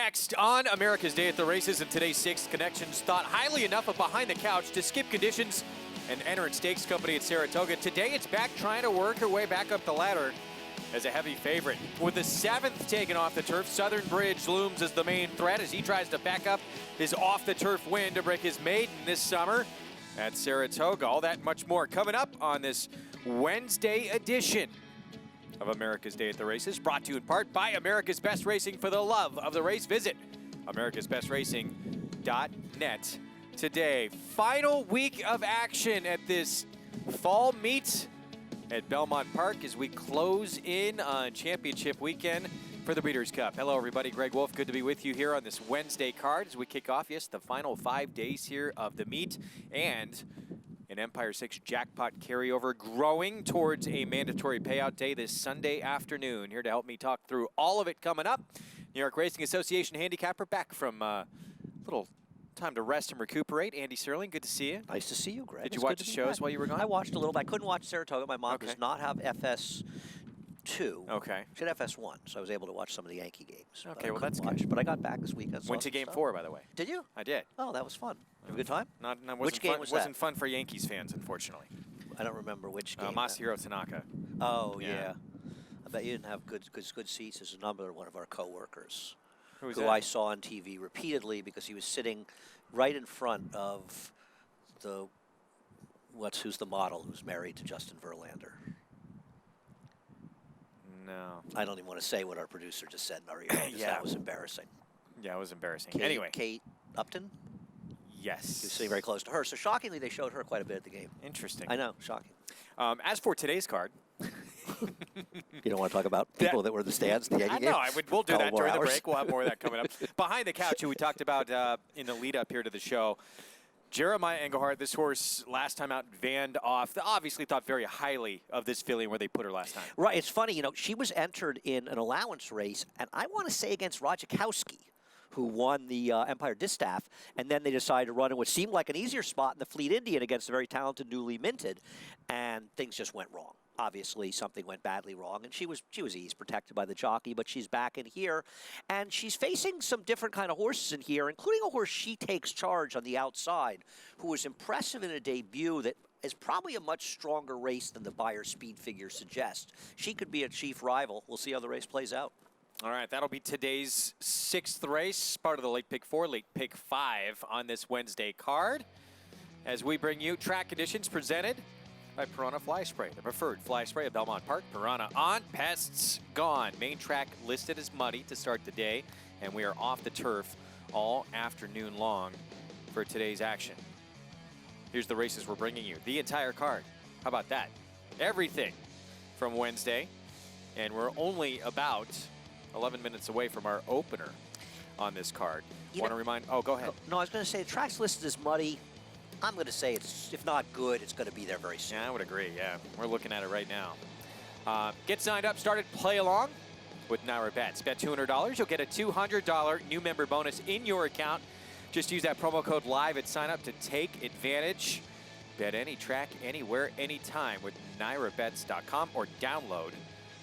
Next on America's Day at the Races, and today's sixth connections thought highly enough of Behind the Couch to skip conditions and enter in stakes company at Saratoga. Today it's back trying to work her way back up the ladder as a heavy favorite. With the seventh taken off the turf, Southern Bridge looms as the main threat as he tries to back up his off-the-turf win to break his maiden this summer at Saratoga. All that and much more coming up on this Wednesday edition of America's Day at the Races, brought to you in part by America's Best Racing. For the love of the race, visit americasbestracing.net today. Final week of action at this fall meet at Belmont Park as we close in on championship weekend for the Breeders' Cup. Hello, everybody. Greg Wolf, good to be with you here on this Wednesday card as we kick off, yes, the final 5 days here of the meet and an Empire 6 jackpot carryover growing towards a mandatory payout day this Sunday afternoon. Here to help me talk through all of it coming up, New York Racing Association handicapper back from a little time to rest and recuperate. Andy Serling, good to see you. Nice to see you, Greg. Did you watch the shows while you were gone? I watched a little bit. I couldn't watch Saratoga. My mom does not have FS2. Okay. She had FS1, so I was able to watch some of the Yankee games. Okay, well, that's good. But I got back this weekend. Went to Game 4, by the way. Did you? I did. Oh, I was fun. Have a good time? Which game was that? Wasn't fun for Yankees fans, unfortunately. I don't remember which game. Masahiro Tanaka. Oh, yeah. I bet you didn't have good seats. There's another one of our coworkers who I saw on TV repeatedly because he was sitting right in front of the who's the model who's married to Justin Verlander. No. I don't even want to say what our producer just said, Mario. Yeah. That was embarrassing. Yeah, it was embarrassing. Anyway. Kate Upton? Yes. He was sitting very close to her. So shockingly, they showed her quite a bit at the game. Interesting. I know, shocking. As for today's card. You don't want to talk about people that were in the stands at the Yankee game? No, we'll do that during the break. We'll have more of that coming up. Behind the Couch, who we talked about in the lead up here to the show. Jeremiah Engelhardt, this horse last time out vanned off. They obviously thought very highly of this filly where they put her last time. Right. It's funny, you know, she was entered in an allowance race, and I want to say against Rodzikowski, who won the Empire Distaff, and then they decided to run in what seemed like an easier spot in the Fleet Indian against a very talented newly minted, and things just went wrong. Obviously, something went badly wrong, and she was ease protected by the jockey, but she's back in here, and she's facing some different kind of horses in here, including a horse She Takes Charge on the outside, who was impressive in a debut that is probably a much stronger race than the Beyer speed figure suggests. She could be a chief rival. We'll see how the race plays out. All right, that'll be today's sixth race, part of the Late Pick 4, Late Pick 5 on this Wednesday card. As we bring you track conditions presented by Piranha Fly Spray, the preferred fly spray at Belmont Park. Piranha on, pests gone. Main track listed as muddy to start the day, and we are off the turf all afternoon long for today's action. Here's the races we're bringing you. The entire card. How about that? Everything from Wednesday, and we're only about 11 minutes away from our opener on this card. Want to remind, oh, go ahead. No, I was going to say the track's listed as muddy. I'm going to say it's, if not good, it's going to be there very soon. Yeah, I would agree, yeah. We're looking at it right now. Get signed up, started, play along with NYRA Bets. Bet $200, you'll get a $200 new member bonus in your account. Just use that promo code LIVE at sign up to take advantage. Bet any track, anywhere, anytime with NYRABets.com or download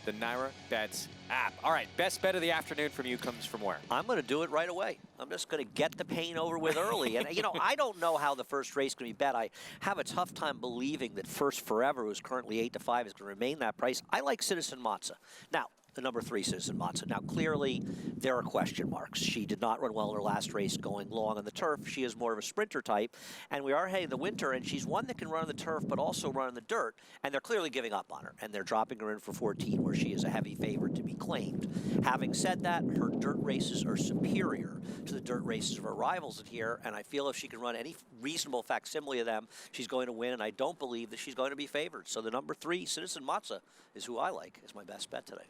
the NYRA Bets app. All right, best bet of the afternoon from you comes from where? I'm going to do it right away. I'm just going to get the pain over with early. And, you know, I don't know how the first race is going to be bet. I have a tough time believing that First Forever, who's currently 8-5, is going to remain that price. I like Citizen Matza. Now, the number 3 Citizen Matza. Now, clearly, there are question marks. She did not run well in her last race going long on the turf. She is more of a sprinter type, and we are heading the winter, and she's one that can run on the turf but also run in the dirt, and they're clearly giving up on her, and they're dropping her in for 14, where she is a heavy favorite to be claimed. Having said that, her dirt races are superior to the dirt races of her rivals in here, and I feel if she can run any reasonable facsimile of them, she's going to win, and I don't believe that she's going to be favored. So the number 3 Citizen Matza is who I like as my best bet today.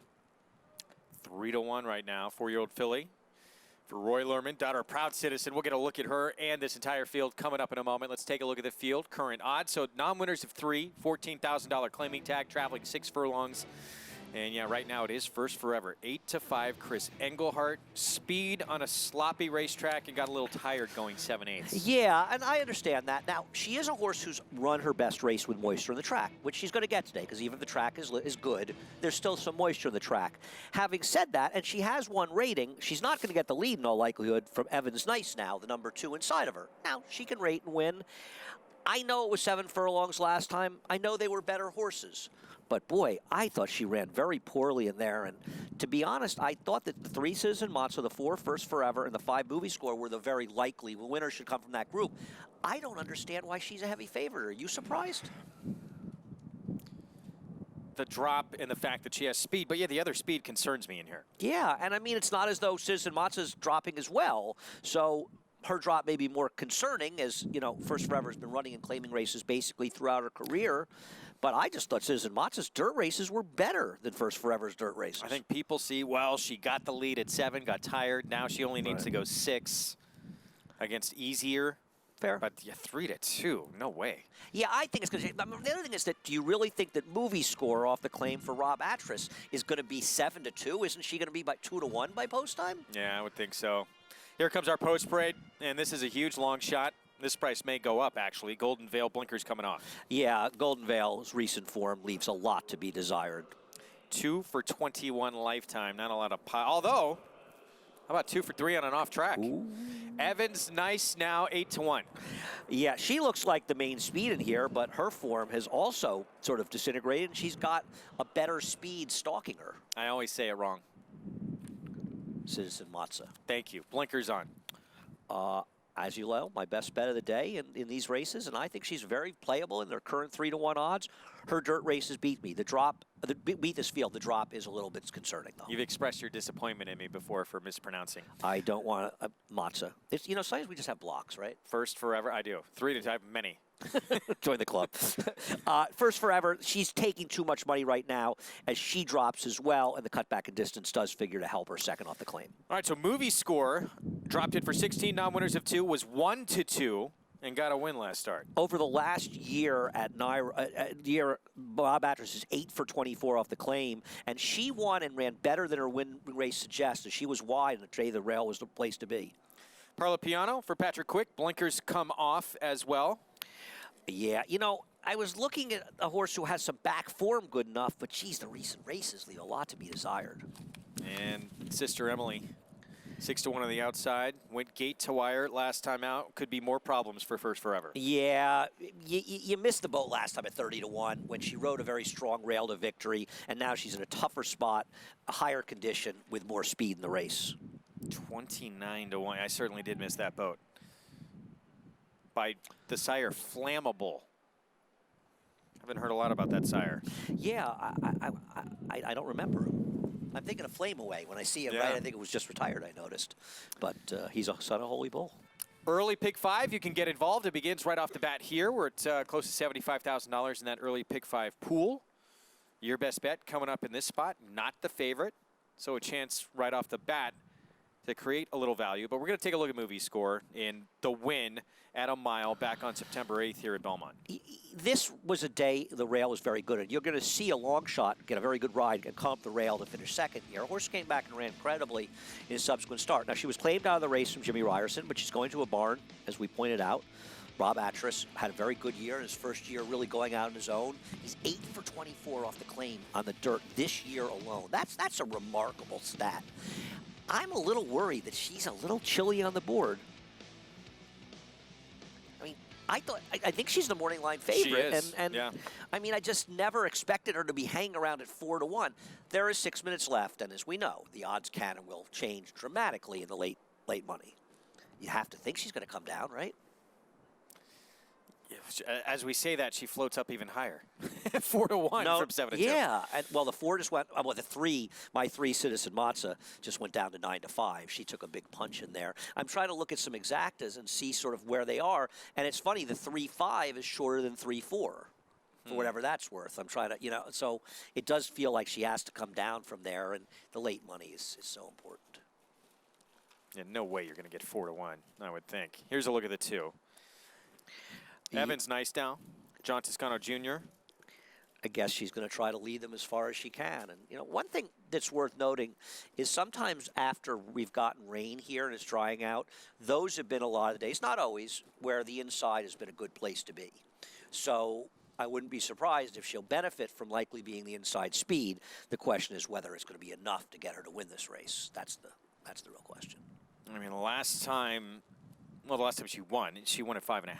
3-1 right now, 4-year-old filly for Roy Lerman, daughter proud citizen. We'll get a look at her and this entire field coming up in a moment. Let's take a look at the field, current odds. So non-winners of 3, $14,000 claiming tag, traveling 6 furlongs And yeah, right now it is First Forever. 8-5, Chris Engelhart. Speed on a sloppy racetrack and got a little tired going 7/8. Yeah, and I understand that. Now, she is a horse who's run her best race with moisture in the track, which she's going to get today, because even if the track is good, there's still some moisture in the track. Having said that, and she has one rating, she's not going to get the lead in all likelihood from Evans Nice now, the number 2 inside of her. Now, she can rate and win. I know it was 7 furlongs last time. I know they were better horses. But boy, I thought she ran very poorly in there. And to be honest, I thought that the 3 Citizen Monster, the 4 First Forever, and the 5 Movie Score were the very likely winners should come from that group. I don't understand why she's a heavy favorite. Are you surprised? The drop and the fact that she has speed. But yeah, the other speed concerns me in here. Yeah, and I mean, it's not as though Citizen Monster's dropping as well. So her drop may be more concerning, as, you know, First Forever has been running and claiming races basically throughout her career. But I just thought Citizen Monster's dirt races were better than First Forever's dirt races. I think people see, well, she got the lead at 7, got tired. Now she only needs to go 6 against easier. Fair. But yeah, 3-2, no way. Yeah, I think it's going to. The other thing is that, do you really think that Movie Score off the claim for Rob Atras is going to be 7-2? Isn't she going to be by 2-1 by post time? Yeah, I would think so. Here comes our post parade, and this is a huge long shot. This price may go up, actually. Golden Veil blinkers coming off. Yeah, Golden Veil's recent form leaves a lot to be desired. 2 for 21 lifetime. Not a lot of pile. Although, how about 2 for 3 on an off track? Ooh. Evans Nice now 8-1. Yeah, she looks like the main speed in here, but her form has also sort of disintegrated, and she's got a better speed stalking her. I always say it wrong. Citizen Matza. Thank you. Blinkers on. As you know, my best bet of the day in these races, and I think she's very playable in their current 3-1 odds. Her dirt races beat me. Beat this field. The drop is a little bit concerning, though. You've expressed your disappointment in me before for mispronouncing. I don't want Matza. It's, you know, sometimes we just have blocks, right? First Forever, I do. 3 to 5, many. Join the club. First Forever, she's taking too much money right now as she drops as well, and the cutback in distance does figure to help her second off the claim. All right, so Movie Score dropped it for 16 non-winners of 2, was 1-2, and got a win last start. Over the last year at Bob Atras is 8 for 24 off the claim, and she won and ran better than her win race suggests. She was wide, and the rail was the place to be. Parla Piano for Patrick Quick. Blinkers come off as well. Yeah, you know, I was looking at a horse who has some back form good enough, but geez, the recent races leave a lot to be desired. And Sister Emily, 6-1 on the outside. Went gate to wire last time out. Could be more problems for First Forever. Yeah, you missed the boat last time at 30-1 when she rode a very strong rail to victory, and now she's in a tougher spot, a higher condition with more speed in the race. 29-1. I certainly did miss that boat. By the sire Flammable. Haven't heard a lot about that sire. Yeah, I don't remember him. I'm thinking of Flame Away. When I see him, right, I think it was just retired, I noticed. But he's a son of Holy Bull. Early pick 5, you can get involved. It begins right off the bat here. We're at close to $75,000 in that early pick 5 pool. Your best bet coming up in this spot, not the favorite. So a chance right off the bat to create a little value. But we're going to take a look at Movie Score in the win at a mile back on September 8th here at Belmont. This was a day the rail was very good, and you're going to see a long shot get a very good ride and come up the rail to finish second here. Horse came back and ran incredibly in his subsequent start. Now, she was claimed out of the race from Jimmy Ryerson, but she's going to a barn, as we pointed out. Rob Atras had a very good year in his first year, really going out on his own. He's 8 for 24 off the claim on the dirt this year alone. That's a remarkable stat. I'm a little worried that she's a little chilly on the board. I think she's the morning line favorite. She is, and yeah. I mean, I just never expected her to be hanging around at 4-1. There is 6 minutes left, and as we know, the odds can and will change dramatically in the late money. You have to think she's going to come down, right? As we say that, she floats up even higher. 4-1 from 7-2. Yeah, and well, the 4 just went. Well, the 3, my 3 Citizen Matza just went down to 9-5. She took a big punch in there. I'm trying to look at some exactas and see sort of where they are. And it's funny, the 3-5 is shorter than 3-4, for whatever that's worth. I'm trying to, you know, so it does feel like she has to come down from there, and the late money is so important. Yeah, no way you're going to get 4-1, I would think. Here's a look at the 2. Evans Nice now. John Toscano Jr. I guess she's going to try to lead them as far as she can. And, you know, one thing that's worth noting is sometimes after we've gotten rain here and it's drying out, those have been a lot of the days, not always, where the inside has been a good place to be. So I wouldn't be surprised if she'll benefit from likely being the inside speed. The question is whether it's going to be enough to get her to win this race. That's the real question. I mean, the last time she won at 5.5.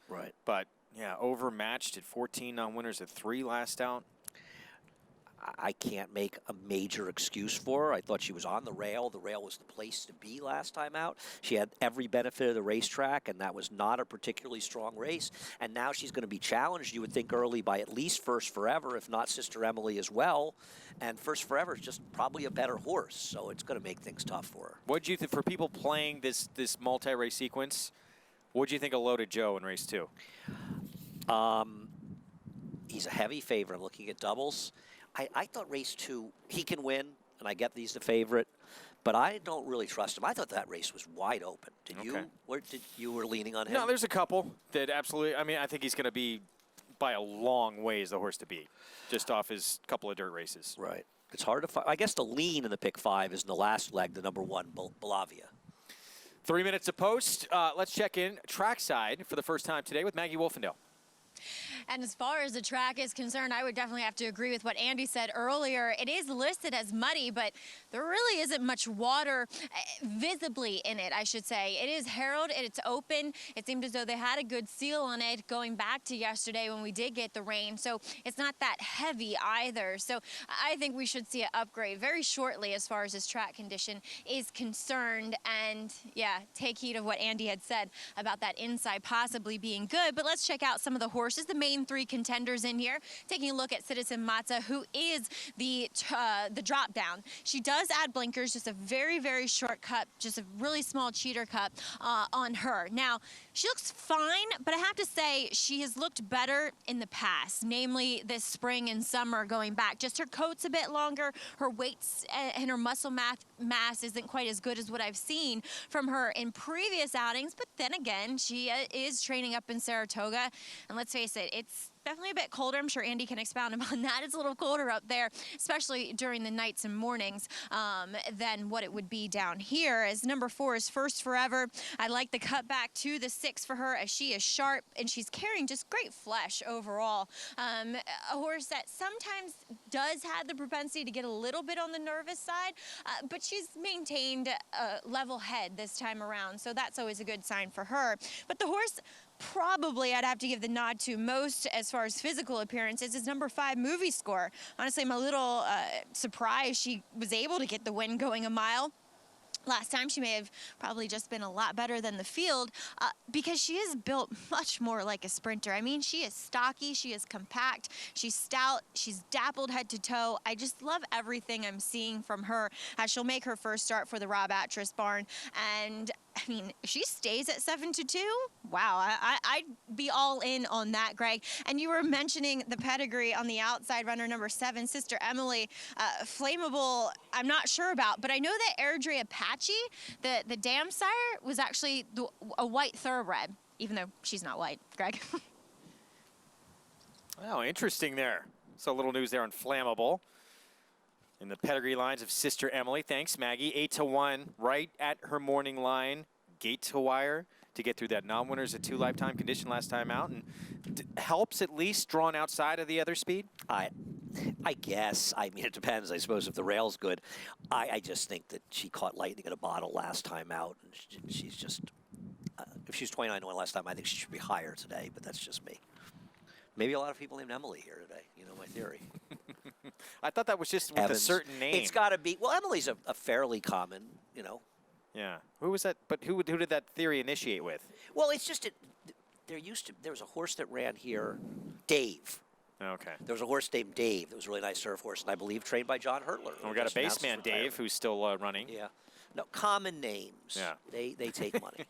Right. But yeah, overmatched at 14 non-winners at 3 last out. I can't make a major excuse for her. I thought she was on the rail. The rail was the place to be last time out. She had every benefit of the racetrack, and that was not a particularly strong race. And now she's going to be challenged, you would think, early by at least First Forever, if not Sister Emily as well. And First Forever is just probably a better horse, so it's going to make things tough for her. What do you think, for people playing this multi-race sequence, what do you think of Loaded Joe in race 2? He's a heavy favorite. I'm looking at doubles. I thought race 2, he can win, and I get he's the favorite, but I don't really trust him. I thought that race was wide open. Did you? Where did you were leaning on him? No, there's a couple that absolutely. I mean, I think he's going to be by a long ways the horse to beat, just off his couple of dirt races. Right. It's hard to find. I guess the lean in the pick 5 is in the last leg, the number 1, Belavia. 3 minutes to post. Let's check in trackside for the first time today with Maggie Wolfendale. And as far as the track is concerned, I would definitely have to agree with what Andy said earlier. It is listed as muddy, but there really isn't much water visibly in it, I should say. It is harrowed, it's open. It seemed as though they had a good seal on it going back to yesterday when we did get the rain. So it's not that heavy either. So I think we should see an upgrade very shortly as far as this track condition is concerned. And yeah, take heed of what Andy had said about that inside possibly being good. But let's check out some of the horses, the main 3 contenders in here. Taking a look at Citizen Matza, who is the drop down. She does add blinkers, just a very, very short cut, just a really small cheater cut on her. Now, she looks fine, but I have to say she has looked better in the past, namely this spring and summer going back. Just her coat's a bit longer, her weights and her muscle mass isn't quite as good as what I've seen from her in previous outings, but then again, she is training up in Saratoga, and let's face it, it's definitely a bit colder. I'm sure Andy can expound upon that. It's a little colder up there, especially during the nights and mornings than what it would be down here. As number 4 is First Forever. I like the cut back to the 6 for her as she is sharp and she's carrying just great flesh overall. A horse that sometimes does have the propensity to get a little bit on the nervous side, but she's maintained a level head this time around, so that's always a good sign for her. But the horse probably I'd have to give the nod to most as far as physical appearances is number 5, Movie Score. Honestly, I'm a little surprised she was able to get the win going a mile. Last time she may have probably just been a lot better than the field because she is built much more like a sprinter. I mean, she is stocky, she is compact, she's stout, she's dappled head to toe. I just love everything I'm seeing from her as she'll make her first start for the Rob Atras barn. And I mean, if she stays at 7-2, wow, I'd be all in on that, Greg. And you were mentioning the pedigree on the outside, runner number 7, Sister Emily. Flammable, I'm not sure about, but I know that Airdrie Apache, the dam sire, was actually a white thoroughbred, even though she's not white, Greg. Oh, interesting there. So a little news there on Flammable. In the pedigree lines of Sister Emily. Thanks, Maggie. 8-1, right at her morning line. Gate to wire to get through that non-winners at 2 lifetime condition last time out, and helps at least drawn outside of the other speed. I guess. I mean, it depends. I suppose if the rail's good. I just think that she caught lightning in a bottle last time out, and she's just. If she's 29 to 1 last time, I think she should be higher today. But that's just me. Maybe a lot of people named Emily here today. You know my theory. I thought that was just with Evans. a certain name. It's got to be. Well, Emily's a fairly common, you know. Yeah. Who was that? But who did that theory initiate with? Well, it's just there was a horse that ran here, Dave. Okay. There was a horse named Dave. That was a really nice surf horse, and I believe trained by John Hurtler. And we got a baseman, Dave, who's still running. Yeah. No, common names. Yeah. They take money.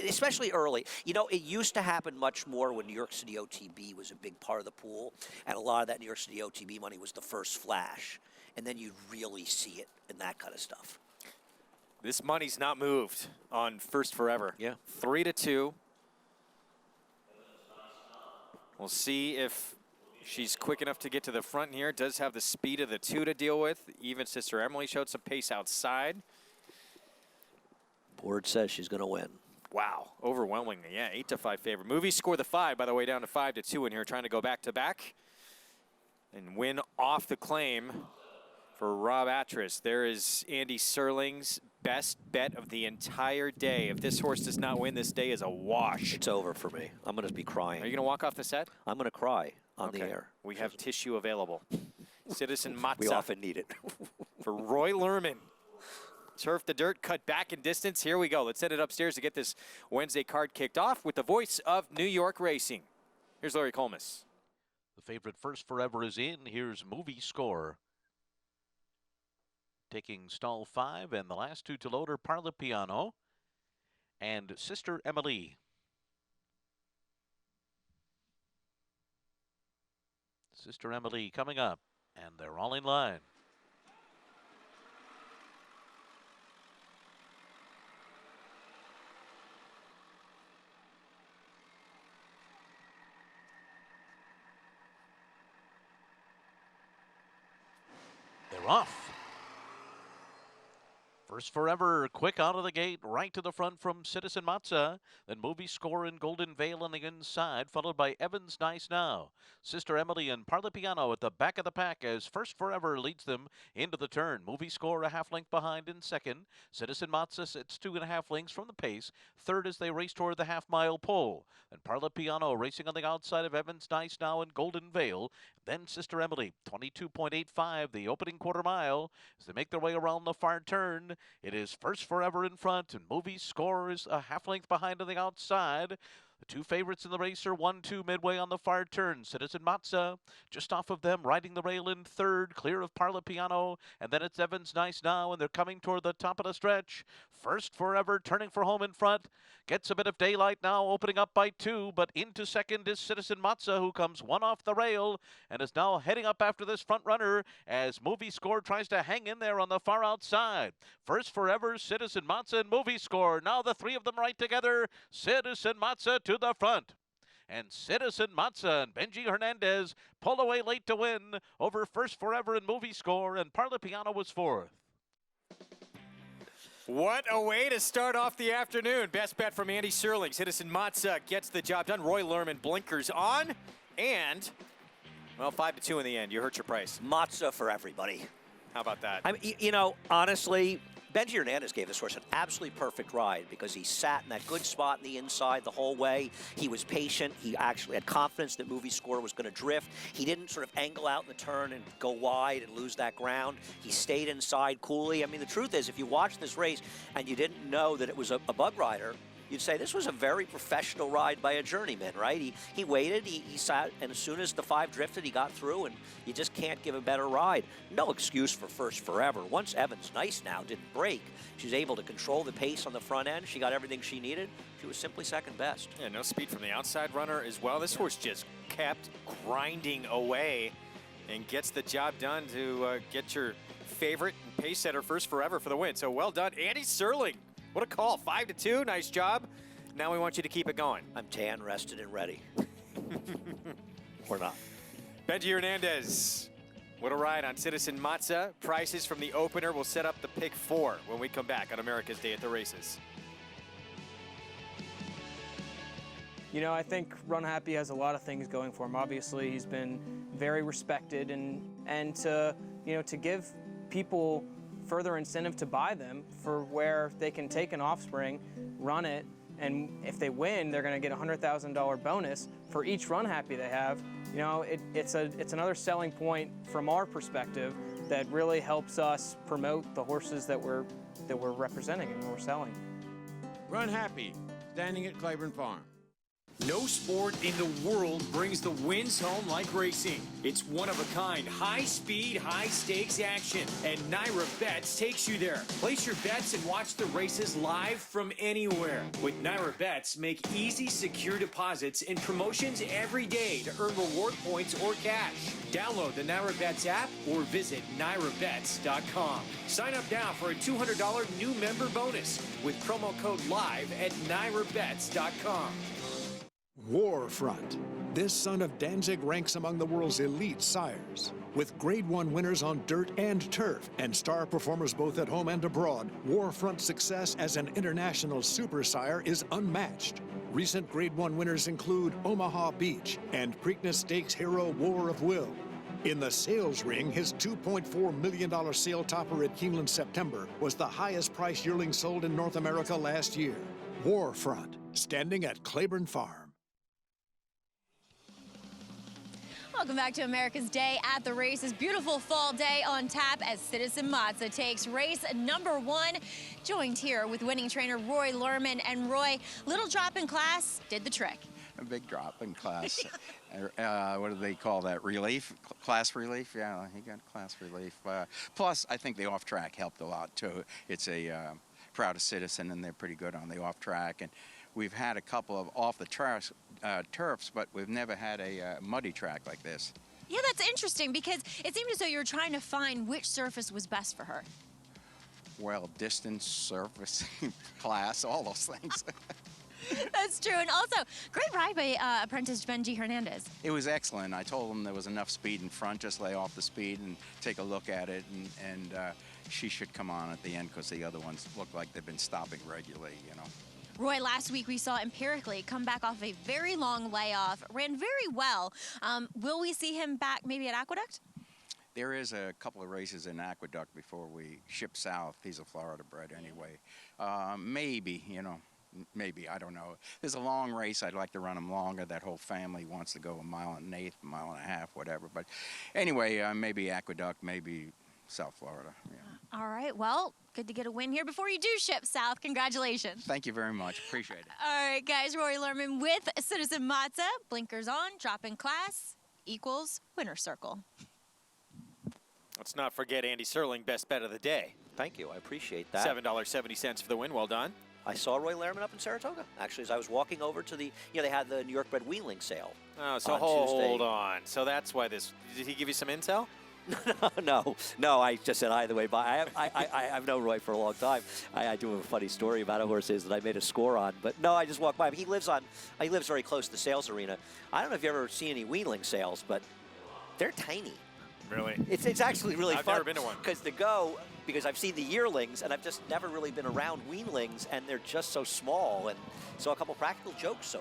Especially early. You know, it used to happen much more when New York City OTB was a big part of the pool, and a lot of that New York City OTB money was the first flash, and then you'd really see it in that kind of stuff. This money's not moved on First Forever. Yeah. 3-2. We'll see if She's quick enough to get to the front here. Does have the speed of the 2 to deal with. Even Sister Emily showed some pace outside. Board says she's going to win. Wow, overwhelmingly, yeah, 8-5 favorite. Movie score the 5, by the way, down to 5-2 in here, trying to go back-to-back and win off the claim for Rob Atras. There is Andy Serling's best bet of the entire day. If this horse does not win, this day is a wash. It's over for me. I'm going to be crying. Are you going to walk off the set? I'm going to cry on the air. We have tissue available. Citizen Matza. We often need it. For Roy Lerman. Turf the dirt, cut back in distance. Here we go. Let's send it upstairs to get this Wednesday card kicked off with the voice of New York Racing. Here's Larry Colmus. The favorite First Forever is in. Here's Movie Score. Taking stall 5, and the last 2 to load are Parla Piano and Sister Emily. Sister Emily coming up, and they're all in line. They're off. First Forever, quick out of the gate, right to the front from Citizen Matza. Then Movie Score and Golden Veil on the inside, followed by Evans Nice Now. Sister Emily and Parla Piano at the back of the pack as First Forever leads them into the turn. Movie Score a half length behind in second. Citizen Matza sits 2.5 lengths from the pace. Third as they race toward the half-mile pole. Then Parla Piano racing on the outside of Evans Nice Now and Golden Veil. Then Sister Emily, 22.85, the opening quarter mile. As they make their way around the far turn, it is First Forever in front, and Movie Score is a half length behind on the outside. The 2 favorites in the race are 1-2 midway on the far turn. Citizen Matza just off of them, riding the rail in third, clear of Parla Piano, and then it's Evans Nice Now, and they're coming toward the top of the stretch. First Forever turning for home in front, gets a bit of daylight now, opening up by 2, but into second is Citizen Matza, who comes 1 off the rail and is now heading up after this front runner as Movie Score tries to hang in there on the far outside. First Forever, Citizen Matza, and Movie Score. Now the 3 of them right together. Citizen Matza to the front. And Citizen Matza and Benji Hernandez pull away late to win over First Forever and Movie Score, and Parla Piano was 4th. What a way to start off the afternoon. Best bet from Andy Serling. Citizen Matza gets the job done. Roy Lerman blinkers on. And, well, 5-2 in the end. You hurt your price. Matza for everybody. How about that? I mean, you know, honestly, Benji Hernandez gave this horse an absolutely perfect ride because he sat in that good spot in the inside the whole way. He was patient. He actually had confidence that Movie Score was going to drift. He didn't sort of angle out in the turn and go wide and lose that ground. He stayed inside coolly. I mean, the truth is, if you watched this race and you didn't know that it was a bug rider, you'd say this was a very professional ride by a journeyman, right? He waited, he sat, and as soon as the 5 drifted, he got through, and you just can't give a better ride. No excuse for First Forever. Once Evans Nice Now didn't break, she was able to control the pace on the front end. She got everything she needed. She was simply second best. Yeah, no speed from the outside runner as well. This horse just kept grinding away and gets the job done to get your favorite and pace setter First Forever for the win. So well done, Andy Serling. What a call, 5-2, nice job. Now we want you to keep it going. I'm tan, rested, and ready. Or not. Benji Hernandez, what a ride on Citizen Matza. Prices from the opener will set up the pick 4 when we come back on America's Day at the Races. You know, I think Run Happy has a lot of things going for him. Obviously, he's been very respected, and to, you know, to give people further incentive to buy them for where they can take an offspring, run it, and if they win, they're going to get a $100,000 bonus for each Run Happy they have. You know, it's another selling point from our perspective that really helps us promote the horses that we're representing and we're selling. Run Happy, standing at Claiborne Farm. No sport in the world brings the wins home like racing. It's one of a kind, high speed, high stakes action. And Naira Bets takes you there. Place your bets and watch the races live from anywhere. With Naira Bets, make easy, secure deposits and promotions every day to earn reward points or cash. Download the Naira Bets app or visit NairaBets.com. Sign up now for a $200 new member bonus with promo code LIVE at NairaBets.com. Warfront. This son of Danzig ranks among the world's elite sires. With Grade 1 winners on dirt and turf, and star performers both at home and abroad, Warfront's success as an international super sire is unmatched. Recent Grade 1 winners include Omaha Beach and Preakness Stakes hero War of Will. In the sales ring, his $2.4 million sale topper at Keeneland September was the highest price yearling sold in North America last year. Warfront, standing at Claiborne Farm. Welcome back to America's Day at the Races. Beautiful fall day on tap as Citizen Mazza takes race number 1. Joined here with winning trainer Roy Lerman. And Roy, little drop in class did the trick. A big drop in class. What do they call that? Relief? Class relief? Yeah, he got class relief. Plus, I think the off-track helped a lot, too. It's a proud citizen, and they're pretty good on the off-track. And we've had a couple of off-the-turfs, but we've never had a muddy track like this. Yeah, that's interesting because it seemed as though you were trying to find which surface was best for her. Well, distance, surface, class, all those things. That's true. And also, great ride by apprentice Benji Hernandez. It was excellent. I told him there was enough speed in front, just lay off the speed and take a look at it. And she should come on at the end because the other ones look like they've been stopping regularly, you know. Roy, last week we saw Empirically come back off a very long layoff, ran very well. Will we see him back maybe at Aqueduct? There is a couple of races in Aqueduct before we ship south. He's a Florida bred anyway. Maybe, you know, maybe, I don't know. There's a long race. I'd like to run him longer. That whole family wants to go 1.1 miles, 1.5 miles, whatever. But anyway, maybe Aqueduct, maybe South Florida. Yeah. All right, well, good to get a win here before you do ship south. Congratulations. Thank you very much. Appreciate it. All right, guys, Roy Lerman with Citizen Mazza. Blinkers on, drop in class equals winner circle. Let's not forget Andy Serling, best bet of the day. Thank you. I appreciate that. $7.70 for the win. Well done. I saw Roy Lerman up in Saratoga, actually, as I was walking over to the, they had the New York bred wheeling sale. Oh, so on hold Tuesday. on. So that's why this, did he give you some intel? No, I just said either way. But I've known Roy for a long time. I do have a funny story about a horse that I made a score on. But no, I just walked by him. He lives very close to the sales arena. I don't know if you ever seen any wheeling sales, but they're tiny. Really? It's actually really fun. I've never been to one. Because I've seen the yearlings, and I've just never really been around weanlings, and they're just so small. And so a couple practical jokes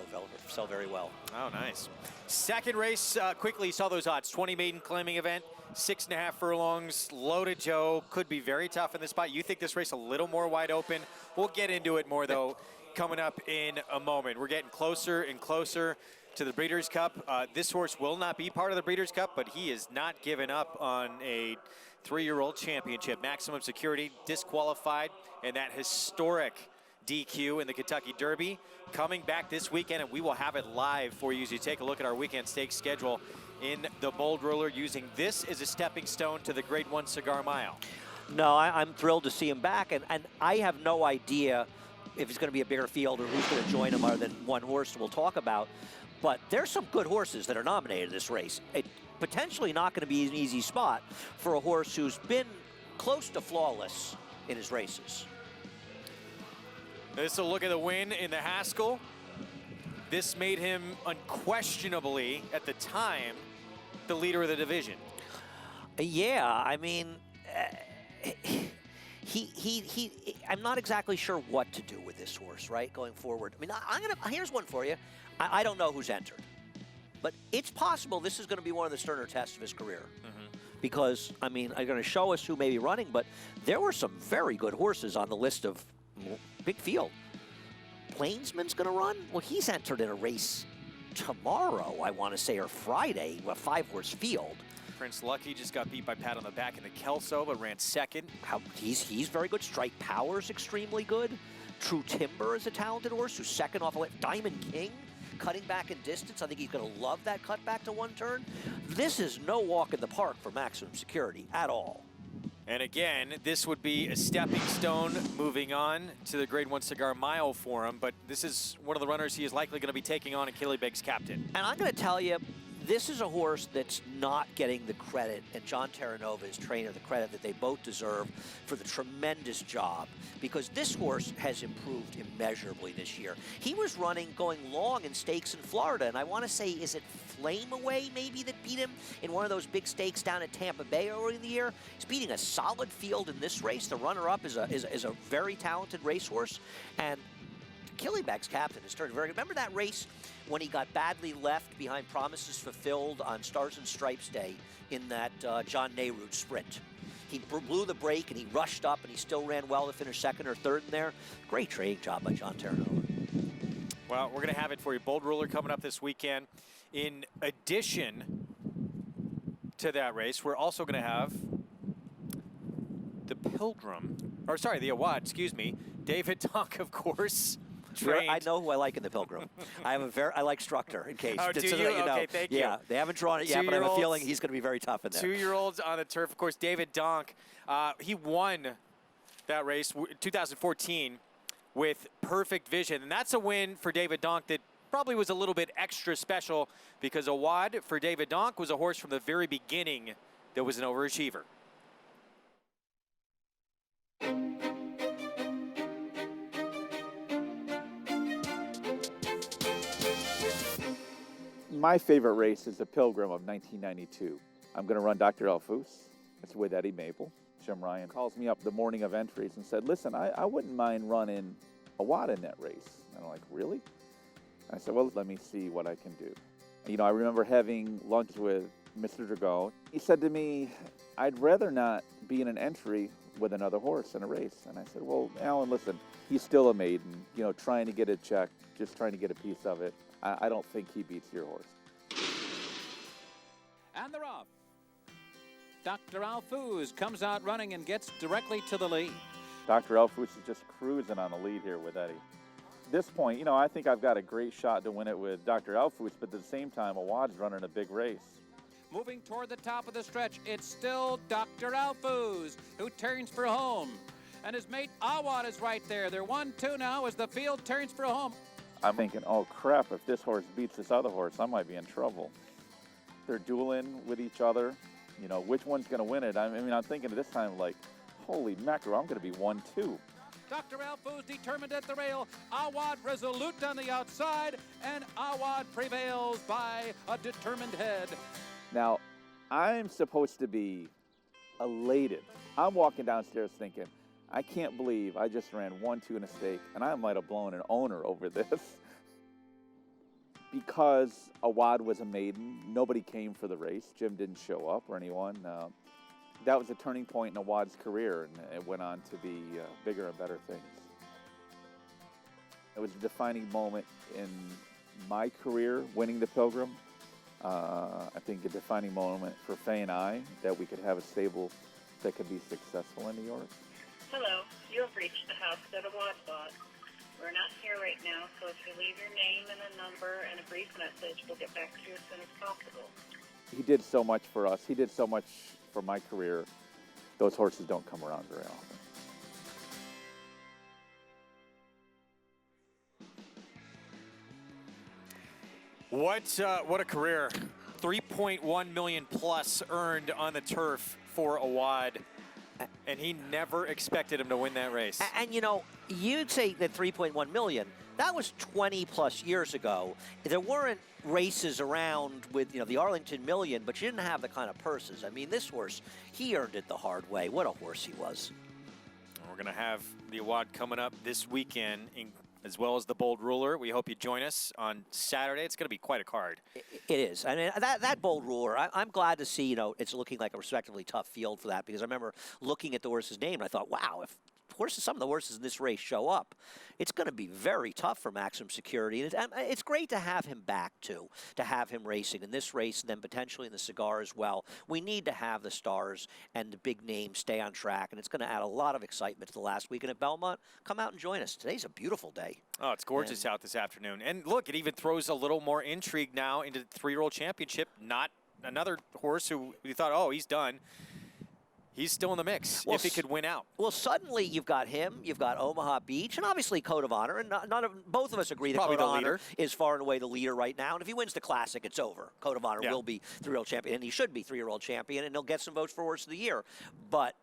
sell very well. Oh, nice. Second race, quickly saw those odds. 20 maiden claiming event, 6.5 furlongs, loaded Joe. Could be very tough in this spot. You think this race a little more wide open? We'll get into it more, though, coming up in a moment. We're getting closer and closer to the Breeders' Cup. This horse will not be part of the Breeders' Cup, but he is not giving up on a 3-year-old championship. Maximum Security disqualified, and that historic DQ in the Kentucky Derby coming back this weekend, and we will have it live for you as you take a look at our weekend stakes schedule in the Bold Ruler, using this as a stepping stone to the Grade 1 Cigar Mile. No, I'm thrilled to see him back, and I have no idea if it's going to be a bigger field or who's going to join him other than one horse we'll talk about. But there's some good horses that are nominated in this race. It potentially not going to be an easy spot for a horse who's been close to flawless in his races. This is a look at the win in the Haskell. This made him unquestionably, at the time, the leader of the division. Yeah, I mean, I'm not exactly sure what to do with this horse, right, going forward. I mean, here's one for you. I don't know who's entered, but it's possible this is going to be one of the sterner tests of his career. Because, I mean, they're going to show us who may be running, but there were some very good horses on the list of big field. Plainsman's going to run? Well, he's entered in a race tomorrow, I want to say, or Friday, a 5-horse field. Prince Lucky just got beat by Pat on the back in the Kelso, but ran second. He's very good. Strike Power's extremely good. True Timber is a talented horse who's second off a left. Diamond King cutting back in distance. I think he's going to love that cut back to one turn. This is no walk in the park for Maximum Security at all. And again, this would be a stepping stone moving on to the Grade 1 Cigar Mile for him, but this is one of the runners he is likely going to be taking on in Killybegs captain. And I'm going to tell you, This is a horse that's not getting the credit, and John Terranova, his trainer, the credit that they both deserve for the tremendous job, because this horse has improved immeasurably this year. He was going long in stakes in Florida, and I want to say, is it Flame Away maybe that beat him in one of those big stakes down at Tampa Bay early in the year? He's beating a solid field in this race. The runner-up is a very talented racehorse, and Killybeck's captain is turning very good. Remember that race when he got badly left behind Promises Fulfilled on Stars and Stripes Day in that John Nehru sprint? He blew the brake and he rushed up and he still ran well to finish second or third in there. Great training job by John Terranova. Well, we're going to have it for you. Bold Ruler coming up this weekend. In addition to that race, we're also going to have the the Awad, excuse me. David Donk, of course. Trained. I know who I like in the Pilgrim. I like Structor, in case. Oh, do so you? that you know. Okay, thank you. Yeah, they haven't drawn it yet, but I have a feeling he's going to be very tough in there. 2-year-olds on the turf. Of course, David Donk, he won that race 2014 with Perfect Vision. And that's a win for David Donk that probably was a little bit extra special because Awad for David Donk was a horse from the very beginning that was an overachiever. My favorite race is the Pilgrim of 1992. I'm going to run Dr. Elfus. It's with Eddie Maple. Jim Ryan calls me up the morning of entries and said, listen, I wouldn't mind running Awad in that race. And I'm like, really? I said, well, let me see what I can do. You know, I remember having lunch with Mr. Drago. He said to me, I'd rather not be in an entry with another horse in a race. And I said, well, Alan, listen, he's still a maiden, you know, trying to get a check, just trying to get a piece of it. I don't think he beats your horse. And they're off. Dr. Alfuz comes out running and gets directly to the lead. Dr. Elfus is just cruising on the lead here with Eddie. At this point, you know, I think I've got a great shot to win it with Dr. Elfus, but at the same time, Awad's running a big race. Moving toward the top of the stretch, it's still Dr. Alfuz who turns for home. And his mate Awad is right there. They're 1-2 now as the field turns for home. I'm thinking, oh crap, if this horse beats this other horse, I might be in trouble. They're dueling with each other. You know, which one's going to win it? I mean, I'm thinking at this time, like, holy mackerel, I'm going to be 1-2. Dr. Alfuz determined at the rail. Awad resolute on the outside, and Awad prevails by a determined head. Now, I'm supposed to be elated. I'm walking downstairs thinking, I can't believe I just ran 1-2 in a stake, and I might have blown an owner over this. Because Awad was a maiden, nobody came for the race. Jim didn't show up or anyone. That was a turning point in Awad's career, and it went on to be bigger and better things. It was a defining moment in my career, winning the Pilgrim. I think a defining moment for Faye and I, that we could have a stable that could be successful in New York. Hello, you have reached the house that Awad bought. We're not here right now, so if you leave your name and a number and a brief message, we'll get back to you as soon as possible. He did so much for us. He did so much for my career. Those horses don't come around very often. What a career. 3.1 million plus earned on the turf for Awad. And he never expected him to win that race. And you know, you'd say that 3.1 million, that was 20 plus years ago. There weren't races around with, you know, the Arlington Million, but you didn't have the kind of purses. I mean, this horse, he earned it the hard way. What a horse he was. We're going to have the Awad coming up this weekend, as well as the Bold Ruler. We hope you join us on Saturday. It's going to be quite a card. It is. I mean, that Bold Ruler, I'm glad to see, you know, it's looking like a respectively tough field for that, because I remember looking at the horse's name and I thought, wow, if some of the horses in this race show up, it's going to be very tough for Maximum Security. And it's great to have him back, too, to have him racing in this race and then potentially in the Cigar as well. We need to have the stars and the big names stay on track, and it's going to add a lot of excitement to the last weekend at Belmont. Come out and join us. Today's a beautiful day. Oh, it's gorgeous out this afternoon. And look, it even throws a little more intrigue now into the 3-year-old championship. Not another horse who we thought, oh, he's done. he's still in the mix if he could win out. Well, suddenly you've got him, you've got Omaha Beach, and obviously Code of Honor. And both of us agree that Probably Code of the Honor leader. is far and away the leader right now. And if he wins the Classic, it's over. Code of Honor will be three-year-old champion, and he should be three-year-old champion, and he'll get some votes for Horse of the Year. But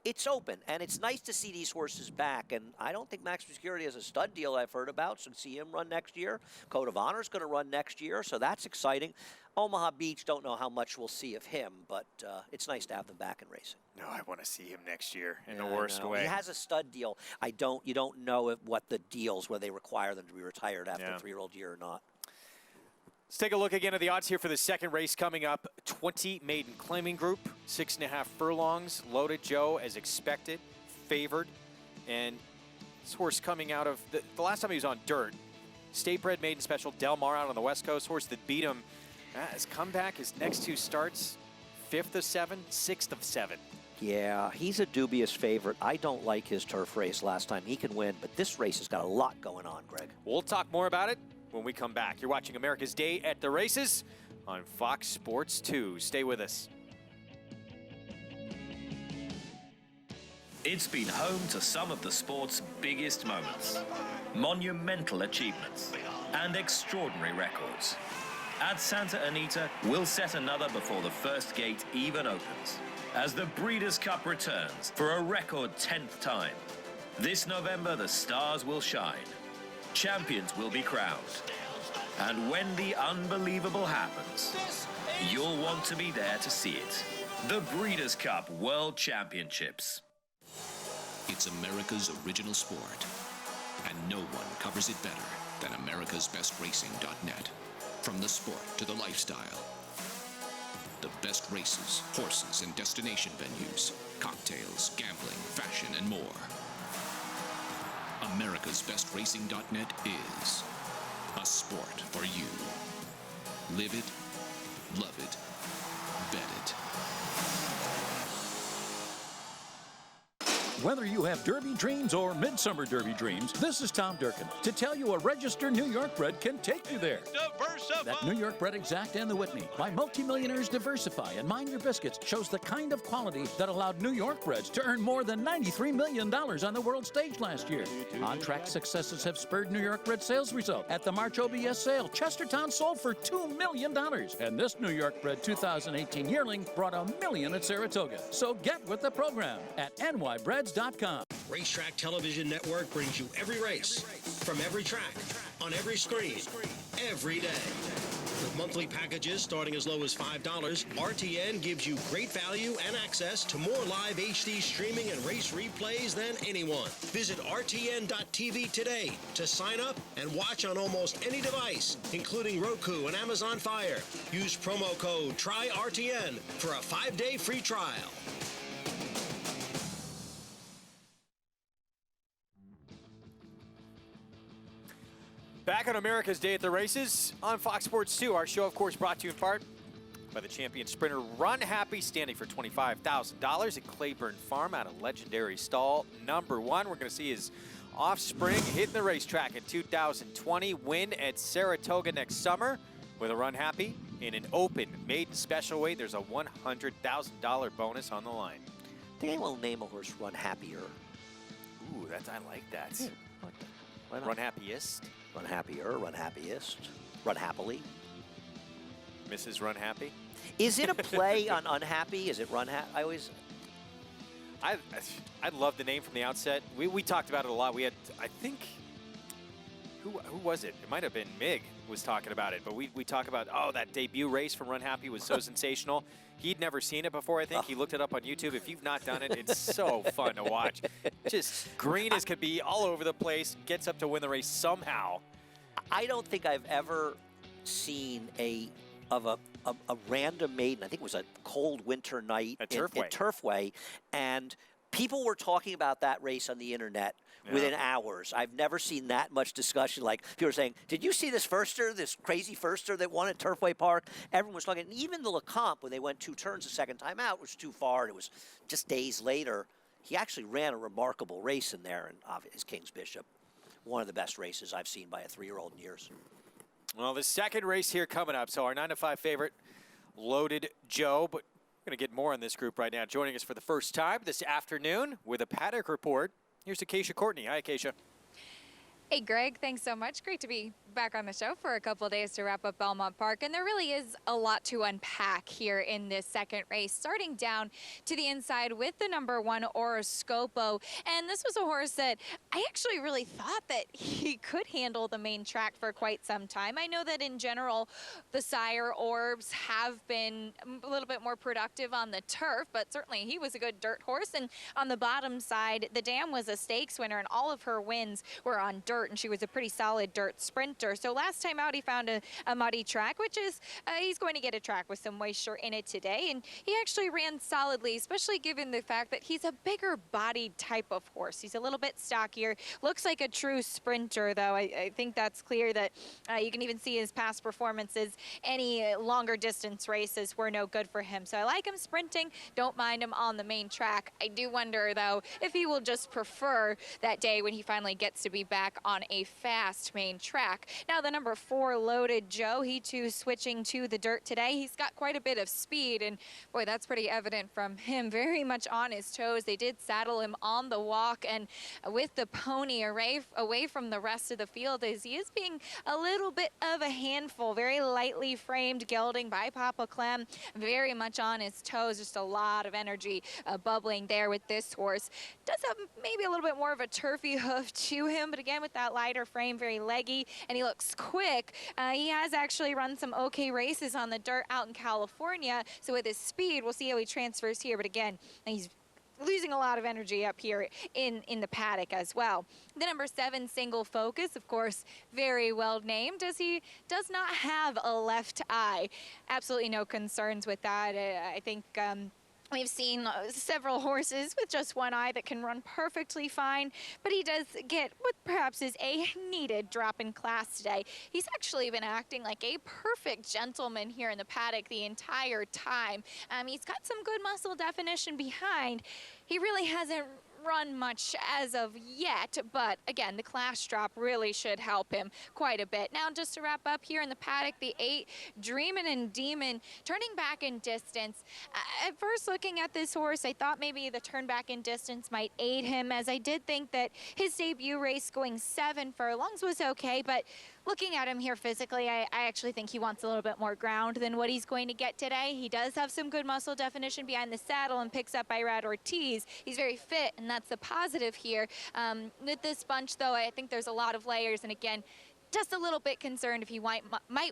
it's open, and it's nice to see these horses back. And I don't think Max Security has a stud deal I've heard about, so see him run next year. Code of Honor is going to run next year, so that's exciting. Omaha Beach, don't know how much we'll see of him, but it's nice to have them back in racing. No, I want to see him next year in the worst way. He has a stud deal. You don't know what the deals, whether they require them to be retired after a three-year-old year or not. Let's take a look again at the odds here for the second race coming up. 20 maiden claiming group, 6.5 furlongs. Loaded Joe, as expected, favored. And this horse coming out of the last time he was on dirt, State Bred Maiden Special, Del Mar out on the West Coast. Horse that beat him has come back his next two starts, 5th of 7, 6th of 7. Yeah, he's a dubious favorite. I don't like his turf race last time. He can win, but this race has got a lot going on, Greg. We'll talk more about it when we come back. You're watching America's Day at the Races on Fox Sports 2. Stay with us. It's been home to some of the sport's biggest moments, monumental achievements, and extraordinary records. At Santa Anita, we'll set another before the first gate even opens, as the Breeders' Cup returns for a record 10th time. This November, the stars will shine. Champions will be crowned. And when the unbelievable happens, you'll want to be there to see it. The Breeders' Cup World Championships. It's America's original sport, and no one covers it better than americasbestracing.net. From the sport to the lifestyle, the best races, horses, and destination venues, cocktails, gambling, fashion, and more. americasbestracing.net is a sport for you. Live it, love it, bet it. Whether you have Derby dreams or Midsummer Derby dreams, this is Tom Durkin to tell you a registered New York bred can take you there. Diversify! That New York bred Exact and the Whitney by multimillionaires Diversify and Mind Your Biscuits shows the kind of quality that allowed New York breds to earn more than $93 million on the world stage last year. On-track successes have spurred New York bred sales result. At the March OBS sale, Chestertown sold for $2 million. And this New York bred 2018 yearling brought $1 million at Saratoga. So get with the program at nybreds.com. Racetrack Television Network brings you every race, from every track, on every screen, every day. With monthly packages starting as low as $5, RTN gives you great value and access to more live HD streaming and race replays than anyone. Visit RTN.tv today to sign up and watch on almost any device, including Roku and Amazon Fire. Use promo code TRYRTN for a 5-day free trial. Back on America's Day at the Races on Fox Sports 2. Our show, of course, brought to you in part by the champion sprinter Run Happy, standing for $25,000 at Claiborne Farm out of legendary stall number 1. We're going to see his offspring hitting the racetrack in 2020, win at Saratoga next summer with a Run Happy in an open maiden special weight. There's a $100,000 bonus on the line. I think I will name a horse Run Happier. Ooh, I like that. Yeah, why not? Run Happiest. Run Happier, Run Happiest, Run Happily. Mrs. Run Happy? Is it a play on unhappy? Is it Run Happy? I love the name from the outset. We talked about it a lot. We had, I think, who was it? It might have been Mig was talking about it. But we talk about, that debut race from Run Happy was so sensational. He'd never seen it before, I think. He looked it up on YouTube. If you've not done it, it's so fun to watch. Just green as could be, all over the place, gets up to win the race somehow. I don't think I've ever seen a random maiden. I think it was a cold winter night at Turfway, and people were talking about that race on the internet within hours. I've never seen that much discussion. Like, people were saying, did you see this firster, this crazy firster that won at Turfway Park? Everyone was talking. And even the Lecomte, when they went 2 turns the second time out, was too far, and it was just days later. He actually ran a remarkable race in there, and his King's Bishop, one of the best races I've seen by a 3-year-old in years. Well, the second race here coming up. So our 9-5 favorite, Loaded Joe, but We're going to get more on this group right now. Joining us for the first time this afternoon with a paddock report, here's Acacia Courtney. Hi, Acacia. Hey, Greg, thanks so much. Great to be back on the show for a couple of days to wrap up Belmont Park. And there really is a lot to unpack here in this second race, starting down to the inside with the number 1 Horoscopo. And this was a horse that I actually really thought that he could handle the main track for quite some time. I know that in general, the sire Orbs have been a little bit more productive on the turf, but certainly he was a good dirt horse. And on the bottom side, the Dam was a stakes winner, and all of her wins were on dirt, and she was a pretty solid dirt sprinter. So last time out, he found a muddy track, which is, he's going to get a track with some moisture in it today. And he actually ran solidly, especially given the fact that he's a bigger bodied type of horse. He's a little bit stockier, looks like a true sprinter, though. I think that's clear that you can even see his past performances. Any longer distance races were no good for him. So I like him sprinting, don't mind him on the main track. I do wonder, though, if he will just prefer that day when he finally gets to be back on a fast main track. Now the number 4 Loaded Joe, he too switching to the dirt today. He's got quite a bit of speed, and boy, that's pretty evident from him. Very much on his toes. They did saddle him on the walk, and with the pony away from the rest of the field, as he is being a little bit of a handful. Very lightly framed gelding by Papa Clem. Very much on his toes. Just a lot of energy bubbling there with this horse. Does have maybe a little bit more of a turfy hoof to him, but again, with that lighter frame, very leggy, and he looks quick. He has actually run some okay races on the dirt out in California, so with his speed, we'll see how he transfers here, but again, he's losing a lot of energy up here in the paddock as well. The number 7 Single Focus, of course, very well named, as he does not have a left eye. Absolutely no concerns with that. I think we've seen several horses with just one eye that can run perfectly fine, but he does get what perhaps is a needed drop in class today. He's actually been acting like a perfect gentleman here in the paddock the entire time. He's got some good muscle definition behind. He really hasn't run much as of yet, but again, the class drop really should help him quite a bit. Now, just to wrap up here in the paddock, the 8 Dreamin' and Demon turning back in distance. At first looking at this horse, I thought maybe the turn back in distance might aid him, as I did think that his debut race going 7 furlongs was okay, but looking at him here physically, I actually think he wants a little bit more ground than what he's going to get today. He does have some good muscle definition behind the saddle and picks up by Rad Ortiz. He's very fit, and that's the positive here. With this bunch, though, I think there's a lot of layers, and again, just a little bit concerned if he might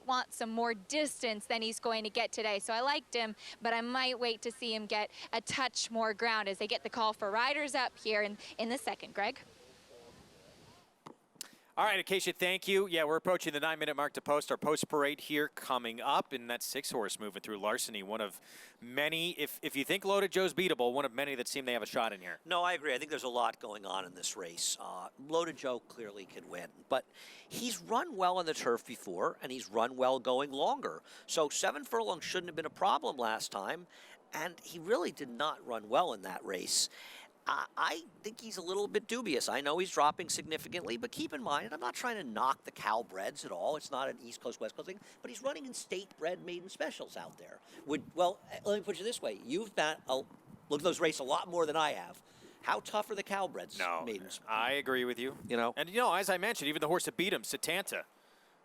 want some more distance than he's going to get today. So I liked him, but I might wait to see him get a touch more ground as they get the call for riders up here in the second, Greg. All right, Acacia, thank you. Yeah, we're approaching the 9-minute mark to post. Our post parade here coming up, and that 6 horse moving through Larceny, one of many, if you think Loaded Joe's beatable, one of many that seem they have a shot in here. No, I agree. I think there's a lot going on in this race. Loaded Joe clearly could win, but he's run well on the turf before, and he's run well going longer. So 7 furlongs shouldn't have been a problem last time, and he really did not run well in that race. I think he's a little bit dubious. I know he's dropping significantly, but keep in mind, and I'm not trying to knock the Calbreds at all. It's not an East Coast, West Coast thing, but he's running in state-bred maiden specials out there. Well, let me put you this way. You've looked at those races a lot more than I have. How tough are the Calbreds? No, maidens? I agree with you. You know? And, as I mentioned, even the horse that beat him, Satanta,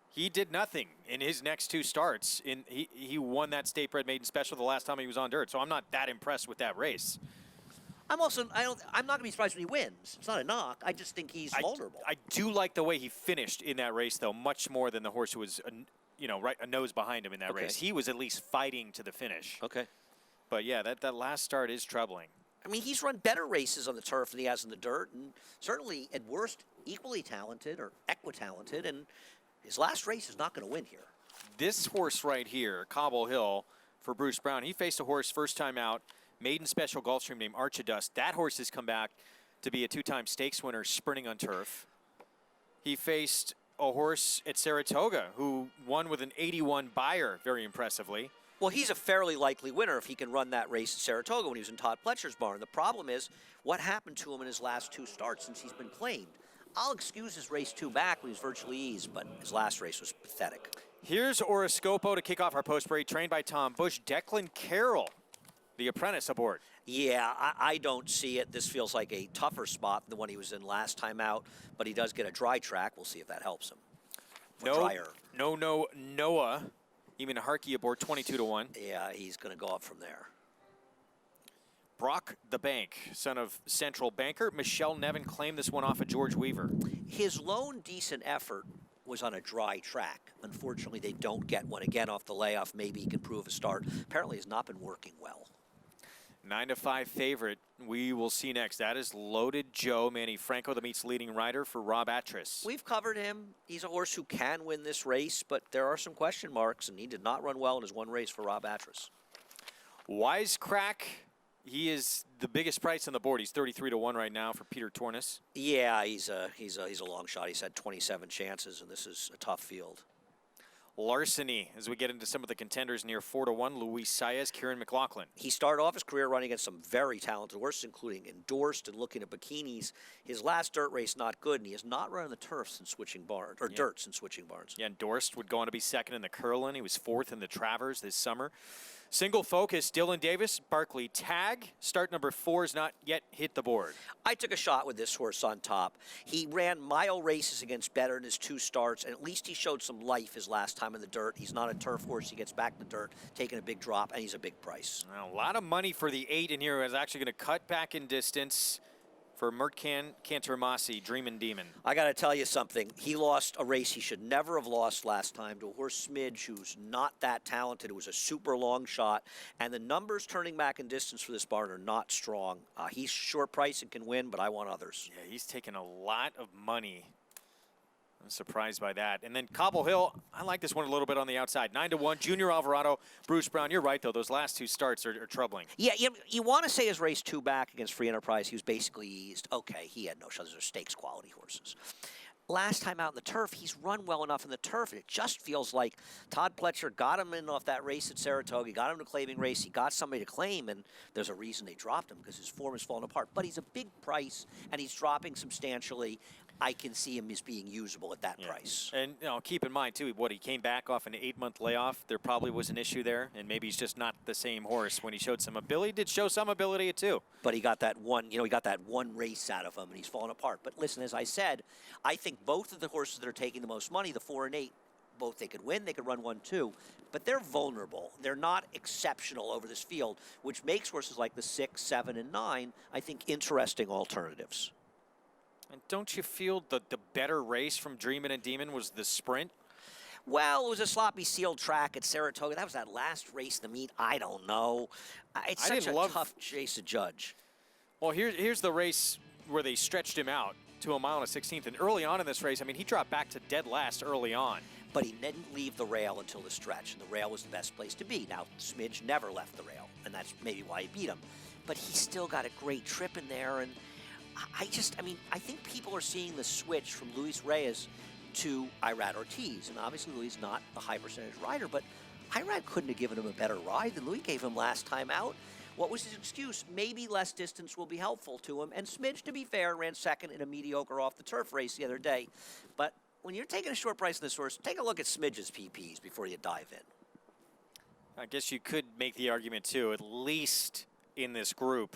he did nothing in his next 2 starts. He won that state-bred maiden special the last time he was on dirt, so I'm not that impressed with that race. I'm not going to be surprised when he wins. It's not a knock. I just think he's vulnerable. I do like the way he finished in that race, though, much more than the horse who was, right a nose behind him in that race. He was at least fighting to the finish. Okay. But yeah, that last start is troubling. I mean, he's run better races on the turf than he has in the dirt, and certainly at worst equally talented or equitalented, and his last race is not going to win here. This horse right here, Cobble Hill, for Bruce Brown, he faced a horse first time out, maiden special Gulfstream named Archidust. That horse has come back to be a 2-time stakes winner sprinting on turf. He faced a horse at Saratoga who won with an 81 Beyer very impressively. Well, he's a fairly likely winner if he can run that race at Saratoga when he was in Todd Pletcher's barn. The problem is what happened to him in his last 2 starts since he's been claimed. I'll excuse his race 2 back when he was virtually eased, but his last race was pathetic. Here's Horoscopo to kick off our post parade, trained by Tom Bush. Declan Carroll The Apprentice aboard. Yeah, I don't see it. This feels like a tougher spot than the one he was in last time out, but he does get a dry track. We'll see if that helps him. Noah. Even Harkey aboard 22-1. Yeah, he's going to go up from there. Brock the Bank, son of Central Banker. Michelle Nevin claimed this one off of George Weaver. His lone decent effort was on a dry track. Unfortunately, they don't get one. Again, off the layoff, maybe he can prove a start. Apparently, has not been working well. 9-5 favorite. We will see next. That is Loaded Joe. Manny Franco, the meets leading rider for Rob Atras. We've covered him. He's a horse who can win this race, but there are some question marks, and he did not run well in his one race for Rob Atras. Wisecrack. He is the biggest price on the board. He's 33-1 right now for Peter Tornes. Yeah, he's a long shot. He's had 27 chances, and this is a tough field. Larceny, as we get into some of the contenders near 4-1, Luis Saez, Kieran McLaughlin. He started off his career running against some very talented horses, including Endorsed and Looking at Bikinis. His last dirt race not good, and he has not run on the turf since switching barns, or dirt since switching barns. Yeah, Endorsed would go on to be second in the Curlin. He was fourth in the Travers this summer. Single focus, Dylan Davis, Barkley Tag. Start number 4 has not yet hit the board. I took a shot with this horse on top. He ran mile races against better in his 2 starts, and at least he showed some life his last time in the dirt. He's not a turf horse. He gets back in the dirt, taking a big drop, and he's a big price. Now, a lot of money for the 8 in here, who is actually going to cut back in distance for Mert Cantormasi, Dreamin' Demon. I got to tell you something. He lost a race he should never have lost last time to a horse Smidge who's not that talented. It was a super long shot, and the numbers turning back in distance for this barn are not strong. He's short price and can win, but I want others. Yeah, he's taken a lot of money. I'm surprised by that. And then Cobble Hill, I like this one a little bit on the outside. 9-1, Junior Alvarado, Bruce Brown. You're right, though. Those last 2 starts are troubling. Yeah, you want to say his race 2 back against Free Enterprise, he was basically eased. Okay, he had no shots. Those are stakes quality horses. Last time out in the turf, he's run well enough in the turf, and it just feels like Todd Pletcher got him in off that race at Saratoga. He got him to claiming race. He got somebody to claim, and there's a reason they dropped him because his form has fallen apart. But he's a big price, and he's dropping substantially. I can see him as being usable at that price. And keep in mind, too, he came back off an 8-month layoff. There probably was an issue there, and maybe he's just not the same horse. When he showed some ability, did show some ability, too. But he got that one, he got that one race out of him, and he's fallen apart. But listen, as I said, I think both of the horses that are taking the most money, the 4 and 8, both they could win, they could run 1-2, but they're vulnerable. They're not exceptional over this field, which makes horses like the 6, 7, and 9, I think, interesting alternatives. And don't you feel the better race from Dreamin' and Demon was the sprint? Well, it was a sloppy sealed track at Saratoga. That was that last race of the meet. I don't know. It's such a tough chase to judge. Well, here's the race where they stretched him out to a mile and a 16th. And early on in this race, I mean, he dropped back to dead last early on. But he didn't leave the rail until the stretch, and the rail was the best place to be. Now, Smidge never left the rail, and that's maybe why he beat him. But he still got a great trip in there, and I think people are seeing the switch from Luis Reyes to Irad Ortiz. And obviously, Luis not a high percentage rider, but Irad couldn't have given him a better ride than Luis gave him last time out. What was his excuse? Maybe less distance will be helpful to him. And Smidge, to be fair, ran second in a mediocre off the turf race the other day. But when you're taking a short price on this horse, take a look at Smidge's PPs before you dive in. I guess you could make the argument, too, at least in this group,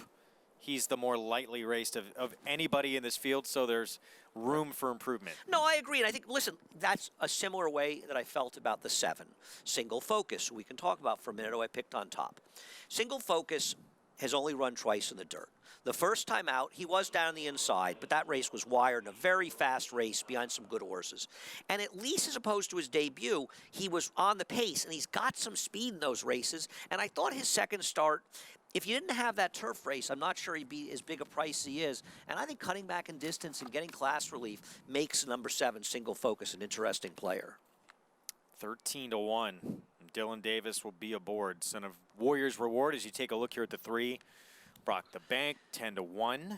he's the more lightly raced of anybody in this field, so there's room for improvement. No, I agree. And I think, listen, that's a similar way that I felt about the 7. Single Focus, we can talk about for a minute, who I picked on top. Single Focus has only run twice in the dirt. The first time out, he was down the inside, but that race was wired in a very fast race behind some good horses. And at least as opposed to his debut, he was on the pace, and he's got some speed in those races. And I thought his second start, if you didn't have that turf race, I'm not sure he'd be as big a price as he is. And I think cutting back in distance and getting class relief makes number 7, Single Focus, an interesting player. 13-1. Dylan Davis will be aboard. Son of Warriors Reward as you take a look here at the 3. Brock the Bank, 10-1.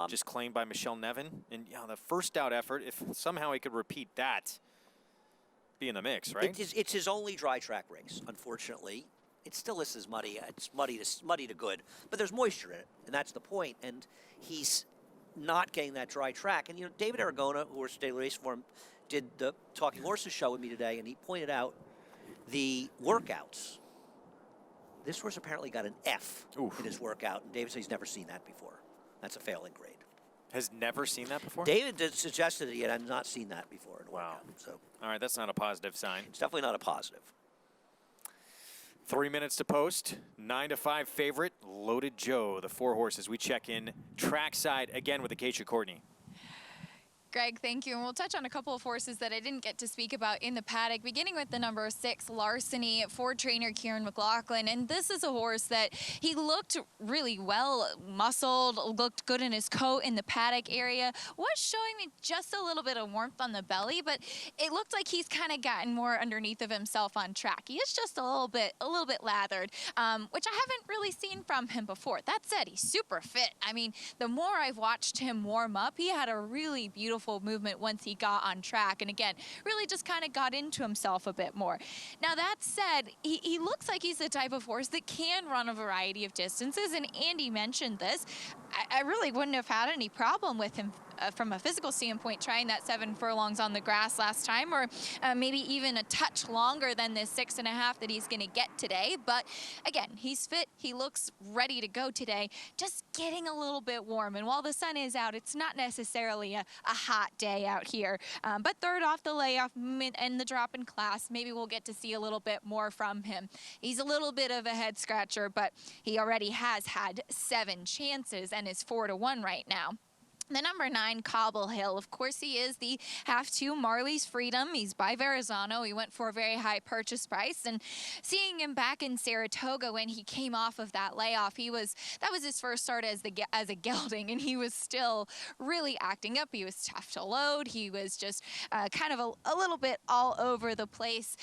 Just claimed by Michelle Nevin. And the first out effort, if somehow he could repeat that, be in the mix, right? It's his only dry track race, unfortunately. It still is muddy. It's muddy to good, but there's moisture in it, and that's the point. And he's not getting that dry track. And David Aragona, who works Daily Race for him, did the Talking Horses show with me today, and he pointed out the workouts This horse apparently got an F in his workout, and David said he's never seen that before. That's a failing grade. Has never seen that before? David suggested that he had not seen that before in a workout. So all right, that's not a positive sign. It's definitely not a positive. 3 minutes to post. 9-5 favorite, Loaded Joe. The 4 horses. We check in trackside again with Acacia Courtney. Greg, thank you. And we'll touch on a couple of horses that I didn't get to speak about in the paddock, beginning with the number 6, Larceny, for trainer Kieran McLaughlin. And this is a horse that he looked really well muscled, looked good in his coat in the paddock area, was showing me just a little bit of warmth on the belly, but it looked like he's kind of gotten more underneath of himself on track. He is just a little bit lathered, which I haven't really seen from him before. That said, he's super fit. I mean, the more I've watched him warm up, he had a really beautiful movement once he got on track, and again really just kind of got into himself a bit more. Now that said, he looks like he's the type of horse that can run a variety of distances, and Andy mentioned this. I really wouldn't have had any problem with him from a physical standpoint trying that 7 furlongs on the grass last time, or maybe even a touch longer than this 6.5 that he's going to get today. But again, he's fit, he looks ready to go today, just getting a little bit warm. And while the sun is out, it's not necessarily a hot day out here. But third off the layoff and the drop in class, maybe we'll get to see a little bit more from him. He's a little bit of a head scratcher, but he already has had 7 chances and is 4-1 right now. The number 9, Cobble Hill. Of course, he is the half-2 Marley's Freedom. He's by Verrazano. He went for a very high purchase price. And seeing him back in Saratoga when he came off of that layoff, that was his first start as a gelding, and he was still really acting up. He was tough to load. He was just kind of a little bit all over the place.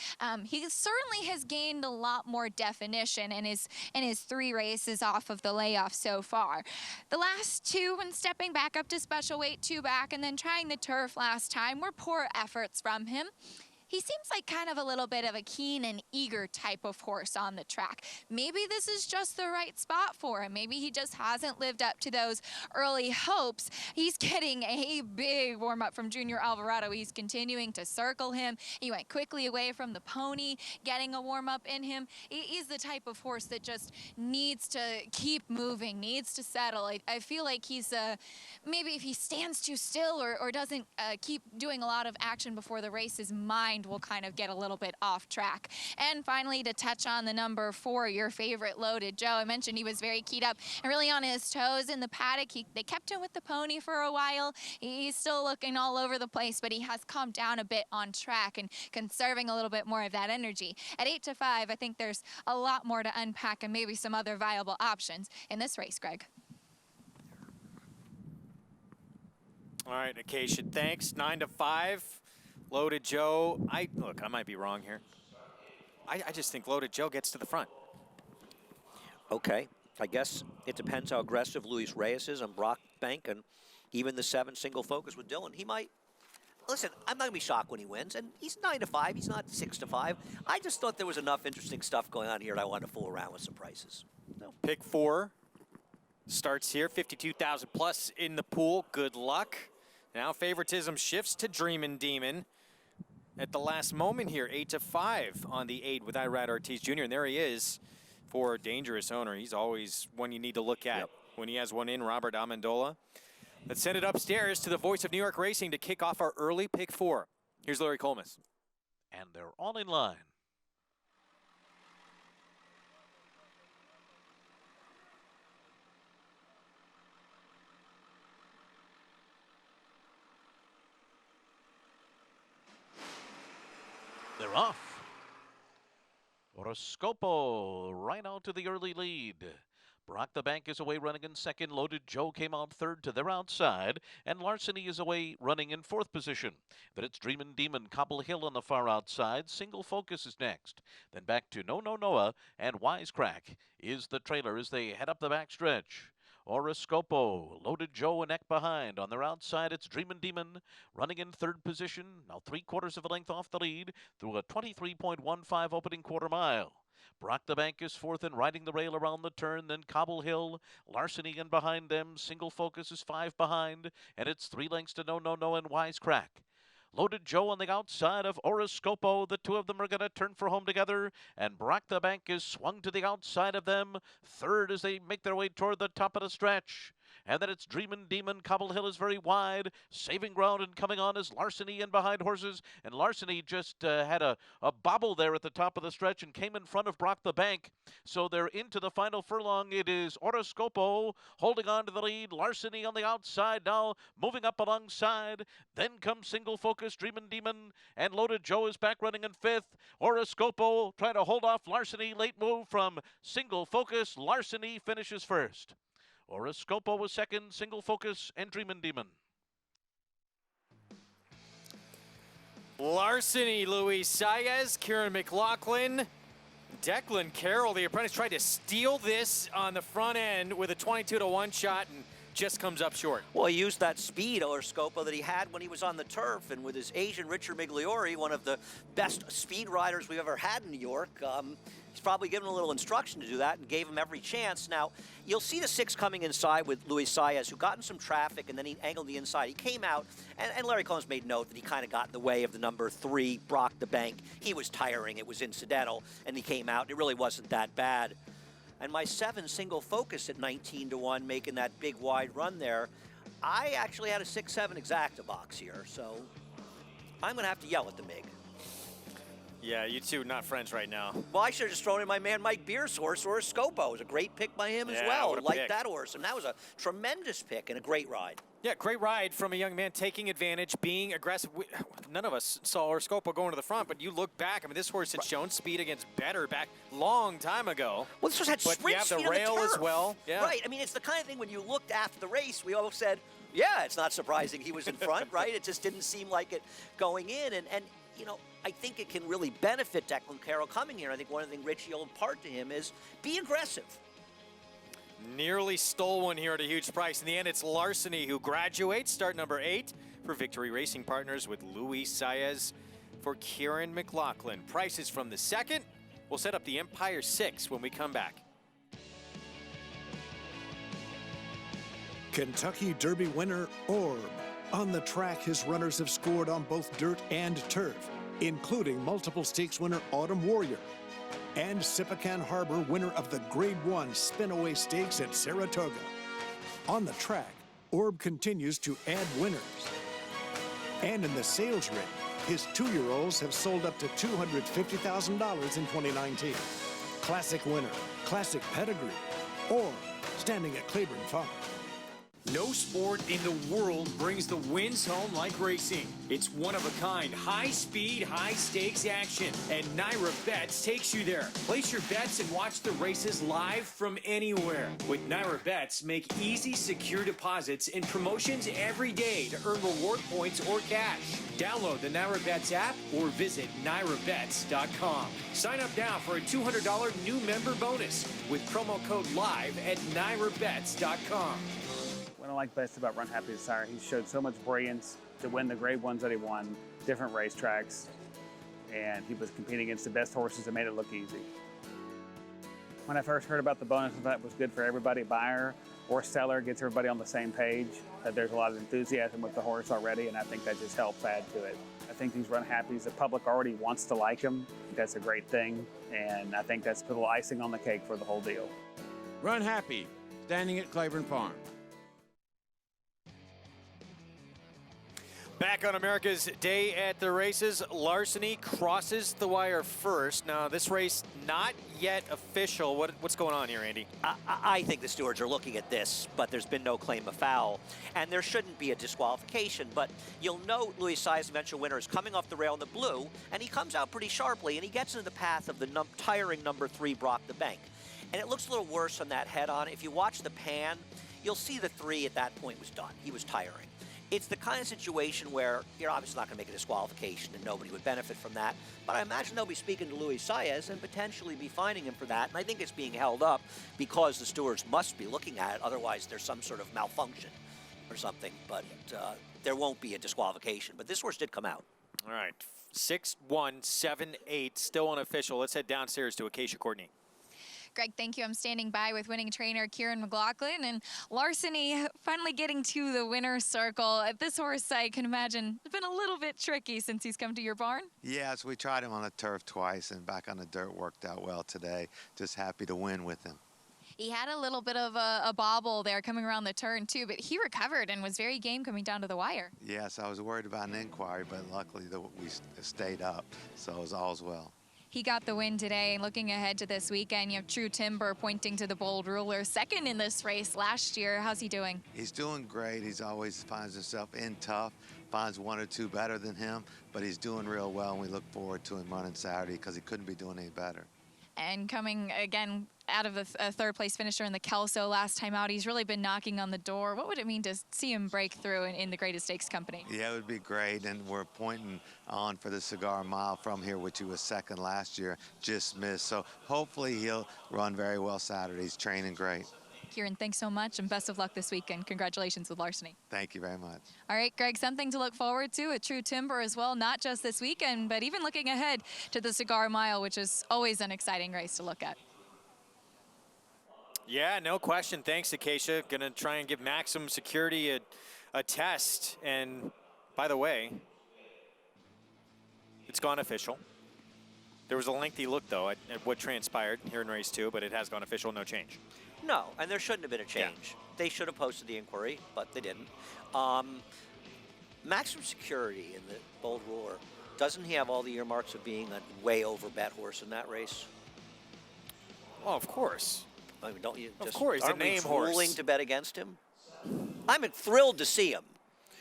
He certainly has gained a lot more definition in his 3 races off of the layoff so far. The last 2, when stepping back up to special weight 2 back and then trying the turf last time, were poor efforts from him. He seems like kind of a little bit of a keen and eager type of horse on the track. Maybe this is just the right spot for him. Maybe he just hasn't lived up to those early hopes. He's getting a big warm-up from Junior Alvarado. He's continuing to circle him. He went quickly away from the pony, getting a warm-up in him. He's the type of horse that just needs to keep moving, needs to settle. I feel like he's maybe if he stands too still or doesn't keep doing a lot of action before the race, his mind will kind of get a little bit off track. And finally, to touch on the number 4, your favorite, Loaded Joe. I mentioned he was very keyed up and really on his toes in the paddock. They kept him with the pony for a while. He's still looking all over the place, but he has calmed down a bit on track and conserving a little bit more of that energy. At 8-5, I think there's a lot more to unpack and maybe some other viable options in this race, Greg. All right, Acacia, thanks. 9-5. Loaded Joe. Look, I might be wrong here. I just think Loaded Joe gets to the front. Okay, I guess it depends how aggressive Luis Reyes is on Brock Bank, and even the 7 single focus with Dylan. He might. Listen, I'm not gonna be shocked when he wins, and he's 9-5. He's not 6-5. I just thought there was enough interesting stuff going on here, and I wanted to fool around with some prices. No. Pick 4 starts here. 52,000 plus in the pool. Good luck. Now favoritism shifts to Dreamin' Demon at the last moment here. 8-5 on the 8 with Irad Ortiz Jr. And there he is for a dangerous owner. He's always one you need to look at when he has one in, Robert Amendola. Let's send it upstairs to the voice of New York Racing to kick off our early pick 4. Here's Larry Colmus. And they're all in line. They're off. Oroscopo right out to the early lead. Brock the Bank is away running in second. Loaded Joe came out third to their outside. And Larceny is away running in 4th position. Then it's Dreamin' Demon, Cobble Hill on the far outside. Single Focus is next. Then back to No No Noah and Wisecrack is the trailer as they head up the backstretch. Oroscopo, Loaded Joe and Eck behind. On their outside, it's Dreamin' Demon running in 3rd position. Now 3/4 of a length off the lead through a 23.15 opening quarter mile. Brock the Bank is 4th and riding the rail around the turn. Then Cobble Hill, Larceny in behind them. Single Focus is 5 behind. And it's 3 lengths to No No No and Wisecrack. Loaded Joe on the outside of Horoscopo. The two of them are going to turn for home together, and Brock the Bank is swung to the outside of them. Third as they make their way toward the top of the stretch. And then it's Dreamin' Demon. Cobble Hill is very wide. Saving ground and coming on is Larceny in behind horses. And Larceny just had a bobble there at the top of the stretch and came in front of Brock the Bank. So they're into the final furlong. It is Horoscopo holding on to the lead. Larceny on the outside now, moving up alongside. Then comes Single Focus, Dreamin' Demon. And Loaded Joe is back running in fifth. Horoscopo trying to hold off Larceny. Late move from Single Focus. Larceny finishes first. Horoscopo was second, Single Focus, and Dreamin' Demon. Larceny, Luis Saez, Kieran McLaughlin, Declan Carroll, the apprentice, tried to steal this on the front end with a 22-1 shot and just comes up short. Well, he used that speed, Horoscopo, that he had when he was on the turf, and with his Asian Richard Migliori, one of the best speed riders we've ever had in New York, he's probably given a little instruction to do that and gave him every chance. Now, you'll see the 6 coming inside with Luis Saez, who got in some traffic, and then he angled the inside. He came out, and Larry Collins made note that he kind of got in the way of the number 3, Brock the Bank. He was tiring. It was incidental, and he came out. It really wasn't that bad. And my 7, Single Focus at 19-1, making that big wide run there. I actually had a 6-7 exacta box here, so I'm going to have to yell at the MIG. Yeah, you two not friends right now. Well, I should have just thrown in my man Mike Beer's horse, Horoscopo. It was a great pick by him as well. I liked that horse, and that was a tremendous pick and a great ride. Yeah, great ride from a young man taking advantage, being aggressive. None of us saw Horoscopo going to the front, but you look back. I mean, this horse had shown speed against Better back long time ago. Well, this horse had sprint speed on the turf. But you have the rail as well. Yeah. Right. I mean, it's the kind of thing when you looked after the race, we all said, yeah, it's not surprising he was in front, right? It just didn't seem like it going in. And you know, I think it can really benefit Declan Carroll coming here. I think one of the things Richie will impart to him is be aggressive. Nearly stole one here at a huge price. In the end, it's Larceny who graduates, start number 8 for Victory Racing Partners with Luis Saez for Kieran McLaughlin. Prices from the 2nd. We'll set up the Empire 6 when we come back. Kentucky Derby winner Orb. On the track, his runners have scored on both dirt and turf, including multiple stakes winner Autumn Warrior and Sipacan Harbor, winner of the Grade 1 Spinaway Stakes at Saratoga. On the track, Orb continues to add winners. And in the sales ring, his 2-year-olds have sold up to $250,000 in 2019. Classic winner, classic pedigree, Orb, standing at Claiborne Farm. No sport in the world brings the wins home like racing. It's one of a kind, high speed, high stakes action. And Naira Bets takes you there. Place your bets and watch the races live from anywhere. With Naira Bets, make easy, secure deposits and promotions every day to earn reward points or cash. Download the Naira Bets app or visit NairaBets.com. Sign up now for a $200 new member bonus with promo code LIVE at NairaBets.com. What I like best about Run Happy Desire, he showed so much brilliance to win the Grade 1s that he won, different racetracks, and he was competing against the best horses that made it look easy. When I first heard about the bonus, I thought it was good for everybody, buyer or seller, gets everybody on the same page, that there's a lot of enthusiasm with the horse already, and I think that just helps add to it. I think these Run Happies, the public already wants to like him. That's a great thing, and I think that's put a little icing on the cake for the whole deal. Run Happy, standing at Claiborne Farm. Back on America's Day at the Races, Larceny crosses the wire first. Now, this race not yet official. What's going on here, Andy? I think the stewards are looking at this, but there's been no claim of foul, and there shouldn't be a disqualification. But you'll note Luis Saez, eventual winner, is coming off the rail in the blue, and he comes out pretty sharply, and he gets into the path of the tiring number 3, Brock the Bank. And it looks a little worse on that head-on. If you watch the pan, you'll see the 3 at that point was done. He was tiring. It's the kind of situation where you're obviously not going to make a disqualification and nobody would benefit from that. But I imagine they'll be speaking to Luis Saez and potentially be fining him for that. And I think it's being held up because the stewards must be looking at it. Otherwise, there's some sort of malfunction or something. But there won't be a disqualification. But this horse did come out. All right. 6-1, 7-8, still unofficial. Let's head downstairs to Acacia Courtney. Greg, thank you. I'm standing by with winning trainer Kieran McLaughlin, and Larceny finally getting to the winner's circle. At this horse, I can imagine it's been a little bit tricky since he's come to your barn. Yes, we tried him on the turf twice, and back on the dirt worked out well today. Just happy to win with him. He had a little bit of a bobble there coming around the turn, too, but he recovered and was very game coming down to the wire. Yes, I was worried about an inquiry, but luckily we stayed up, so it was all's well. He got the win today. Looking ahead to this weekend, you have True Timber pointing to the Bold Ruler, second in this race last year. How's he doing? He's doing great. He's always finds himself in tough, finds one or two better than him, but he's doing real well, and we look forward to him running Saturday because he couldn't be doing any better. And coming again out of a third place finisher in the Kelso last time out, he's really been knocking on the door. What would it mean to see him break through in the Greatest Stakes Company? Yeah, it would be great, and we're pointing on for the Cigar Mile from here, which he was second last year, just missed. So hopefully he'll run very well Saturday. He's training great. Kieran, thanks so much, and best of luck this weekend. Congratulations with Larceny. Thank you very much. All right, Greg, something to look forward to at True Timber as well, not just this weekend, but even looking ahead to the Cigar Mile, which is always an exciting race to look at. Yeah, no question. Thanks, Acacia. Going to try and give Maximum Security a test. And by the way, it's gone official. There was a lengthy look, though, at what transpired here in race 2, but it has gone official, no change. No, and there shouldn't have been a change. They should have posted the inquiry, but they didn't. Maximum Security in the Bold Ruler, doesn't he have all the earmarks of being a way over bet horse in that race? Oh, of course. I mean, don't you just, of course, aren't the name we horse. drooling to bet against him? I'm thrilled to see him.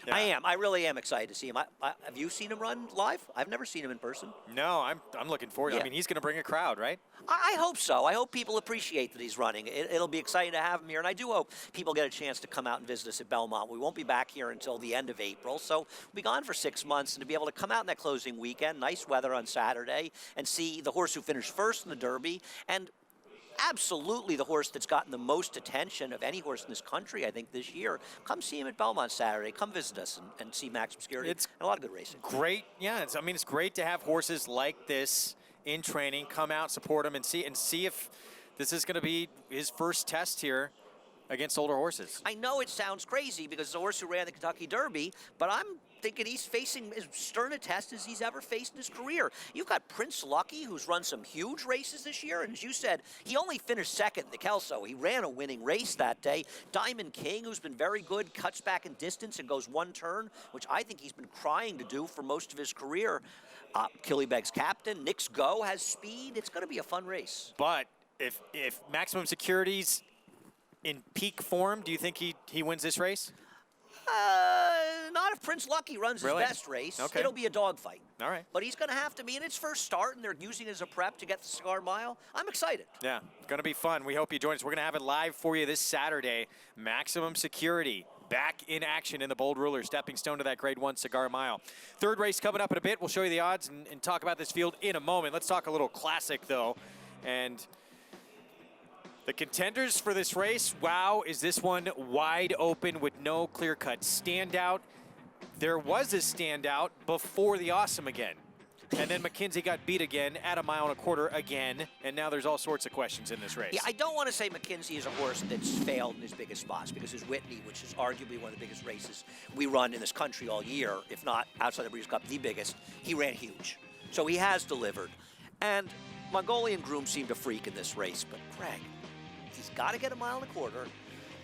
Yeah. I am. I really am excited to see him. Have you seen him run live? I've never seen him in person. No, I'm looking forward. Yeah. I mean, he's going to bring a crowd, right? I hope so. I hope people appreciate that he's running. It'll be exciting to have him here, and I do hope people get a chance to come out and visit us at Belmont. We won't be back here until the end of April, so we'll be gone for 6 months, and to be able to come out in that closing weekend, nice weather on Saturday, and see the horse who finished first in the Derby, and absolutely the horse that's gotten the most attention of any horse in this country, I think, this year. Come see him at Belmont Saturday. Come visit us and see Maximum Security. It's a lot of good racing. Great. Yeah, it's great to have horses like this in training. Come out, support him, and see if this is going to be his first test here against older horses. I know it sounds crazy because it's a horse who ran the Kentucky Derby, but I'm thinking he's facing as stern a test as he's ever faced in his career. You've got Prince Lucky, who's run some huge races this year, and as you said, he only finished second in the Kelso. He ran a winning race that day. Diamond King, who's been very good, cuts back in distance and goes one turn, which I think he's been crying to do for most of his career. Killybeg's captain, Nick's Go, has speed. It's going to be a fun race. But if Maximum Security's in peak form, do you think he wins this race? Not if Prince Lucky runs his best race. Okay. It'll be a dogfight. All right. But he's going to have to be in its first start, and they're using it as a prep to get the Cigar Mile. I'm excited. Yeah, going to be fun. We hope you join us. We're going to have it live for you this Saturday. Maximum Security back in action in the Bold Ruler, stepping stone to that Grade 1 Cigar Mile. Third race coming up in a bit. We'll show you the odds and talk about this field in a moment. Let's talk a little classic, though. And the contenders for this race, wow, is this one wide open with no clear-cut standout. There was a standout before the Awesome again. And then McKenzie got beat again at 1.25 miles again, and now there's all sorts of questions in this race. Yeah, I don't want to say McKenzie is a horse that's failed in his biggest spots, because his Whitney, which is arguably one of the biggest races we run in this country all year, if not outside the Breeders' Cup, the biggest, he ran huge. So he has delivered. And Mongolian Groom seemed a freak in this race, but Greg, he's got to get 1.25 miles,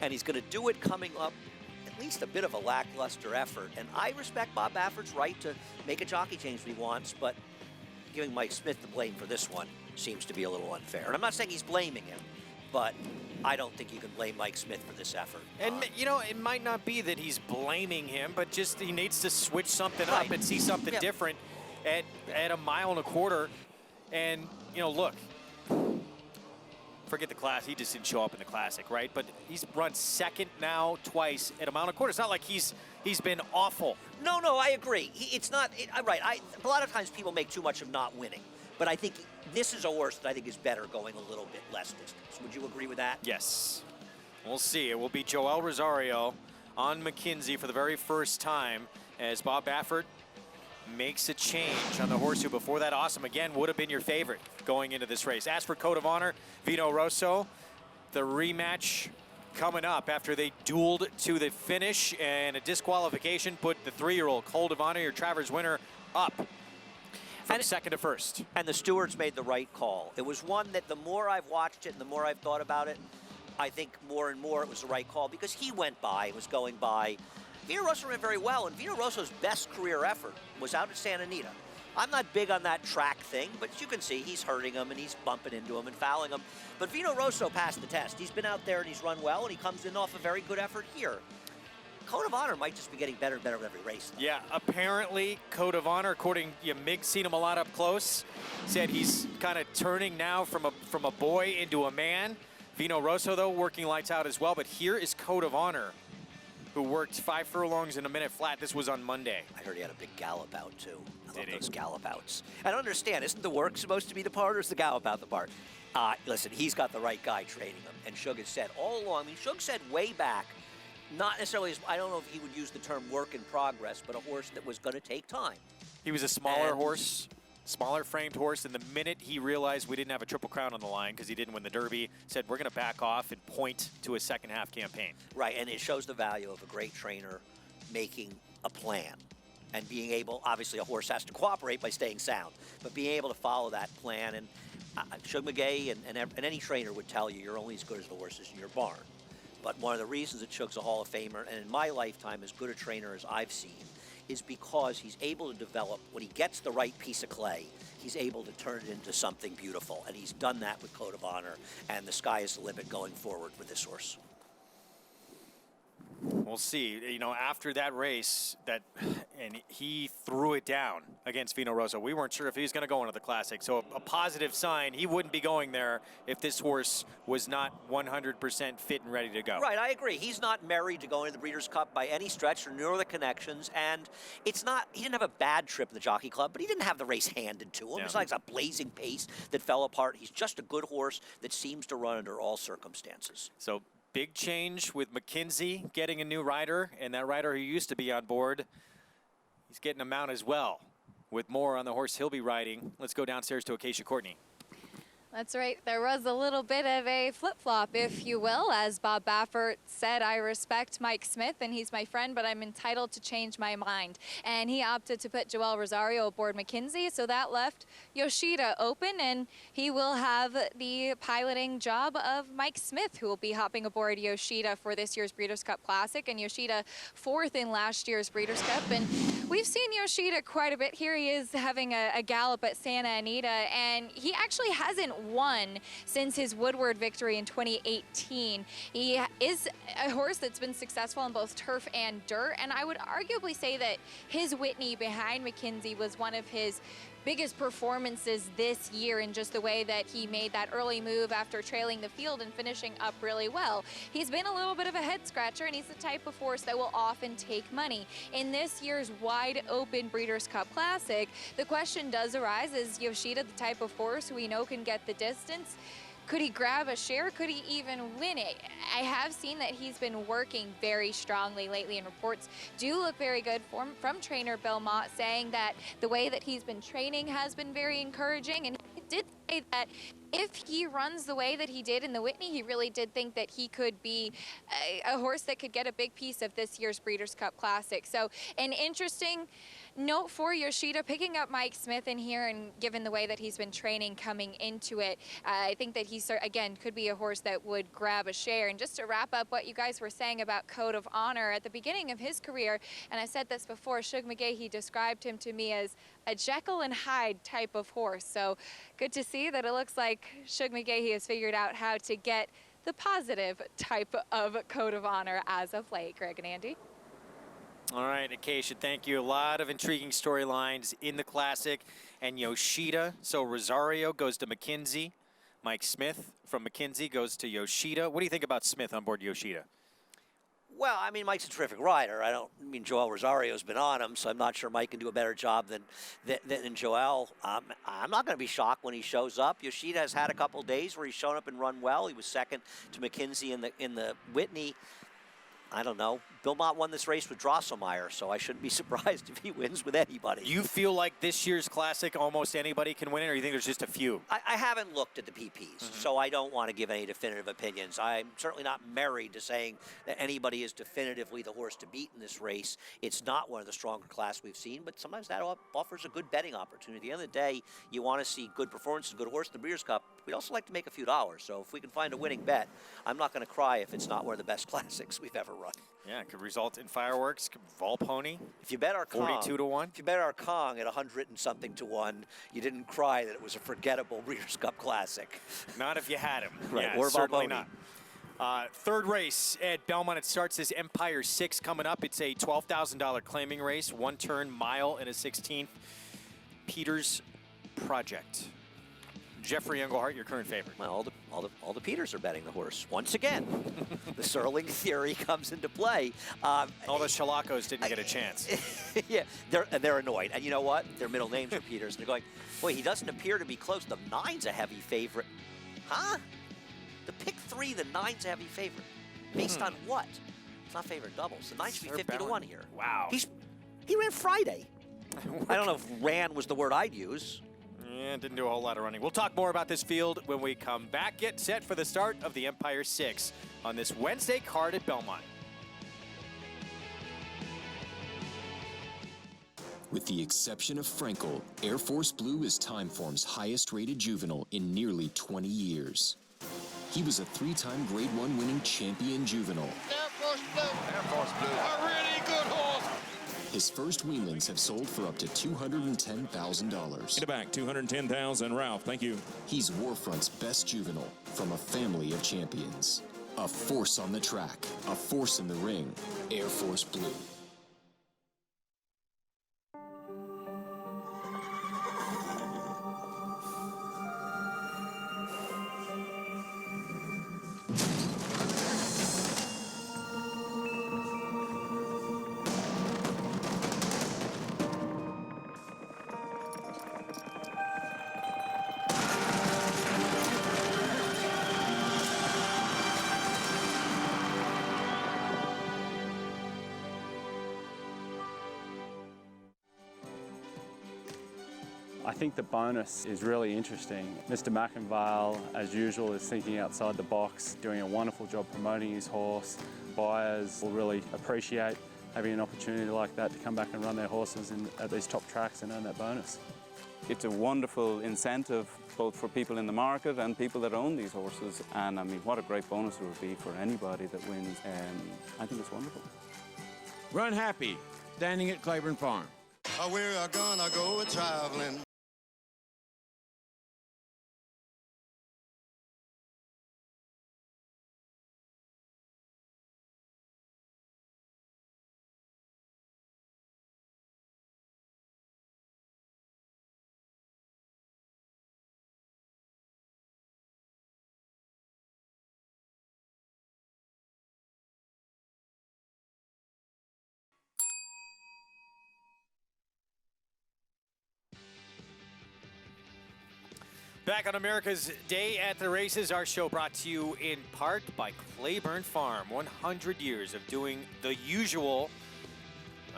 and he's going to do it coming up at least a bit of a lackluster effort. And I respect Bob Baffert's right to make a jockey change when he wants, but giving Mike Smith the blame for this one seems to be a little unfair. And I'm not saying he's blaming him, but I don't think you can blame Mike Smith for this effort. And, you know, it might not be that he's blaming him, but just he needs to switch something up and see something different at 1.25 miles. And, you know, look, forget the class. He just didn't show up in the Classic, right? But he's run second now twice at 1.25 miles. It's not like he's been awful. No, I agree. It's not, right. A lot of times people make too much of not winning. But I think this is a horse that I think is better going a little bit less distance. Would you agree with that? Yes. We'll see. It will be Joel Rosario on McKenzie for the very first time as Bob Baffert makes a change on the horse who before that Awesome Again would have been your favorite going into this race. As for Code of Honor, Vino Rosso, the rematch coming up after they dueled to the finish, and a disqualification put the 3-year-old Code of Honor, your Travers winner, up from second to first. And the stewards made the right call. It was one that the more I've watched it and the more I've thought about it, I think more and more it was the right call because he went by, was going by. Vino Rosso ran very well, and Vino Rosso's best career effort was out at Santa Anita. I'm not big on that track thing, but you can see he's hurting him and he's bumping into him and fouling him. But Vino Rosso passed the test. He's been out there and he's run well, and he comes in off a very good effort here. Code of Honor might just be getting better and better with every race. Yeah, apparently Code of Honor, according to Mig, seen him a lot up close, said he's kind of turning now from a boy into a man. Vino Rosso, though, working lights out as well. But here is Code of Honor, who worked 5 furlongs in a minute flat. This was on Monday. I heard he had a big gallop out, too. I love those gallop outs. I don't understand. Isn't the work supposed to be the part, or is the gallop out the part? Listen, he's got the right guy training him. And Shug has said all along, I mean, Shug said way back, not necessarily, I don't know if he would use the term work in progress, but a horse that was going to take time. He was a smaller horse, smaller framed horse, and the minute he realized we didn't have a Triple Crown on the line because he didn't win the Derby, said we're going to back off and point to a second half campaign. Right, and it shows the value of a great trainer making a plan and being able, obviously a horse has to cooperate by staying sound, but being able to follow that plan. And Shug McGaughey and any trainer would tell you you're only as good as the horses in your barn. But one of the reasons that Shug's a Hall of Famer, and in my lifetime as good a trainer as I've seen, is because he's able to develop, when he gets the right piece of clay, he's able to turn it into something beautiful. And he's done that with Code of Honor, and the sky is the limit going forward with this horse. We'll see. You know, after that race, and he threw it down against Vino Rosso. We weren't sure if he was going to go into the Classic. So a positive sign. He wouldn't be going there if this horse was not 100% fit and ready to go. Right, I agree. He's not married to going to the Breeders' Cup by any stretch, nor the connections. And it's not, he didn't have a bad trip in the Jockey Club, but he didn't have the race handed to him. Yeah. It's like a blazing pace that fell apart. He's just a good horse that seems to run under all circumstances. So big change with McKenzie getting a new rider, and that rider who used to be on board, he's getting a mount as well. With more on the horse he'll be riding, let's go downstairs to Acacia Courtney. That's right. There was a little bit of a flip-flop, if you will. As Bob Baffert said, I respect Mike Smith, and he's my friend, but I'm entitled to change my mind. And he opted to put Joel Rosario aboard McKenzie, so that left Yoshida open, and he will have the piloting job of Mike Smith, who will be hopping aboard Yoshida for this year's Breeders' Cup Classic. And Yoshida 4th in last year's Breeders' Cup. And we've seen Yoshida quite a bit. Here he is having a gallop at Santa Anita, and he actually hasn't won since his Woodward victory in 2018. He is a horse that's been successful in both turf and dirt, and I would arguably say that his Whitney behind McKenzie was one of his biggest performances this year in just the way that he made that early move after trailing the field and finishing up really well. He's been a little bit of a head scratcher, and he's the type of horse that will often take money. In this year's wide open Breeders' Cup Classic, the question does arise, is Yoshida the type of horse we know can get the distance? Could he grab a share? Could he even win it? I have seen that he's been working very strongly lately, and reports do look very good from trainer Bill Mott, saying that the way that he's been training has been very encouraging. And he did say that if he runs the way that he did in the Whitney, he really did think that he could be a horse that could get a big piece of this year's Breeders' Cup Classic. So an interesting note for Yoshida, picking up Mike Smith in here, and given the way that he's been training coming into it, I think that he, again, could be a horse that would grab a share. And just to wrap up what you guys were saying about Code of Honor, at the beginning of his career, and I said this before, Shug McGaughey described him to me as a Jekyll and Hyde type of horse. So good to see that it looks like Shug McGaughey has figured out how to get the positive type of Code of Honor as of late. Greg and Andy. All right, Acacia, thank you. A lot of intriguing storylines in the Classic. And Yoshida, so Rosario goes to McKenzie. Mike Smith from McKenzie goes to Yoshida. What do you think about Smith on board Yoshida? Well, I mean, Mike's a terrific rider. I mean, Joel Rosario's been on him, so I'm not sure Mike can do a better job than Joel. I'm not going to be shocked when he shows up. Yoshida has had a couple days where he's shown up and run well. He was second to McKenzie in the Whitney. I don't know. Bill Mott won this race with Drosselmeyer, so I shouldn't be surprised if he wins with anybody. Do you feel like this year's Classic almost anybody can win it, or you think there's just a few? I haven't looked at the PPs, so I don't want to give any definitive opinions. I'm certainly not married to saying that anybody is definitively the horse to beat in this race. It's not one of the stronger class we've seen, but sometimes that offers a good betting opportunity. At the end of the day, you want to see good performance, a good horse in the Breeders' Cup. We'd also like to make a few dollars, so if we can find a winning bet, I'm not going to cry if it's not one of the best Classics we've ever run. Yeah, it could result in fireworks. Vol Pony. If you bet our Kong, 42 to 1. If you bet our Kong at 100 and something to 1, you didn't cry that it was a forgettable Breeders' Cup Classic. Not if you had him. Right, Yeah, or certainly Vol not. Third race at Belmont. It starts as Empire 6 coming up. It's a $12,000 claiming race, 1 turn, mile and a 16th. Peters Project. Jeffrey Englehart, your current favorite. Well, all the Peters are betting the horse. Once again, the Serling theory comes into play. All the Shalakos didn't get a chance. Yeah, they're annoyed. And you know what? Their middle names are Peters. They're going, boy, he doesn't appear to be close. The 9's a heavy favorite. Huh? The pick 3, the 9's a heavy favorite. Based on what? It's not favorite doubles. The 9 should be 50 to 1 here. Wow. He ran Friday. I don't know if ran was the word I'd use. Yeah, didn't do a whole lot of running. We'll talk more about this field when we come back. Get set for the start of the Empire 6 on this Wednesday card at Belmont. With the exception of Frankel, Air Force Blue is Timeform's highest-rated juvenile in nearly 20 years. He was a 3-time Grade 1 winning champion juvenile. Air Force Blue. Air Force Blue. A really good horse. His first weanlings have sold for up to $210,000. In the back, $210,000. Ralph, thank you. He's Warfront's best juvenile from a family of champions. A force on the track, a force in the ring. Air Force Blue. I think the bonus is really interesting. Mr. McInvale, as usual, is thinking outside the box, doing a wonderful job promoting his horse. Buyers will really appreciate having an opportunity like that to come back and run their horses at these top tracks and earn that bonus. It's a wonderful incentive both for people in the market and people that own these horses. And I mean, what a great bonus it would be for anybody that wins. I think it's wonderful. Run happy, standing at Claiborne Farm. We're gonna go traveling. Back on America's Day at the Races, our show brought to you in part by Claiborne Farm. 100 years of doing the usual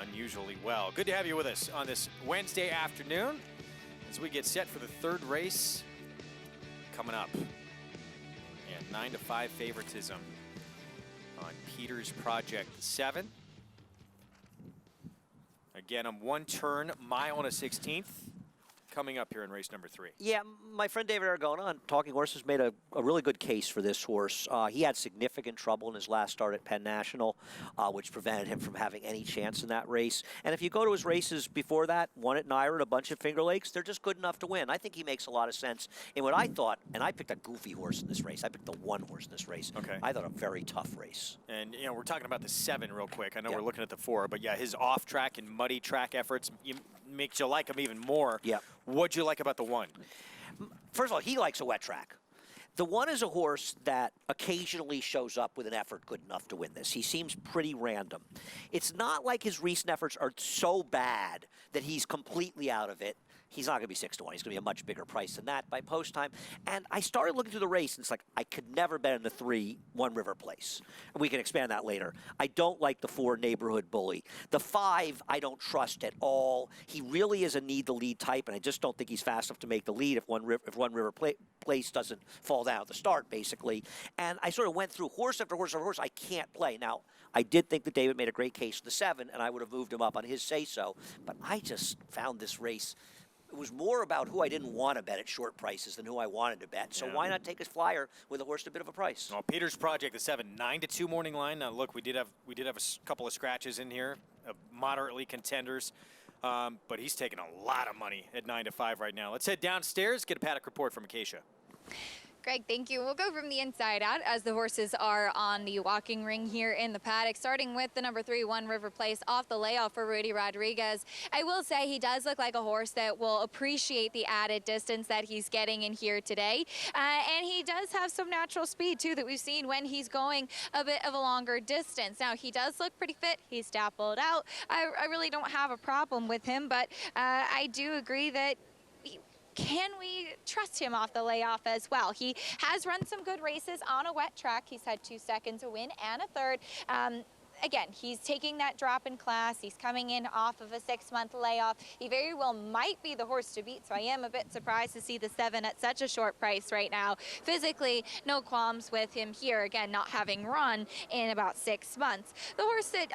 unusually well. Good to have you with us on this Wednesday afternoon as we get set for the third race coming up. And 9-5 favoritism on Peters Project 7. Again, I'm 1 turn, mile and a 16th. Coming up here in race number 3. Yeah, my friend David Aragona on Talking Horses made a really good case for this horse. He had significant trouble in his last start at Penn National, which prevented him from having any chance in that race. And if you go to his races before that, one at Naira and a bunch at Finger Lakes, they're just good enough to win. I think he makes a lot of sense in what I thought, and I picked a goofy horse in this race. I picked the 1 horse in this race. Okay. I thought a very tough race. And, you know, we're talking about the 7 real quick. I know we're looking at the 4, but yeah, his off-track and muddy track efforts makes you like him even more. Yeah. What'd you like about the 1? First of all, he likes a wet track. The 1 is a horse that occasionally shows up with an effort good enough to win this. He seems pretty random. It's not like his recent efforts are so bad that he's completely out of it. He's not going to be 6 to 1. He's going to be a much bigger price than that by post time. And I started looking through the race, and it's like I could never bet in the 3 One River Place. And we can expand that later. I don't like the 4 Neighborhood Bully. The 5 I don't trust at all. He really is a need the lead type, and I just don't think he's fast enough to make the lead if One River Place doesn't fall down at the start, basically. And I sort of went through horse after horse after horse I can't play. Now, I did think that David made a great case for the 7, and I would have moved him up on his say-so. But I just found this race, it was more about who I didn't want to bet at short prices than who I wanted to bet. So why not take a flyer with a horse at a bit of a price? Well, Peter's Project, the 7, 9 to 2 morning line. Now, look, we did have a couple of scratches in here, moderately contenders. But he's taking a lot of money at 9 to 5 right now. Let's head downstairs, get a paddock report from Acacia. Greg, thank you. We'll go from the inside out as the horses are on the walking ring here in the paddock, starting with the number 3, One River Place, off the layoff for Rudy Rodriguez. I will say he does look like a horse that will appreciate the added distance that he's getting in here today. And he does have some natural speed, too, that we've seen when he's going a bit of a longer distance. Now, he does look pretty fit. He's dappled out. I really don't have a problem with him, but I do agree that can we trust him off the layoff as well? He has run some good races on a wet track. He's had 2 seconds, a win, and a third. Again, he's taking that drop in class. He's coming in off of a 6-month layoff. He very well might be the horse to beat, so I am a bit surprised to see the 7 at such a short price right now. Physically, no qualms with him here. Again, not having run in about 6 months. The horse that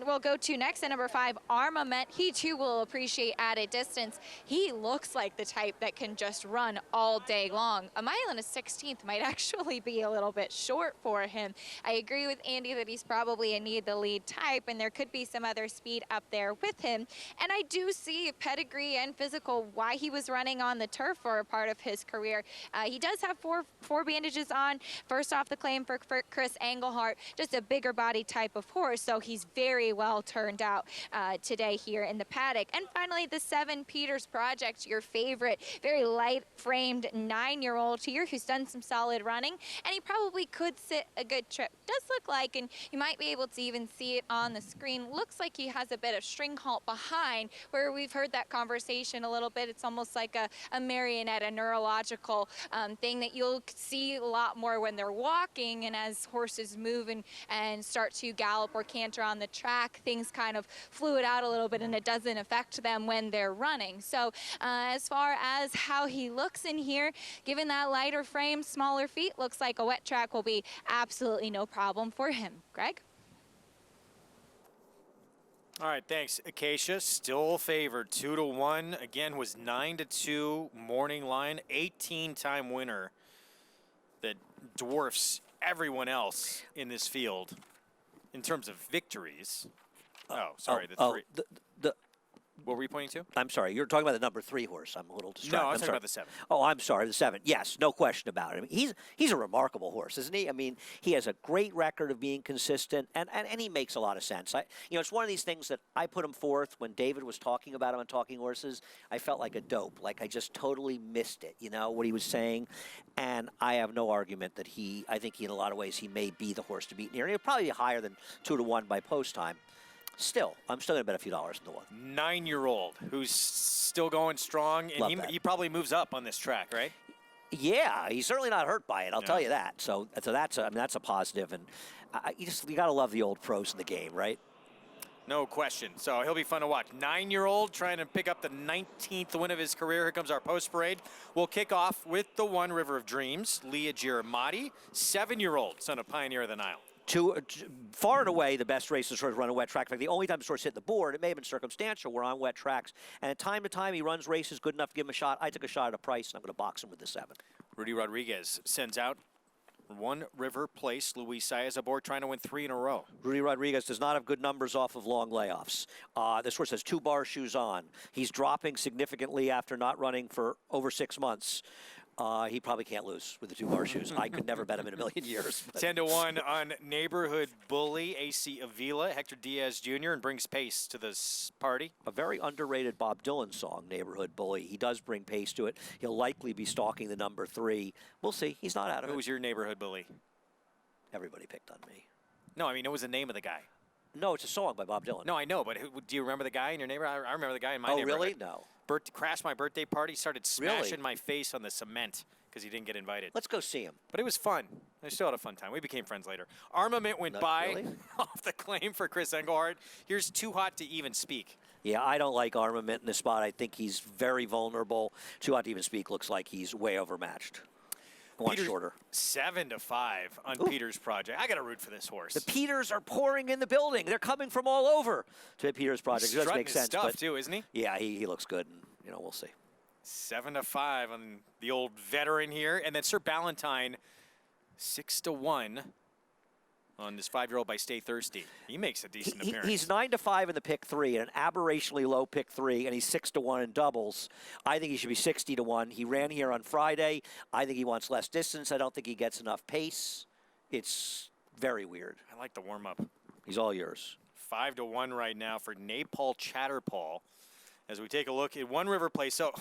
we'll go to next at number 5, Armament. He too will appreciate added distance. He looks like the type that can just run all day long. A mile and a 16th might actually be a little bit short for him. I agree with Andy that he's probably a need the lead type, and there could be some other speed up there with him. And I do see pedigree and physical why he was running on the turf for a part of his career. He does have four bandages on. First off the claim for Chris Engelhart, just a bigger body type of horse, so he's very well turned out today here in the paddock. And finally, the 7, Peter's Project, your favorite, very light-framed 9-year-old here who's done some solid running, and he probably could sit a good trip. Does look like, and you might be able to even see it on the screen, looks like he has a bit of string halt behind, where we've heard that conversation a little bit. It's almost like a marionette, a neurological thing that you'll see a lot more when they're walking, and as horses move and start to gallop or canter on the track, things kind of fluid out a little bit, and it doesn't affect them when they're running. So as far as how he looks in here, given that lighter frame, smaller feet, looks like a wet track will be absolutely no problem for him. Greg? All right, thanks. Acacia still favored 2 to 1. Again, was 9 to 2 morning line, 18-time winner that dwarfs everyone else in this field in terms of victories. The 3. What were you pointing to? I'm sorry, you're talking about the number 3 horse. I'm a little distracted. No, I was talking about the 7. Oh, I'm sorry, the 7. Yes, no question about it. I mean, he's a remarkable horse, isn't he? I mean, he has a great record of being consistent, and he makes a lot of sense. It's one of these things that I put him forth when David was talking about him on Talking Horses. I felt like a dope, like I just totally missed it, what he was saying. And I have no argument that I think in a lot of ways he may be the horse to beat here. And he'll probably be higher than 2 to 1 by post time. Still, I'm still going to bet a few dollars in the 1. 9-year-old who's still going strong, and he probably moves up on this track, right? Yeah, he's certainly not hurt by it. I'll tell you that. So that's a positive, and you got to love the old pros in the game, right? No question. So he'll be fun to watch. 9-year-old trying to pick up the 19th win of his career. Here comes our post parade. We'll kick off with the 1, River of Dreams, Leah Giramati, 7-year-old son of Pioneer of the Nile. Far and away, the best races sort of run a wet track. In fact, the only time the horse hit the board, it may have been circumstantial, were on wet tracks. And time to time, he runs races good enough to give him a shot. I took a shot at a price, and I'm going to box him with the 7. Rudy Rodriguez sends out One River Place. Luis Saez aboard, trying to win 3 in a row. Rudy Rodriguez does not have good numbers off of long layoffs. This horse has 2 bar shoes on. He's dropping significantly after not running for over 6 months. He probably can't lose with the 2 bar shoes. I could never bet him in a million years. 10 to 1 on Neighborhood Bully, AC Avila, Hector Diaz Jr., and brings pace to this party. A very underrated Bob Dylan song, Neighborhood Bully. He does bring pace to it. He'll likely be stalking the number 3. We'll see. He's not out of it. Who was your Neighborhood Bully? Everybody picked on me. No, I mean, it was the name of the guy. No, it's a song by Bob Dylan. No, I know, but do you remember the guy in your neighborhood? I remember the guy in my Oh, neighborhood. really? No. Crashed my birthday party, started smashing Really? my face on the cement because he didn't get invited. Let's go see him. But it was fun. I still had a fun time. We became friends later. Armament went Not by really. off the claim for Chris Engelhardt. Here's Too Hot to Even Speak. Yeah, I don't like Armament in this spot. I think he's very vulnerable. Too Hot to Even Speak looks like he's way overmatched. Go on Peters, shorter. 7-5 on Peters Project. I got to root for this horse. The Peters are pouring in the building. They're coming from all over to Peters Project. It does Strutting make his sense. stuff but too, isn't he? Yeah, he looks good. And, we'll see. 7-5 on the old veteran here. And then Sir Ballantyne, 6-1 on this 5-year-old by Stay Thirsty. He makes a decent appearance. He's 9-5 in the pick 3 and an aberrationally low pick 3, and he's 6-1 in doubles. I think he should be 60-1. He ran here on Friday. I think he wants less distance. I don't think he gets enough pace. It's very weird. I like the warm-up. He's all yours. 5-1 right now for Napal Chatterpaul. As we take a look at One River Place. So,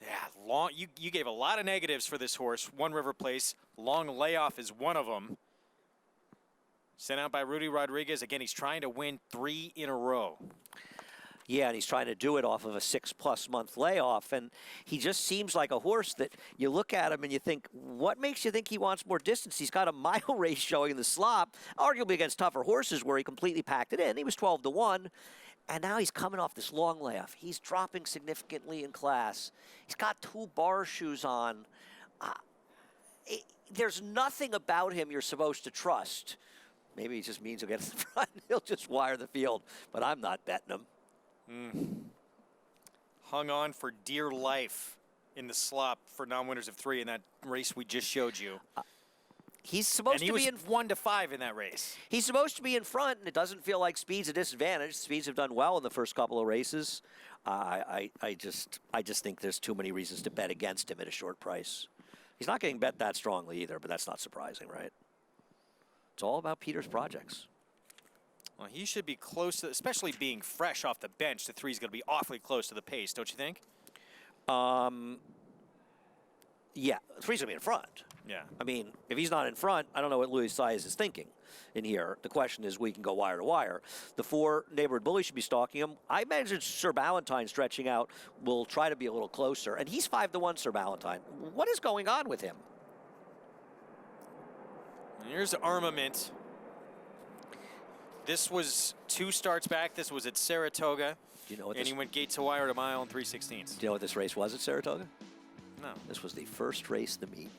yeah, you gave a lot of negatives for this horse. One River Place. Long layoff is one of them. Sent out by Rudy Rodriguez. Again, he's trying to win 3 in a row. Yeah, and he's trying to do it off of a 6+ month layoff. And he just seems like a horse that you look at him and you think, what makes you think he wants more distance? He's got a mile race showing in the slop, arguably against tougher horses where he completely packed it in. He was 12-1. And now he's coming off this long layoff. He's dropping significantly in class. He's got 2 bar shoes on. There's nothing about him you're supposed to trust. Maybe he just means he'll get in the front. He'll just wire the field. But I'm not betting him. Hung on for dear life in the slop for non-winners of 3 in that race we just showed you. He's supposed to be in 1-5 in that race. He's supposed to be in front, and it doesn't feel like Speed's a disadvantage. Speeds have done well in the first couple of races. I just think there's too many reasons to bet against him at a short price. He's not getting bet that strongly either, but that's not surprising, right? It's all about Peters Projects. Well, he should be close to, especially being fresh off the bench. The 3's going to be awfully close to the pace, don't you think? Yeah, 3's going to be in front. Yeah. I mean, if he's not in front, I don't know what Luis Saez is thinking in here. The question is, we can go wire to wire. The 4 Neighborhood Bully should be stalking him. I imagine Sir Ballantyne stretching out will try to be a little closer. And he's 5-1, Sir Ballantyne. What is going on with him? Here's Armament. This was 2 starts back. This was at Saratoga. Do you know what and this, he went gate to wire at a mile and 3/16. Do you know what this race was at Saratoga? No. This was the first race of the meet.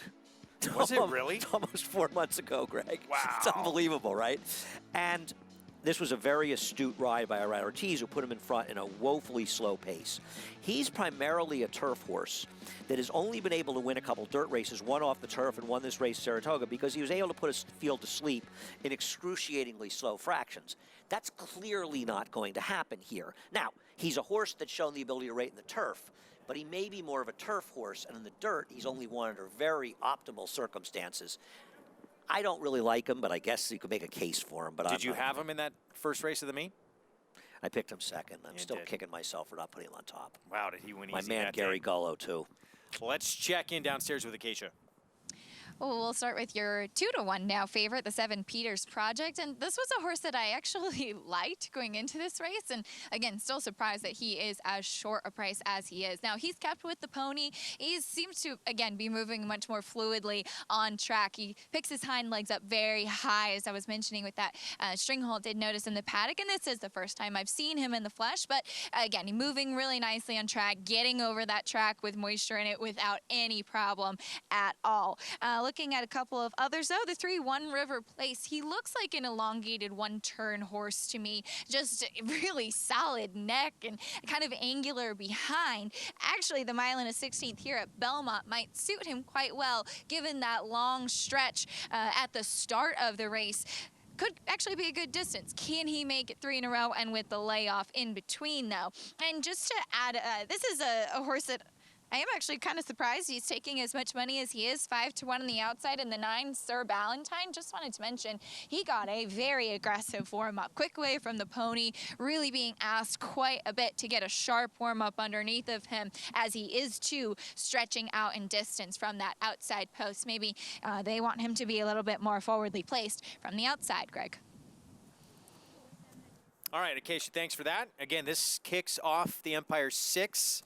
Was it really? Almost 4 months ago, Greg. Wow. It's unbelievable, right? And this was a very astute ride by Irad Ortiz, who put him in front in a woefully slow pace. He's primarily a turf horse that has only been able to win a couple dirt races, one off the turf and won this race at Saratoga, because he was able to put his field to sleep in excruciatingly slow fractions. That's clearly not going to happen here. Now, he's a horse that's shown the ability to rate in the turf, but he may be more of a turf horse, and in the dirt, he's only won under very optimal circumstances. I don't really like him, but I guess you could make a case for him. But Did you have him in that first race of the meet? I picked him second. I'm You still did. kicking myself for not putting him on top. Wow, did he win My easy man that Gary day. Gullo, too. Let's check in downstairs with Acacia. Well, we'll start with your 2-1 now favorite, the 7 Peters Project. And this was a horse that I actually liked going into this race. And again, still surprised that he is as short a price as he is. Now, he's kept with the pony. He seems to, again, be moving much more fluidly on track. He picks his hind legs up very high, as I was mentioning with that string hold. Did notice in the paddock, and this is the first time I've seen him in the flesh. But again, he's moving really nicely on track, getting over that track with moisture in it without any problem at all. Looking at a couple of others, though, the 3 One River Place, he looks like an elongated one-turn horse to me. Just really solid neck and kind of angular behind. Actually, the 1.16 miles here at Belmont might suit him quite well, given that long stretch at the start of the race. Could actually be a good distance. Can he make it 3 in a row and with the layoff in between, though? And just to add, this is a horse that I am actually kind of surprised he's taking as much money as he is, 5-1 on the outside, and the 9 Sir Ballantyne. Just wanted to mention he got a very aggressive warm-up, quick away from the pony, really being asked quite a bit to get a sharp warm-up underneath of him, as he is too stretching out in distance from that outside post. Maybe they want him to be a little bit more forwardly placed from the outside, Greg. All right, Acacia, thanks for that. Again, this kicks off the Empire 6.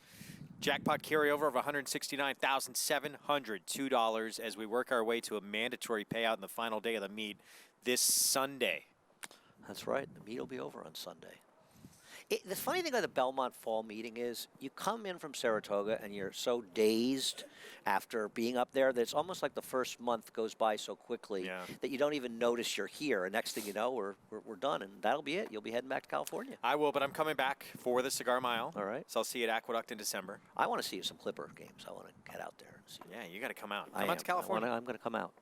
Jackpot carryover of $169,702 as we work our way to a mandatory payout in the final day of the meet this Sunday. That's right. The meet will be over on Sunday. The funny thing about the Belmont Fall meeting is you come in from Saratoga and you're so dazed after being up there that it's almost like the first month goes by so quickly that you don't even notice you're here. And next thing you know, we're done, and that'll be it. You'll be heading back to California. I will, but I'm coming back for the Cigar Mile. All right. So I'll see you at Aqueduct in December. I want to see some Clipper games. I want to get out there. And see. Yeah, you got to come out. Come out to California. I'm going to come out.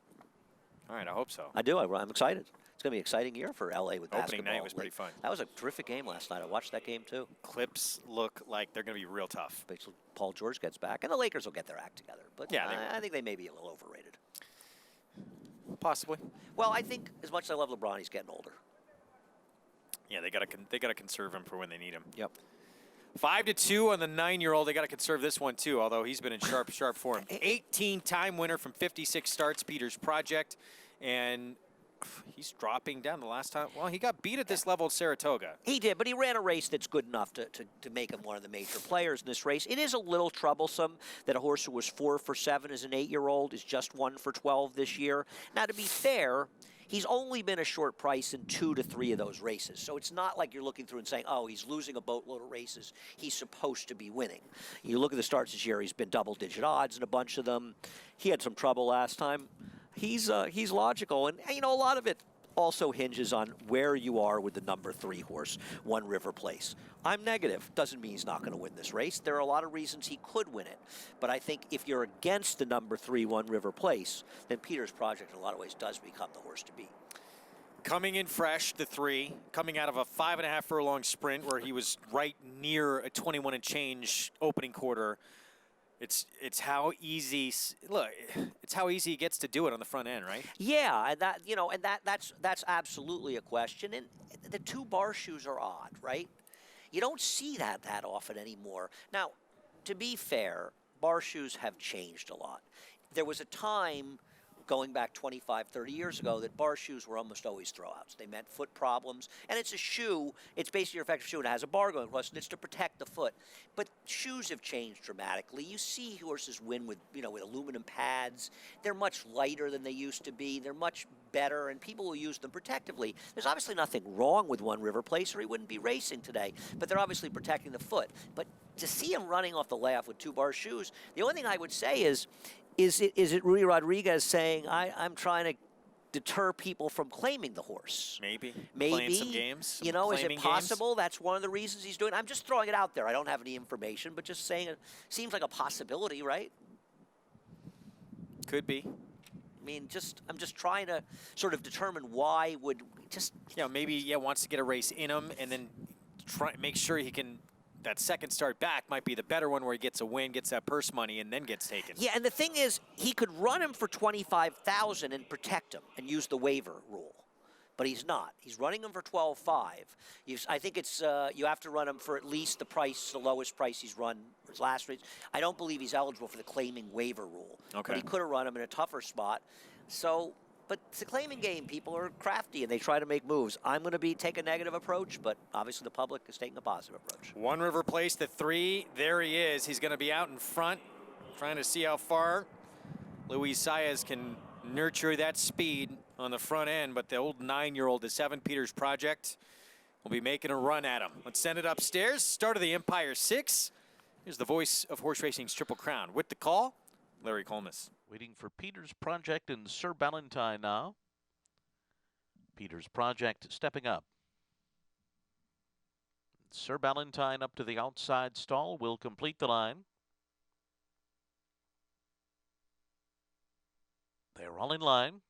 All right, I hope so. I do. I'm excited. It's going to be an exciting year for LA with basketball. Opening night was pretty fun. That was a terrific game last night. I watched that game too. Clips look like they're going to be real tough. Wait till Paul George gets back, and the Lakers will get their act together. But yeah, I think they may be a little overrated. Possibly. Well, I think as much as I love LeBron, he's getting older. Yeah, they got to conserve him for when they need him. Yep. 5-2 on the 9-year-old. They got to conserve this one too, although he's been in sharp form. 18-time winner from 56 starts, Peters Project, and he's dropping down the last time. Well, he got beat at this level at Saratoga. He did, but he ran a race that's good enough to make him one of the major players in this race. It is a little troublesome that a horse who was 4 for 7 as an 8-year-old is just 1 for 12 this year. Now, to be fair, he's only been a short price in 2 to 3 of those races. So it's not like you're looking through and saying, oh, he's losing a boatload of races. He's supposed to be winning. You look at the starts this year, he's been double-digit odds in a bunch of them. He had some trouble last time. He's logical, and you know, a lot of it also hinges on where you are with the number 3 horse, One River Place. I'm negative. Doesn't mean he's not going to win this race. There are a lot of reasons he could win it, but I think if you're against the number 3, One River Place, then Peters Project in a lot of ways does become the horse to beat. Coming in fresh, the 3, coming out of a 5.5 furlong sprint where he was right near a 21 and change opening quarter. It's how easy. Look, it's how easy he gets to do it on the front end, right? Yeah, and that's absolutely a question. And the 2 bar shoes are odd, right? You don't see that often anymore. Now, to be fair, bar shoes have changed a lot. There was a time going back 25, 30 years ago that bar shoes were almost always throwouts. They meant foot problems. And it's a shoe. It's basically your effective shoe. It has a bar going across, and it's to protect the foot. But shoes have changed dramatically. You see horses win with aluminum pads. They're much lighter than they used to be. They're much better, and people will use them protectively. There's obviously nothing wrong with One River Place, or he wouldn't be racing today. But they're obviously protecting the foot. But to see him running off the layoff with 2 bar shoes, the only thing I would say is it Rudy Rodriguez saying, I'm trying to deter people from claiming the horse? Maybe. Maybe. Playing some games. You know, is it possible that's one of the reasons he's doing it? I'm just throwing it out there. I don't have any information, but just saying it seems like a possibility, right? Could be. I mean, I'm just trying to sort of determine why would just... You know, maybe, wants to get a race in him and then make sure he can... That second start back might be the better one where he gets a win, gets that purse money, and then gets taken. Yeah, and the thing is, he could run him for $25,000 and protect him and use the waiver rule. But he's not. He's running him for $12,500. I think it's you have to run him for at least the lowest price he's run for his last race. I don't believe he's eligible for the claiming waiver rule. Okay. But he could have run him in a tougher spot. So... But it's a claiming game. People are crafty, and they try to make moves. I'm going to take a negative approach, but obviously the public is taking a positive approach. One River Place, the 3. There he is. He's going to be out in front, trying to see how far Luis Saez can nurture that speed on the front end. But the old 9-year-old, the 7 Peters Project, will be making a run at him. Let's send it upstairs. Start of the Empire 6. Here's the voice of horse racing's Triple Crown. With the call, Larry Colmus. Waiting for Peters Project and Sir Ballantyne now. Peters Project stepping up. Sir Ballantyne up to the outside stall will complete the line. They're all in line.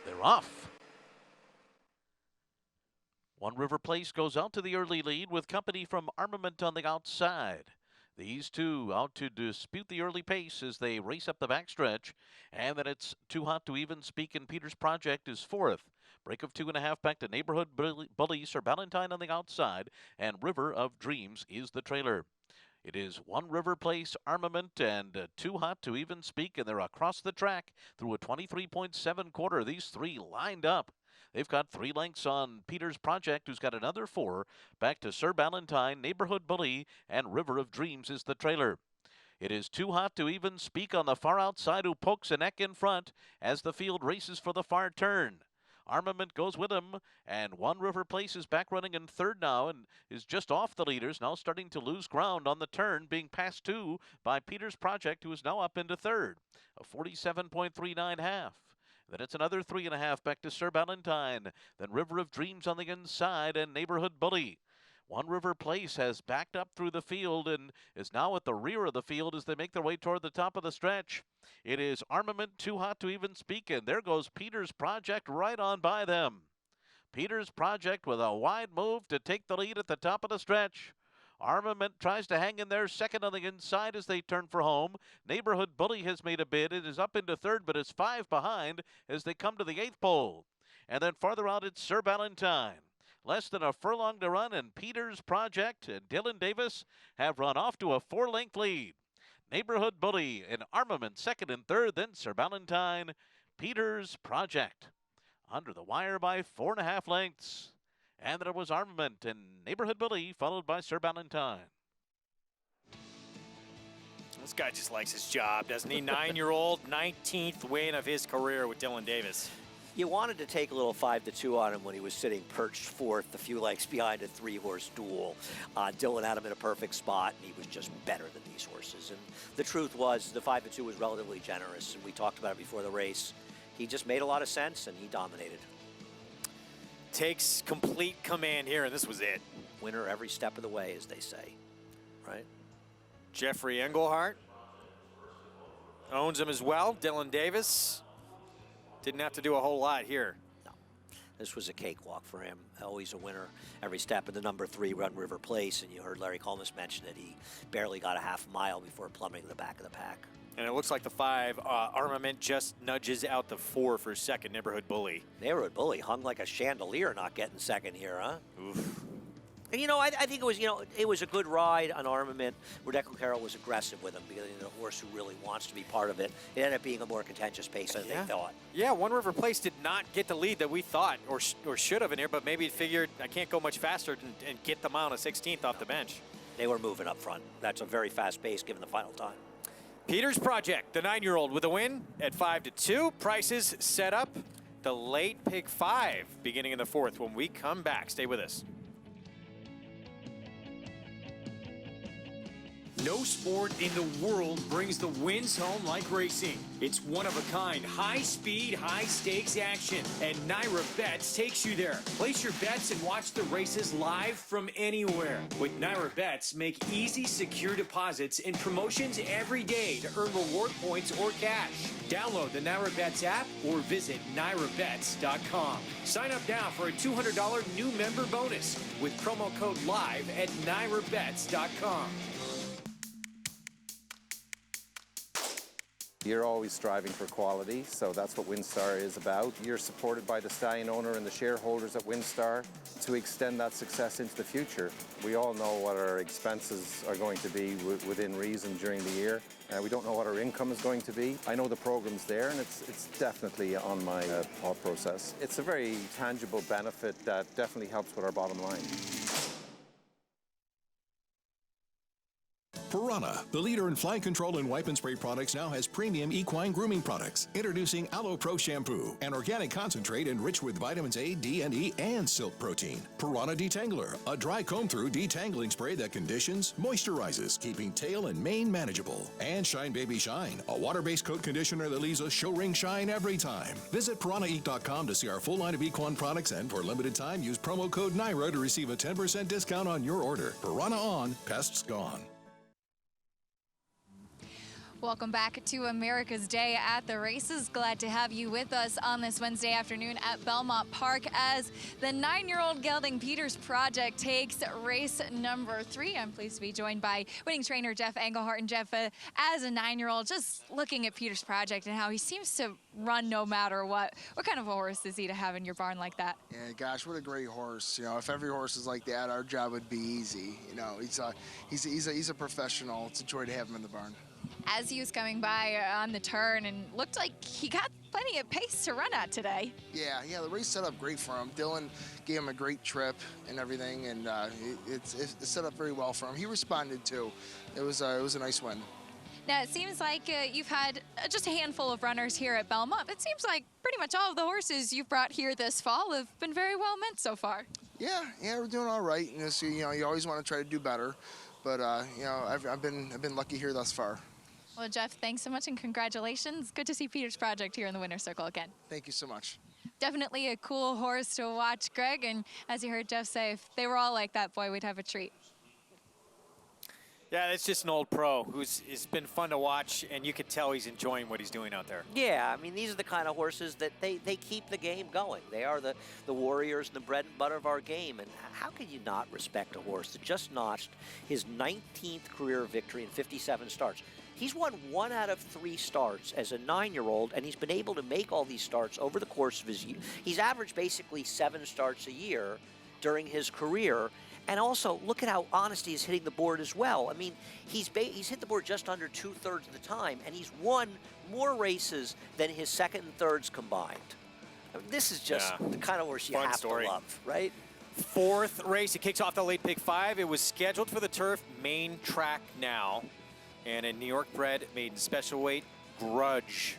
They're off. One River Place goes out to the early lead with company from Armament on the outside. These 2 out to dispute the early pace as they race up the backstretch. And then it's Too Hot to Even Speak, and Peters Project is 4th. Break of 2.5 back to Neighborhood Bully, Sir Ballantyne on the outside, and River of Dreams is the trailer. It is One River Place, Armament, and Too Hot to Even Speak, and they're across the track through a 23.7 quarter. These three lined up. They've got 3 lengths on Peters Project, who's got another 4. Back to Sir Ballantyne, Neighborhood Bully, and River of Dreams is the trailer. It is Too Hot to Even Speak on the far outside, who pokes a neck in front as the field races for the far turn. Armament goes with him, and One River Place is back running in third now and is just off the leaders, now starting to lose ground on the turn, being passed to by Peters Project, who is now up into third, a 47.39 half. Then it's another 3.5 back to Sir Ballantyne. Then River of Dreams on the inside and Neighborhood Bully. One River Place has backed up through the field and is now at the rear of the field as they make their way toward the top of the stretch. It is Armament, Too Hot to Even Speak, and there goes Peters Project right on by them. Peters Project with a wide move to take the lead at the top of the stretch. Armament tries to hang in there second on the inside as they turn for home. Neighborhood Bully has made a bid. It is up into third, but is 5 behind as they come to the 8th pole. And then farther out, it's Sir Ballantyne. Less than a furlong to run, and Peters Project and Dylan Davis have run off to a 4-length lead. Neighborhood Bully and Armament second and third, then Sir Ballantyne, Peters Project. Under the wire by 4.5 lengths. And there was Armament and Neighborhood Bully, followed by Sir Ballantyne. This guy just likes his job, doesn't he? 9-year-old, 19th win of his career with Dylan Davis. You wanted to take a little 5-2 on him when he was sitting perched fourth, a few lengths behind a 3-horse duel. Dylan had him in a perfect spot, and he was just better than these horses. And the truth was, the 5-2 was relatively generous, and we talked about it before the race. He just made a lot of sense, and he dominated. Takes complete command here, and this was it. Winner every step of the way, as they say, right? Jeffrey Engelhardt owns him as well. Dylan Davis didn't have to do a whole lot here. No, this was a cakewalk for him. Always a winner every step. In the number 3, One River Place, and you heard Larry Collins mention it. He barely got a half mile before plummeting to the back of the pack. And it looks like the 5 Armament just nudges out the 4 for second, Neighborhood Bully. Neighborhood Bully hung like a chandelier not getting second here, huh? Oof. And, I think it was, it was a good ride on Armament. Rebecca Carroll was aggressive with him because he's a horse who really wants to be part of it. It ended up being a more contentious pace than they thought. Yeah, One River Place did not get the lead that we thought or should have in here, but maybe figured I can't go much faster and get them out on a 16th off the bench. They were moving up front. That's a very fast pace given the final time. Peters Project, the 9-year-old with a win at 5-2. Prices set up the late pick 5 beginning in the 4th. When we come back, stay with us. No sport in the world brings the wins home like racing. It's one-of-a-kind, high-speed, high-stakes action, and Naira Bets takes you there. Place your bets and watch the races live from anywhere. With Naira Bets, make easy, secure deposits and promotions every day to earn reward points or cash. Download the Naira Bets app or visit NairaBets.com. Sign up now for a $200 new member bonus with promo code LIVE at NairaBets.com. You're always striving for quality, so that's what WinStar is about. You're supported by the stallion owner and the shareholders at WinStar to extend that success into the future. We all know what our expenses are going to be within reason during the year. We don't know what our income is going to be. I know the program's there, and it's definitely on my thought process. It's a very tangible benefit that definitely helps with our bottom line. Piranha, the leader in fly control and wipe and spray products, now has premium equine grooming products. Introducing Aloe Pro Shampoo, an organic concentrate enriched with vitamins A, D, and E, and silk protein. Piranha Detangler, a dry comb-through detangling spray that conditions, moisturizes, keeping tail and mane manageable. And Shine Baby Shine, a water-based coat conditioner that leaves a show ring shine every time. Visit PiranhaEat.com to see our full line of equine products, and for a limited time, use promo code NAIRA to receive a 10% discount on your order. Piranha on, pests gone. Welcome back to America's Day at the Races. Glad to have you with us on this Wednesday afternoon at Belmont Park as the 9-year-old Gelding Peters Project takes race number 3. I'm pleased to be joined by winning trainer Jeff Engelhart. And Jeff, as a 9-year-old, just looking at Peters Project and how he seems to run no matter what kind of a horse is he to have in your barn like that? Yeah, gosh, what a great horse. You know, if every horse is like that, our job would be easy. You know, he's a professional. It's a joy to have him in the barn. As he was coming by on the turn and looked like he got plenty of pace to run at today. Yeah, the race set up great for him. Dylan gave him a great trip and everything, and it set up very well for him. He responded too. It was a nice win. Now, it seems like you've had just a handful of runners here at Belmont. It seems like pretty much all of the horses you've brought here this fall have been very well meant so far. Yeah, we're doing all right. So, you always want to try to do better, but I've been lucky here thus far. Well, Jeff, thanks so much and congratulations. Good to see Peters Project here in the winner's circle again. Thank you so much. Definitely a cool horse to watch, Greg. And as you heard Jeff say, if they were all like that, boy, we'd have a treat. Yeah, it's just an old pro it's been fun to watch, and you could tell he's enjoying what he's doing out there. Yeah, I mean, these are the kind of horses that they keep the game going. They are the warriors and the bread and butter of our game. And how can you not respect a horse that just notched his 19th career victory in 57 starts? He's won 1 out of 3 starts as a 9-year-old, and he's been able to make all these starts over the course of his year. He's averaged basically 7 starts a year during his career. And also, look at how honestly he's hitting the board as well. I mean, he's hit the board just under 2/3 of the time, and he's won more races than his second and thirds combined. I mean, this is just the kind of horse you have to love, right? 4th race, it kicks off the late pick 5. It was scheduled for the turf main track now. And a New York bred maiden special weight, Grudge.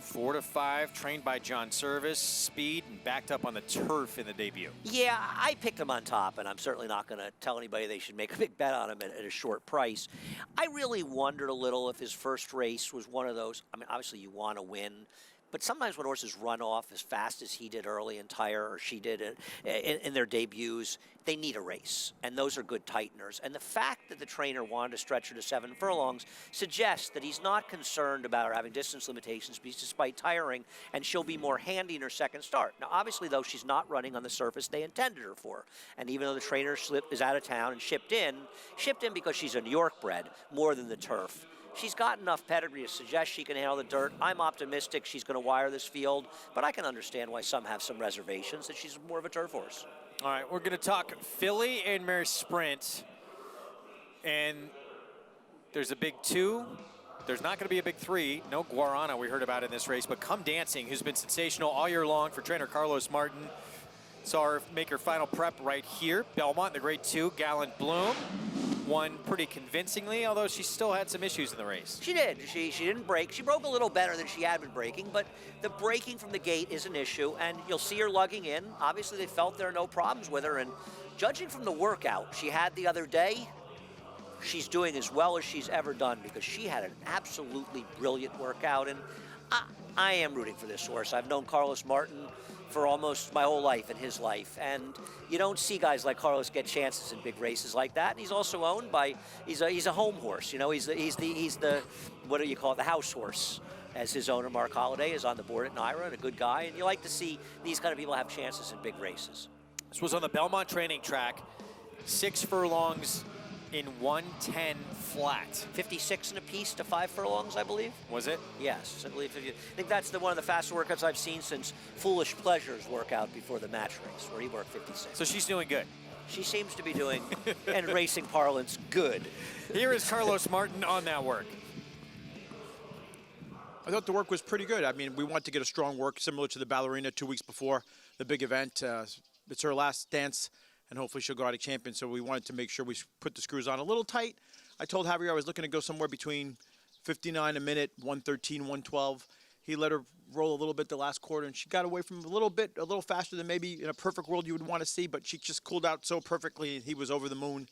4 to 5, trained by John Service, speed, and backed up on the turf in the debut. Yeah, I picked him on top, and I'm certainly not going to tell anybody they should make a big bet on him at a short price. I really wondered a little if his first race was one of those. I mean, obviously you want to win, but sometimes when horses run off as fast as he did early in Tyre, or she did in their debuts, they need a race, and those are good tighteners. And the fact that the trainer wanted to stretch her to 7 furlongs suggests that he's not concerned about her having distance limitations despite tiring, and she'll be more handy in her second start. Now, obviously, though, she's not running on the surface they intended her for. And even though the trainer is out of town and shipped in because she's a New York bred more than the turf. She's got enough pedigree to suggest she can handle the dirt. I'm optimistic she's going to wire this field, but I can understand why some have some reservations that she's more of a turf horse. All right, we're going to talk filly and mare sprint. And there's a big 2. There's not going to be a big 3. No Guarana we heard about in this race, but Come Dancing, who's been sensational all year long for trainer Carlos Martin. Saw her make her final prep right here. Belmont, the grade 2, Gallant Bloom. Won pretty convincingly, although she still had some issues in the race. She did. She didn't break. She broke a little better than she had been breaking, but the breaking from the gate is an issue, and you'll see her lugging in. Obviously, they felt there are no problems with her, and judging from the workout she had the other day, she's doing as well as she's ever done because she had an absolutely brilliant workout, and I am rooting for this horse. I've known Carlos Martin for almost my whole life and his life. And you don't see guys like Carlos get chances in big races like that. And he's also owned by, he's a home horse. You know, he's the what do you call it, the house horse, as his owner, Mark Holliday, is on the board at NYRA and a good guy. And you like to see these kind of people have chances in big races. This was on the Belmont training track. 6 furlongs in 1:10 flat. 56 and a piece to 5 furlongs, I believe. Was it? Yes, I believe. I think that's one of the fastest workouts I've seen since Foolish Pleasure's workout before the match race, where he worked 56. So she's doing good. She seems to be doing, in racing parlance, good. Here is Carlos Martin on that work. I thought the work was pretty good. I mean, we want to get a strong work similar to the ballerina 2 weeks before the big event. It's her last dance, and hopefully she'll go out a champion. So we wanted to make sure we put the screws on a little tight. I told Javier I was looking to go somewhere between 59 a minute, 113, 112. He let her roll a little bit the last quarter, and she got away from him a little faster than maybe in a perfect world you would want to see, but she just cooled out so perfectly, and he was over the moon.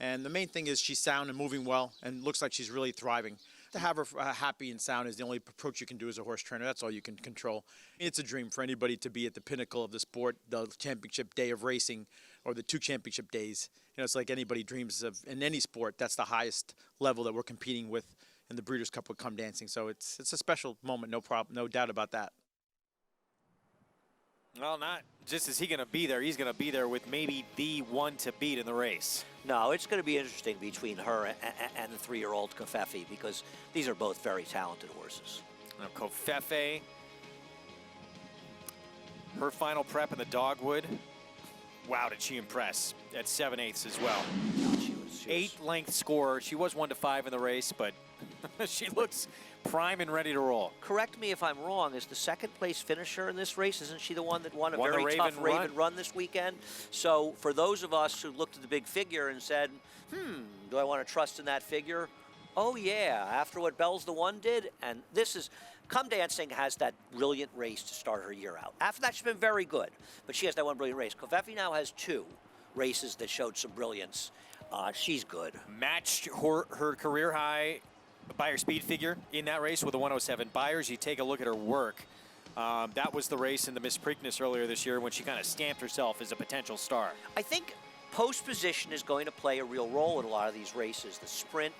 And the main thing is she's sound and moving well, and looks like she's really thriving. To have her happy and sound is the only approach you can do as a horse trainer. That's all you can control. It's a dream for anybody to be at the pinnacle of the sport, the championship day of racing, or the 2 championship days. You know, it's like anybody dreams of in any sport. That's the highest level that we're competing with and the Breeders' Cup would come dancing. So it's a special moment, no problem, no doubt about that. Well, not just is he going to be there, he's going to be there with maybe the one to beat in the race. No, it's going to be interesting between her and the 3-year-old Covfefe, because these are both very talented horses. Now, Covfefe, her final prep in the Dogwood. Wow, did she impress at 7/8 as well. She was 8-length score. She was 1-5 in the race, but she looks prime and ready to roll. Correct me if I'm wrong, is the second place finisher in this race, isn't she the one that won a Won the very tough Raven Raven run this weekend? So for those of us who looked at the big figure and said, do I want to trust in that figure? Oh yeah, after what Bells the One did, and this is, Come Dancing has that brilliant race to start her year out. After that, she's been very good, but she has that one brilliant race. Covfefe now has 2 races that showed some brilliance. She's good. Matched her career high Beyer speed figure in that race with a 107. Beyers, you take a look at her work. That was the race in the Miss Preakness earlier this year when she kind of stamped herself as a potential star. I think post position is going to play a real role in a lot of these races. The sprint,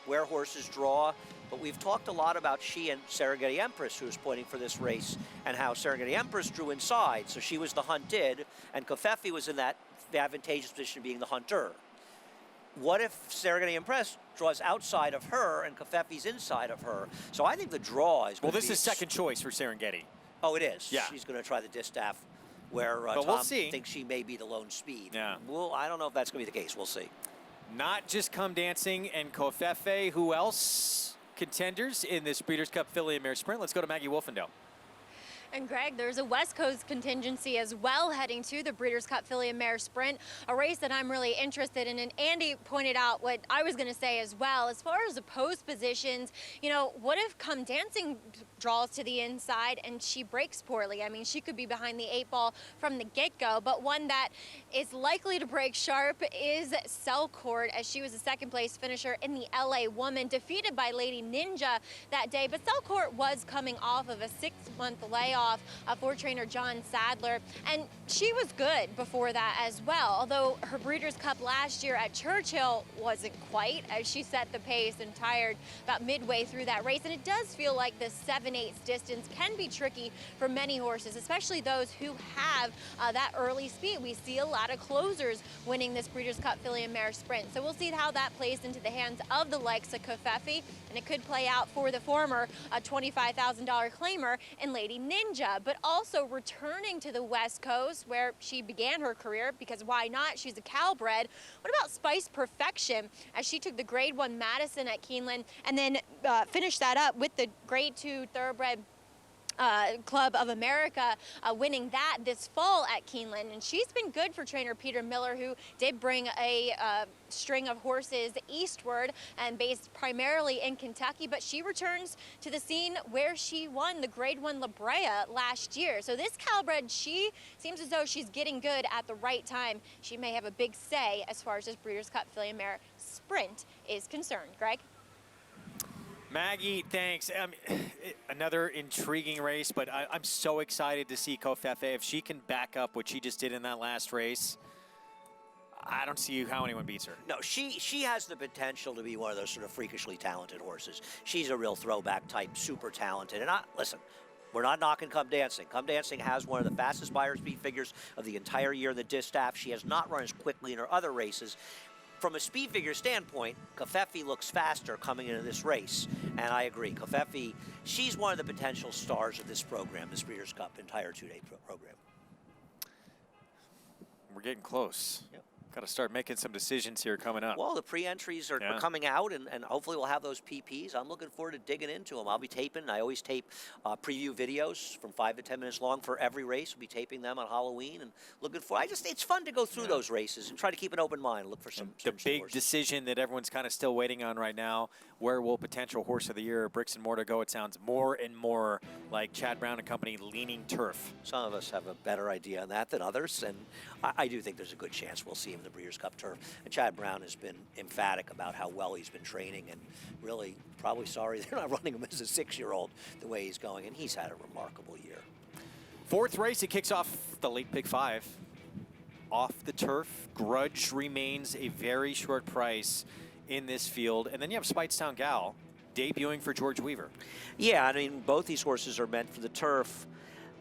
where horses draw, but we've talked a lot about she and Serengeti Empress, who was pointing for this race, and how Serengeti Empress drew inside, so she was the hunted, and Covfefe was in that advantageous position of being the hunter. What if Serengeti Empress draws outside of her and Covfefe's inside of her? So I think the draw is going to be... Well, this is second choice for Serengeti. Oh, it is? Yeah. She's going to try the distaff where but Tom we'll see. thinks she may be the lone speed. Yeah. Well, I don't know if that's going to be the case. We'll see. Not just Come Dancing and Covfefe. Who else contenders in this Breeders' Cup Filly and Mare Sprint? Let's go to Maggie Wolfendale. And Greg, there's a West Coast contingency as well heading to the Breeders' Cup Filly and Mare Sprint, a race that I'm really interested in. And Andy pointed out what I was going to say as well. As far as the post positions, you know, what if Come Dancing draws to the inside and she breaks poorly? I mean, she could be behind the 8 ball from the get-go, but one that is likely to break sharp is Selcourt, as she was a second place finisher in the LA Woman, defeated by Lady Ninja that day. But Selcourt was coming off of a 6-month layoff for trainer John Sadler, and she was good before that as well, although her Breeders' Cup last year at Churchill wasn't quite, as she set the pace and tired about midway through that race. And it does feel like the 7/8 distance can be tricky for many horses, especially those who have that early speed. We see a lot of closers winning this Breeders' Cup Filly and Mare Sprint, so we'll see how that plays into the hands of the likes of Covfefe, and it could play out for the former $25,000 claimer in Lady Ninja. But also returning to the West Coast where she began her career, because why not? She's a Calbred. What about Spice Perfection, as she took the Grade 1 Madison at Keeneland and then finished that up with the Grade 2 Thoroughbred Club of America, winning that this fall at Keeneland. And she's been good for trainer Peter Miller, who did bring a string of horses eastward and based primarily in Kentucky, but she returns to the scene where she won the Grade 1 La Brea last year. So this Calbred, she seems as though she's getting good at the right time. She may have a big say as far as this Breeders' Cup Filly and Mare Sprint is concerned. Greg? Maggie, thanks. Another intriguing race, but I'm so excited to see Covfefe. If she can back up what she just did in that last race, I don't see how anyone beats her. No, she has the potential to be one of those sort of freakishly talented horses. She's a real throwback type, super talented. And listen, we're not knocking Come Dancing. Come Dancing has one of the fastest Beyer speed figures of the entire year in the distaff. She has not run as quickly in her other races. From a speed figure standpoint, Covfefe looks faster coming into this race, and I agree. Covfefe, she's one of the potential stars of this program, this Breeders' Cup entire 2-day program. We're getting close. Yep. Got to start making some decisions here coming up. Well, the pre-entries are coming out, and hopefully we'll have those PPs. I'm looking forward to digging into them. I'll be taping. I always tape preview videos from 5 to 10 minutes long for every race. We'll be taping them on Halloween, and looking for. It's fun to go through those races and try to keep an open mind. Look for some. The big decision that everyone's kind of still waiting on right now: where will potential horse of the year, Bricks and Mortar, go? It sounds more and more like Chad Brown and company leaning turf. Some of us have a better idea on that than others, and I do think there's a good chance we'll see him in the Breeders' Cup turf. And Chad Brown has been emphatic about how well he's been training, and really probably sorry they're not running him as a 6-year-old the way he's going, and he's had a remarkable year. Fourth race, it kicks off the late pick 5. Off the turf, Grudge remains a very short price in this field. And then you have Speightstown Gal, debuting for George Weaver. Yeah, I mean, both these horses are meant for the turf.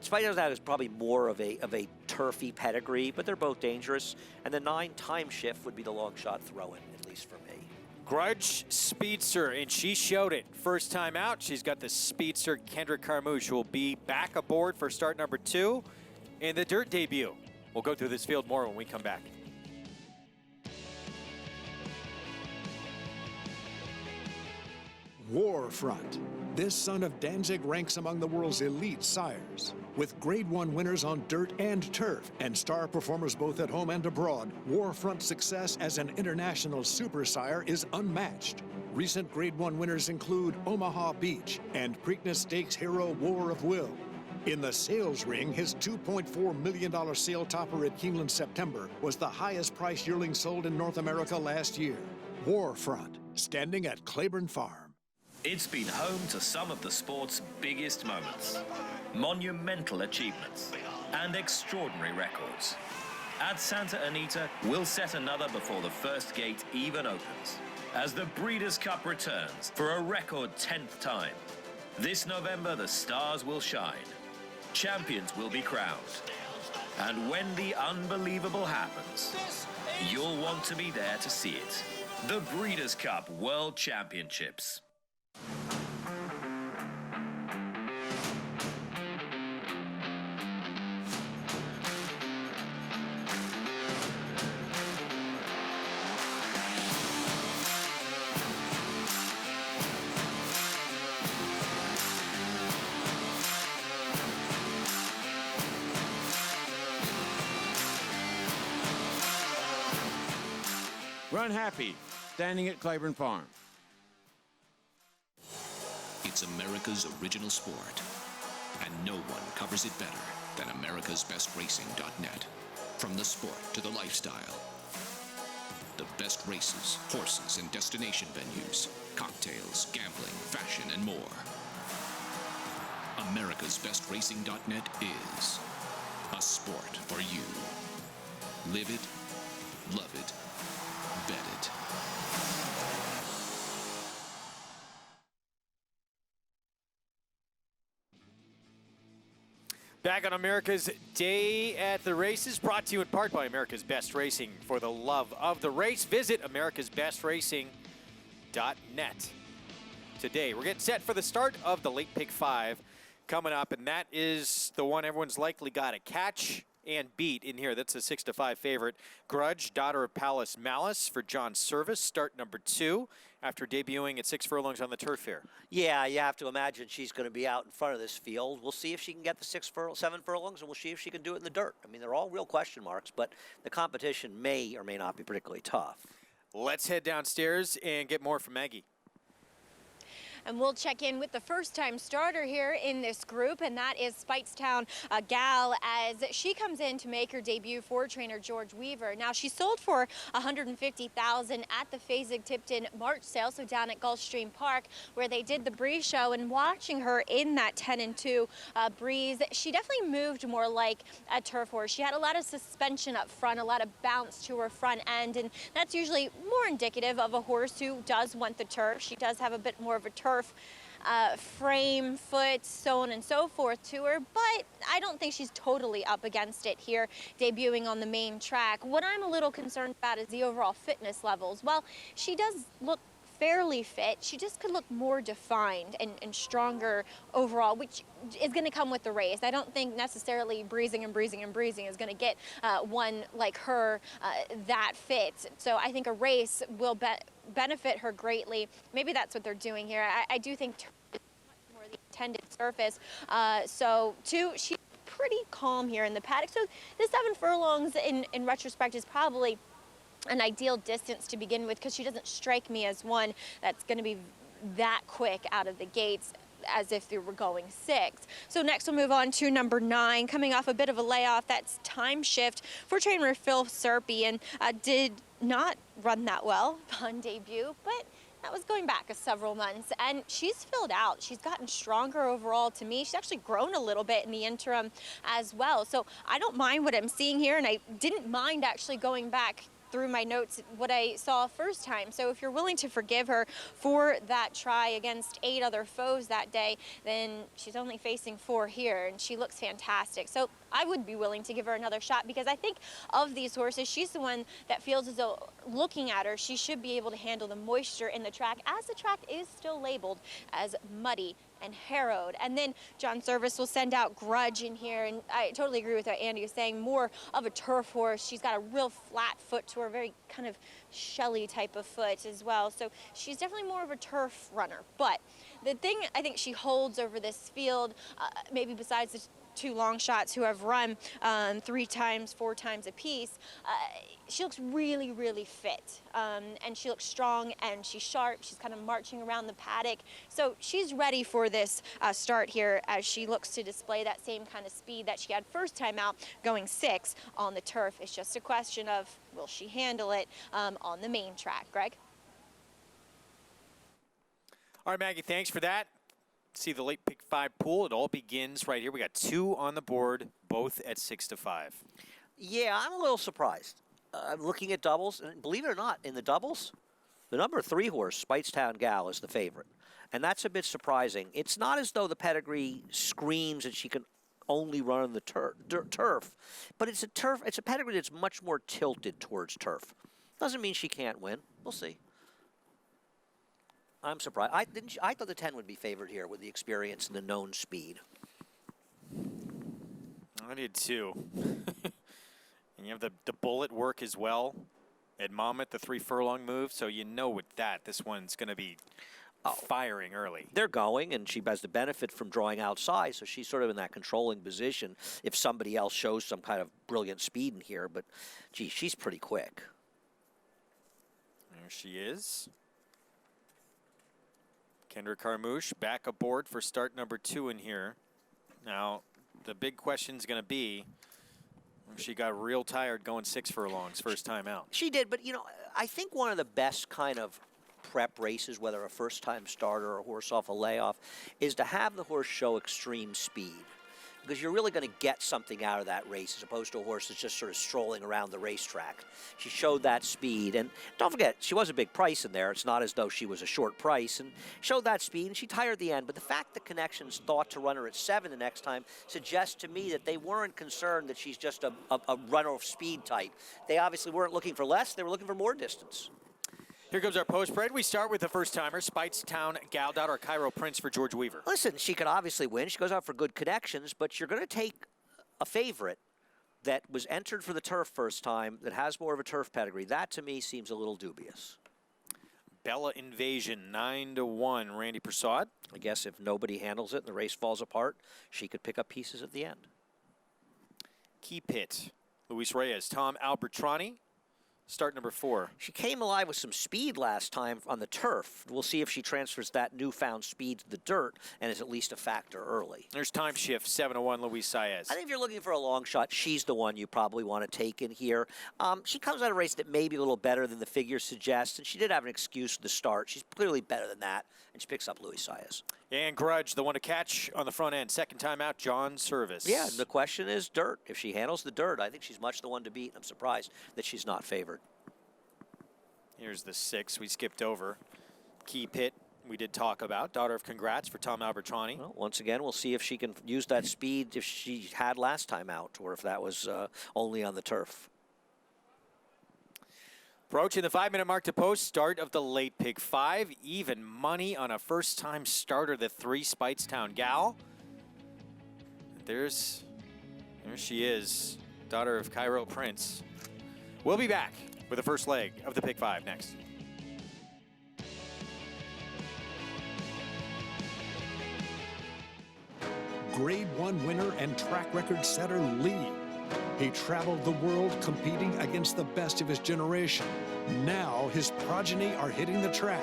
Despite that, is probably more of a turfy pedigree, but they're both dangerous. And the 9 Time Shift would be the long shot throw-in, at least for me. Grudge Speedster, and she showed it. First time out, she's got the Speedster Kendrick Carmouche, who will be back aboard for start number 2 in the dirt debut. We'll go through this field more when we come back. Warfront. This son of Danzig ranks among the world's elite sires. With Grade 1 winners on dirt and turf and star performers both at home and abroad, Warfront's success as an international super sire is unmatched. Recent Grade 1 winners include Omaha Beach and Preakness Stakes hero War of Will. In the sales ring, his $2.4 million sale topper at Keeneland September was the highest price yearling sold in North America last year. Warfront, standing at Claiborne Farm. It's been home to some of the sport's biggest moments, monumental achievements, and extraordinary records. At Santa Anita, we'll set another before the first gate even opens, as the Breeders' Cup returns for a record 10th time. This November, the stars will shine. Champions will be crowned. And when the unbelievable happens, you'll want to be there to see it. The Breeders' Cup World Championships. Run Happy, standing at Claiborne Farm. It's America's original sport, and no one covers it better than americasbestracing.net. From the sport to the lifestyle, the best races, horses, and destination venues, cocktails, gambling, fashion, and more. americasbestracing.net is a sport for you. Live it, love it, bet it. Back on America's Day at the Races, brought to you in part by America's Best Racing. For the love of the race, visit americasbestracing.net. Today, we're getting set for the start of the Late Pick 5 coming up, and that is the one everyone's likely got to catch and beat in here. That's a 6-5 favorite. Grudge, Daughter of Palace Malice for John Service, start number 2 after debuting at 6 furlongs on the turf here. Yeah, you have to imagine she's going to be out in front of this field. We'll see if she can get the 7 furlongs, and we'll see if she can do it in the dirt. I mean, they're all real question marks, but the competition may or may not be particularly tough. Let's head downstairs and get more from Maggie. And we'll check in with the first-time starter here in this group, and that is Speightstown Gal, as she comes in to make her debut for trainer George Weaver. Now, she sold for $150,000 at the Fasig-Tipton March sale, so down at Gulfstream Park, where they did the Breeze show. And watching her in that 10-2 Breeze, she definitely moved more like a turf horse. She had a lot of suspension up front, a lot of bounce to her front end, and that's usually more indicative of a horse who does want the turf. She does have a bit more of a turf frame, foot, so on and so forth to her, but I don't think she's totally up against it here, debuting on the main track. What I'm a little concerned about is the overall fitness levels. Well, she does look fairly fit. She just could look more defined and stronger overall, which is going to come with the race. I don't think necessarily breezing is going to get one like her that fit. So I think a race will benefit her greatly. Maybe that's what they're doing here. I do think much more the intended surface. So too, she's pretty calm here in the paddock. So the 7 furlongs in retrospect is probably an ideal distance to begin with, because she doesn't strike me as one that's going to be that quick out of the gates as if they were going 6. So next we'll move on to number 9, coming off a bit of a layoff. That's Time Shift for trainer Phil Serpy, and did not run that well on debut, but that was going back several months, and she's filled out. She's gotten stronger overall to me. She's actually grown a little bit in the interim as well. So I don't mind what I'm seeing here, and I didn't mind actually going back through my notes what I saw first time. So if you're willing to forgive her for that try against 8 other foes that day, then she's only facing 4 here, and she looks fantastic. So I would be willing to give her another shot, because I think of these horses, she's the one that feels as though, looking at her, she should be able to handle the moisture in the track, as the track is still labeled as muddy and harrowed. And then John Service will send out Grudge in here, and I totally agree with what Andy was saying, more of a turf horse. She's got a real flat foot to her, very kind of shelly type of foot as well. So she's definitely more of a turf runner. But the thing I think she holds over this field, maybe besides the 2 long shots who have run 3 times, 4 times apiece, she looks really, really fit. And she looks strong, and she's sharp. She's kind of marching around the paddock. So she's ready for this start here, as she looks to display that same kind of speed that she had first time out, going 6 on the turf. It's just a question of, will she handle it on the main track? Greg? All right, Maggie, thanks for that. See the late pick 5 pool. It all begins right here. We got 2 on the board, both at 6 to 5. Yeah, I'm a little surprised. I'm looking at doubles, and believe it or not, in the doubles, the number 3 horse, Speightstown Gal, is the favorite. And that's a bit surprising. It's not as though the pedigree screams that she can only run on the turf, but it's a pedigree that's much more tilted towards turf. Doesn't mean she can't win. We'll see. I'm surprised. I thought the 10 would be favored here with the experience and the known speed. I did too. And you have the bullet work as well at Monmouth, the 3 furlong move. So you know with that, this one's going to be firing early. They're going, and she has the benefit from drawing outside, so she's sort of in that controlling position if somebody else shows some kind of brilliant speed in here. But, gee, she's pretty quick. There she is. Kendra Carmouche back aboard for start number 2 in here. Now, the big question is going to be, she got real tired going 6 furlongs first time out. She did, but, you know, I think one of the best kind of prep races, whether a first-time starter or a horse off a layoff, is to have the horse show extreme speed. Because you're really going to get something out of that race as opposed to a horse that's just sort of strolling around the racetrack. She showed that speed, and don't forget, she was a big price in there. It's not as though she was a short price, and showed that speed, and she tired the end. But the fact that Connections thought to run her at 7 the next time suggests to me that they weren't concerned that she's just a runner of speed type. They obviously weren't looking for less. They were looking for more distance. Here comes our post spread. We start with the first timer, Speightstown Gal, daughter of Cairo Prince for George Weaver. Listen, she could obviously win. She goes out for good connections, but you're going to take a favorite that was entered for the turf first time, that has more of a turf pedigree. That to me seems a little dubious. Bella Invasion, 9-1, Randy Prasad. I guess if nobody handles it and the race falls apart, she could pick up pieces at the end. Key Pit, Luis Reyes, Tom Albertrani. Start number 4. She came alive with some speed last time on the turf. We'll see if she transfers that newfound speed to the dirt and is at least a factor early. There's Time Shift, 7-1, Luis Saez. I think if you're looking for a long shot, she's the one you probably want to take in here. She comes out of a race that may be a little better than the figures suggest, and she did have an excuse for the start. She's clearly better than that, and she picks up Luis Saez. And Grudge, the one to catch on the front end. Second time out, John Service. Yeah, the question is dirt. If she handles the dirt, I think she's much the one to beat. I'm surprised that she's not favored. Here's the 6 we skipped over. Key Pit, we did talk about. Daughter of Congrats for Tom Albertrani. Well, once again, we'll see if she can use that speed if she had last time out, or if that was only on the turf. Approaching the 5-minute mark to post, start of the late pick 5. Even money on a first-time starter, the 3, Speightstown Gal. There she is, daughter of Cairo Prince. We'll be back with the first leg of the pick 5 next. Grade 1 winner and track record setter Lee. He traveled the world competing against the best of his generation. Now his progeny are hitting the track.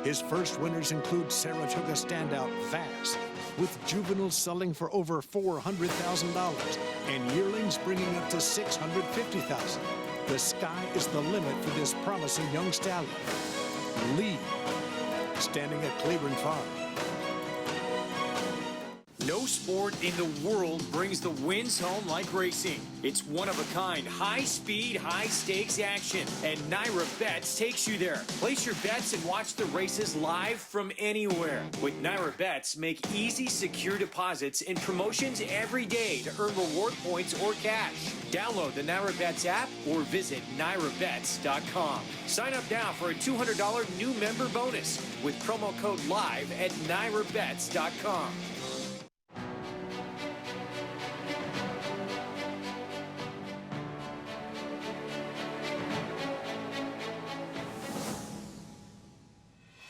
His first winners include Saratoga standout Vast, with juveniles selling for over $400,000 and yearlings bringing up to $650,000. The sky is the limit for this promising young stallion. Lee, standing at Claiborne Farm. No sport in the world brings the wins home like racing. It's one-of-a-kind, high-speed, high-stakes action, and Naira Bets takes you there. Place your bets and watch the races live from anywhere. With Naira Bets, make easy, secure deposits and promotions every day to earn reward points or cash. Download the Naira Bets app or visit NairaBets.com. Sign up now for a $200 new member bonus with promo code LIVE at NairaBets.com.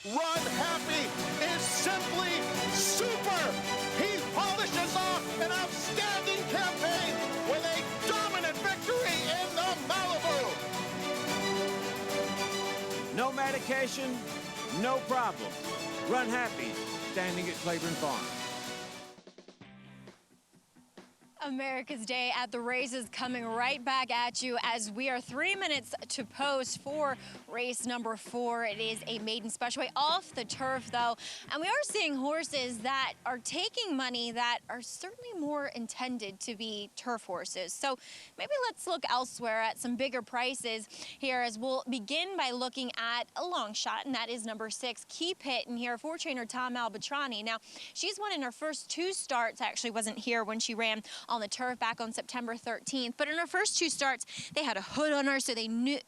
Run Happy is simply super. He polishes off an outstanding campaign with a dominant victory in the Malibu. No medication, no problem. Run Happy, standing at Claiborne Farm. America's Day at the Races coming right back at you as we are 3 minutes to post for race number 4. It is a maiden specialweight off the turf, though, and we are seeing horses that are taking money that are certainly more intended to be turf horses. So maybe let's look elsewhere at some bigger prices here, as we'll begin by looking at a long shot, and that is number 6, Keep It, and here for trainer Tom Albatrani. Now, she's won in her first 2 starts. Actually wasn't here when she ran on the turf back on September 13th. But in her first 2 starts, they had a hood on her, so they knew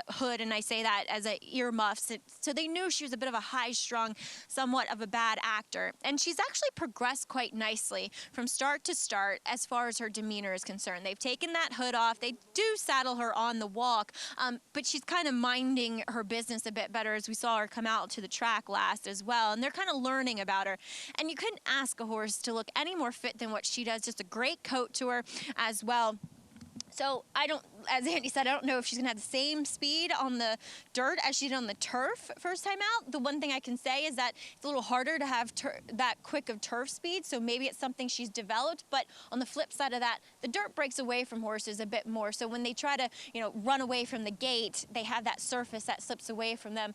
hood, and I say that as a earmuff, so they knew she was a bit of a high-strung, somewhat of a bad actor. And she's actually progressed quite nicely from start to start as far as her demeanor is concerned. They've taken that hood off. They do saddle her on the walk, but she's kind of minding her business a bit better, as we saw her come out to the track last as well. And they're kind of learning about her. And you couldn't ask a horse to look any more fit than what she does. Just a great coat to her as well. So I don't, as Andy said, I don't know if she's going to have the same speed on the dirt as she did on the turf first time out. The one thing I can say is that it's a little harder to have that quick of turf speed, so maybe it's something she's developed. But on the flip side of that, the dirt breaks away from horses a bit more. So when they try to, run away from the gate, they have that surface that slips away from them.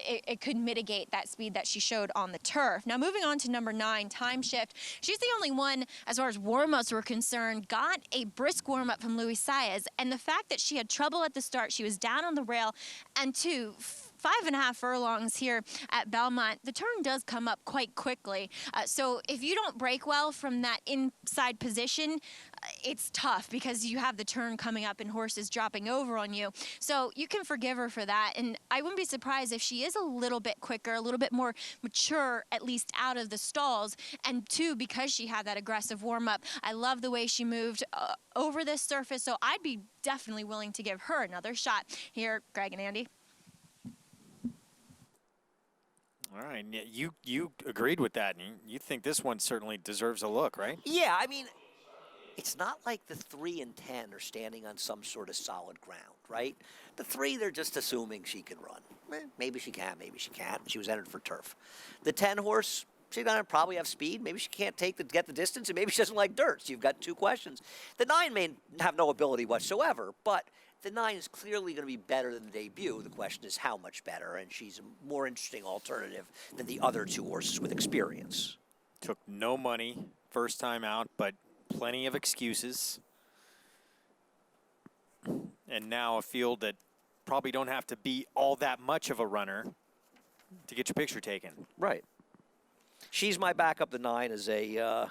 It could mitigate that speed that she showed on the turf. Now, moving on to number 9, Time Shift. She's the only one, as far as warm-ups were concerned, got a brisk warm-up from Luis Saez. And the fact that she had trouble at the start, she was down on the rail, and 5.5 furlongs here at Belmont, the turn does come up quite quickly. So if you don't break well from that inside position, it's tough because you have the turn coming up and horses dropping over on you. So you can forgive her for that. And I wouldn't be surprised if she is a little bit quicker, a little bit more mature, at least out of the stalls. And 2, because she had that aggressive warm-up, I love the way she moved over this surface. So I'd be definitely willing to give her another shot here, Greg and Andy. All right, you agreed with that, and you think this one certainly deserves a look, right? Yeah, I mean, it's not like the 3 and 10 are standing on some sort of solid ground, right? The 3, they're just assuming she can run. Maybe she can, maybe she can't. She was entered for turf. The 10 horse, she's going to probably have speed. Maybe she can't get the distance, and maybe she doesn't like dirt. So you've got 2 questions. The 9 may have no ability whatsoever, but the 9 is clearly going to be better than the debut. The question is how much better, and she's a more interesting alternative than the other 2 horses with experience. Took no money first time out, but plenty of excuses. And now a field that probably don't have to be all that much of a runner to get your picture taken. Right. She's my backup, the 9, as the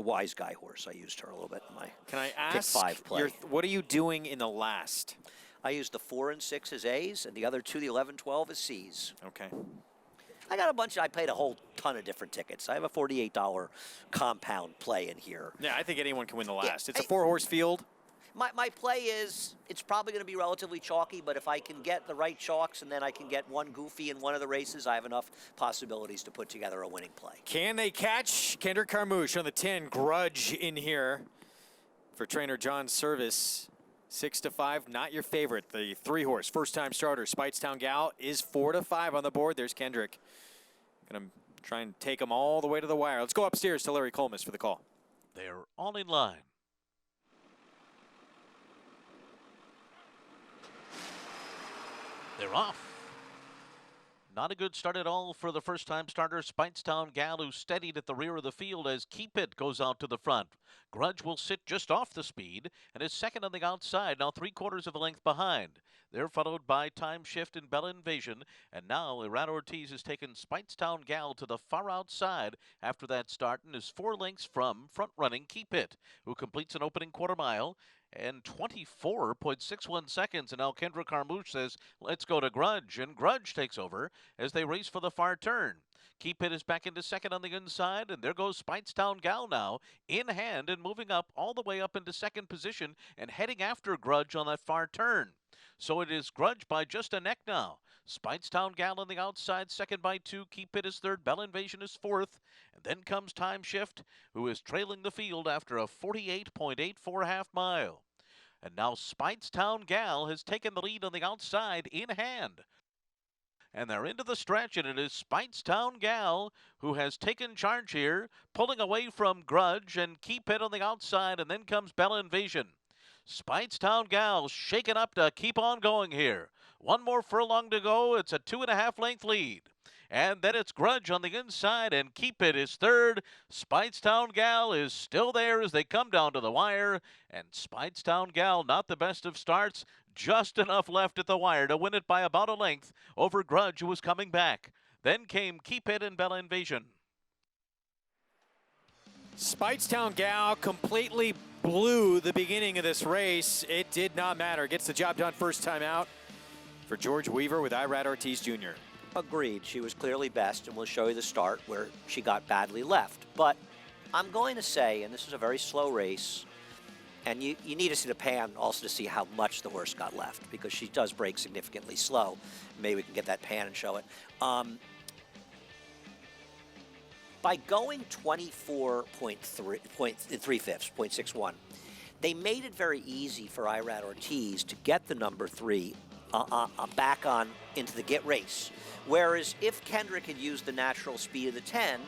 Wise Guy horse. I used her a little bit in my Can I pick ask, 5 play. what are you doing in the last? I used the 4 and 6 as A's, and the other 2, the 11, 12, as C's. Okay. I got a bunch. I played a whole ton of different tickets. I have a $48 compound play in here. Yeah, I think anyone can win the last. It's a 4-horse field. My play is, it's probably going to be relatively chalky, but if I can get the right chalks and then I can get one goofy in one of the races, I have enough possibilities to put together a winning play. Can they catch Kendrick Carmouche on the 10? Grudge in here for trainer John Service. 6-5, not your favorite. The 3-horse, first-time starter, Speightstown Gal, is 4-5 on the board. There's Kendrick. Gonna try and take them all the way to the wire. Let's go upstairs to Larry Colmus for the call. They're all in line. They're off. Not a good start at all for the first-time starter, Speightstown Gal, who steadied at the rear of the field as Keep It goes out to the front. Grudge will sit just off the speed and is second on the outside, now 3/4 of a length behind. They're followed by Time Shift and Bella Invasion, and now Irad Ortiz has taken Speightstown Gal to the far outside after that start and is 4 lengths from front-running Keep It, who completes an opening quarter mile and 24.61 seconds. And now Kendra Carmouche says, let's go to Grudge. And Grudge takes over as they race for the far turn. Keep It is back into second on the inside. And there goes Speightstown Gal now in hand and moving up all the way up into second position and heading after Grudge on that far turn. So it is Grudge by just a neck now. Speightstown Gal on the outside, second by 2. Keep It is third. Bella Invasion is fourth. And then comes Time Shift, who is trailing the field after a 48.84 half mile. And now Speightstown Gal has taken the lead on the outside in hand. And they're into the stretch, and it is Speightstown Gal who has taken charge here, pulling away from Grudge and Keep It on the outside, and then comes Bella Invasion. Speightstown Gal shaken up to keep on going here. One more furlong to go. It's a 2.5 length lead. And then it's Grudge on the inside, and Keep It is third. Speightstown Gal is still there as they come down to the wire. And Speightstown Gal, not the best of starts, just enough left at the wire to win it by about a length over Grudge, who was coming back. Then came Keep It and Bella Invasion. Speightstown Gal completely blew the beginning of this race. It did not matter. Gets the job done first time out for George Weaver with Irad Ortiz Jr. Agreed. She was clearly best, and we'll show you the start where she got badly left. But I'm going to say, and this is a very slow race, and you need to see the pan also to see how much the horse got left, because she does break significantly slow. Maybe we can get that pan and show it. By going 24.3 they made it very easy for Irad Ortiz to get the number 3 back on into the get race. Whereas if Kendrick had used the natural speed of the 10,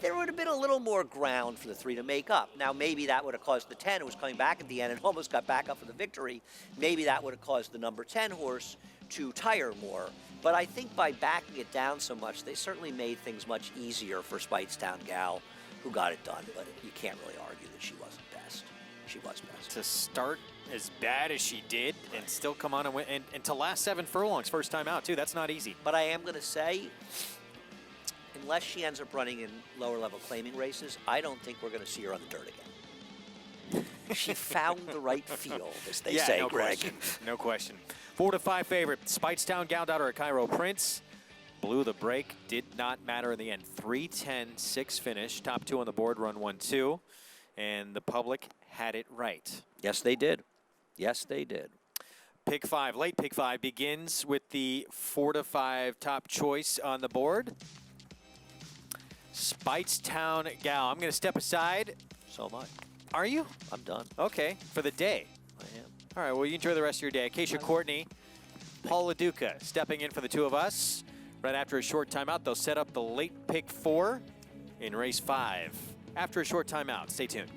there would have been a little more ground for the 3 to make up. Now, maybe that would have caused the 10, who was coming back at the end and almost got back up for the victory, maybe that would have caused the number 10 horse to tire more. But I think by backing it down so much, they certainly made things much easier for Speightstown Gal, who got it done. But you can't really argue that she wasn't best. She was best. To start as bad as she did and still come on and win, and to last 7 furlongs first time out, too. That's not easy. But I am going to say, unless she ends up running in lower-level claiming races, I don't think we're going to see her on the dirt again. She found the right field, as they say, no Greg. Question. No question. 4-5 favorite. Speightstown Gal, daughter of Cairo Prince. Blew the break. Did not matter in the end. 3:10.6 finish. Top 2 on the board, run 1-2. And the public had it right. Yes, they did. Yes, they did. Pick 5, late pick 5, begins with the 4-5 top choice on the board. Speightstown Gal. I'm going to step aside. So am I. Are you? I'm done. Okay, for the day. I am. All right, well, you enjoy the rest of your day. Acacia Courtney, Paul LaDuca stepping in for the two of us. Right after a short timeout, they'll set up the late pick 4 in race 5. After a short timeout, stay tuned.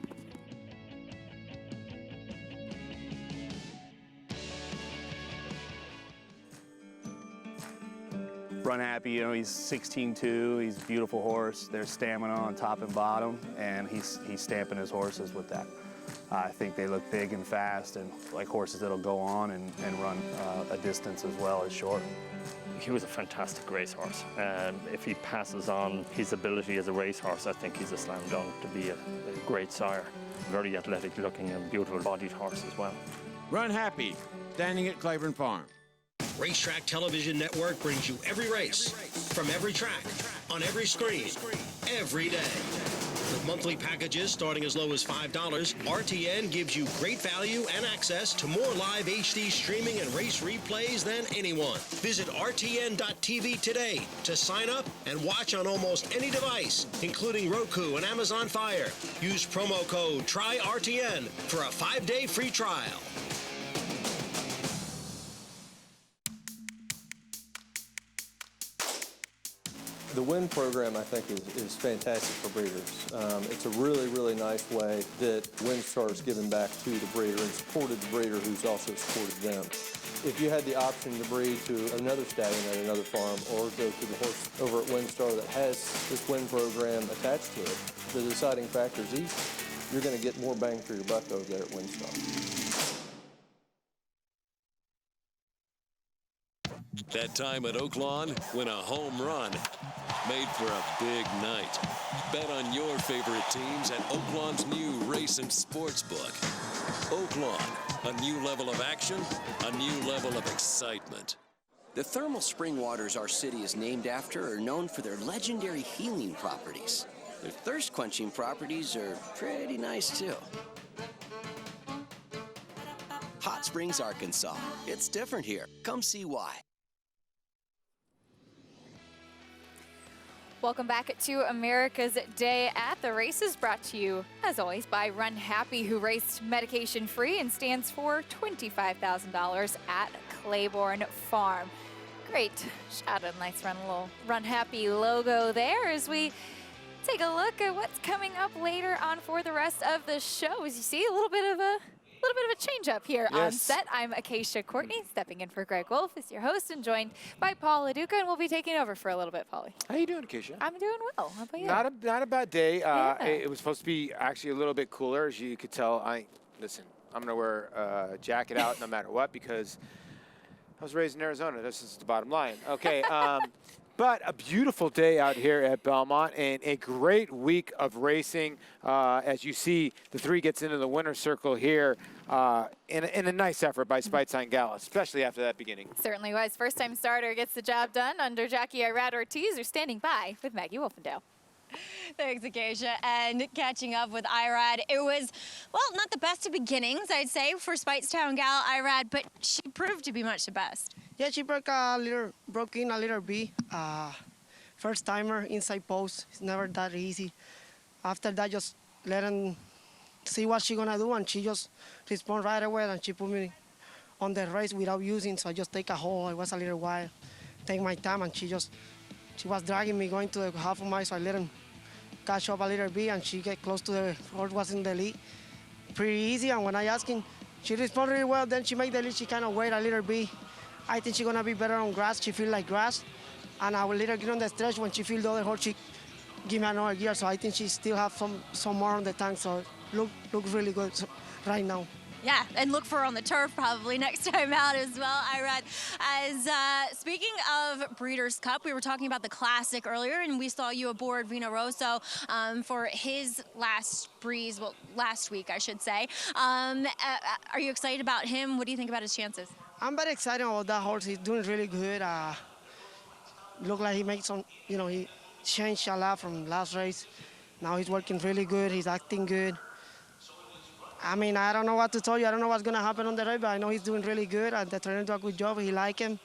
Run Happy, you know, he's 16-2, he's a beautiful horse. There's stamina on top and bottom, and he's stamping his horses with that. I think they look big and fast, and like horses that'll go on and run a distance as well as short. He was a fantastic racehorse, and if he passes on his ability as a racehorse, I think he's a slam dunk to be a great sire. Very athletic looking and beautiful bodied horse as well. Run Happy, standing at Claiborne Farm. Racetrack Television Network brings you every race, from every track, on every screen, every day. With monthly packages starting as low as $5, RTN gives you great value and access to more live HD streaming and race replays than anyone. Visit RTN.tv today to sign up and watch on almost any device, including Roku and Amazon Fire. Use promo code TRYRTN for a 5-day free trial. The WIN program, I think, is fantastic for breeders. It's a really, really nice way that WinStar has given back to the breeder and supported the breeder who's also supported them. If you had the option to breed to another stallion at another farm or go to the horse over at WinStar that has this win program attached to it, the deciding factor is easy. You're going to get more bang for your buck over there at WinStar. That time at Oaklawn when a home run made for a big night. Bet on your favorite teams at Oaklawn's new race and sports book. Oaklawn, a new level of action, a new level of excitement. The thermal spring waters our city is named after are known for their legendary healing properties. Their thirst-quenching properties are pretty nice, too. Hot Springs, Arkansas. It's different here. Come see why. Welcome back to America's Day at the Races, brought to you, as always, by Run Happy, who raced medication-free and stands for $25,000 at Claiborne Farm. Great shot of nice little Run Happy logo there as we take a look at what's coming up later on for the rest of the show. As you see, a little bit of a change up here on set. I'm Acacia Courtney, stepping in for Greg Wolf as your host, and joined by Paul LaDuca, and we'll be taking over for a little bit, Paulie. How you doing, Acacia? I'm doing well. How about you? Not a bad day. It was supposed to be actually a little bit cooler, as you could tell. Listen, I'm gonna wear a jacket out no matter what because I was raised in Arizona. This is the bottom line. Okay. But a beautiful day out here at Belmont and a great week of racing. As you see, the 3 gets into the winner's circle here in a nice effort by Speightstown Gal, especially after that beginning. Certainly was. First-time starter gets the job done under Jackie Irad-Ortiz, who's standing by with Maggie Wolfendale. Thanks, Acacia. And catching up with Irad, it was, well, not the best of beginnings, I'd say, for Speightstown Gal Irad, but she proved to be much the best. Yeah, she broke in a little bit. First timer, inside post. It's never that easy. After that, just let her see what she's gonna do, and she just respond right away, and she put me on the race without using, so I just take a hold. It was a little while, take my time, and she was dragging me going to the half a mile, so I let him catch up a little bit, and she get close to the horse, was in the lead. Pretty easy, and when I asked him, she responded really well. Then she made the lead, she kind of wait a little bit. I think she's gonna be better on grass. She feel like grass, and I will let her get on the stretch. When she feel the other horse, she give me another gear. So I think she still have some more on the tank. So look really good right now. Yeah, and look for her on the turf probably next time out as well, Irad. As speaking of Breeders' Cup, we were talking about the Classic earlier, and we saw you aboard Vino Rosso for his last breeze, well, last week, I should say. Are you excited about him? What do you think about his chances? I'm very excited about that horse. He's doing really good. Look like he made some, he changed a lot from last race. Now he's working really good. He's acting good. I mean, I don't know what to tell you. I don't know what's going to happen on the race, but I know he's doing really good. And the trainer do a good job. He like him.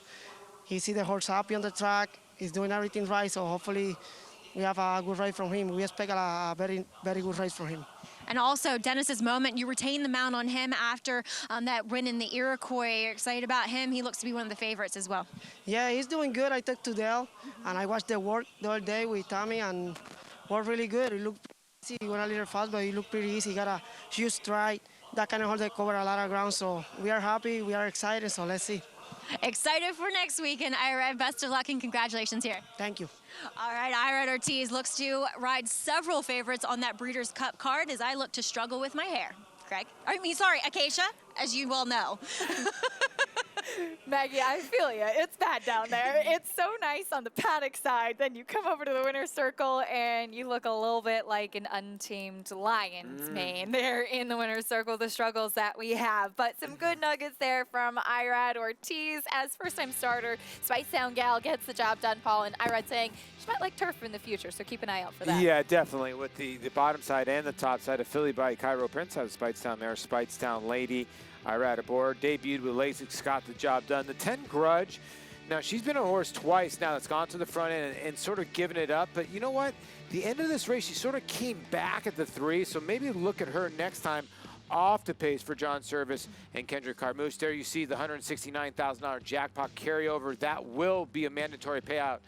He see the horse happy on the track. He's doing everything right. So hopefully we have a good race from him. We expect a very, very good race from him. And also, Dennis's Moment, you retained the mount on him after that win in the Iroquois. You're excited about him? He looks to be one of the favorites as well. Yeah, he's doing good. I talked to Dale, and I watched the work the whole day with Tommy, and worked really good. He looked easy. He went a little fast, but he looked pretty easy. He got a huge stride. That kind of horse that cover a lot of ground, so we are happy. We are excited, so let's see. Excited for next weekend, Irad. Best of luck and congratulations here. Thank you. All right, Irad-Ortiz looks to ride several favorites on that Breeders' Cup card as I look to struggle with my hair. Greg? Sorry, Acacia, as you well know. Maggie, I feel you. It's bad down there. It's so nice on the paddock side. Then you come over to the winner's circle and you look a little bit like an untamed lion's mane there in the winner's circle, the struggles that we have. But some good nuggets there from Irad-Ortiz as first-time starter. Speightstown Gal gets the job done, Paul, and Irad saying she might like turf in the future, so keep an eye out for that. Yeah, definitely. With the bottom side and the top side, a filly by Cairo Prince out of Speightstown there, Speightstown Lady. Irad aboard, debuted with Lasix, got the job done. The 10 Grudge, now she's been a horse twice now that's gone to the front end and sort of given it up, but you know what? The end of this race, she sort of came back at the 3, so maybe look at her next time off the pace for John Service and Kendrick Carmouche. There you see the $169,000 jackpot carryover. That will be a mandatory payout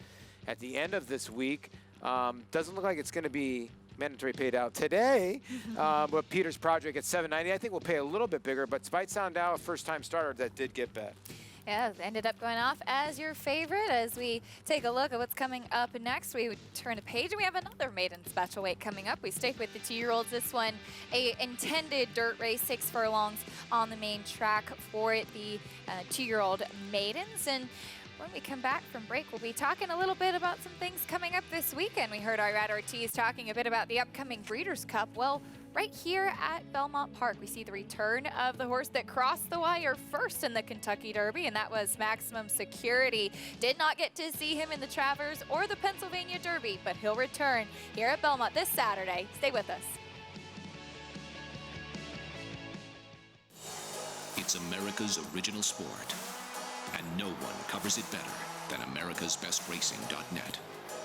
at the end of this week. Doesn't look like it's going to be mandatory paid out today, but Peter's Project at $790. I think we'll pay a little bit bigger, but Speightstown Gal, first-time starter that did get bet. Yeah, ended up going off as your favorite. As we take a look at what's coming up next, we would turn a page and we have another maiden special weight coming up. We stick with the 2-year-olds. This one, a intended dirt race, 6 furlongs on the main track for the 2-year-old maidens. And when we come back from break, we'll be talking a little bit about some things coming up this weekend. We heard Irad Ortiz talking a bit about the upcoming Breeders' Cup. Well, right here at Belmont Park, we see the return of the horse that crossed the wire first in the Kentucky Derby, and that was Maximum Security. Did not get to see him in the Travers or the Pennsylvania Derby, but he'll return here at Belmont this Saturday. Stay with us. It's America's original sport, and no one covers it better than americasbestracing.net.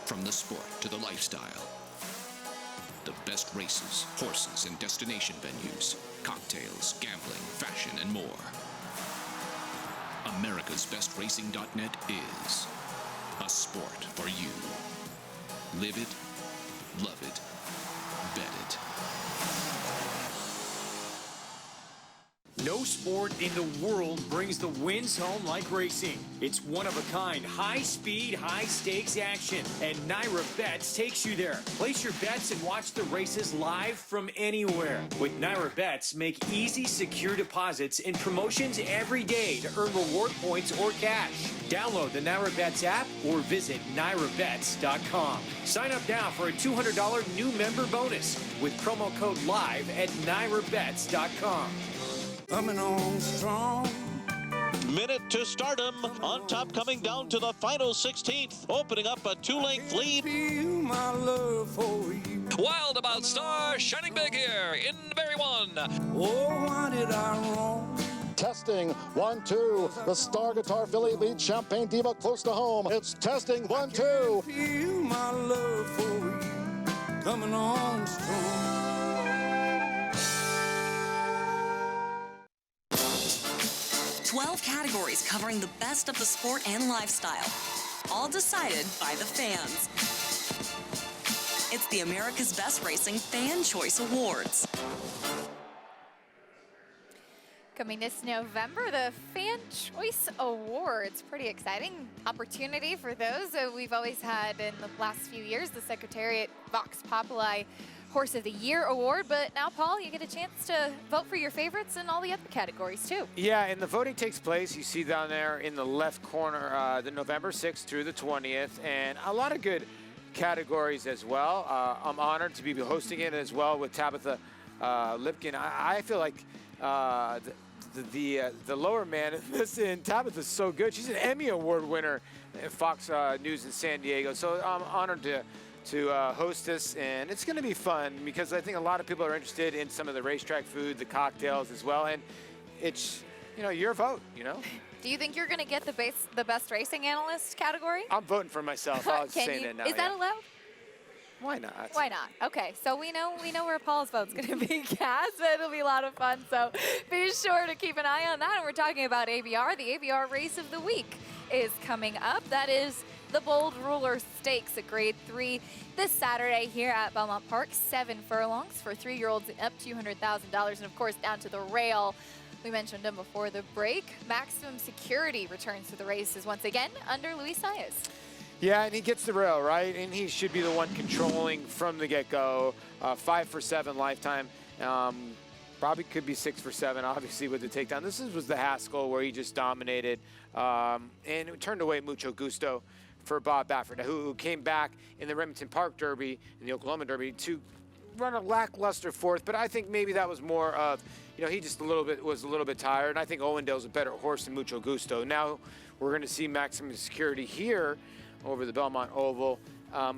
From the sport to the lifestyle, the best races, horses, and destination venues, cocktails, gambling, fashion, and more. americasbestracing.net is a sport for you. Live it, love it, bet it. No sport in the world brings the wins home like racing. It's one-of-a-kind, high-speed, high-stakes action, and Naira Bets takes you there. Place your bets and watch the races live from anywhere. With Naira Bets, make easy, secure deposits and promotions every day to earn reward points or cash. Download the Naira Bets app or visit NairaBets.com. Sign up now for a $200 new member bonus with promo code LIVE at NairaBets.com. Coming on strong. Minute to stardom. On top, coming down to the final 16th, opening up a 2-length lead. Feel my love for you. Wild About Star, shining big here in Very One. Oh, why did I wrong? Testing, 1, 2. The Star Guitar filly leads Champagne Diva close to home. It's testing, 1, 2. Feel my love for you. Coming on strong. 12 categories covering the best of the sport and lifestyle, all decided by the fans. It's the America's Best Racing Fan Choice Awards. Coming this November, the Fan Choice Awards. Pretty exciting opportunity for those. We've always had in the last few years the Secretariat Vox Populi Horse of the Year award, but now, Paul, you get a chance to vote for your favorites in all the other categories, too. Yeah, and the voting takes place, you see down there in the left corner, the November 6th through the 20th, and a lot of good categories as well. I'm honored to be hosting it as well with Tabitha Lipkin. I feel like the lower man in this, and Tabitha's so good. She's an Emmy Award winner at Fox News in San Diego, so I'm honored to host this, and it's going to be fun because I think a lot of people are interested in some of the racetrack food, the cocktails as well, and it's, your vote, Do you think you're going to get the best racing analyst category? I'm voting for myself. I'll say that now. Is that allowed? Why not? Why not? Okay, so we know where Paul's vote's going to be cast, but it'll be a lot of fun, so be sure to keep an eye on that. And we're talking about ABR. The ABR Race of the Week is coming up. That is the Bold Ruler Stakes at Grade 3 this Saturday here at Belmont Park. 7 furlongs for 3-year-olds up $200,000, and of course down to the rail. We mentioned him before the break. Maximum Security returns to the races once again under Luis Saez. Yeah, and he gets the rail, right? And he should be the one controlling from the get-go. 5 for 7 lifetime. Probably could be 6 for 7, obviously, with the takedown. This was the Haskell where he just dominated and it turned away Mucho Gusto for Bob Baffert, who came back in the Remington Park Derby, in the Oklahoma Derby, to run a lackluster 4th. But I think maybe that was more of, he just was a little bit tired. And I think Owendale's a better horse than Mucho Gusto. Now we're going to see Maximum Security here over the Belmont Oval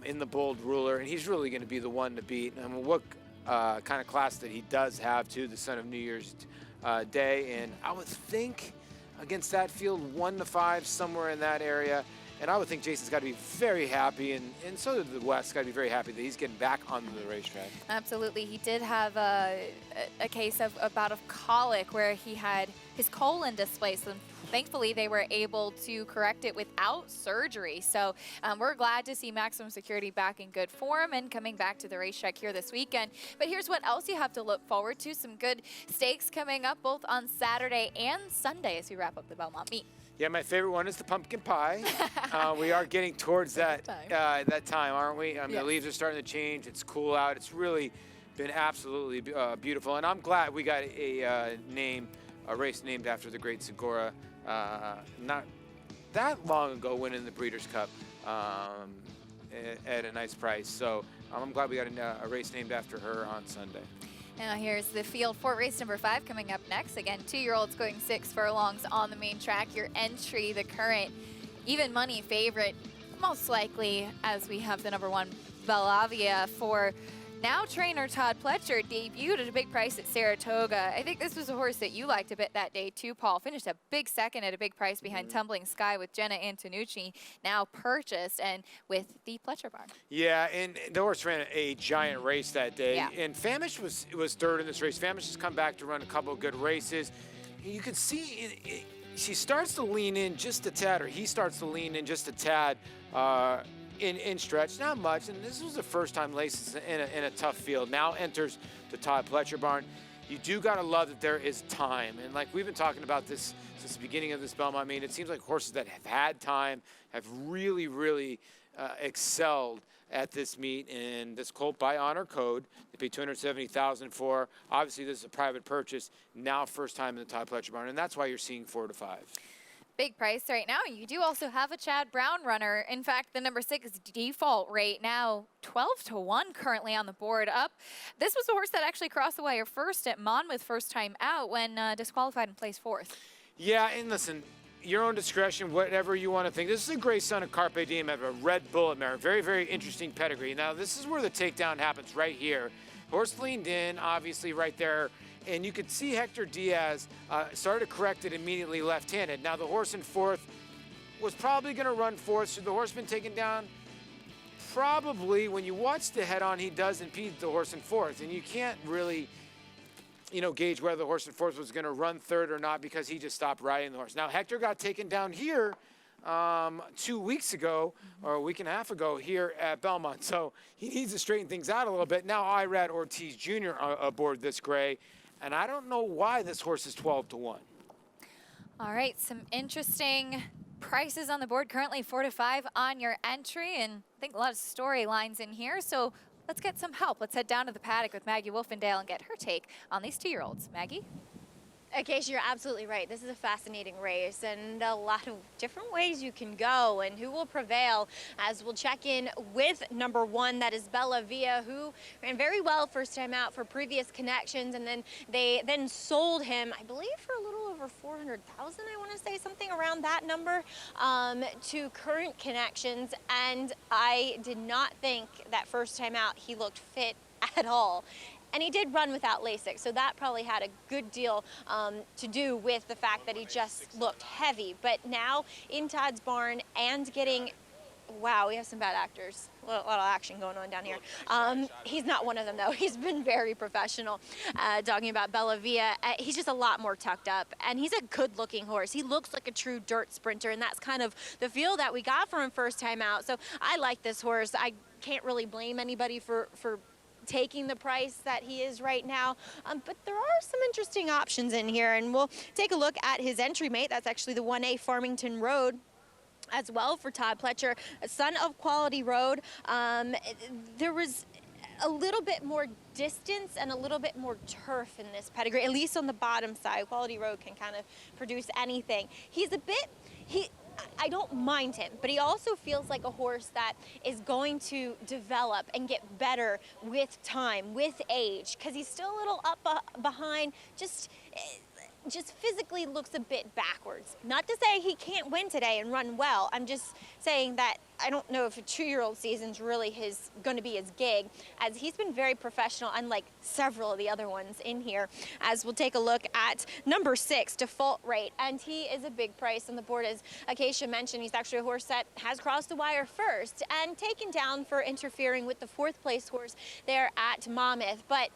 in the Bold Ruler, and he's really going to be the one to beat. I mean, what kind of class that he does have, too, the son of New Year's Day. And I would think against that field, 1 to 5, somewhere in that area. And I would think Jason's got to be very happy, and so did the West got to be very happy that he's getting back onto the racetrack. Absolutely. He did have a case of a bout of colic where he had his colon displaced, and thankfully they were able to correct it without surgery. So we're glad to see Maximum Security back in good form and coming back to the racetrack here this weekend. But here's what else you have to look forward to. Some good stakes coming up both on Saturday and Sunday as we wrap up the Belmont meet. Yeah, my favorite one is the pumpkin pie. We are getting towards that time, aren't we? I mean, the leaves are starting to change. It's cool out. It's really been absolutely beautiful, and I'm glad we got a race named after the great Segura. Not that long ago, winning the Breeders' Cup at a nice price. So I'm glad we got a race named after her on Sunday. Now here's the field for race number 5 coming up next. Again, 2-year-olds going 6 furlongs on the main track. Your entry, the current even money favorite, most likely, as we have the number 1 Bellavia for now trainer Todd Pletcher, debuted at a big price at Saratoga. I think this was a horse that you liked a bit that day too, Paul. Finished a big second at a big price behind Tumbling Sky with Jenna Antonucci, now purchased, and with the Pletcher barn. Yeah, and the horse ran a giant race that day. Yeah. And Famish was third in this race. Famish has come back to run a couple of good races. You can see she starts to lean in just a tad, or he starts to lean in just a tad, in stretch, not much, and this was the first time Laces in a tough field. Now enters the Todd Pletcher barn. You do gotta love that there is time, and like we've been talking about this since the beginning of this Belmont meet, it seems like horses that have had time have really, really excelled at this meet. And this colt by Honor Code, they paid $270,000 for. Obviously, this is a private purchase. Now, first time in the Todd Pletcher barn, and that's why you're seeing 4 to 5. Big price right now. You do also have a Chad Brown runner. In fact, the number 6 default rate now 12 to 1 currently on the board up. This was a horse that actually crossed the wire first at Monmouth first time out when disqualified and placed 4th. Yeah, and listen, your own discretion, whatever you want to think. This is a great son of Carpe Diem of a red bullet mare. Very, very interesting pedigree. Now, this is where the takedown happens right here. Horse leaned in, obviously, right there. And you could see Hector Diaz started to correct it immediately left-handed. Now, the horse in 4th was probably going to run 4th. Should the horse been taken down? Probably. When you watch the head-on, he does impede the horse in 4th. And you can't really, gauge whether the horse in 4th was going to run 3rd or not because he just stopped riding the horse. Now, Hector got taken down here 2 weeks ago, or a week and a half ago here at Belmont. So he needs to straighten things out a little bit. Now, Irad Ortiz Jr. Aboard this gray. And I don't know why this horse is 12 to 1. All right, some interesting prices on the board. Currently 4 to 5 on your entry, and I think a lot of storylines in here. So let's get some help. Let's head down to the paddock with Maggie Wolfendale and get her take on these 2-year-olds. Maggie? Acacia, you're absolutely right. This is a fascinating race and a lot of different ways you can go and who will prevail, as we'll check in with number 1, that is Bellavia, who ran very well first time out for previous connections, and then they sold him, I believe, for a little over $400,000, I want to say, something around that number, to Current Connections. And I did not think that first time out he looked fit at all. And he did run without LASIK, so that probably had a good deal to do with the fact that he just looked heavy. But now in Todd's barn and getting, wow, we have some bad actors. A lot of action going on down here. He's not one of them, though. He's been very professional. Talking about Bellavia, he's just a lot more tucked up, and he's a good-looking horse. He looks like a true dirt sprinter, and that's kind of the feel that we got from him first time out. So I like this horse. I can't really blame anybody for taking the price that he is right now, but there are some interesting options in here, and we'll take a look at his entry mate. That's actually the 1A Farmington Road as well for Todd Pletcher, a son of Quality Road. There was a little bit more distance and a little bit more turf in this pedigree, at least on the bottom side. Quality Road can kind of produce anything. I don't mind him, but he also feels like a horse that is going to develop and get better with time, with age, because he's still a little up behind, just physically looks a bit backwards. Not to say he can't win today and run well. I'm just saying that I don't know if a 2-year-old season's really going to be his gig, as he's been very professional, unlike several of the other ones in here. As we'll take a look at number 6, Default Rate, and he is a big price on the board. As Acacia mentioned, he's actually a horse that has crossed the wire first and taken down for interfering with the 4th place horse there at Monmouth. But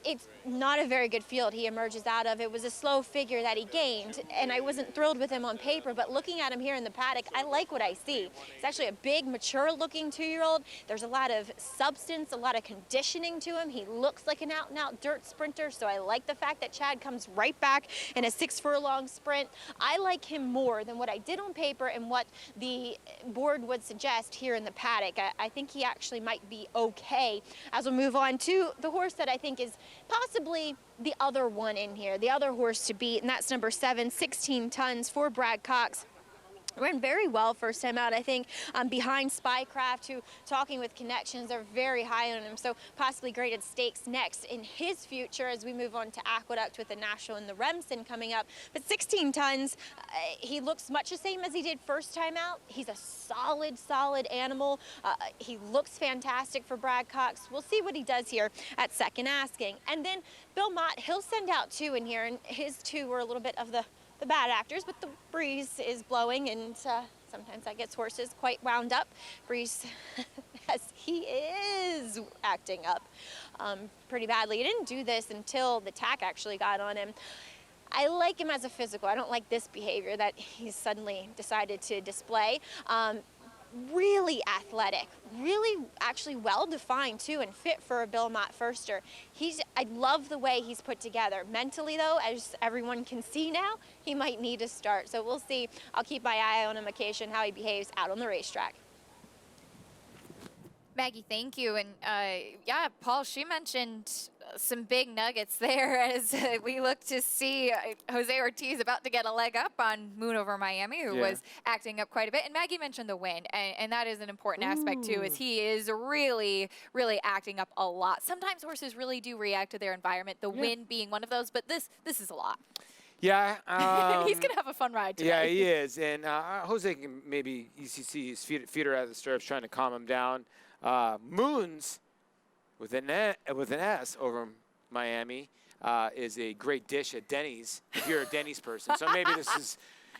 it's not a very good field he emerges out of. It was a slow figure that he gained, and I wasn't thrilled with him on paper, but looking at him here in the paddock, I like what I see. He's actually a big, mature-looking 2-year-old. There's a lot of substance, a lot of conditioning to him. He looks like an out-and-out dirt sprinter, so I like the fact that Chad comes right back in a 6-furlong sprint. I like him more than what I did on paper and what the board would suggest here in the paddock. I think he actually might be okay. As we'll move on to the horse that I think is possibly the other one in here, the other horse to beat, and that's number 7, 16 Tons for Brad Cox. Ran very well first time out, I think, behind Spycraft, who, talking with connections, are very high on him, so possibly graded stakes next in his future as we move on to Aqueduct with the National and the Remsen coming up. But 16 Tons, he looks much the same as he did first time out. He's a solid animal. He looks fantastic for Brad Cox. We'll see what he does here at second asking. And then Bill Mott, he'll send out 2 in here, and his 2 were a little bit of the bad actors, but the breeze is blowing, and sometimes that gets horses quite wound up. Breeze, as he is acting up pretty badly. He didn't do this until the tack actually got on him. I like him as a physical. I don't like this behavior that he's suddenly decided to display. Really athletic, really actually well-defined too, and fit for a Bill Mott firster. I love the way he's put together. Mentally though, as everyone can see now, he might need to start. So we'll see. I'll keep my eye on him occasionally, how he behaves out on the racetrack. Maggie, thank you. And yeah, Paul, she mentioned some big nuggets there as we look to see Jose Ortiz about to get a leg up on Moon Over Miami, who was acting up quite a bit. And Maggie mentioned the wind, and that is an important aspect too, as he is really acting up a lot. Sometimes horses really do react to their environment, the wind being one of those, but this is a lot. Yeah. He's going to have a fun ride today. Yeah, he is. And Jose can maybe, you see his feeder out of the stirrups trying to calm him down. Moons, with an S over Miami, is a great dish at Denny's, if you're a Denny's person. So maybe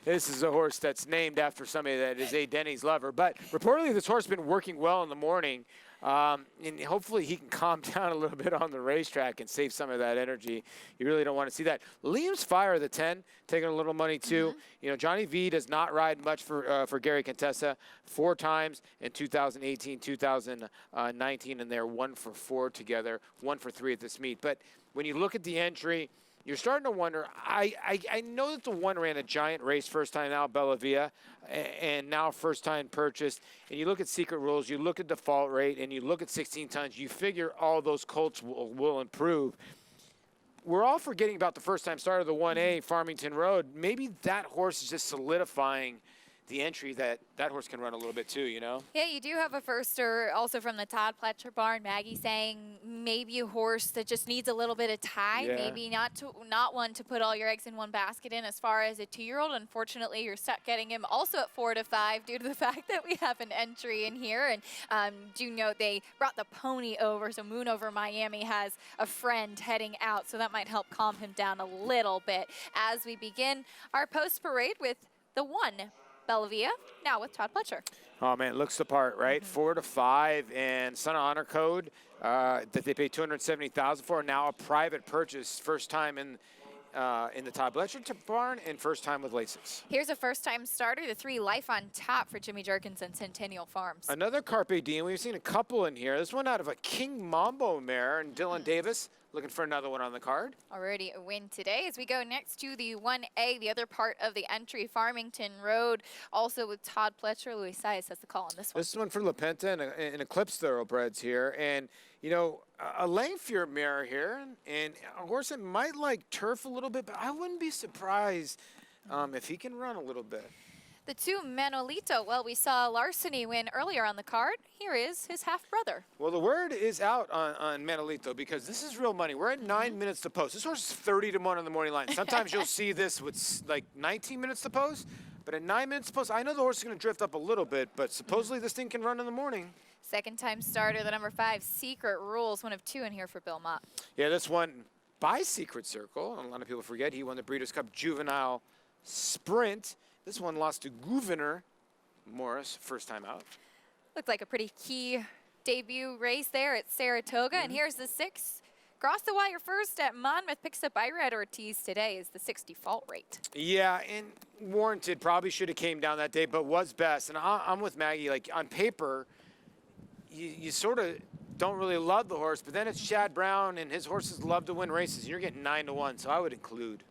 this is a horse that's named after somebody that is a Denny's lover. But reportedly, this horse has been working well in the morning. And hopefully he can calm down a little bit on the racetrack and save some of that energy. You really don't want to see that. Liam's Fire, the 10, taking a little money too. You know, Johnny V does not ride much for Gary Contessa. 4 times in 2018, 2019, and they're 1 for 4 together, 1 for 3 at this meet. But when you look at the entry, you're starting to wonder. I know that the 1 ran a giant race first time out, Bella Via, and now first time purchased. And you look at secret rules, you look at default rate, and you look at 16 tons, you figure all those colts will improve. We're all forgetting about the first time starter, the 1A, Farmington Road. Maybe that horse is just solidifying the entry that horse can run a little bit too, you know? Yeah, you do have a firster also from the Todd Pletcher barn. Maggie saying maybe a horse that just needs a little bit of time, maybe not one to put all your eggs in one basket in as far as a 2-year-old. Unfortunately, you're stuck getting him also at 4 to 5 due to the fact that we have an entry in here. And do note they brought the pony over, so Moon Over Miami has a friend heading out, so that might help calm him down a little bit as we begin our post parade with the 1. Bella Via, now with Todd Pletcher. Oh, man, it looks the part, right? 4 to 5, and Son of Honor Code that they paid $270,000 for, now a private purchase, first time in the Todd Pletcher barn and first time with Lasix. Here's a first-time starter, the 3 Life on Top for Jimmy Jerkins and Centennial Farms. Another Carpe Diem. We've seen a couple in here. This one out of a King Mambo mare, and Dylan Davis looking for another one on the card. Already a win today as we go next to the 1A, the other part of the entry, Farmington Road, also with Todd Pletcher. Luis Saez has the call on this one. This one for La Penta and Eclipse Thoroughbreds here. And, you know, a Langfear mare here, and a horse that might like turf a little bit, but I wouldn't be surprised if he can run a little bit. The 2 Manolito, well, we saw Larceny win earlier on the card. Here is his half-brother. Well, the word is out on Manolito because this is real money. We're at 9 minutes to post. This horse is 30 to 1 on the morning line. Sometimes you'll see this with like 19 minutes to post, but at 9 minutes to post, I know the horse is going to drift up a little bit, but supposedly this thing can run in the morning. Second-time starter, the number 5, Secret Rules, one of 2 in here for Bill Mott. Yeah, this one by Secret Circle. A lot of people forget he won the Breeders' Cup Juvenile Sprint. This one lost to Gouverneur Morris, first time out. Looked like a pretty key debut race there at Saratoga. And here's the 6, Cross the wire first at Monmouth. Picks up Irad Ortiz today is the 6 default rate. Yeah, and warranted. Probably should have came down that day, but was best. And I'm with Maggie. Like, on paper, you sort of don't really love the horse, but then it's Chad Brown, and his horses love to win races. You're getting 9-1, so I would include.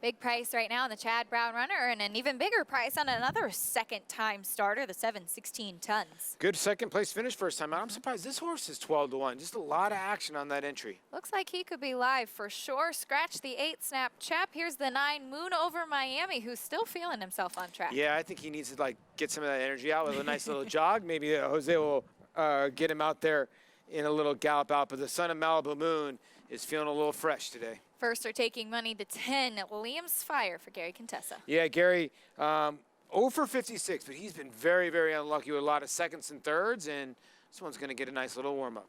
Big price right now on the Chad Brown runner, and an even bigger price on another second-time starter, the 7/16 tons. Good second-place finish first time out. I'm surprised this horse is 12-1. Just a lot of action on that entry. Looks like he could be live for sure. Scratch the 8 Snap Chap. Here's the 9 Moon Over Miami, who's still feeling himself on track. Yeah, I think he needs to like get some of that energy out with a nice little jog. Maybe Jose will get him out there in a little gallop out. But the Son of Malibu Moon is feeling a little fresh today. First are taking money to 10. Liam's Fire for Gary Contessa. Yeah, Gary, 0 for 56, but he's been very, very unlucky with a lot of seconds and thirds, and this one's going to get a nice little warm-up.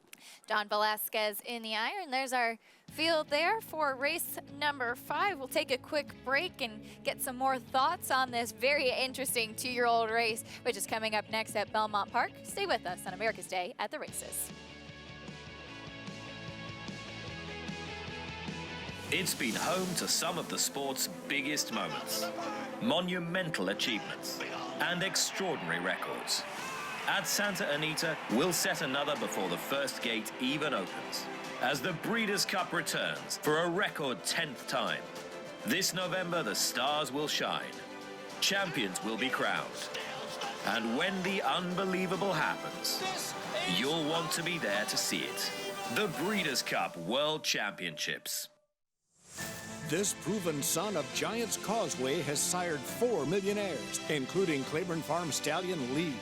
Don Velasquez in the iron. There's our field there for race number 5. We'll take a quick break and get some more thoughts on this very interesting 2-year-old race, which is coming up next at Belmont Park. Stay with us on America's Day at the Races. It's been home to some of the sport's biggest moments, monumental achievements, and extraordinary records. At Santa Anita, we'll set another before the first gate even opens, as the Breeders' Cup returns for a record 10th time. This November, the stars will shine, champions will be crowned, and when the unbelievable happens, you'll want to be there to see it. The Breeders' Cup World Championships. This proven son of Giants Causeway has sired 4 millionaires, including Claiborne Farm stallion Lee.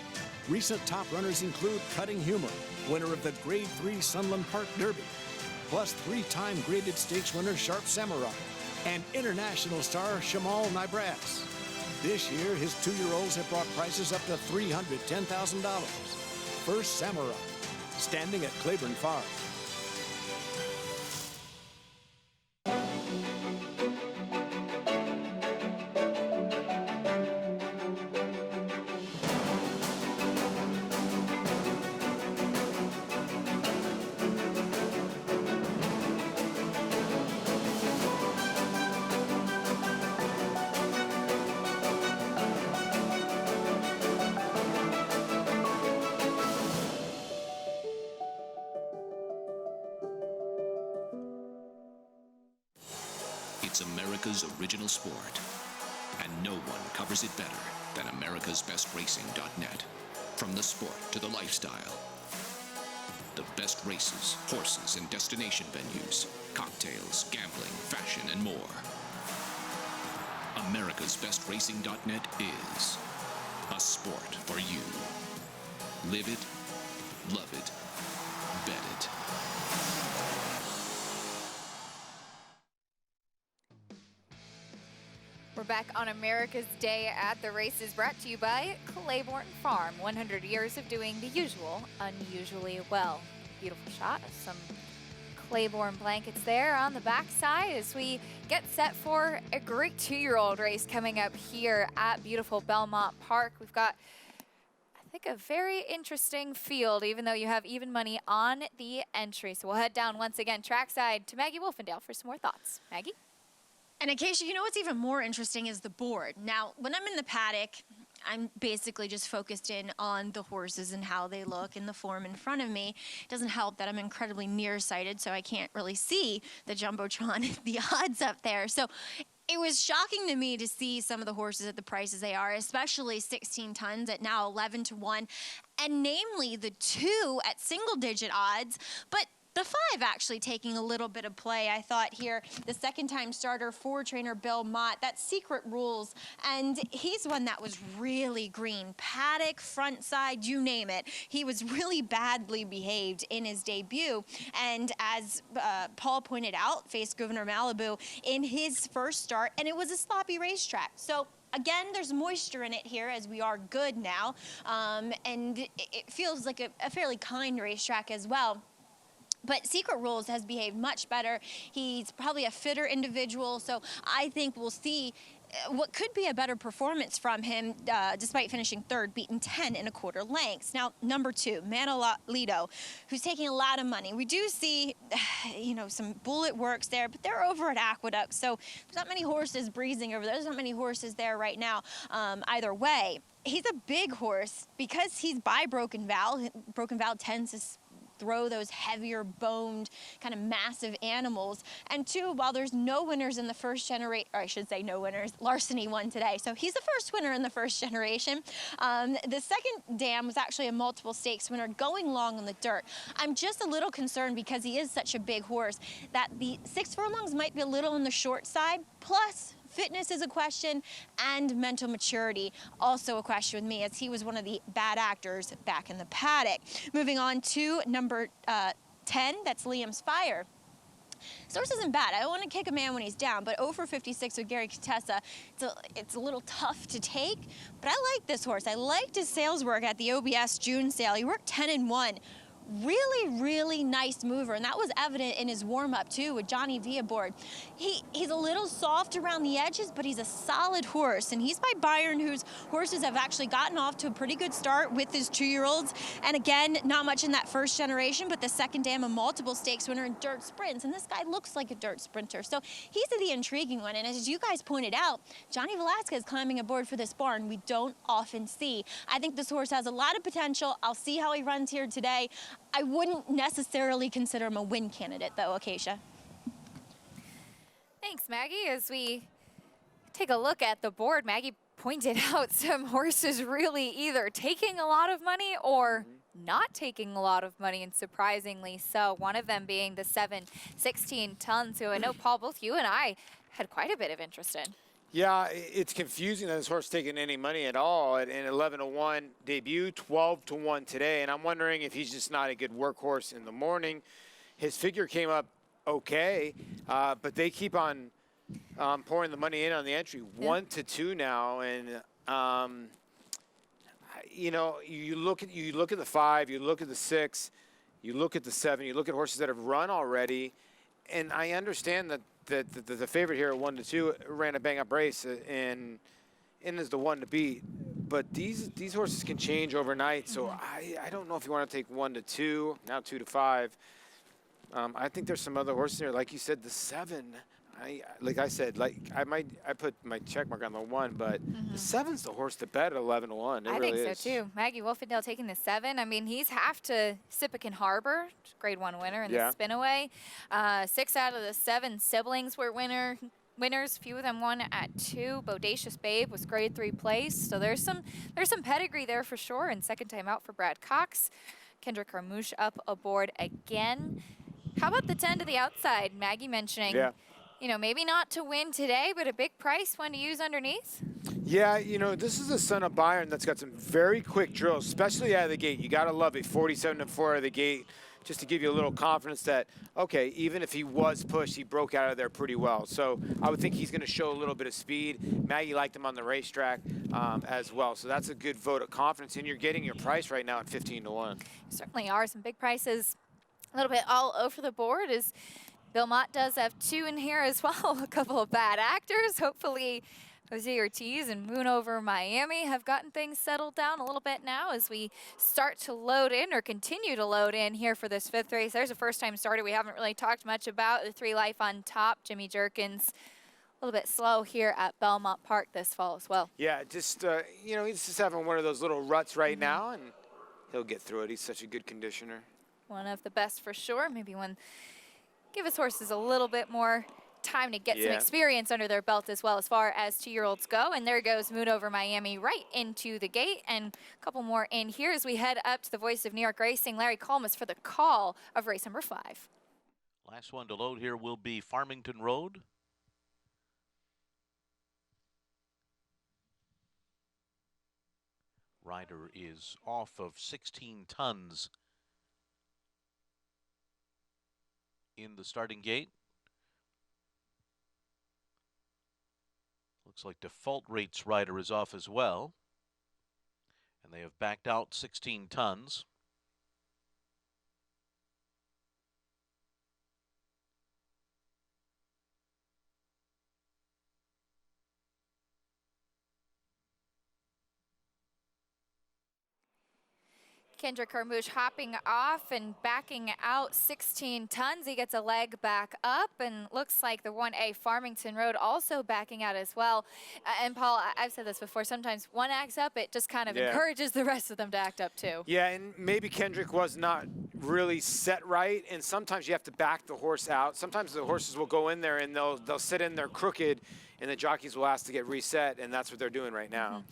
Recent top runners include Cutting Humor, winner of the Grade 3 Sunland Park Derby, plus 3-time graded stakes winner Sharp Samurai, and international star Shamal Nibras. This year, his 2-year-olds have brought prices up to $310,000. First Samurai, standing at Claiborne Farm. It's America's original sport, and no one covers it better than americasbestracing.net. From the sport to the lifestyle, the best races, horses, and destination venues, cocktails, gambling, fashion, and more. americasbestracing.net is a sport for you. Live it, love it, bet it. We're back on America's Day at the Races, brought to you by Claiborne Farm. 100 years of doing the usual unusually well. Beautiful shot of some Claiborne blankets there on the backside as we get set for a great 2-year-old race coming up here at beautiful Belmont Park. We've got, I think, a very interesting field, even though you have even money on the entry. So we'll head down once again trackside to Maggie Wolfendale for some more thoughts. Maggie? And Acacia, you know what's even more interesting is the board. Now, when I'm in the paddock, I'm basically just focused in on the horses and how they look and the form in front of me. It doesn't help that I'm incredibly nearsighted, so I can't really see the Jumbotron, the odds up there. So it was shocking to me to see some of the horses at the prices they are, especially 16 tons at now 11-1, and namely the 2 at single-digit odds, but the 5 actually taking a little bit of play. I thought here, the second-time starter for trainer Bill Mott, that's Secret Rules, and he's one that was really green. Paddock, front side, you name it. He was really badly behaved in his debut, and as Paul pointed out, faced Governor Malibu in his first start, and it was a sloppy racetrack. So again, there's moisture in it here as we are good now, and it feels like a fairly kind racetrack as well. But Secret Rules has behaved much better. He's probably a fitter individual, so I think we'll see what could be a better performance from him, despite finishing third, beaten 10 1/4 lengths. Now, number 2, Manolito, who's taking a lot of money. We do see, you know, some bullet works there, but they're over at Aqueduct, so there's not many horses breezing over there. There's not many horses there right now either way. He's a big horse because he's by Broken Val. Broken Val tends to throw those heavier boned kind of massive animals. And 2, while there's no winners in the first generation, or I should say no winners, Larceny won today, so he's the first winner in the first generation. The second dam was actually a multiple stakes winner going long on the dirt. I'm just a little concerned because he is such a big horse that the 6 furlongs might be a little on the short side, plus fitness is a question, and mental maturity also a question with me, as he was one of the bad actors back in the paddock. Moving on to number 10, that's Liam's Fire. This horse isn't bad. I don't want to kick a man when he's down, but over 56 with Gary Contessa, it's a little tough to take, but I like this horse. I liked his sales work at the OBS June sale. He worked 10-1. Really, really nice mover, and that was evident in his warm-up too with Johnny V aboard. He's a little soft around the edges, but he's a solid horse, and he's by Byron, whose horses have actually gotten off to a pretty good start with his 2-year-olds. And again, not much in that first generation, but the second dam, a multiple stakes winner in dirt sprints, and this guy looks like a dirt sprinter, so he's the intriguing one. And as you guys pointed out, Johnny Velasquez climbing aboard for this barn, we don't often see. I think this horse has a lot of potential. I'll see how he runs here today. I wouldn't necessarily consider him a win candidate, though, Acacia. Thanks, Maggie. As we take a look at the board, Maggie pointed out some horses really either taking a lot of money or not taking a lot of money, and surprisingly so. One of them being the 7 16 tons, who I know, Paul, both you and I had quite a bit of interest in. Yeah, it's confusing that this horse taking any money at all. At an 11-1 debut, 12-1 today, and I'm wondering if he's just not a good workhorse in the morning. His figure came up okay, but they keep on pouring the money in on the entry. 1-2 now, and you know, you look at the 5, you look at the 6, you look at the 7, you look at horses that have run already, and I understand that the favorite here at 1-2 ran a bang-up race and is the one to beat. But these horses can change overnight, so I don't know if you want to take 1-2, now 2-5. I think there's some other horses there, like you said, the 7. I put my check mark on the 1, but the 7's the horse to bet at 11-1. I think so too. Maggie Wolfendale taking the 7. I mean, he's half to Sippican Harbor, Grade 1 winner in the Spinaway. 6 out of the 7 siblings were winners. Few of them won at 2. Bodacious Babe was Grade 3 place. So there's some pedigree there for sure. And second time out for Brad Cox. Kendrick Ramouche up aboard again. How about the 10 to the outside? Maggie mentioning. Yeah. You know, maybe not to win today, but a big price one to use underneath. Yeah, you know, this is a son of Byron that's got some very quick drills, especially out of the gate. You got to love it, 47-4 out of the gate, just to give you a little confidence that, okay, even if he was pushed, he broke out of there pretty well. So I would think he's going to show a little bit of speed. Maggie liked him on the racetrack as well. So that's a good vote of confidence, and you're getting your price right now at 15-1. Certainly are some big prices a little bit all over the board. As Bill Mott does have 2 in here as well. A couple of bad actors. Hopefully Jose Ortiz and Moon Over Miami have gotten things settled down a little bit now as we start to load in, or continue to load in here for this 5th race. There's a first-time starter we haven't really talked much about. The 3 Life on Top, Jimmy Jerkins. A little bit slow here at Belmont Park this fall as well. Yeah, just, you know, he's just having one of those little ruts right now, and he'll get through it. He's such a good conditioner. One of the best for sure. Maybe one. Give his horses a little bit more time to get some experience under their belt as well, as far as 2-year-olds go. And there goes Moon Over Miami right into the gate, and a couple more in here as we head up to the voice of New York Racing, Larry Colmus, for the call of race number 5. Last one to load here will be Farmington Road. Rider is off of 16 tons in the starting gate. Looks like Default Rates rider is off as well. And they have backed out 16 tons. Kendrick Carmouche hopping off and backing out 16 tons. He gets a leg back up, and looks like the 1A Farmington Road also backing out as well. And Paul, I've said this before, sometimes one acts up, it just kind of encourages the rest of them to act up too. Yeah, and maybe Kendrick was not really set right, and sometimes you have to back the horse out. Sometimes the horses will go in there and they'll sit in there crooked, and the jockeys will ask to get reset, and that's what they're doing right now.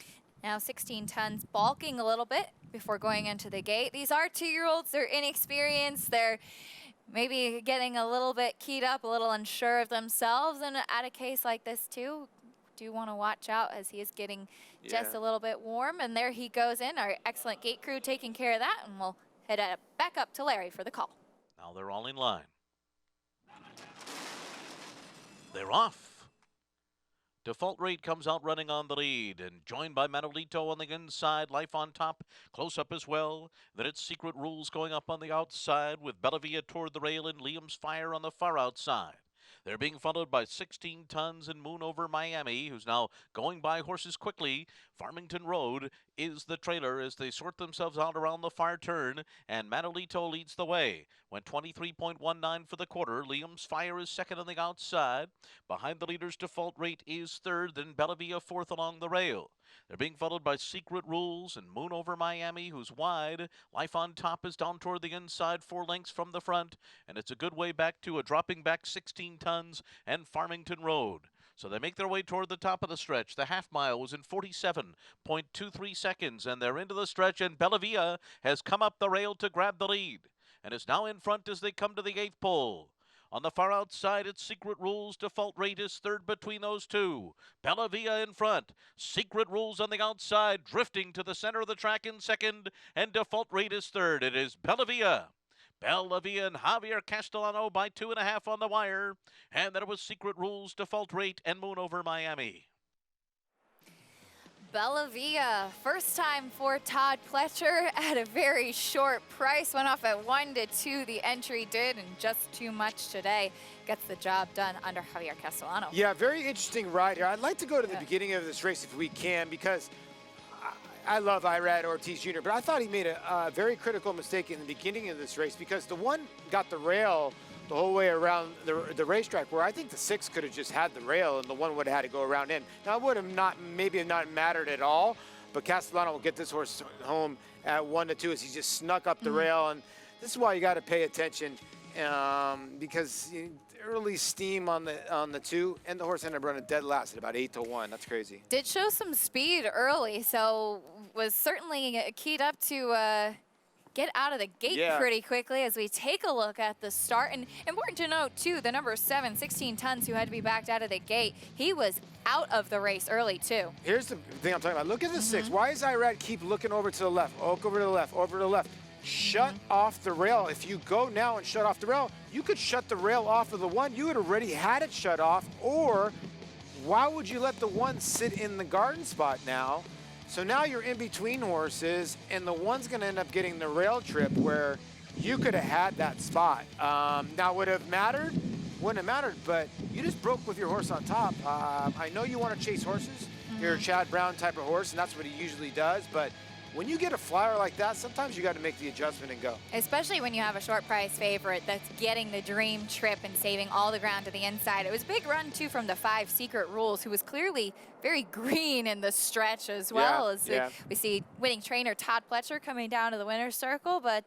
Now 16 tons balking a little bit before going into the gate. These are 2-year-olds, they're inexperienced, they're maybe getting a little bit keyed up, a little unsure of themselves, and at a case like this too, do want to watch out as he is getting just a little bit warm. And there he goes in, our excellent gate crew taking care of that, and we'll head back up to Larry for the call. Now they're all in line. They're off. Default Rate comes out running on the lead, and joined by Manolito on the inside, Life on Top close up as well. Then it's Secret Rules going up on the outside, with Bellavia toward the rail and Liam's Fire on the far outside. They're being followed by 16 tons and Moon Over Miami, who's now going by horses quickly. Farmington Road is the trailer as they sort themselves out around the far turn, and Manolito leads the way. Went 23.19 for the quarter. Liam's Fire is second on the outside. Behind the leaders, Default Rate is third, then Bellavia fourth along the rail. They're being followed by Secret Rules and Moon Over Miami, who's wide. Life on Top is down toward the inside, 4 lengths from the front, and it's a good way back to a dropping back 16 tons and Farmington Road. So they make their way toward the top of the stretch. The half mile was in 47.23 seconds, and they're into the stretch, and Bellavia has come up the rail to grab the lead, and is now in front as they come to the 8th pole. On the far outside, it's Secret Rules. Default Rate is third between those two. Bellavia in front. Secret Rules on the outside, drifting to the center of the track in second, and Default Rate is third. It is Bellavia. Bellavia and Javier Castellano by 2.5 on the wire. And then it was Secret Rules, Default Rate, and Moon Over Miami. Bellavia, first time for Todd Pletcher at a very short price. Went off at 1-2, the entry did, and just too much today. Gets the job done under Javier Castellano. Yeah, very interesting ride here. I'd like to go to the beginning of this race if we can, because I love Irad Ortiz Jr., but I thought he made a very critical mistake in the beginning of this race, because the one got the rail the whole way around the racetrack, where I think the 6 could have just had the rail and the 1 would have had to go around in. Now, it would have maybe not mattered at all, but Castellano will get this horse home at 1-2 as he just snuck up the rail, and this is why you got to pay attention, because early steam on the 2, and the horse ended up running dead last at about 8-1. That's crazy. Did show some speed early, so was certainly keyed up to get out of the gate pretty quickly as we take a look at the start. And important to note, too, the number 7, 16 tons, who had to be backed out of the gate, he was out of the race early, too. Here's the thing I'm talking about. Look at the 6. Why is Irad keep looking over to the left? Over to the left, over to the left. Shut off the rail. If you go now and shut off the rail, you could shut the rail off of the 1. You had already had it shut off, or why would you let the 1 sit in the garden spot now? So now you're in between horses, and the 1's going to end up getting the rail trip where you could have had that spot. Now, would it have mattered? Wouldn't have mattered, but you just broke with your horse on top. I know you want to chase horses. You're a Chad Brown type of horse, and that's what he usually does, but when you get a flyer like that, sometimes you got to make the adjustment and go. Especially when you have a short price favorite that's getting the dream trip and saving all the ground to the inside. It was a big run, too, from the 5, Secret Rules, who was clearly very green in the stretch as well. As we see winning trainer Todd Pletcher coming down to the winner's circle, but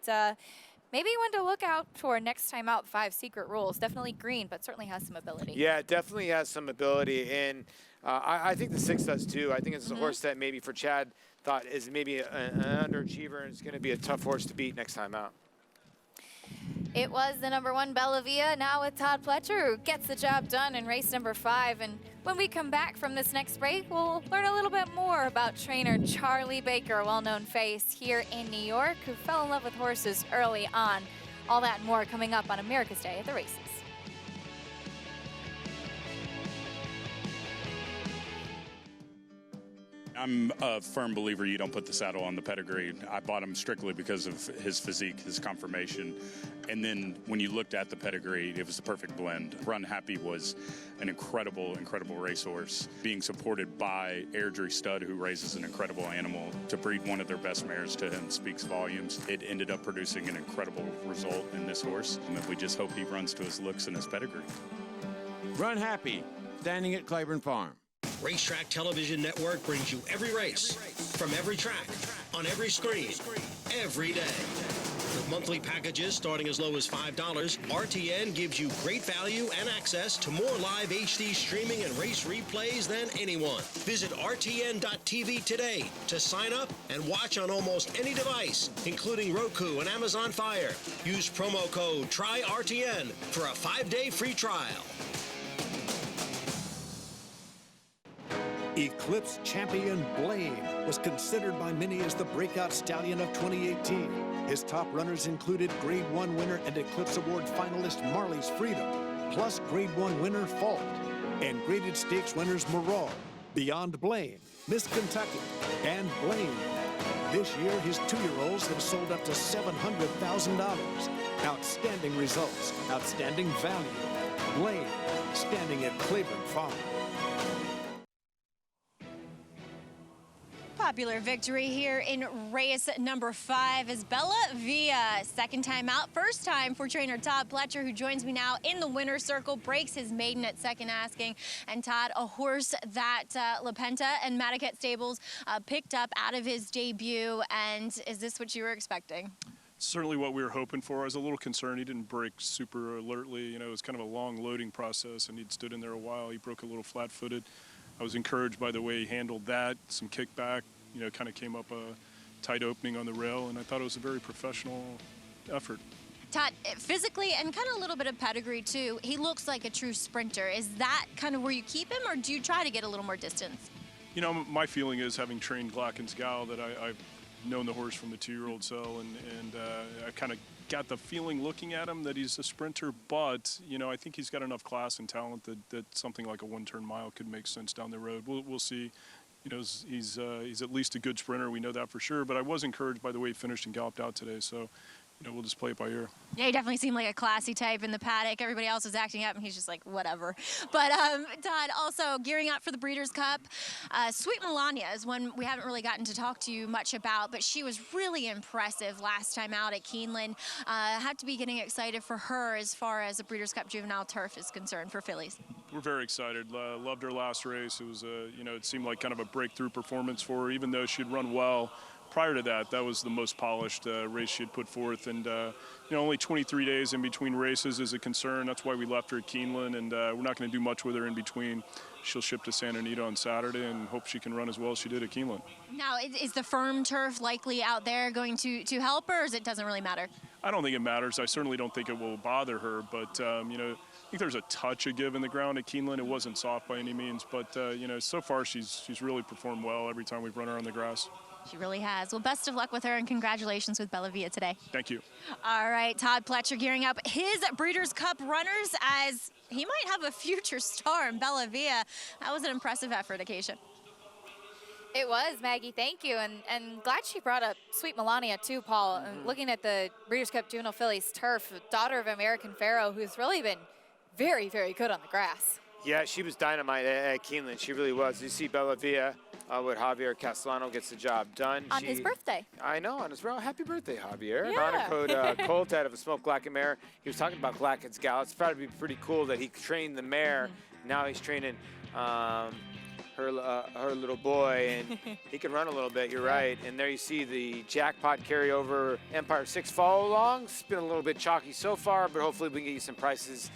maybe one to look out for next time out. 5, Secret Rules. Definitely green, but certainly has some ability. Yeah, definitely has some ability, and I think the 6 does, too. I think it's a horse that maybe for Chad thought is maybe an underachiever, and it's going to be a tough horse to beat next time out. It was the number 1 Bellavia, now with Todd Pletcher, who gets the job done in race number 5. And when we come back from this next break, we'll learn a little bit more about trainer Charlie Baker, a well-known face here in New York, who fell in love with horses early on. All that and more coming up on America's Day at the Races. I'm a firm believer you don't put the saddle on the pedigree. I bought him strictly because of his physique, his conformation. And then when you looked at the pedigree, it was the perfect blend. Run Happy was an incredible, incredible racehorse, being supported by Airdrie Stud, who raises an incredible animal. To breed one of their best mares to him speaks volumes. It ended up producing an incredible result in this horse. And we just hope he runs to his looks and his pedigree. Run Happy, standing at Claiborne Farm. Racetrack Television Network brings you every race, from every track, on every screen, every day. With monthly packages starting as low as $5, RTN gives you great value and access to more live HD streaming and race replays than anyone. Visit RTN.tv today to sign up and watch on almost any device, including Roku and Amazon Fire. Use promo code TRYRTN for a 5-day free trial. Eclipse champion Blade was considered by many as the breakout stallion of 2018. His top runners included Grade 1 winner and Eclipse Award finalist Marley's Freedom, plus Grade 1 winner Fault, and graded stakes winners Morale, Beyond Blaine, Miss Kentucky, and Blaine. This year, his 2-year-olds have sold up to $700,000. Outstanding results, outstanding value. Blaine, standing at Claiborne Farm. Popular victory here in race number 5 as Bella Via, second time out, first time for trainer Todd Pletcher, who joins me now in the winner's circle, breaks his maiden at second asking. And Todd, a horse that LaPenta and Madaket Stables picked up out of his debut. And is this what you were expecting? Certainly what we were hoping for. I was a little concerned he didn't break super alertly. You know, it was kind of a long loading process, and he'd stood in there a while. He broke a little flat-footed. I was encouraged by the way he handled that, some kickback, you know, kind of came up a tight opening on the rail, and I thought it was a very professional effort. Todd, physically and kind of a little bit of pedigree too, he looks like a true sprinter. Is that kind of where you keep him, or do you try to get a little more distance? You know, my feeling is, having trained Glacken's Gal, that I've known the horse from the 2-year-old cell, and I kind of got the feeling looking at him that he's a sprinter, but, you know, I think he's got enough class and talent that something like a 1-turn mile could make sense down the road. We'll see. You know, he's at least a good sprinter. We know that for sure. But I was encouraged by the way he finished and galloped out today. So, you know, we'll just play it by ear. Yeah, he definitely seemed like a classy type in the paddock. Everybody else was acting up, and he's just like, whatever. But, Todd, also gearing up for the Breeders' Cup. Sweet Melania is one we haven't really gotten to talk to you much about, but she was really impressive last time out at Keeneland. Had to be getting excited for her as far as the Breeders' Cup Juvenile Turf is concerned for fillies. We're very excited. Loved her last race. It was, you know, it seemed like kind of a breakthrough performance for her, even though she'd run well. Prior to that, that was the most polished race she had put forth, and you know, only 23 days in between races is a concern. That's why we left her at Keeneland, and we're not going to do much with her in between. She'll ship to Santa Anita on Saturday, and hope she can run as well as she did at Keeneland. Now, is the firm turf likely out there going to help her, or it doesn't really matter? I don't think it matters. I certainly don't think it will bother her, but you know, I think there's a touch of give in the ground at Keeneland. It wasn't soft by any means, but you know, so far she's really performed well every time we've run her on the grass. She really has. Well, best of luck with her, and congratulations with Bella Via today. Thank you. All right, Todd Pletcher gearing up his Breeders' Cup runners, as he might have a future star in Bella Via. That was an impressive effort occasion. It was, Maggie, thank you. And glad she brought up Sweet Melania too, Paul. And looking at the Breeders' Cup Juvenile Fillies turf, daughter of American Pharoah, who's really been very, very good on the grass. Yeah, she was dynamite at Keeneland. She really was. You see Bella Via with Javier Castellano gets the job done. On his birthday. I know, on his birthday. Happy birthday, Javier. Yeah. An honor code colt out of a smoked Glacken mare. He was talking about Glacken's Gal. It's probably pretty cool that he trained the mare. Now he's training her little boy, and he can run a little bit, you're right. And there you see the jackpot carryover Empire 6 follow along. It's been a little bit chalky so far, but hopefully we can get you some prices.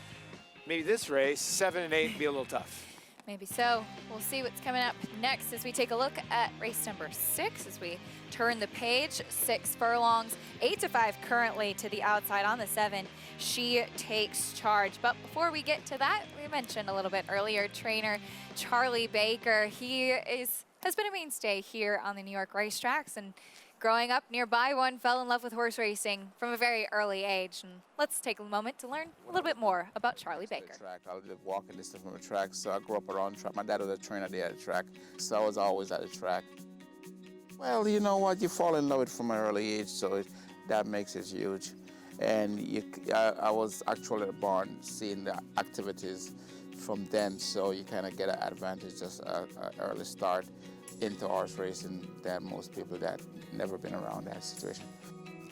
Maybe this race, 7 and 8, be a little tough. Maybe so. We'll see what's coming up next as we take a look at race number 6 as we turn the page. 6 furlongs, 8-5 currently to the outside on the 7. She takes charge. But before we get to that, we mentioned a little bit earlier, trainer Charlie Baker. He has been a mainstay here on the New York racetracks and Growing up nearby, one fell in love with horse racing from a very early age. And let's take a moment to learn a little bit more about Charlie Baker. Track. I live walking distance from the track, so I grew up around the track. My dad was a trainer there at the track, so I was always at the track. Well, you know what? You fall in love with it from an early age, so that makes it huge. And I was actually at the barn seeing the activities from then, so you kind of get an advantage, just an early start into horse racing than most people that never been around that situation.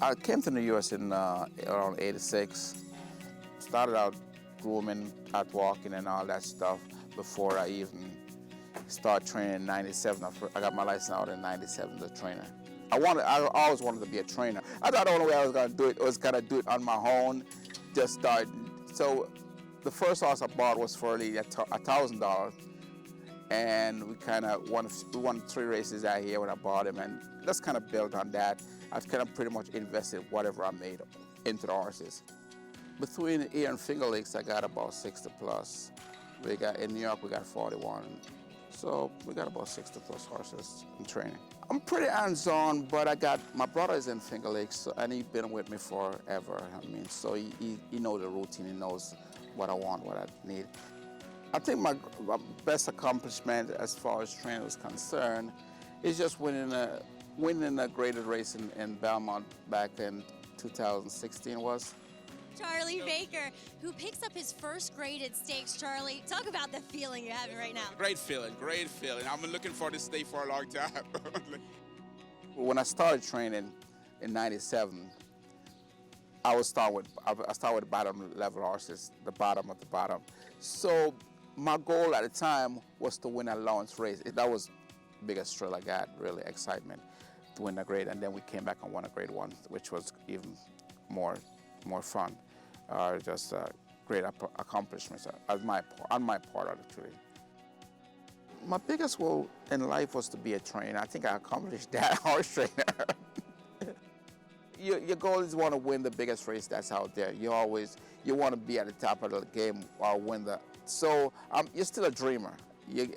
I came to the U.S. in around '86. Started out grooming, out walking and all that stuff before I even started training in '97. I got my license out in '97 as a trainer. I always wanted to be a trainer. I thought the only way I was going to do it was gonna do it on my own, just start. So the first horse I bought was for $1,000. And we kind of won 3 races out here when I bought him, and that's kind of built on that. I've kind of pretty much invested whatever I made into the horses. Between here and Finger Lakes, I got about 60 plus. In New York, we got 41. So we got about 60 plus horses in training. I'm pretty hands-on, but my brother is in Finger Lakes, and he's been with me forever. I mean, so he knows the routine, he knows what I want, what I need. I think my best accomplishment as far as training is concerned is just winning a graded race in Belmont back in 2016 was. Charlie Baker, who picks up his first graded stakes. Charlie, talk about the feeling you're having right now. Great feeling, great feeling. I've been looking for this day for a long time. When I started training in '97, I started with bottom level horses, the bottom of the bottom. So my goal at the time was to win a Lawrence race. That was the biggest thrill I got, really excitement to win a grade. And then we came back and won a grade 1, which was even more fun. Just great accomplishments on my part, actually. My biggest goal in life was to be a trainer. I think I accomplished that, horse trainer. Your goal is want to win the biggest race that's out there. You want to be at the top of the game or win the. So you're still a dreamer.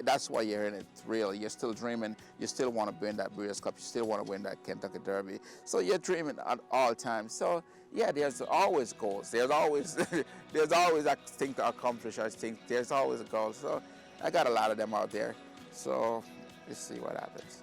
That's why you're in it, really. You're still dreaming. You still want to win that Breeders' Cup. You still want to win that Kentucky Derby. So you're dreaming at all times. So yeah, there's always goals. There's always a thing to accomplish. I think there's always a goal. So I got a lot of them out there. So let's see what happens.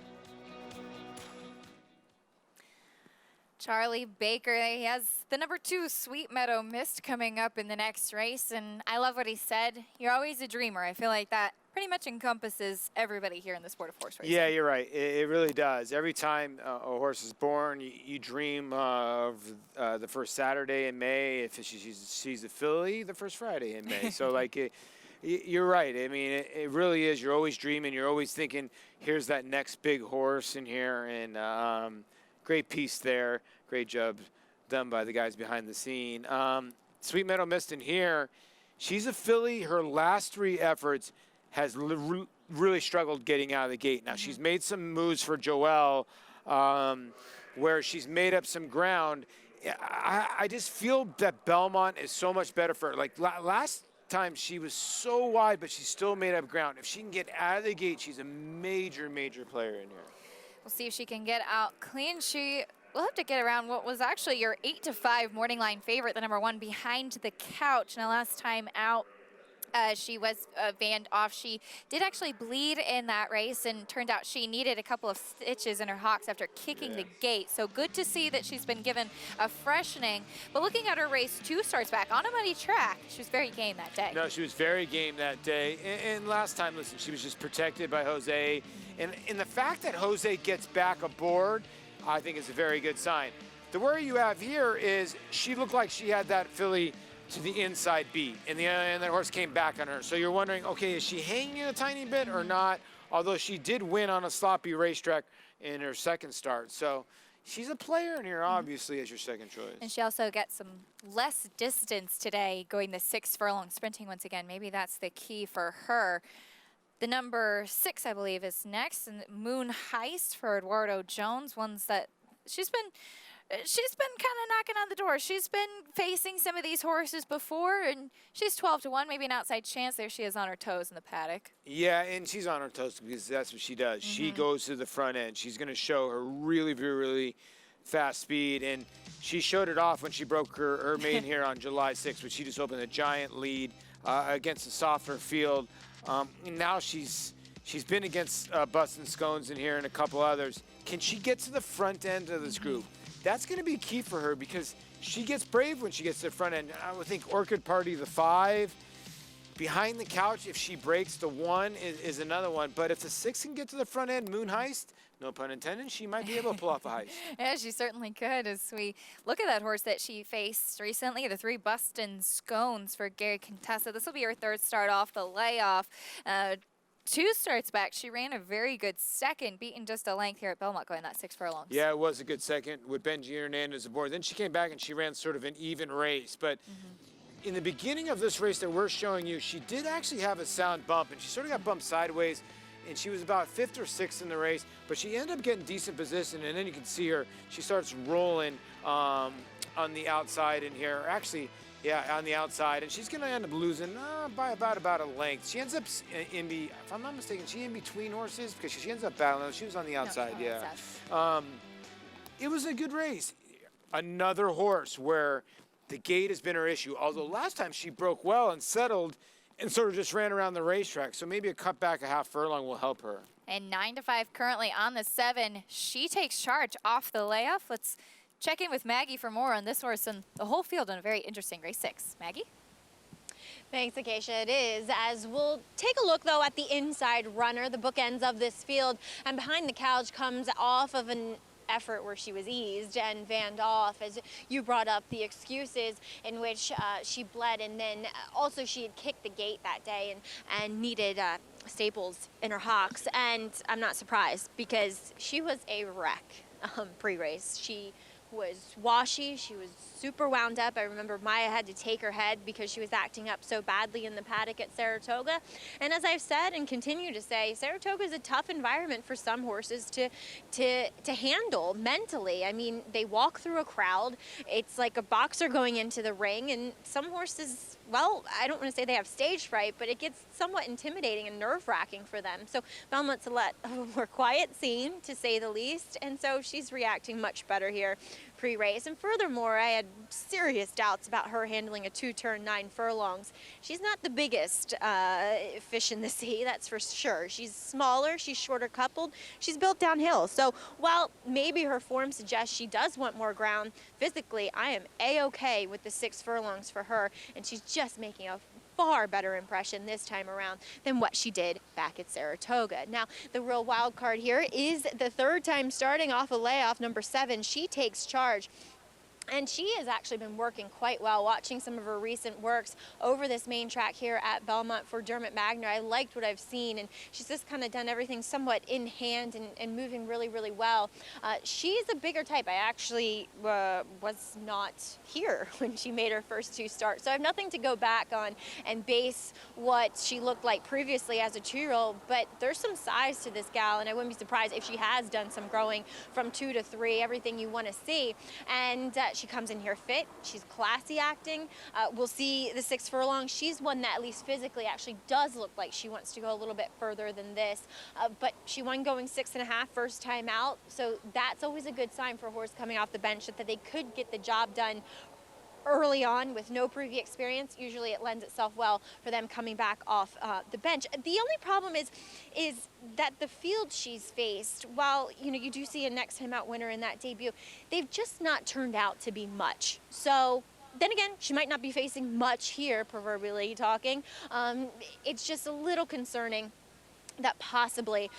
Charlie Baker, he has the number 2 Sweet Meadow Mist coming up in the next race, and I love what he said. You're always a dreamer. I feel like that pretty much encompasses everybody here in the sport of horse racing. Yeah, you're right. It really does. Every time a horse is born, you dream of the first Saturday in May. If she's a filly, the first Friday in May. So you're right. I mean, it really is. You're always dreaming. You're always thinking, here's that next big horse in here, and great piece there. Great job done by the guys behind the scene. Sweet Meadow Mist in here. She's a filly. Her last 3 efforts has really struggled getting out of the gate. Now, she's made some moves for Joelle where she's made up some ground. I just feel that Belmont is so much better for her. Like last time, she was so wide, but she still made up ground. If she can get out of the gate, she's a major, major player in here. We'll see if she can get out clean. She will have to get around what was actually your 8-5 morning line favorite, the number 1 Behind the Couch. Now, last time out, she was vanned off. She did actually bleed in that race, and turned out she needed a couple of stitches in her hocks after kicking the gate. So good to see that she's been given a freshening. But looking at her race 2 starts back on a muddy track, she was very game that day. No, she was very game that day. And last time, listen, she was just protected by Jose. And the fact that Jose gets back aboard, I think is a very good sign. The worry you have here is she looked like she had that filly to the inside beat, and that horse came back on her. So you're wondering, okay, is she hanging a tiny bit or not? Although she did win on a sloppy racetrack in her second start. So she's a player in here, obviously, as your second choice. And she also gets some less distance today, going the 6 furlong sprinting once again. Maybe that's the key for her. The number 6, I believe, is next, and Moon Heist for Eduardo Jones. Ones that she's been she's been kind of knocking on the door. She's been facing some of these horses before, and she's 12-1, maybe an outside chance. There she is on her toes in the paddock. Yeah, and she's on her toes because that's what she does. She goes to the front end. She's going to show her really, really fast speed, and she showed it off when she broke her maiden here on July 6th, but she just opened a giant lead against a softer field. Now she's been against Bustin' Scones in here and a couple others. Can she get to the front end of this group? That's going to be key for her because she gets brave when she gets to the front end. I would think Orchid Party, the 5. Behind the Couch, if she breaks the 1, is another one. But if the 6 can get to the front end, Moon Heist, no pun intended, she might be able to pull off a heist. Yeah, she certainly could. As we look at that horse that she faced recently, the 3 Bustin' Scones for Gary Contessa. This will be her 3rd start off the layoff. 2 starts back, she ran a very good second, beating just a length here at Belmont, going that 6 furlongs. Yeah, it was a good second with Benji Hernandez aboard. Then she came back and she ran sort of an even race. But in the beginning of this race that we're showing you, she did actually have a sound bump, and she sort of got bumped sideways, and she was about 5th or 6th in the race, but she ended up getting decent position, and then you can see her, she starts rolling on the outside in here. Actually, yeah, on the outside, and she's going to end up losing by about a length. She ends up if I'm not mistaken, she in between horses because she ends up battling. She was on the outside, It was a good race. Another horse where the gait has been her issue, although last time she broke well and settled and sort of just ran around the racetrack, so maybe a cut back a half furlong will help her. And 9-5 currently on the 7. She takes charge off the layoff. Let's check in with Maggie for more on this horse and the whole field in a very interesting race 6. Maggie? Thanks, Acacia. It is. As we'll take a look, though, at the inside runner, the bookends of this field. And Behind the Couch comes off of an effort where she was eased and vanned off, as you brought up the excuses in which she bled, and then also she had kicked the gate that day and needed staples in her hocks. And I'm not surprised because she was a wreck pre-race. She was washy, she was super wound up. I remember Maya had to take her head because she was acting up so badly in the paddock at Saratoga. And as I've said and continue to say, Saratoga is a tough environment for some horses to handle mentally. I mean, they walk through a crowd. It's like a boxer going into the ring, and some horses, well, I don't want to say they have stage fright, but it gets somewhat intimidating and nerve-wracking for them. So Belmont's a more quiet scene, to say the least, and so she's reacting much better here pre-race. And furthermore, I had serious doubts about her handling a 2-turn 9 furlongs. She's not the biggest fish in the sea, that's for sure. She's smaller, she's shorter coupled, she's built downhill. So while maybe her form suggests she does want more ground, physically I am a-okay with the 6 furlongs for her, and she's just making a far better impression this time around than what she did back at Saratoga. Now, the real wild card here is the 3rd time starting off a layoff, number 7. She takes charge. And she has actually been working quite well. Watching some of her recent works over this main track here at Belmont for Dermot Magner, I liked what I've seen, and she's just kind of done everything somewhat in hand and moving really, really well. She's a bigger type. I actually was not here when she made her first 2 starts, so I have nothing to go back on and base what she looked like previously as a 2-year-old, but there's some size to this gal, and I wouldn't be surprised if she has done some growing from 2 to 3, everything you want to see. And she comes in here fit. She's classy acting. We'll see the 6 furlongs. She's one that, at least physically, actually does look like she wants to go a little bit further than this. But she won going 6.5 first time out. So that's always a good sign for a horse coming off the bench, that they could get the job done early on with no previous experience. Usually it lends itself well for them coming back off the bench. The only problem is that the field she's faced, while you do see a next time out winner in that debut, they've just not turned out to be much. So then again, she might not be facing much here, proverbially talking. It's just a little concerning that possibly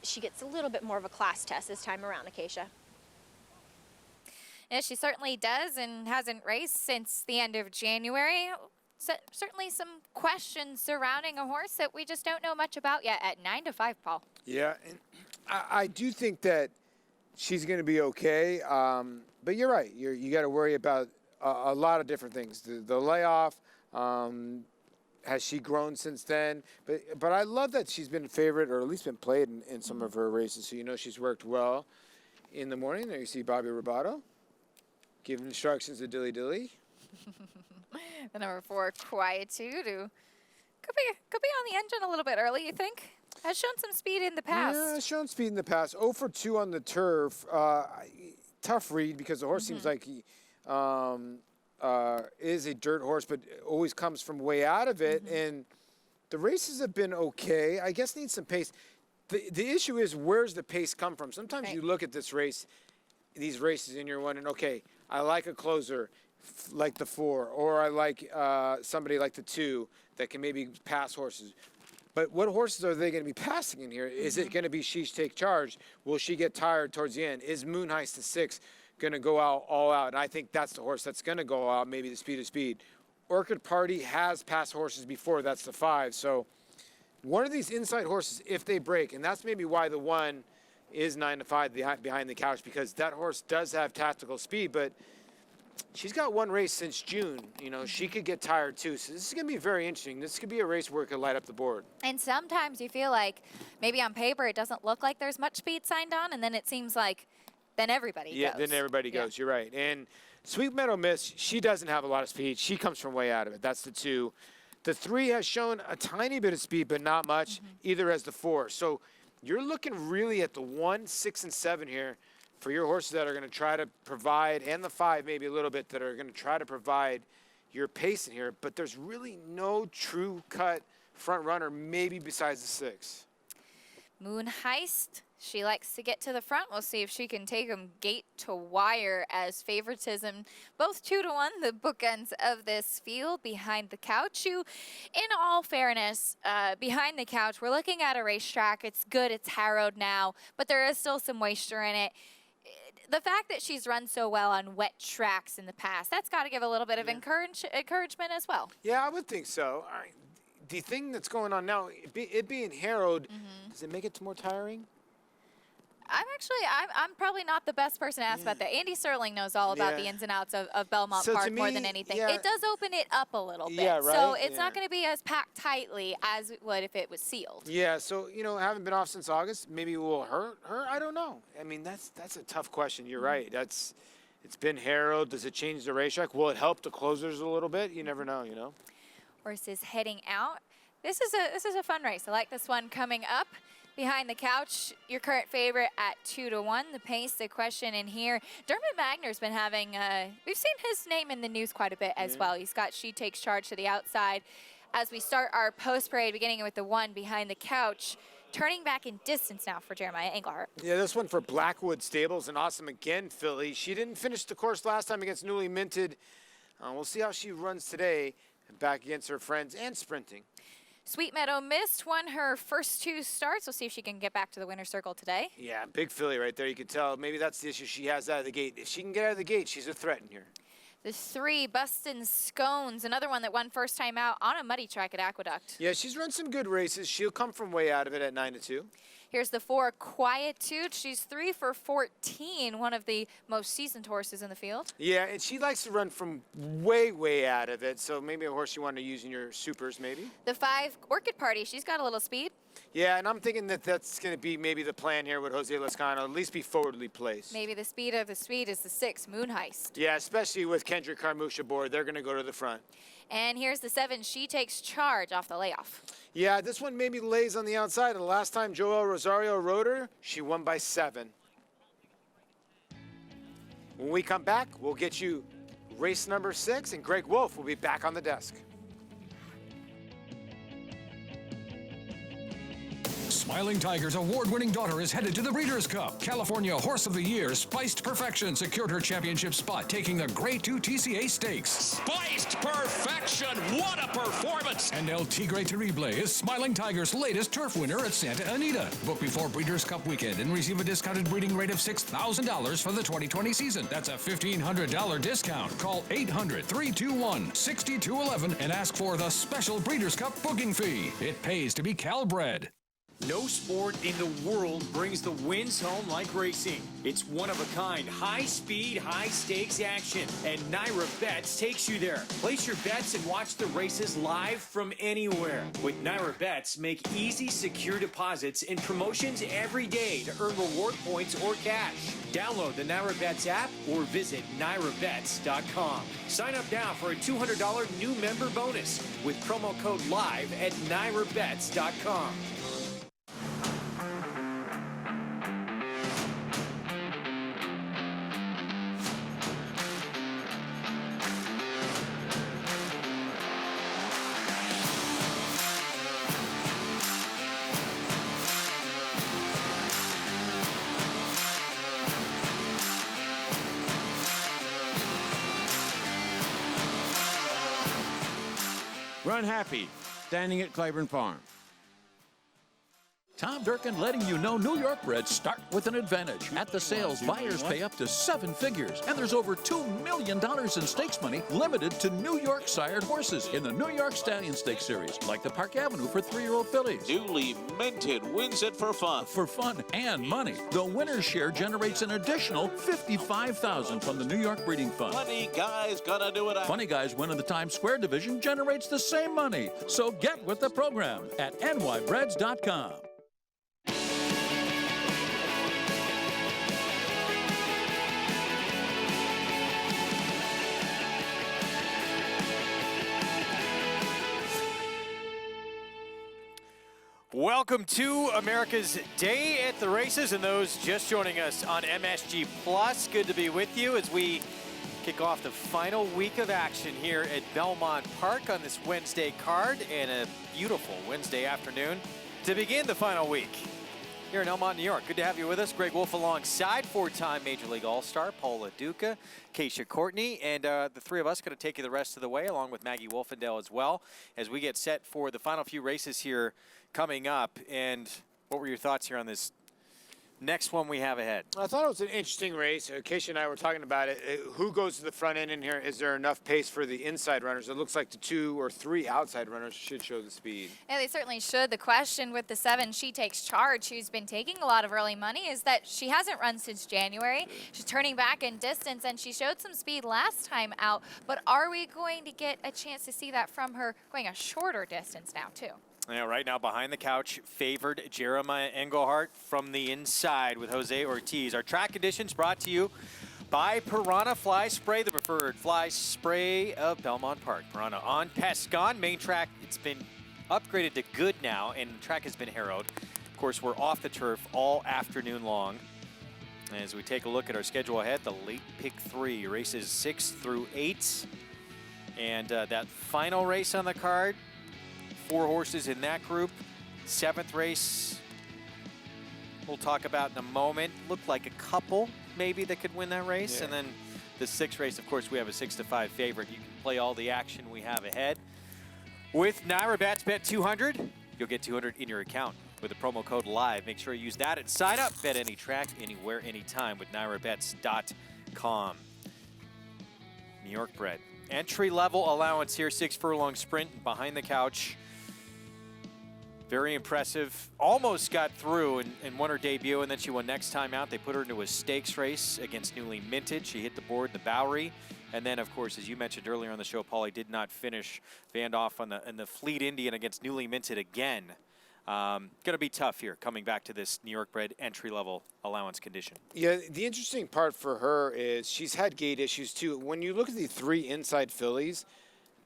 she gets a little bit more of a class test this time around, Acacia. Yeah, she certainly does, and hasn't raced since the end of January. So, certainly some questions surrounding a horse that we just don't know much about yet at 9-5, Paul. Yeah, and I do think that she's going to be okay. But you're right. You got to worry about a lot of different things. The layoff, has she grown since then? But I love that she's been a favorite, or at least been played in some of her races. So she's worked well in the morning. There you see Bobby Robato. Giving instructions to Dilly Dilly. The number 4, Quietude, who could be on the engine a little bit early, you think? Has shown some speed in the past. Yeah, shown speed in the past. 0 for 2 on the turf. Tough read because the horse seems like he is a dirt horse, but always comes from way out of it. And the races have been okay. I guess needs some pace. The issue is, where's the pace come from? Sometimes you look at this race, these races, and you're wondering, okay, I like a closer like the 4, or I like somebody like the 2 that can maybe pass horses. But what horses are they going to be passing in here? Is it going to be Sheesh Take Charge? Will she get tired towards the end? Is Moon Heist the 6 going to go out all out? And I think that's the horse that's going to go out, maybe the Speed of Speed. Orchid Party has passed horses before. That's the 5. So one of these inside horses, if they break, and that's maybe why the 1 is 9 to 5 behind the couch, because that horse does have tactical speed, but she's got 1 race since June. You know, she could get tired too. So this is going to be very interesting. This could be a race where it could light up the board. And sometimes you feel like maybe on paper it doesn't look like there's much speed signed on, and then it seems like then everybody goes. Yeah, then everybody goes. You're right. And Sweet Meadow Miss, she doesn't have a lot of speed. She comes from way out of it. That's the 2. The 3 has shown a tiny bit of speed, but not much, either as the 4. So you're looking really at the 1, 6, and 7 here for your horses that are going to try to provide, and the 5 maybe a little bit, that are going to try to provide your pace in here. But there's really no true cut front runner, maybe besides the 6. Moon Heist, she likes to get to the front. We'll see if she can take them gate to wire as favoritism. Both 2 to 1, the bookends of this field. Behind the Couch, you, in all fairness, behind the couch, we're looking at a racetrack. It's good, it's harrowed now, but there is still some moisture in it. The fact that she's run so well on wet tracks in the past, that's got to give a little bit of encouragement as well. Yeah, I would think so. The thing that's going on now, it being harrowed, does it make it more tiring? I'm probably not the best person to ask about that. Andy Sterling knows all about the ins and outs of Belmont Park more than anything. It does open it up a little bit. Yeah, right? So it's not going to be as packed tightly as it would if it was sealed. Yeah, so, you know, haven't been off since August. Maybe it will hurt her. I don't know. I mean, that's a tough question. You're right. It's been harrowed. Does it change the racetrack? Will it help the closers a little bit? You never know, you know. Horses heading out. This is a fun race. I like this one coming up. Behind the Couch, your current favorite at 2 to 1. The pace, the question in here. Dermot Magner's been having, we've seen his name in the news quite a bit as well. He's got She Takes Charge to the outside. As we start our post parade, beginning with the 1 Behind the Couch, turning back in distance now for Jeremiah Englehart. Yeah, this one for Blackwood Stables, an awesome again filly. She didn't finish the course last time against Newly Minted. We'll see how she runs today, back against her friends and sprinting. Sweet Meadow Miss won her first 2 starts. We'll see if she can get back to the winner's circle today. Yeah, big filly right there. You can tell maybe that's the issue she has out of the gate. If she can get out of the gate, she's a threat in here. The 3 Bustin Scones, another one that won first time out on a muddy track at Aqueduct. Yeah, she's run some good races. She'll come from way out of it at 9 to 2. Here's the 4 Quietude. She's 3 for 14, one of the most seasoned horses in the field. Yeah, and she likes to run from way out of it, so maybe a horse you want to use in your supers, maybe. The 5 Orchid Party, she's got a little speed. Yeah, and I'm thinking that that's going to be maybe the plan here with Jose Lezcano, at least be forwardly placed. Maybe the speed of the speed is the 6 Moon Heist. Yeah, especially with Kendrick Carmouche aboard, they're going to go to the front. And here's the 7 She Takes Charge off the layoff. Yeah, this one maybe lays on the outside. And the last time Joel Rosario rode her, she won by 7. When we come back, we'll get you race number 6, and Greg Wolf will be back on the desk. Smiling Tiger's award-winning daughter is headed to the Breeders' Cup. California Horse of the Year, Spiced Perfection, secured her championship spot, taking the Grade 2 TCA Stakes. Spiced Perfection, what a performance! And El Tigre Terrible is Smiling Tiger's latest turf winner at Santa Anita. Book before Breeders' Cup weekend and receive a discounted breeding rate of $6,000 for the 2020 season. That's a $1,500 discount. Call 800-321-6211 and ask for the special Breeders' Cup booking fee. It pays to be Cal-bred. No sport in the world brings the wins home like racing. It's one-of-a-kind, high-speed, high-stakes action, and Naira Bets takes you there. Place your bets and watch the races live from anywhere. With Naira Bets, make easy, secure deposits and promotions every day to earn reward points or cash. Download the Naira Bets app or visit NairaBets.com. Sign up now for a $200 new member bonus with promo code LIVE at NairaBets.com. Run happy, standing at Claiborne Farm. Tom Durkin letting you know New York breds start with an advantage. At the sales, buyers pay up to 7 figures, and there's over $2 million in stakes money limited to New York sired horses in the New York Stallion Stakes Series, like the Park Avenue for 3-year-old fillies. Newly minted wins it for fun. For fun and money. The winner's share generates an additional $55,000 from the New York Breeding Fund. Funny Guy's gonna do it. Funny Guys winning the Times Square division generates the same money. So get with the program at nybreds.com. Welcome to America's Day at the Races, and those just joining us on MSG Plus. Good to be with you as we kick off the final week of action here at Belmont Park on this Wednesday card, and a beautiful Wednesday afternoon to begin the final week here in Elmont, New York. Good to have you with us. Greg Wolf alongside four-time Major League All-Star Paula Duca, Keisha Courtney, and the three of us going to take you the rest of the way, along with Maggie Wolfendale as well, as we get set for the final few races here coming up. And what were your thoughts here on this next one we have ahead? I thought it was an interesting race. Keisha and I were talking about it. Who goes to the front end in here? Is there enough pace for the inside runners? It looks like the 2 or 3 outside runners should show the speed. Yeah, they certainly should. The question with the 7, She Takes Charge, who's been taking a lot of early money, is that she hasn't run since January. She's turning back in distance, and she showed some speed last time out. But are we going to get a chance to see that from her going a shorter distance now, too? Yeah, right now behind the couch, favored Jeremiah Engelhart from the inside with Jose Ortiz. Our track conditions brought to you by Piranha Fly Spray, the preferred fly spray of Belmont Park. Piranha on, pest gone. Main track, it's been upgraded to good now, and the track has been harrowed. Of course, we're off the turf all afternoon long. As we take a look at our schedule ahead, the late pick 3, races 6 through 8. And that final race on the card, 4 horses in that group. 7th race we'll talk about in a moment. Looked like a couple maybe that could win that race. Yeah. And then the 6th race, of course, we have a 6-5 favorite. You can play all the action we have ahead. With Naira Bets Bet 200, you'll get 200 in your account with the promo code LIVE. Make sure you use that and sign up. Bet any track, anywhere, anytime with NairaBets.com. New York bred. Entry-level allowance here, 6 furlong sprint behind the couch. Very impressive. Almost got through and won her debut, and then she won next time out. They put her into a stakes race against Newly Minted. She hit the board in the Bowery. And then, of course, as you mentioned earlier on the show, Paulie did not finish Vandoff in the Fleet Indian against Newly Minted again. Going to be tough here coming back to this New York bred entry-level allowance condition. Yeah, the interesting part for her is she's had gait issues too. When you look at the 3 inside fillies,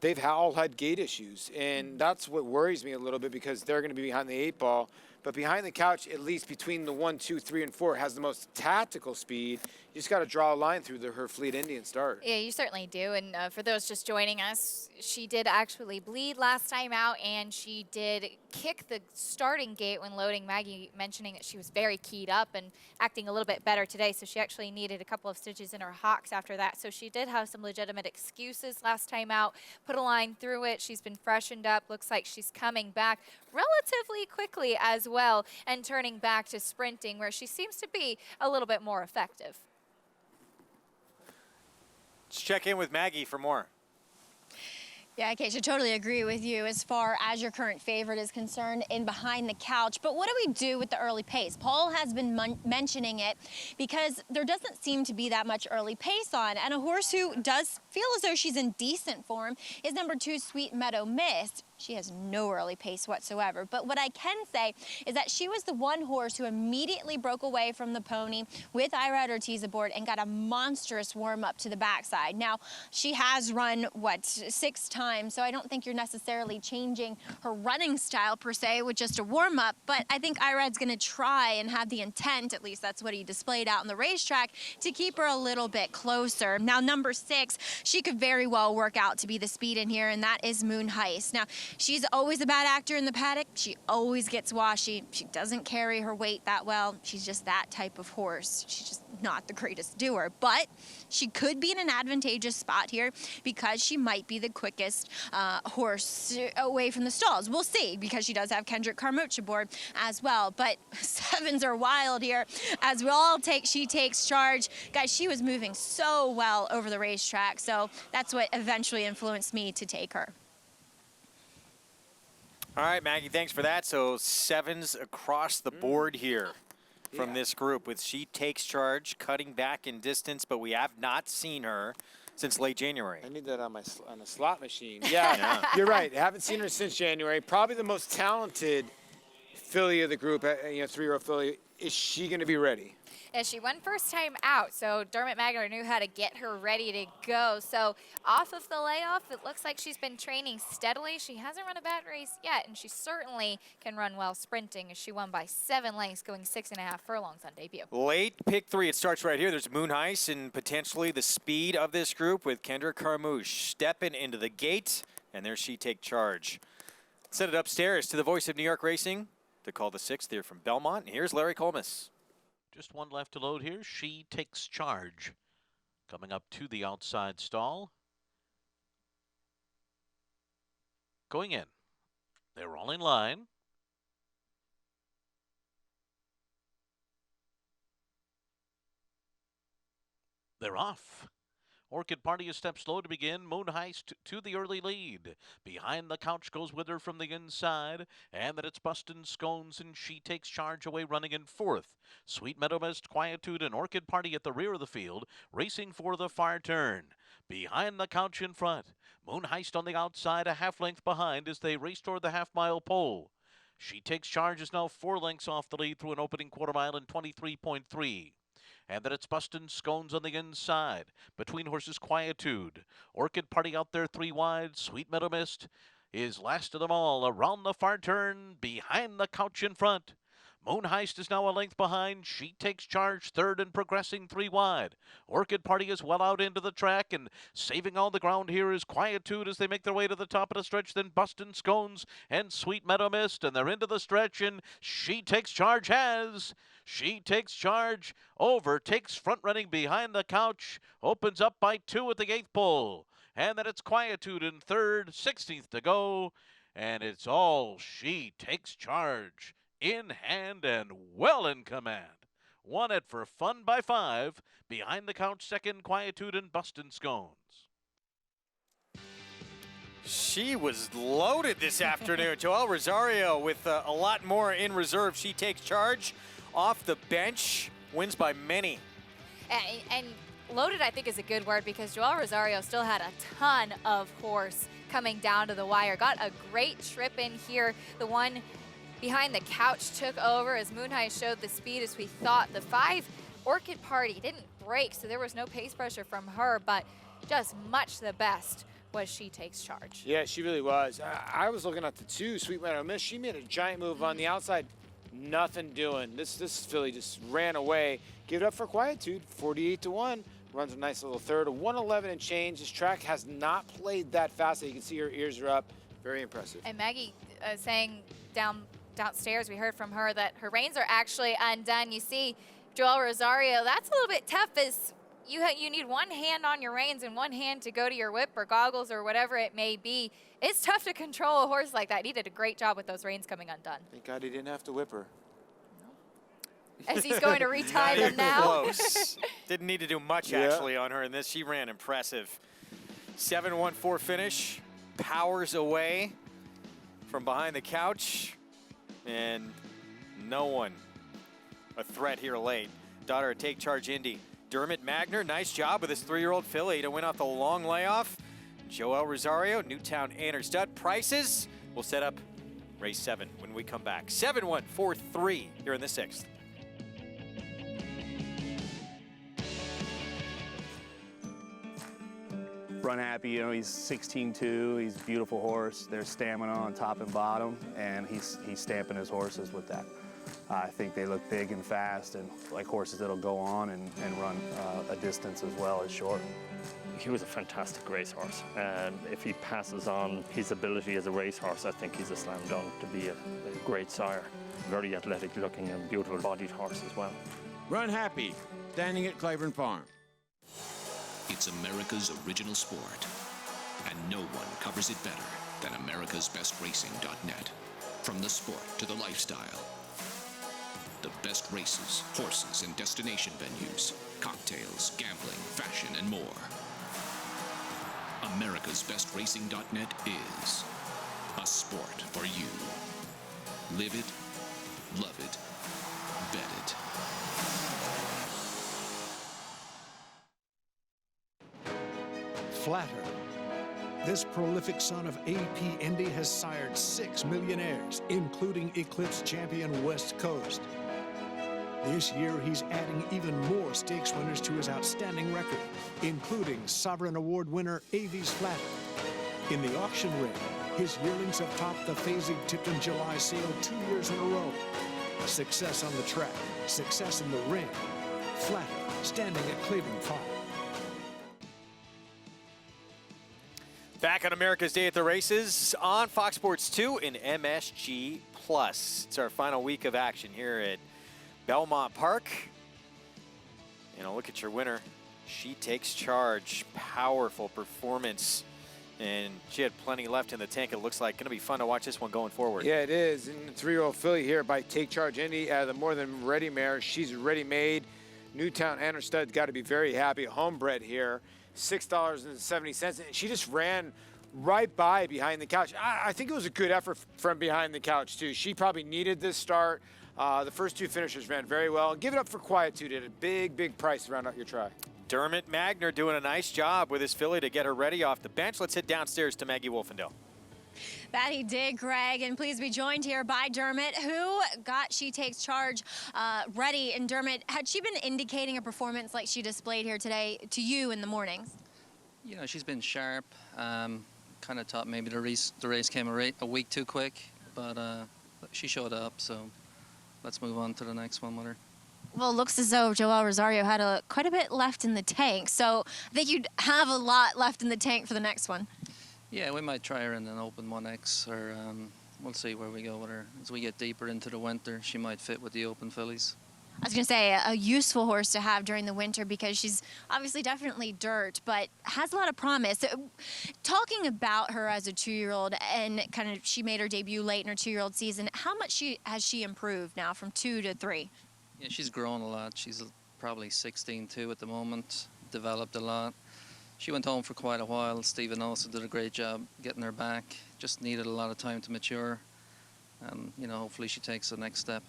they've all had gait issues, and that's what worries me a little bit because they're going to be behind the 8 ball. But behind the couch, at least between the 1, 2, 3, and 4, has the most tactical speed. You just got to draw a line through her Fleet Indian start. Yeah, you certainly do. And for those just joining us, she did actually bleed last time out, and she did kick the starting gate when loading. Maggie mentioning that she was very keyed up and acting a little bit better today, so she actually needed a couple of stitches in her hocks after that. So she did have some legitimate excuses last time out, put a line through it. She's been freshened up. Looks like she's coming back relatively quickly as well and turning back to sprinting, where she seems to be a little bit more effective. Let's check in with Maggie for more. Yeah, Keisha, totally agree with you as far as your current favorite is concerned in Behind the Couch. But what do we do with the early pace? Paul has been mentioning it because there doesn't seem to be that much early pace on. And a horse who does feel as though she's in decent form is number 2, Sweet Meadow Mist. She has no early pace whatsoever. But what I can say is that she was the one horse who immediately broke away from the pony with Irad Ortiz aboard and got a monstrous warm-up to the backside. Now, she has run, 6 times, so I don't think you're necessarily changing her running style per se with just a warm-up, but I think Irad's going to try and have the intent, at least that's what he displayed out on the racetrack, to keep her a little bit closer. Now, number 6, she could very well work out to be the speed in here, and that is Moon Heist. Now, she's always a bad actor in the paddock. She always gets washy. She doesn't carry her weight that well. She's just that type of horse. She's just not the greatest doer, but she could be in an advantageous spot here because she might be the quickest horse away from the stalls. We'll see, because she does have Kendrick Carmouche aboard as well. But 7s are wild here as she takes charge. Guys, she was moving so well over the racetrack, so that's what eventually influenced me to take her. All right, Maggie, thanks for that. So 7s across the board here from this group with She Takes Charge, cutting back in distance, but we have not seen her since late January. I need that on a slot machine. Yeah, you're right. I haven't seen her since January. Probably the most talented filly of the group, 3-year-old filly. Is she going to be ready? And she won first time out, so Dermot Magner knew how to get her ready to go. So off of the layoff, it looks like she's been training steadily. She hasn't run a bad race yet, and she certainly can run well sprinting, as she won by 7 lengths, going 6.5 furlongs on debut. Late pick 3. It starts right here. There's Moon Heist and potentially the speed of this group with Kendrick Carmouche stepping into the gate, and there She Take Charge. Send it upstairs to the voice of New York Racing to call the 6th here from Belmont. And here's Larry Colmus. Just one left to load here. She Takes Charge. Coming up to the outside stall. Going in. They're all in line. They're off. Orchid Party a step slow to begin. Moon Heist to the early lead. Behind the Couch goes with her from the inside. And then it's Bustin' Scones, and She Takes Charge away running in 4th. Sweet Meadow Mist, Quietude, and Orchid Party at the rear of the field, racing for the far turn. Behind the Couch in front. Moon Heist on the outside, a half length behind as they race toward the half-mile pole. She Takes Charge is now 4 lengths off the lead through an opening quarter mile in 23.3. And then it's Bustin' Scones on the inside. Between horses, Quietude. Orchid Party out there 3 wide. Sweet Meadow Mist is last of them all. Around the far turn, behind the Couch in front. Moon Heist is now a length behind. She Takes Charge 3rd and progressing 3 wide. Orchid Party is well out into the track, and saving all the ground here is Quietude as they make their way to the top of the stretch. Then Bustin' Scones and Sweet Meadow Mist, and they're into the stretch, and She Takes Charge has. She Takes Charge, overtakes front running behind the Couch, opens up by 2 at the 8th pole. And then it's Quietude in 3rd, 16th to go, and it's all She Takes Charge. In hand and well in command. Won it for fun by 5. Behind the Couch, 2nd, Quietude, and Bustin' Scones. She was loaded this afternoon. Joel Rosario with a lot more in reserve. She Takes Charge off the bench, wins by many. And loaded, I think, is a good word, because Joel Rosario still had a ton of horse coming down to the wire. Got a great trip in here. The one behind the Couch took over as Moon Heist showed the speed as we thought. The 5 Orchid Party didn't break, so there was no pace pressure from her, but just much the best was She Takes Charge. Yeah, she really was. I was looking at the 2, Sweet Meadow Mist. She made a giant move on the outside. Nothing doing. This filly just ran away. Give it up for Quietude, 48-1. Runs a nice little 3rd, a 111 and change. This track has not played that fast. You can see her ears are up. Very impressive. And Maggie saying downstairs, we heard from her that her reins are actually undone. You see Joel Rosario, that's a little bit tough, as you need one hand on your reins and one hand to go to your whip or goggles or whatever it may be. It's tough to control a horse like that. He did a great job with those reins coming undone. Thank God he didn't have to whip her. As he's going to retie them now. Close. Didn't need to do much actually on her in this. She ran impressive. 7-1-4 finish. powers away from behind the couch, and no one a threat here late. Daughter of Take Charge Indy. Dermot Magner, nice job with his 3-year-old filly to win off the long layoff. Joel Rosario, Newtown Anner Stud. Prices will set up race 7 when we come back. 7-1, 4-3 here in the 6th. Run Happy, you know, he's 16-2. He's a beautiful horse. There's stamina on top and bottom, and he's stamping his horses with that. I think they look big and fast, and like horses that'll go on and run a distance as well as short. He was a fantastic racehorse, and if he passes on his ability as a racehorse, I think he's a slam dunk to be a great sire. Very athletic looking and beautiful bodied horse as well. Run Happy, standing at Claiborne Farm. It's America's original sport, and no one covers it better than americasbestracing.net. From the sport to the lifestyle, the best races, horses, and destination venues, cocktails, gambling, fashion, and more. americasbestracing.net is a sport for you. Live it, love it, bet it. Flatter. This prolific son of AP Indy has sired 6 millionaires, including Eclipse champion West Coast. This year, he's adding even more stakes winners to his outstanding record, including Sovereign Award winner Avies Flatter. In the auction ring, his yearlings have topped the Fasig-Tipton July sale 2 years in a row. Success on the track, success in the ring. Flatter, standing at Claiborne Farm. Back on America's Day at the Races on Fox Sports 2 and MSG Plus. It's our final week of action here at Belmont Park. And a look at your winner. She Takes Charge. Powerful performance. And she had plenty left in the tank. It looks like going to be fun to watch this one going forward. Yeah, it is. And the 3-year-old filly here by Take Charge Indy, the more than ready mare. She's ready made. Newtown Anner Stud's got to be very happy. Homebred here. $6.70, and she just ran right by behind the couch. I think it was a good effort from behind the couch, too. She probably needed this start. The first 2 finishers ran very well. Give it up for Quietude at a big, big price to round out your try. Dermot Magner doing a nice job with his filly to get her ready off the bench. Let's head downstairs to Maggie Wolfendale. That he did, Greg, and please be joined here by Dermot, who got She Takes Charge ready. And Dermot, had she been indicating a performance like she displayed here today to you in the mornings? You know, she's been sharp. Kind of thought maybe the race came a week too quick, but she showed up, so let's move on to the next one with her. Well, it looks as though Joel Rosario had quite a bit left in the tank, so I think you'd have a lot left in the tank for the next one. Yeah, we might try her in an open 1X, or we'll see where we go with her. As we get deeper into the winter, she might fit with the open fillies. I was going to say a useful horse to have during the winter because she's obviously definitely dirt, but has a lot of promise. Talking about her as a 2-year-old and kind of she made her debut late in her 2-year-old season, how much has she improved now from 2 to 3? Yeah, she's grown a lot. She's probably 16-2 at the moment, developed a lot. She went home for quite a while. Stephen also did a great job getting her back. Just needed a lot of time to mature. And, you know, hopefully she takes the next step.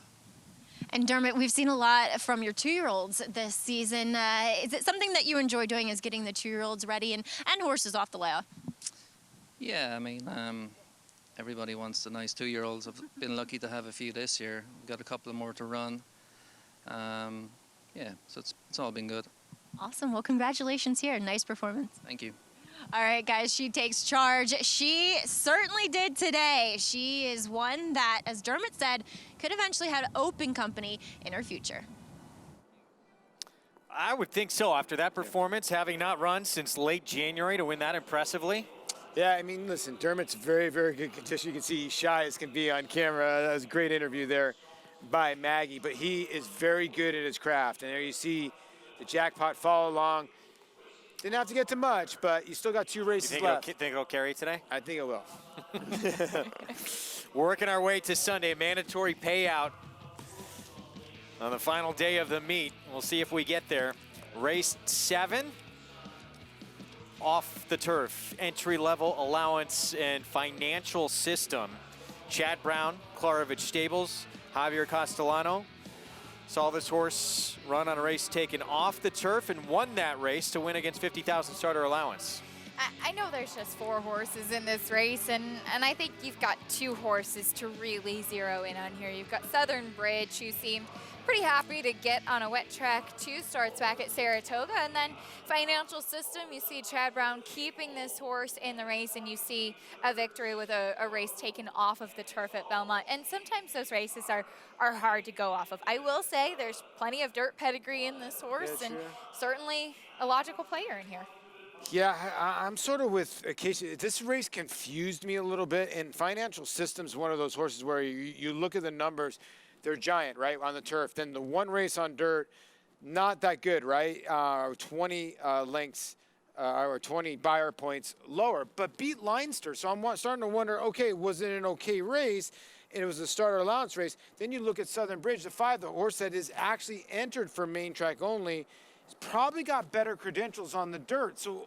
And Dermot, we've seen a lot from your 2-year-olds this season. Is it something that you enjoy doing, is getting the 2-year-olds ready and horses off the layoff? Yeah, I mean, everybody wants the nice 2-year-olds. I've been lucky to have a few this year. Got a couple more to run. Yeah, so it's all been good. Awesome. Well, congratulations here. Nice performance. Thank you. All right, guys, She Takes Charge. She certainly did today. She is one that, as Dermot said, could eventually have open company in her future. I would think so after that performance, having not run since late January to win that impressively. Yeah, I mean, listen, Dermot's very, very good condition. You can see he's shy as can be on camera. That was a great interview there by Maggie, but he is very good at his craft. And there you see the jackpot follow along. Didn't have to get to much, but you still got 2 races left. You think it'll carry today? I think it will. Working our way to Sunday, mandatory payout on the final day of the meet. We'll see if we get there. Race 7. off the turf, entry-level allowance and financial system. Chad Brown, Klarovich Stables, Javier Castellano. Saw this horse run on a race taken off the turf and won that race to win against 50,000 starter allowance. I know there's just 4 horses in this race, and I think you've got 2 horses to really zero in on here. You've got Southern Bridge, who seemed pretty happy to get on a wet track 2 starts back at Saratoga, and then Financial System, you see Chad Brown keeping this horse in the race, and you see a victory with a race taken off of the turf at Belmont. And sometimes those races are hard to go off of. I will say there's plenty of dirt pedigree in this horse, and certainly a logical player in here. Yeah, I'm sort of with Acacia. This race confused me a little bit, and Financial System's one of those horses where you look at the numbers, they're giant, right, on the turf. Then the one race on dirt, not that good, right? 20 lengths or 20 buyer points lower, but beat Leinster. So I'm starting to wonder, okay, was it an okay race? And it was a starter allowance race. Then you look at Southern Bridge, the 5, the horse that is actually entered for main track only, probably got better credentials on the dirt. So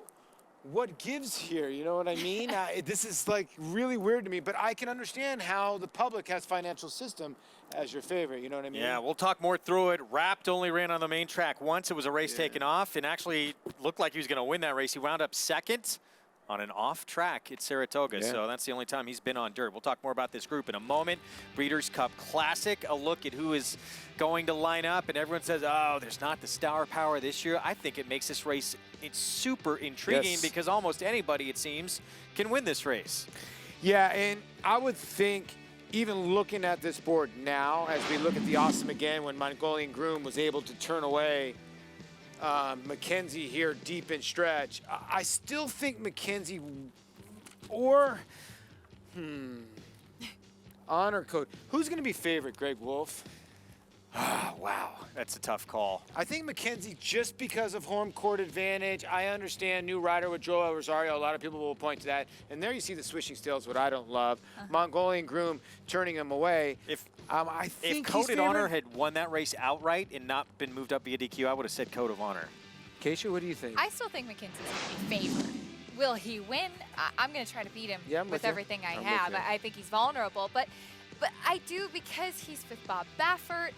what gives here, you know what I mean? This is like really weird to me, but I can understand how the public has Financial System as your favorite, you know what I mean? Yeah, we'll talk more through it. Rapt only ran on the main track once. It was a race taken off, and actually looked like he was going to win that race. He wound up second on an off track at Saratoga, so that's the only time he's been on dirt. We'll talk more about this group in a moment. Breeders' Cup Classic, a look at who is going to line up, and everyone says, oh, there's not the star power this year. I think it makes this race super intriguing because almost anybody, it seems, can win this race. Yeah, and I would think, even looking at this board now, as we look at the Awesome again, when Mongolian Groom was able to turn away Mackenzie here deep in stretch, I still think Mackenzie or Honor Code. Who's going to be favorite, Greg Wolf? Wow, that's a tough call. I think Mackenzie, just because of home court advantage. I understand new rider with Joel Rosario. A lot of people will point to that. And there you see the swishing stills, what I don't love. Mongolian Groom turning him away. I think if Code of Honor had won that race outright and not been moved up via DQ, I would have said Code of Honor. Keisha, what do you think? I still think Mackenzie's going to be favored. Will he win? I'm going to try to beat him with everything I have. I think he's vulnerable, but I do, because he's with Bob Baffert.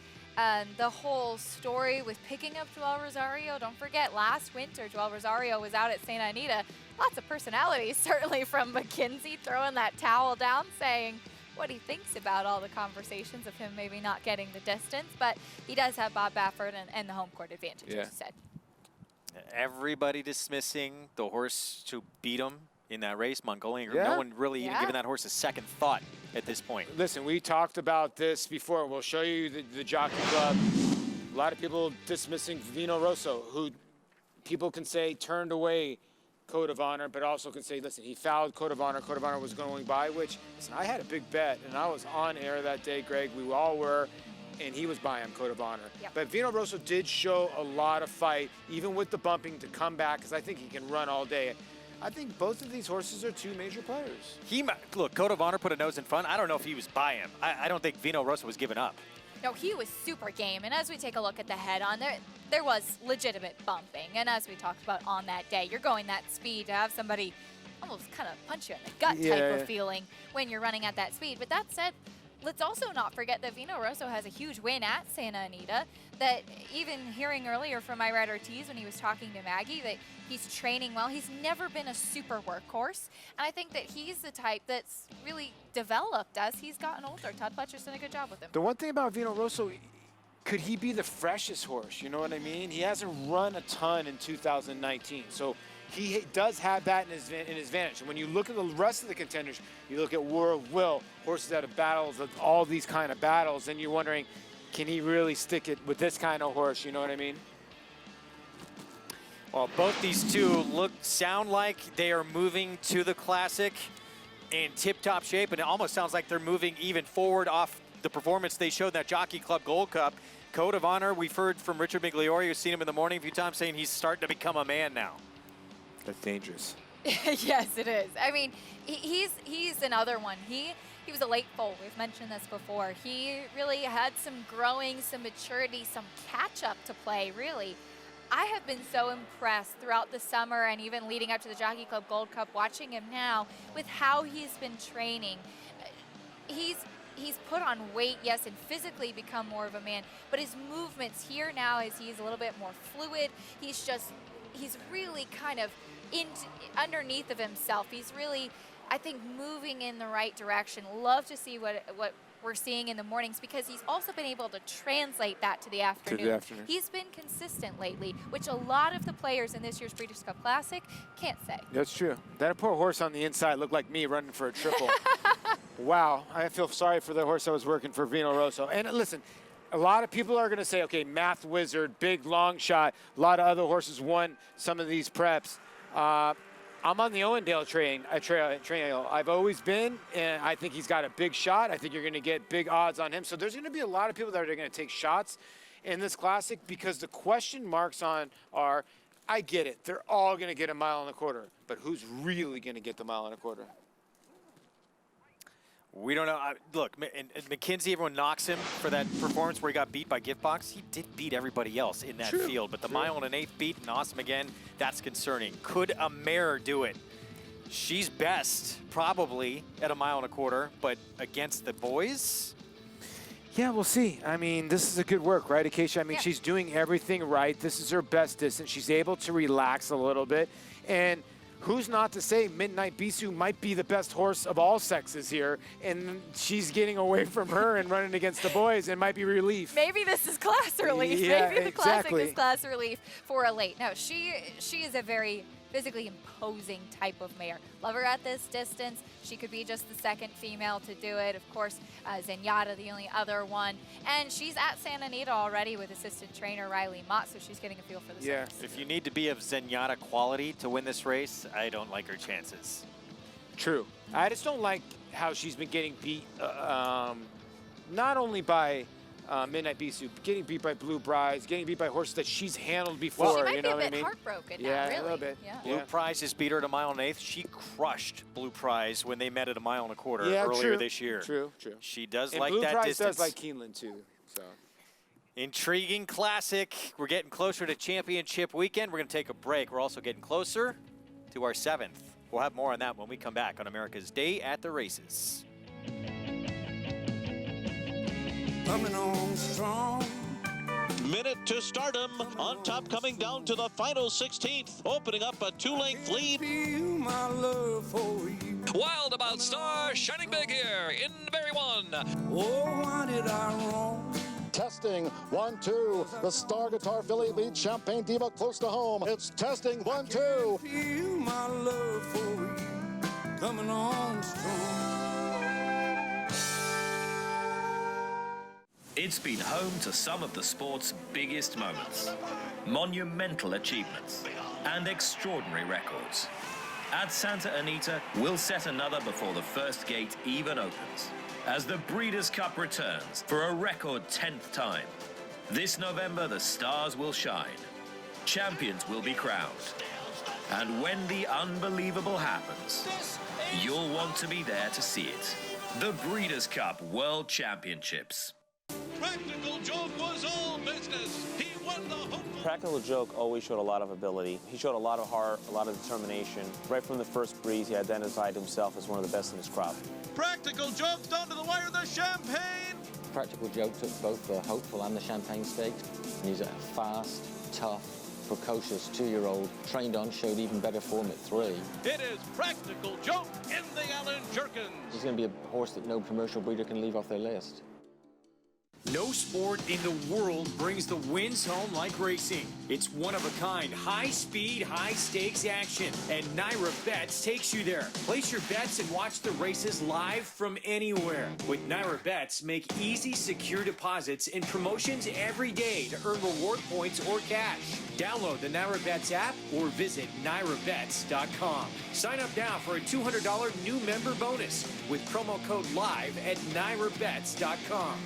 The whole story with picking up Joel Rosario. Don't forget, last winter, Joel Rosario was out at Santa Anita. Lots of personalities, certainly from Mackenzie, throwing that towel down, saying what he thinks about all the conversations of him maybe not getting the distance. But he does have Bob Baffert and the home court advantage, as you said. Everybody dismissing the horse to beat him in that race, Mongolian Groom. No one really even giving that horse a second thought at this point. Listen, we talked about this before. We'll show you the Jockey Club. A lot of people dismissing Vino Rosso, who people can say turned away Code of Honor, but also can say, listen, he fouled Code of Honor. Code of Honor was going by, which, listen, I had a big bet, and I was on air that day, Greg. We all were, and he was by him, Code of Honor. But Vino Rosso did show a lot of fight, even with the bumping, to come back, because I think he can run all day. I think both of these horses are 2 major players. Look, Code of Honor put a nose in front. I don't know if he was by him. I don't think Vino Rosso was giving up. No, he was super game. And as we take a look at the head-on, there was legitimate bumping. And as we talked about on that day, you're going that speed to have somebody almost kind of punch you in the gut type of feeling when you're running at that speed. But that said, let's also not forget that Vino Rosso has a huge win at Santa Anita, that even hearing earlier from Irad Ortiz when he was talking to Maggie, that he's training well. He's never been a super workhorse. And I think that he's the type that's really developed as he's gotten older. Todd Pletcher's done a good job with him. The one thing about Vino Rosso, could he be the freshest horse? You know what I mean? He hasn't run a ton in 2019. So he does have that in his advantage. And when you look at the rest of the contenders, you look at War of Will, horses that have battled all these kind of battles, and you're wondering, can he really stick it with this kind of horse? You know what I mean? Well, both these two sound like they are moving to the Classic in tip-top shape, and it almost sounds like they're moving even forward off the performance they showed in that Jockey Club Gold Cup. Code of Honor, we've heard from Richard Migliori, who's seen him in the morning a few times, saying he's starting to become a man now. That's dangerous. Yes, it is. I mean, he's another one. He was a late foal. We've mentioned this before. He really had some growing, some maturity, some catch-up to play, really. I have been so impressed throughout the summer and even leading up to the Jockey Club Gold Cup, watching him now with how he's been training. He's put on weight, yes, and physically become more of a man, but his movements here now is he's a little bit more fluid. He's really kind of underneath of himself. He's really, I think, moving in the right direction. Love to see what we're seeing in the mornings, because he's also been able to translate that to the afternoon. He's been consistent lately, which a lot of the players in this year's Breeders' Cup Classic can't say. That's true. That poor horse on the inside looked like me running for a triple. Wow, I feel sorry for the horse that was working for Vino Rosso. And listen, a lot of people are going to say, okay, Math Wizard, big long shot. A lot of other horses won some of these preps. I'm on the Owendale trail. I've always been, and I think he's got a big shot. I think you're going to get big odds on him. So there's going to be a lot of people that are going to take shots in this Classic, because the question marks are, I get it, they're all going to get a 1.25 miles, but who's really going to get the 1.25 miles? We don't know. Look, and McKinzie, everyone knocks him for that performance where he got beat by Giftbox. He did beat everybody else in that field, but the 1 1/8 beat and awesome again, that's concerning. Could a mare do it? She's best, probably, at a 1.25 miles, but against the boys? Yeah, we'll see. I mean, this is a good work, right, Acacia? I mean, she's doing everything right. This is her best distance. She's able to relax a little bit. And who's not to say Midnight Bisou might be the best horse of all sexes here, and she's getting away from her and running against the boys, and might be relief. Maybe this is class relief. Yeah, Maybe the Classic exactly. is class relief for a late. No, she is a very physically imposing type of mare. Love her at this distance. She could be just the second female to do it. Of course, Zenyatta, the only other one. And she's at Santa Anita already with assistant trainer Riley Mott, so she's getting a feel for the Yeah. surface. If you need to be of Zenyatta quality to win this race, I don't like her chances. True. I just don't like how she's been getting beat, not only by Midnight Bisou, getting beat by Blue Prize, getting beat by horses that she's handled before. She might you be know a what I bit mean? heartbroken Yeah, now, really. a little bit. Yeah. Blue Prize just beat her at a 1 1/8. She crushed Blue Prize when they met at a 1.25 miles earlier this year. True. She does And like Blue that Prize distance. does like Keeneland too. So. Intriguing Classic. We're getting closer to championship weekend. We're going to take a break. We're also getting closer to our 7th. We'll have more on that when we come back on America's Day at the Races. Coming on strong. Minute to stardom. On top, coming down to the final 16th, opening up a 2-length lead. Feel my love for you. Wild About Star, shining big here in Barry 1. Oh, why did I wrong? Testing, 1, 2. The Star Guitar filly leads Champagne Diva close to home. It's testing, 1, 2. Feel my love for you. Coming on strong. It's been home to some of the sport's biggest moments, monumental achievements, and extraordinary records. At Santa Anita, we'll set another before the first gate even opens, as the Breeders' Cup returns for a record 10th time. This November, the stars will shine. Champions will be crowned. And when the unbelievable happens, you'll want to be there to see it. The Breeders' Cup World Championships. Practical Joke was all business. He won the home. Practical Joke always showed a lot of ability. He showed a lot of heart, a lot of determination. Right from the first breeze, he identified himself as one of the best in his crop. Practical Joke down to the wire, the Champagne. Practical Joke took both the Hopeful and the Champagne Stakes. He's a fast, tough, precocious 2-year-old, trained on, showed even better form at 3. It is Practical Joke in the Allen Jerkins. He's going to be a horse that no commercial breeder can leave off their list. No sport in the world brings the wins home like racing. It's one-of-a-kind, high-speed, high-stakes action, and Naira Bets takes you there. Place your bets and watch the races live from anywhere. With Naira Bets, make easy, secure deposits and promotions every day to earn reward points or cash. Download the Naira Bets app or visit NairaBets.com. Sign up now for a $200 new member bonus with promo code LIVE at NairaBets.com.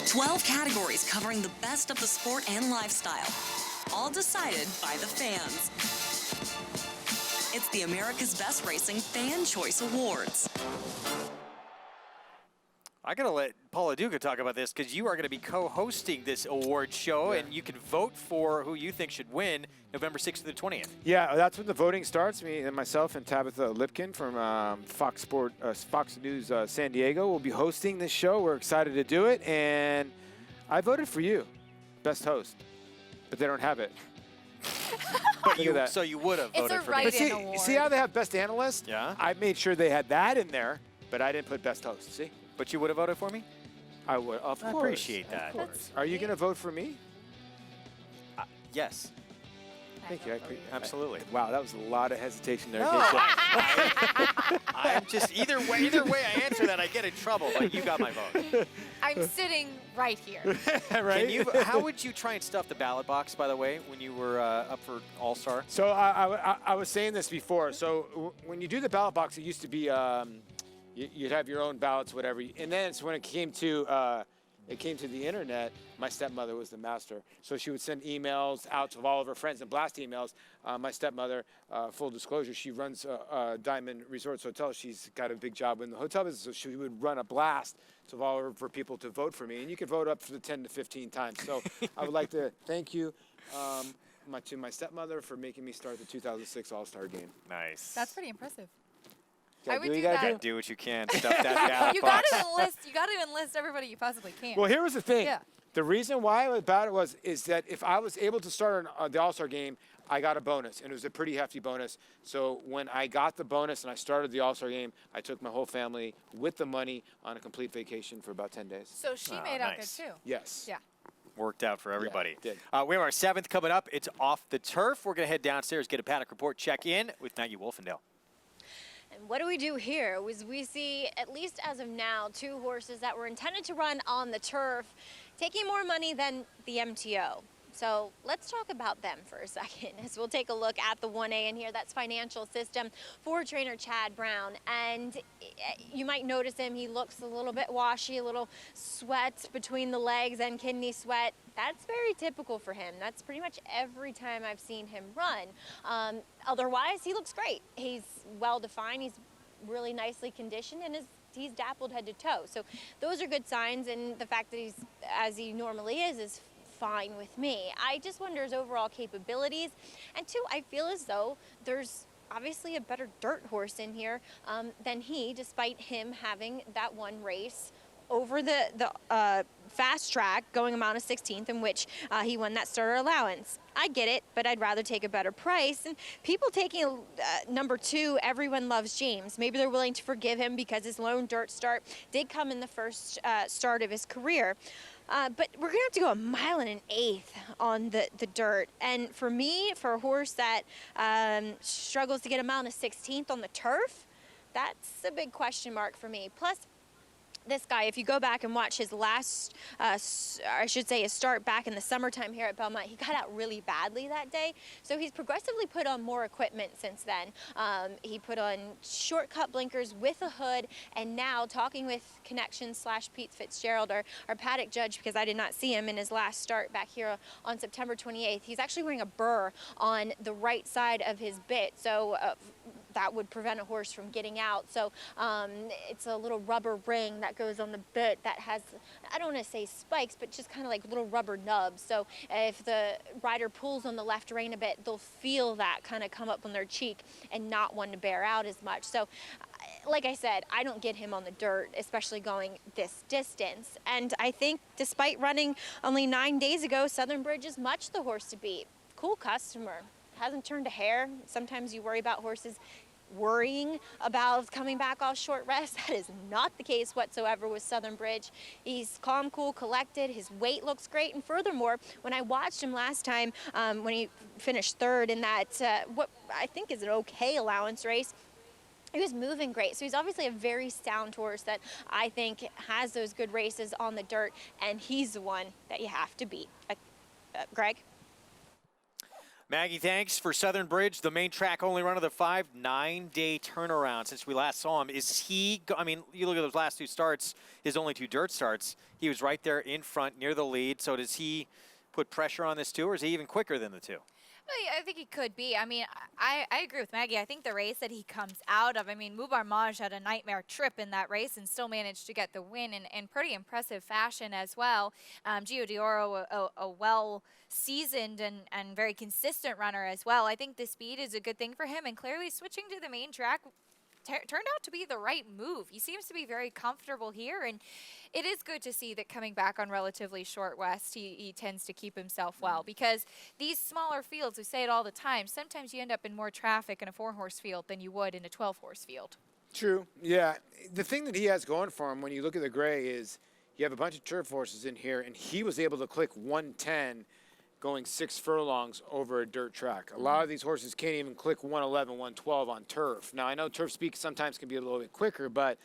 12 categories covering the best of the sport and lifestyle, all decided by the fans. It's the America's Best Racing Fan Choice Awards. I got to let Paula Duca talk about this because you are going to be co-hosting this award show, and you can vote for who you think should win November 6th to the 20th. Yeah, that's when the voting starts. Me and myself and Tabitha Lipkin from Fox News San Diego will be hosting this show. We're excited to do it, and I voted for you, best host, but they don't have it. But so you would have voted It's a for write-in me. award. See how they have best analyst? Yeah. I made sure they had that in there, but I didn't put best host. See? But you would have voted for me? I would, of I course. appreciate that. Of course. Are you going to vote for me? Yes. Thank you. Absolutely. Wow, that was a lot of hesitation there. No, I'm just either way I answer that, I get in trouble. But you got my vote. I'm sitting right here. Right? How would you try and stuff the ballot box, by the way, when you were up for All-Star? So I was saying this before. So when you do the ballot box, it used to be you'd have your own ballots, whatever. And then it's when it came to the internet, my stepmother was the master. So she would send emails out to all of her friends and blast emails. My stepmother, full disclosure, she runs Diamond Resorts Hotel. She's got a big job in the hotel business, so she would run a blast to all of her people to vote for me. And you could vote up to 10 to 15 times. So I would like to thank you to my stepmother for making me start the 2006 All-Star game. Nice. That's pretty impressive. Gotta I would do what do you gotta that. do. Do what you can. Stuff that ballot You box. got to enlist everybody you possibly can. Well, here was the thing. Yeah. The reason why about it is that if I was able to start on the All-Star game, I got a bonus, and it was a pretty hefty bonus. So when I got the bonus and I started the All-Star game, I took my whole family with the money on a complete vacation for about 10 days. So she made out good too. Yes. Yeah. Worked out for everybody. it did. We have our 7th coming up. It's Off the Turf. We're going to head downstairs, get a paddock report, check in with Maggie Wolfendale. And what do we do here? We see, at least as of now, 2 horses that were intended to run on the turf, taking more money than the MTO. So let's talk about them for a second as we'll take a look at the 1A in here. That's Financial System for trainer Chad Brown. And you might notice him, he looks a little bit washy, a little sweat between the legs and kidney sweat. That's very typical for him. That's pretty much every time I've seen him run. Otherwise, he looks great. He's well defined, he's really nicely conditioned, and he's dappled head to toe. So those are good signs, and the fact that he's, as he normally is fine with me. I just wonder his overall capabilities. And 2, I feel as though there's obviously a better dirt horse in here than he, despite him having that one race over the fast track going a mile and 16th in which he won that starter allowance. I get it, but I'd rather take a better price. And people taking number 2, Everyone Loves James. Maybe they're willing to forgive him because his lone dirt start did come in the first start of his career. But we're going to have to go a mile and an 1/8 on the dirt. And for me, for a horse that struggles to get a mile and a 16th on the turf, that's a big question mark for me. Plus, this guy, if you go back and watch his last, I should say his start back in the summertime here at Belmont, he got out really badly that day. So he's progressively put on more equipment since then. He put on shortcut blinkers with a hood, and now talking with Connections / Pete Fitzgerald, our paddock judge, because I did not see him in his last start back here on September 28th. He's actually wearing a burr on the right side of his bit. So that would prevent a horse from getting out. So it's a little rubber ring that goes on the bit that has, I don't want to say spikes, but just kind of like little rubber nubs. So if the rider pulls on the left rein a bit, they'll feel that kind of come up on their cheek and not want to bear out as much. So like I said, I don't get him on the dirt, especially going this distance. And I think despite running only 9 days ago, Southern Bridge is much the horse to beat. Cool customer. Hasn't turned a hair. Sometimes you worry about horses worrying about coming back off short rest. That is not the case whatsoever with Southern Bridge. He's calm, cool, collected. His weight looks great. And furthermore, when I watched him last time, when he finished 3rd in that, what I think is an okay allowance race, he was moving great. So he's obviously a very sound horse that I think has those good races on the dirt, and he's the one that you have to beat. Greg? Maggie, thanks. For Southern Bridge, the main track only run of the 5, 9-day turnaround since we last saw him. Is he, I mean, you look at those last 2 starts, his only 2 dirt starts, he was right there in front near the lead. So does he put pressure on this 2, or is he even quicker than the 2? Well, yeah, I think he could be. I mean, I agree with Maggie. I think the race that he comes out of, I mean, Mubar Maj had a nightmare trip in that race and still managed to get the win in pretty impressive fashion as well. Gio D'Oro, a well-seasoned and very consistent runner as well. I think the speed is a good thing for him, and clearly switching to the main track turned out to be the right move. He seems to be very comfortable here, and it is good to see that coming back on relatively short west, he tends to keep himself well, because these smaller fields, we say it all the time, sometimes you end up in more traffic in a 4-horse field than you would in a 12-horse field. True. Yeah. The thing that he has going for him when you look at the gray is you have a bunch of turf horses in here, and he was able to click 110 going 6 furlongs over a dirt track. A lot of these horses can't even click 111, 112 on turf. Now, I know turf speed sometimes can be a little bit quicker, but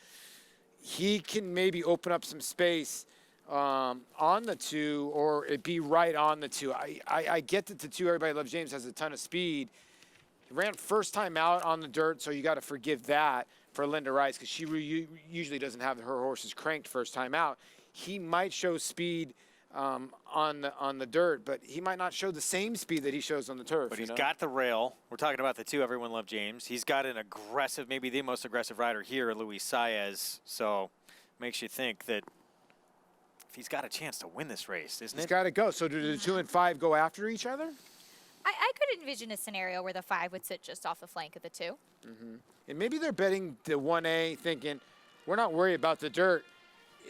he can maybe open up some space on the 2, or it be right on the 2. I get that the 2, Everybody Loves James, has a ton of speed. He ran first time out on the dirt, so you got to forgive that for Linda Rice, because she usually doesn't have her horses cranked first time out. He might show speed on the dirt, but he might not show the same speed that he shows on the turf. But he's got the rail. We're talking about the 2, Everyone Loved James. He's got an aggressive, maybe the most aggressive rider here, Luis Saez. So makes you think that if he's got a chance to win this race, isn't it? He's got to go. So do the 2 and 5 go after each other? I could envision a scenario where the 5 would sit just off the flank of the 2. And maybe they're betting the 1A, thinking, we're not worried about the dirt.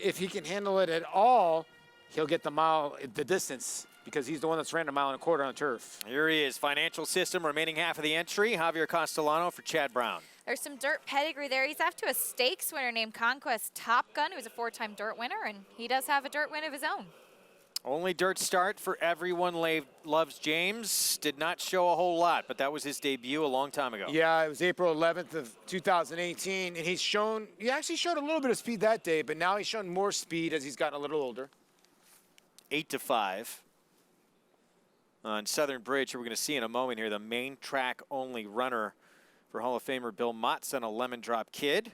If he can handle it at all, he'll get the distance, because he's the one that's ran 1.25 miles on turf. Here he is, Financial System, remaining half of the entry. Javier Castellano for Chad Brown. There's some dirt pedigree there. He's off to a stakes winner named Conquest Top Gun, who was a 4-time dirt winner, and he does have a dirt win of his own. Only dirt start for Everyone Loves James. Did not show a whole lot, but that was his debut a long time ago. Yeah, it was April 11th of 2018, and he actually showed a little bit of speed that day, but now he's shown more speed as he's gotten a little older. 8-5 on Southern Bridge. We're going to see in a moment here the main track only runner for Hall of Famer Bill Motz, and a Lemon Drop Kid,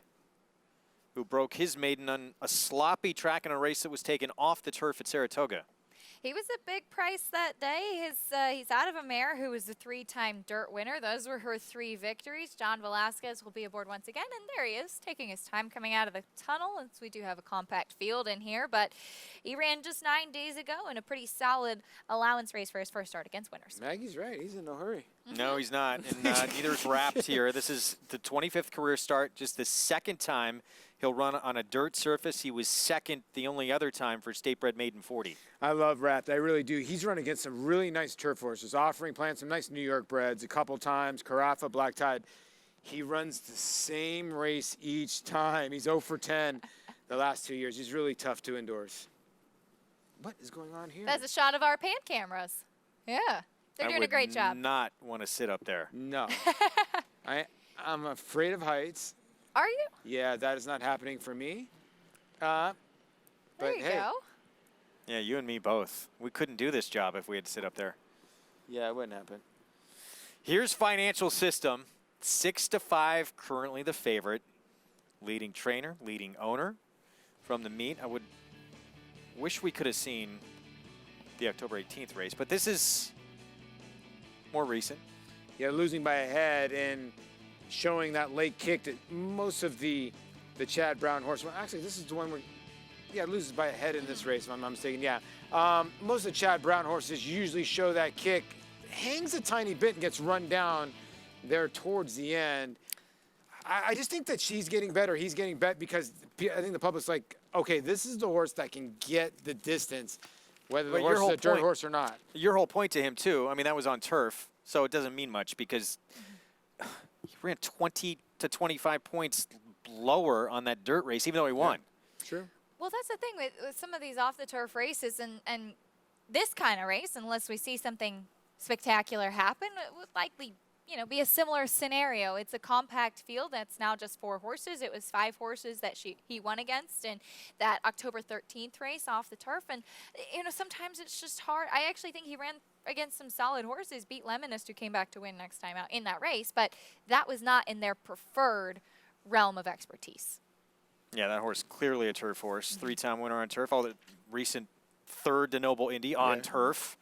who broke his maiden on a sloppy track in a race that was taken off the turf at Saratoga. He was a big price that day. He's out of a mare who was the 3-time dirt winner. Those were her 3 victories. John Velasquez will be aboard once again, and there he is, taking his time coming out of the tunnel, as we do have a compact field in here. But he ran just 9 days ago in a pretty solid allowance race for his first start against winners. Maggie's right. He's in no hurry. No, he's not, and neither is Rapt here. This is the 25th career start, just the 2nd time he'll run on a dirt surface. He was 2nd the only other time for State Bred Maiden 40. I love Rapt. I really do. He's run against some really nice turf horses, Offering Plan, some nice New York breds a couple times, Carafa, Black Tide. He runs the same race each time. He's 0 for 10 the last 2 years. He's really tough to endorse. What is going on here? That's a shot of our pan cameras. Yeah, they're doing a great job. I would not want to sit up there. No. I'm afraid of heights. Are you? Yeah, that is not happening for me. There you go. Yeah, you and me both. We couldn't do this job if we had to sit up there. Yeah, it wouldn't happen. Here's Financial System, 6-5, currently the favorite. Leading trainer, leading owner from the meet. I would wish we could have seen the October 18th race, but this is more recent. Yeah, losing by a head and showing that late kick that most of the Chad Brown horse. Well, actually, this is the one where, yeah, loses by a head in this race, if I'm not mistaken. Yeah, most of the Chad Brown horses usually show that kick, hangs a tiny bit and gets run down there towards the end. I just think that she's getting better. He's getting better because I think the public's like, okay, this is the horse that can get the distance, whether the horse is a dirt horse or not. Your whole point to him, too, I mean, that was on turf, so it doesn't mean much because he ran 20 to 25 points lower on that dirt race, even though he won. Sure. Well, that's the thing with some of these off-the-turf races and this kind of race, unless we see something spectacular happen, it would likely, be a similar scenario. It's a compact field that's now just 4 horses. It was 5 horses that he won against in that October 13th race off the turf. And, sometimes it's just hard. I actually think he ran against some solid horses, beat Lemonist, who came back to win next time out in that race, but that was not in their preferred realm of expertise. Yeah, that horse clearly a turf horse. 3-time winner on turf. All the recent 3rd DeNoble Indy on turf.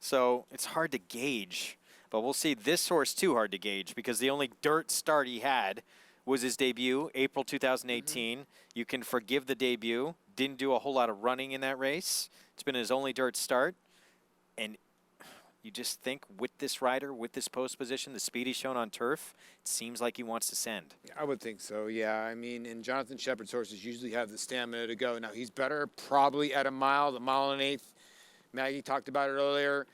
So it's hard to gauge. But we'll see. This horse, too, hard to gauge because the only dirt start he had was his debut, April 2018. You can forgive the debut. Didn't do a whole lot of running in that race. It's been his only dirt start. And you just think with this rider, with this post position, the speed he's shown on turf, it seems like he wants to send. I would think so, yeah. I mean, and Jonathan Shepherd's horses usually have the stamina to go. Now, he's better probably at the 1.1 1/8. Maggie talked about it earlier.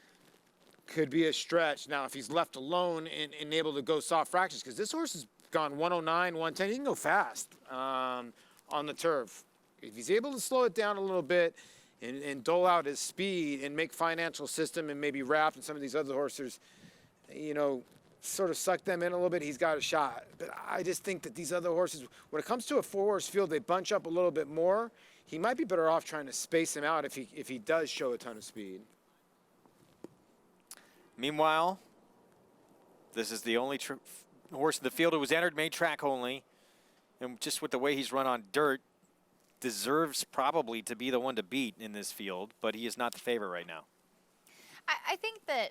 Could be a stretch. Now, if he's left alone and able to go soft fractions, because this horse has gone 109, 110, he can go fast on the turf. If he's able to slow it down a little bit and dole out his speed and make Financial System and maybe Wrapped and some of these other horses, you know, sort of suck them in a little bit, he's got a shot. But I just think that these other horses, when it comes to a 4-horse field, they bunch up a little bit more. He might be better off trying to space him out if he does show a ton of speed. Meanwhile, this is the only horse in the field who was entered, main track only. And just with the way he's run on dirt, deserves probably to be the one to beat in this field, but he is not the favorite right now. I think that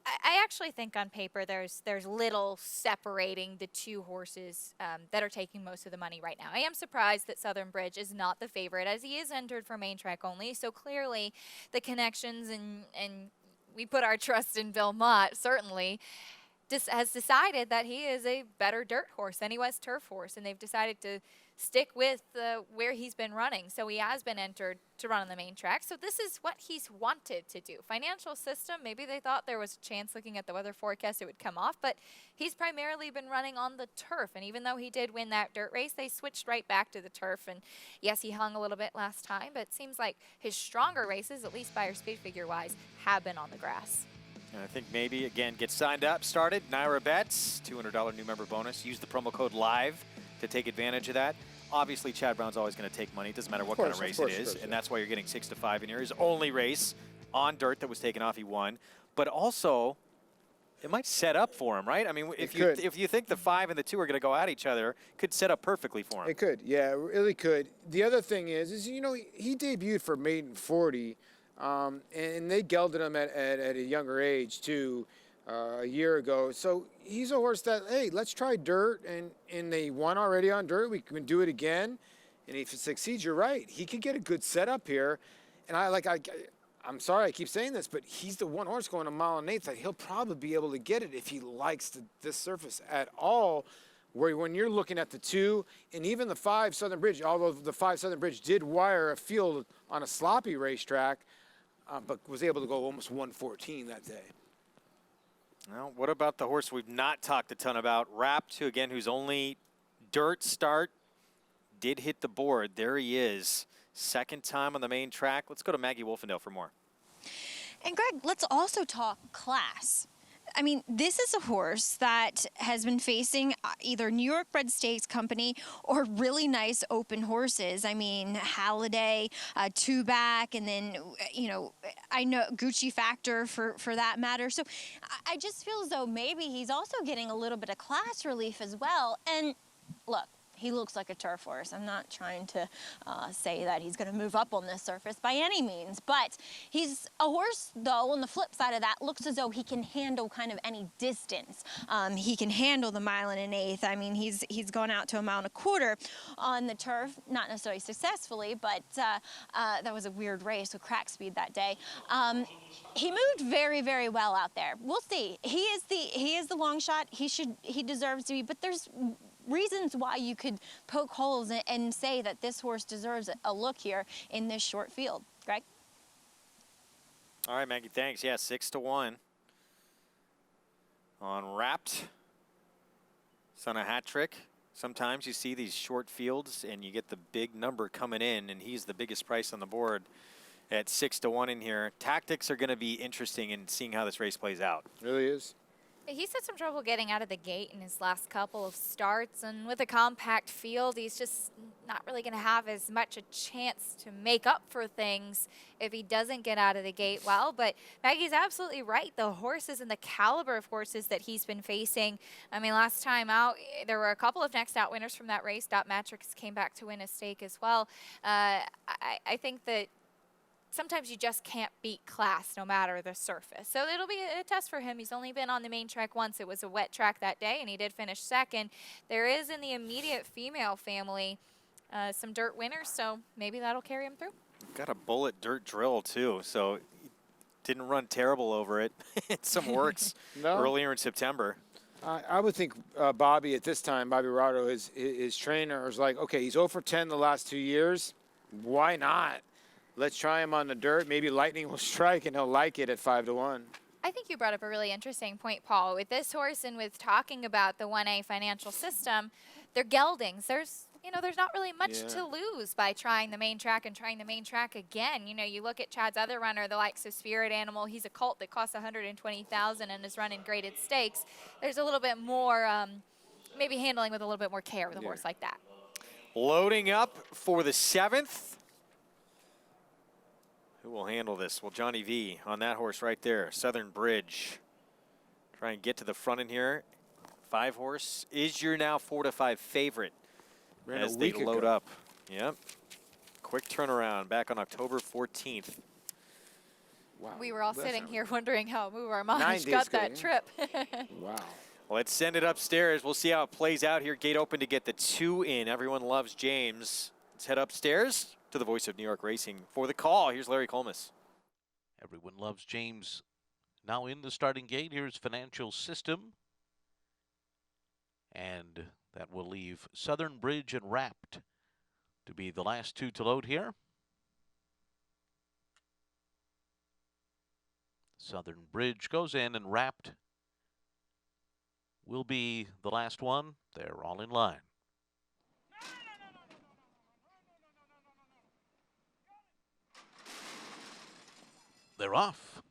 I actually think on paper there's little separating the two horses that are taking most of the money right now. I am surprised that Southern Bridge is not the favorite, as he is entered for main track only. So clearly the connections and we put our trust in Bill Mott, certainly, has decided that he is a better dirt horse than he was turf horse, and they've decided to stick with where he's been running. So he has been entered to run on the main track. So this is what he's wanted to do. Financial System, maybe they thought there was a chance looking at the weather forecast it would come off, but he's primarily been running on the turf. And even though he did win that dirt race, they switched right back to the turf. And yes, he hung a little bit last time, but it seems like his stronger races, at least by our speed figure wise, have been on the grass. And I think maybe, again, get signed up, started. Naira Bets, $200 new member bonus. Use the promo code LIVE to take advantage of that. Obviously, Chad Brown's always going to take money. It doesn't matter what kind of race it is. And that's why you're getting 6 to 5 in here. His only race on dirt that was taken off, he won. But also, it might set up for him, right? I mean, if you think the 5 and the 2 are going to go at each other, it could set up perfectly for him. It could, yeah, it really could. The other thing is you know, he debuted for Maiden 40, and they gelded him at a younger age, too, a year ago. So he's a horse that, hey, let's try dirt, and they won already on dirt. We can do it again. And if it succeeds, you're right. He could get a good setup here. And I'm sorry I keep saying this, but he's the one horse going 1.1 1/8 that he'll probably be able to get it if he likes this surface at all. Where when you're looking at the 2 and even the 5 Southern Bridge, although the 5 Southern Bridge did wire a field on a sloppy racetrack, but was able to go almost 114 that day. Well, what about the horse we've not talked a ton about? Wrapped, again, whose only dirt start did hit the board. There he is. Second time on the main track. Let's go to Maggie Wolfendale for more. And Greg, let's also talk class. I mean, this is a horse that has been facing either New York Bred Stakes Company or really nice open horses. I mean, Halliday, Two Back, and then, you know, I know Gucci Factor for that matter. So I just feel as though maybe he's also getting a little bit of class relief as well. And look, he looks like a turf horse. I'm not trying to say that he's going to move up on this surface by any means, but he's a horse, though, on the flip side of that, looks as though he can handle kind of any distance. He can handle the 1 1/8. I mean, he's gone out to 1 1/4 on the turf, not necessarily successfully, but that was a weird race with crack speed that day. He moved very, very well out there. We'll see. He is the long shot. He deserves to be, but there's reasons why you could poke holes and say that this horse deserves a look here in this short field. Greg? All right, Maggie, thanks. Yeah, 6 to 1 on Wrapped. It's on a hat trick. Sometimes you see these short fields and you get the big number coming in, and he's the biggest price on the board at 6 to 1 in here. Tactics are going to be interesting in seeing how this race plays out. It really is. He's had some trouble getting out of the gate in his last couple of starts, and with a compact field, he's just not really going to have as much a chance to make up for things if he doesn't get out of the gate well. But Maggie's absolutely right. The horses and the caliber of horses that he's been facing. I mean, last time out, there were a couple of next out winners from that race. Dot Matrix came back to win a stake as well. I think that sometimes you just can't beat class no matter the surface. So it'll be a test for him. He's only been on the main track once. It was a wet track that day, and he did finish second. There is in the immediate female family some dirt winners, so maybe that'll carry him through. Got a bullet dirt drill too, so didn't run terrible over it. Some works earlier in September. I would think Bobby at this time, Bobby Rado, his trainer is like, okay, he's 0 for 10 the last 2 years. Why not? Let's try him on the dirt. Maybe lightning will strike and he'll like it at 5-1. I think you brought up a really interesting point, Paul. With this horse and with talking about the 1A financial system, they're geldings. There's not really much to lose by trying the main track and trying the main track again. You know, you look at Chad's other runner, the likes of Spirit Animal. He's a colt that costs $120,000 and is running graded stakes. There's a little bit more, maybe handling with a little bit more care with a horse like that. Loading up for the 7th. Who will handle this? Well, Johnny V on that horse right there. Southern Bridge. Try and get to the front in here. 5 horse is your now 4-5 favorite. Ran as a they week load ago. up. Yep. Quick turnaround back on October 14th. Wow. We were all sitting here wondering how Moo Armand 9 days got ago, that trip. Wow. Let's send it upstairs. We'll see how it plays out here. Gate open to get the 2 in. Everyone loves James. Let's head upstairs to the voice of New York Racing for the call. Here's Larry Colmus. Everyone loves James. Now in the starting gate, here's Financial System. And that will leave Southern Bridge and Wrapped to be the last 2 to load here. Southern Bridge goes in, and Wrapped will be the last one. They're all in line. They're off.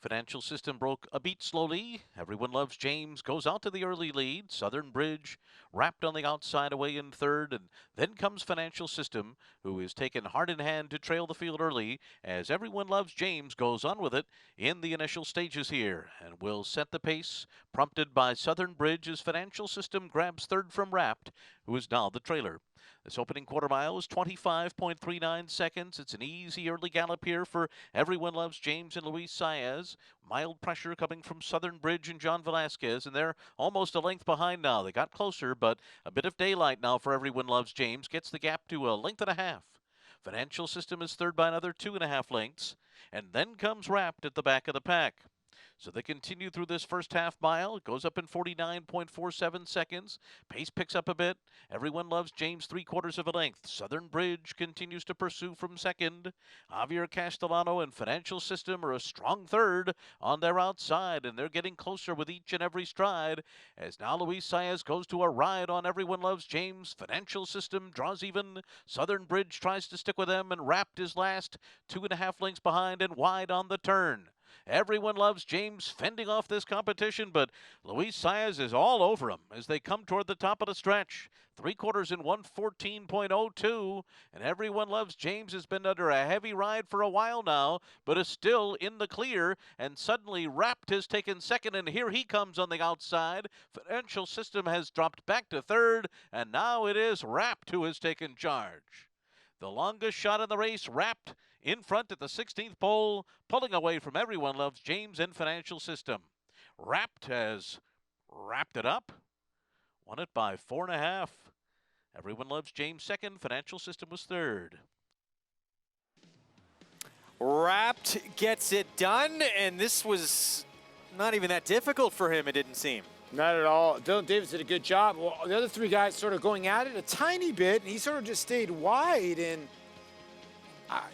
Financial System broke a beat slowly. Everyone loves James goes out to the early lead. Southern Bridge Wrapped on the outside away in 3rd, and then comes Financial System, who is taken hard in hand to trail the field early as Everyone Loves James goes on with it in the initial stages here and will set the pace, prompted by Southern Bridge as Financial System grabs 3rd from Wrapped, who is now the trailer. This opening quarter mile is 25.39 seconds. It's an easy early gallop here for Everyone Loves James and Luis Saez. Mild pressure coming from Southern Bridge and John Velasquez, and they're almost a length behind now. They got closer, but a bit of daylight now for Everyone Loves James. Gets the gap to a length and a half. Financial System is 3rd by another 2.5 lengths, and then comes Wrapped at the back of the pack. So they continue through this first half mile. It goes up in 49.47 seconds. Pace picks up a bit. Everyone Loves James 3/4 of a length. Southern Bridge continues to pursue from 2nd. Javier Castellano and Financial System are a strong 3rd on their outside, and they're getting closer with each and every stride. As now Luis Saez goes to a ride on Everyone Loves James. Financial System draws even. Southern Bridge tries to stick with them, and Wrapped is last, 2.5 lengths behind and wide on the turn. Everyone Loves James fending off this competition, but Luis Saez is all over him as they come toward the top of the stretch. 3/4 in 1:14.02, and Everyone Loves James has been under a heavy ride for a while now, but is still in the clear, and suddenly Wrapped has taken 2nd, and here he comes on the outside. Financial System has dropped back to 3rd, and now it is Wrapped who has taken charge. The longest shot in the race, Wrapped in front at the 16th pole, pulling away from Everyone Loves James and Financial System. Wrapped has wrapped it up, won it by 4.5. Everyone Loves James 2nd, Financial System was 3rd. Wrapped gets it done, and this was not even that difficult for him, it didn't seem. Not at all. Dylan Davis did a good job. Well, the other 3 guys sort of going at it a tiny bit, and he sort of just stayed wide, and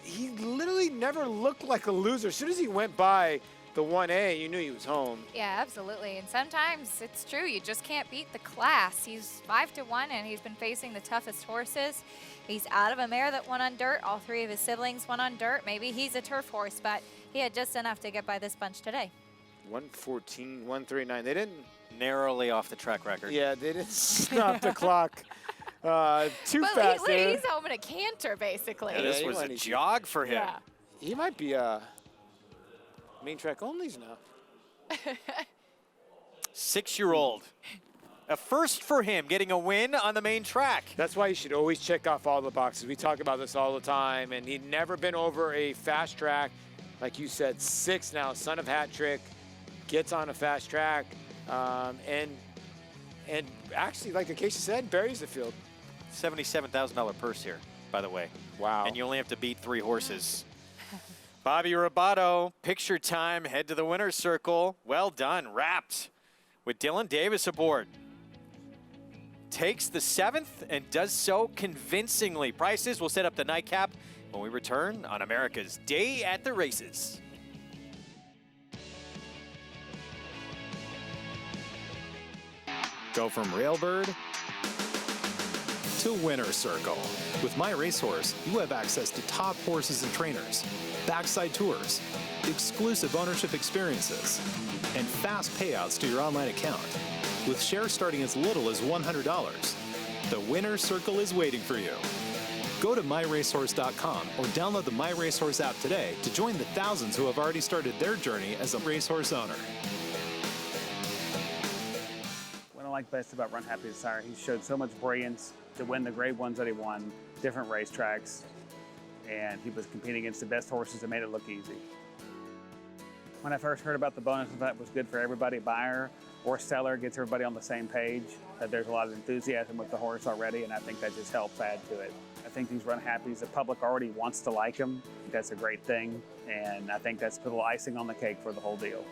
he literally never looked like a loser. As soon as he went by the 1A, you knew he was home. Yeah, absolutely. And sometimes it's true. You just can't beat the class. He's 5-1, and he's been facing the toughest horses. He's out of a mare that won on dirt. All 3 of his siblings won on dirt. Maybe he's a turf horse, but he had just enough to get by this bunch today. 1:14, 1:39. They didn't narrowly off the track record. Yeah, they didn't stop the clock too but fast there. He's home in a canter, basically. Yeah, this was a jog for him. Yeah. He might be main track onlys now. 6-year-old A first for him, getting a win on the main track. That's why you should always check off all the boxes. We talk about this all the time, and he'd never been over a fast track. Like you said, 6 now, son of hat trick, gets on a fast track, and actually, like Acacia said, buries the field. $77,000 purse here, by the way. Wow. And you only have to beat 3 horses. Bobby Robato, picture time, head to the winner's circle. Well done, wrapped with Dylan Davis aboard. Takes the 7th and does so convincingly. Prices will set up the nightcap when we return on America's Day at the Races. Go from Railbird to Winner's Circle. With My Racehorse, you have access to top horses and trainers, backside tours, exclusive ownership experiences, and fast payouts to your online account. With shares starting as little as $100, the Winner's Circle is waiting for you. Go to myracehorse.com or download the My Racehorse app today to join the thousands who have already started their journey as a racehorse owner. What I like best about Run Happy Sire, he showed so much brilliance to win the grade ones that he won, different racetracks, and he was competing against the best horses that made it look easy. When I first heard about the bonus, I thought it was good for everybody, buyer or seller, gets everybody on the same page, that there's a lot of enthusiasm with the horse already, and I think that just helps add to it. I think these Run Happies, the public already wants to like them. That's a great thing, and I think that's a little icing on the cake for the whole deal.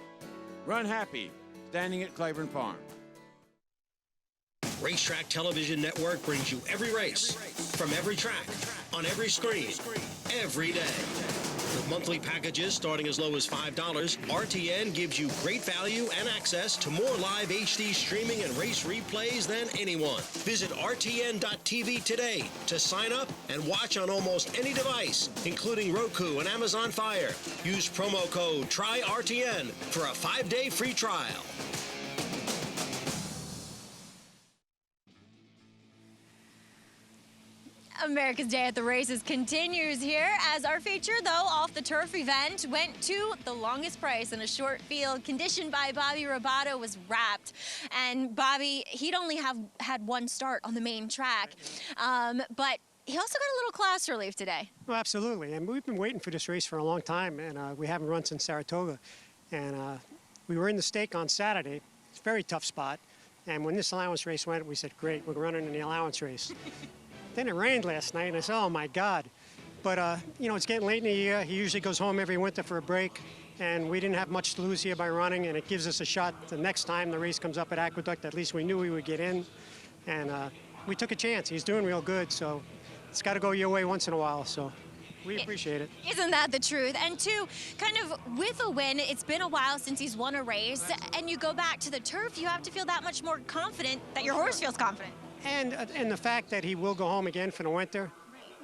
Run Happy, standing at Claiborne Farm. Racetrack Television Network brings you every race, from every track, on every screen, every day. With monthly packages starting as low as $5, RTN gives you great value and access to more live HD streaming and race replays than anyone. Visit RTN.tv today to sign up and watch on almost any device, including Roku and Amazon Fire. Use promo code TRYRTN for a 5-day free trial. America's Day at the Races continues here as our feature, though, off the turf event went to the longest price in a short field conditioned by Bobby Robato was wrapped. And Bobby, he'd only had one start on the main track, but he also got a little class relief today. Well, absolutely. And we've been waiting for this race for a long time, and we haven't run since Saratoga. And we were in the stake on Saturday. It's a very tough spot. And when this allowance race went, we said, great, we're running in the allowance race. Then it rained last night, and I said, oh, my God. But, you know, it's getting late in the year. He usually goes home every winter for a break, and we didn't have much to lose here by running, and it gives us a shot the next time the race comes up at Aqueduct. At least we knew we would get in, and we took a chance. He's doing real good, so it's got to go your way once in a while, so we appreciate it. Isn't that the truth? And two, kind of with a win, it's been a while since he's won a race, and you go back to the turf, you have to feel that much more confident that your horse feels confident. And the fact that he will go home again for the winter,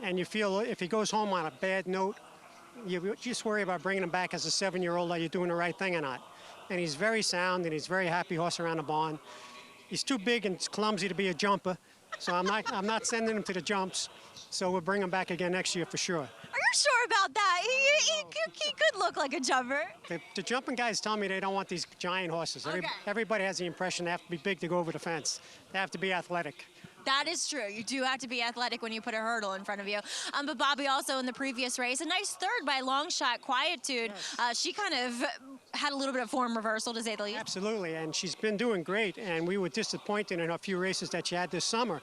and you feel if he goes home on a bad note, you just worry about bringing him back as a 7-year-old, are you doing the right thing or not? And he's very sound, and he's very happy horse around the barn. He's too big and clumsy to be a jumper, so I'm not sending him to the jumps. So we'll bring him back again next year for sure. Are you sure about that? He could look like a jumper. The jumping guys tell me they don't want these giant horses. Okay. Everybody has the impression they have to be big to go over the fence. They have to be athletic. That is true. You do have to be athletic when you put a hurdle in front of you. But Bobby also in the previous race, a nice third by long shot Quietude. Yes. She kind of had a little bit of form reversal, to say the least. Absolutely, and she's been doing great. And we were disappointed in a few races that she had this summer.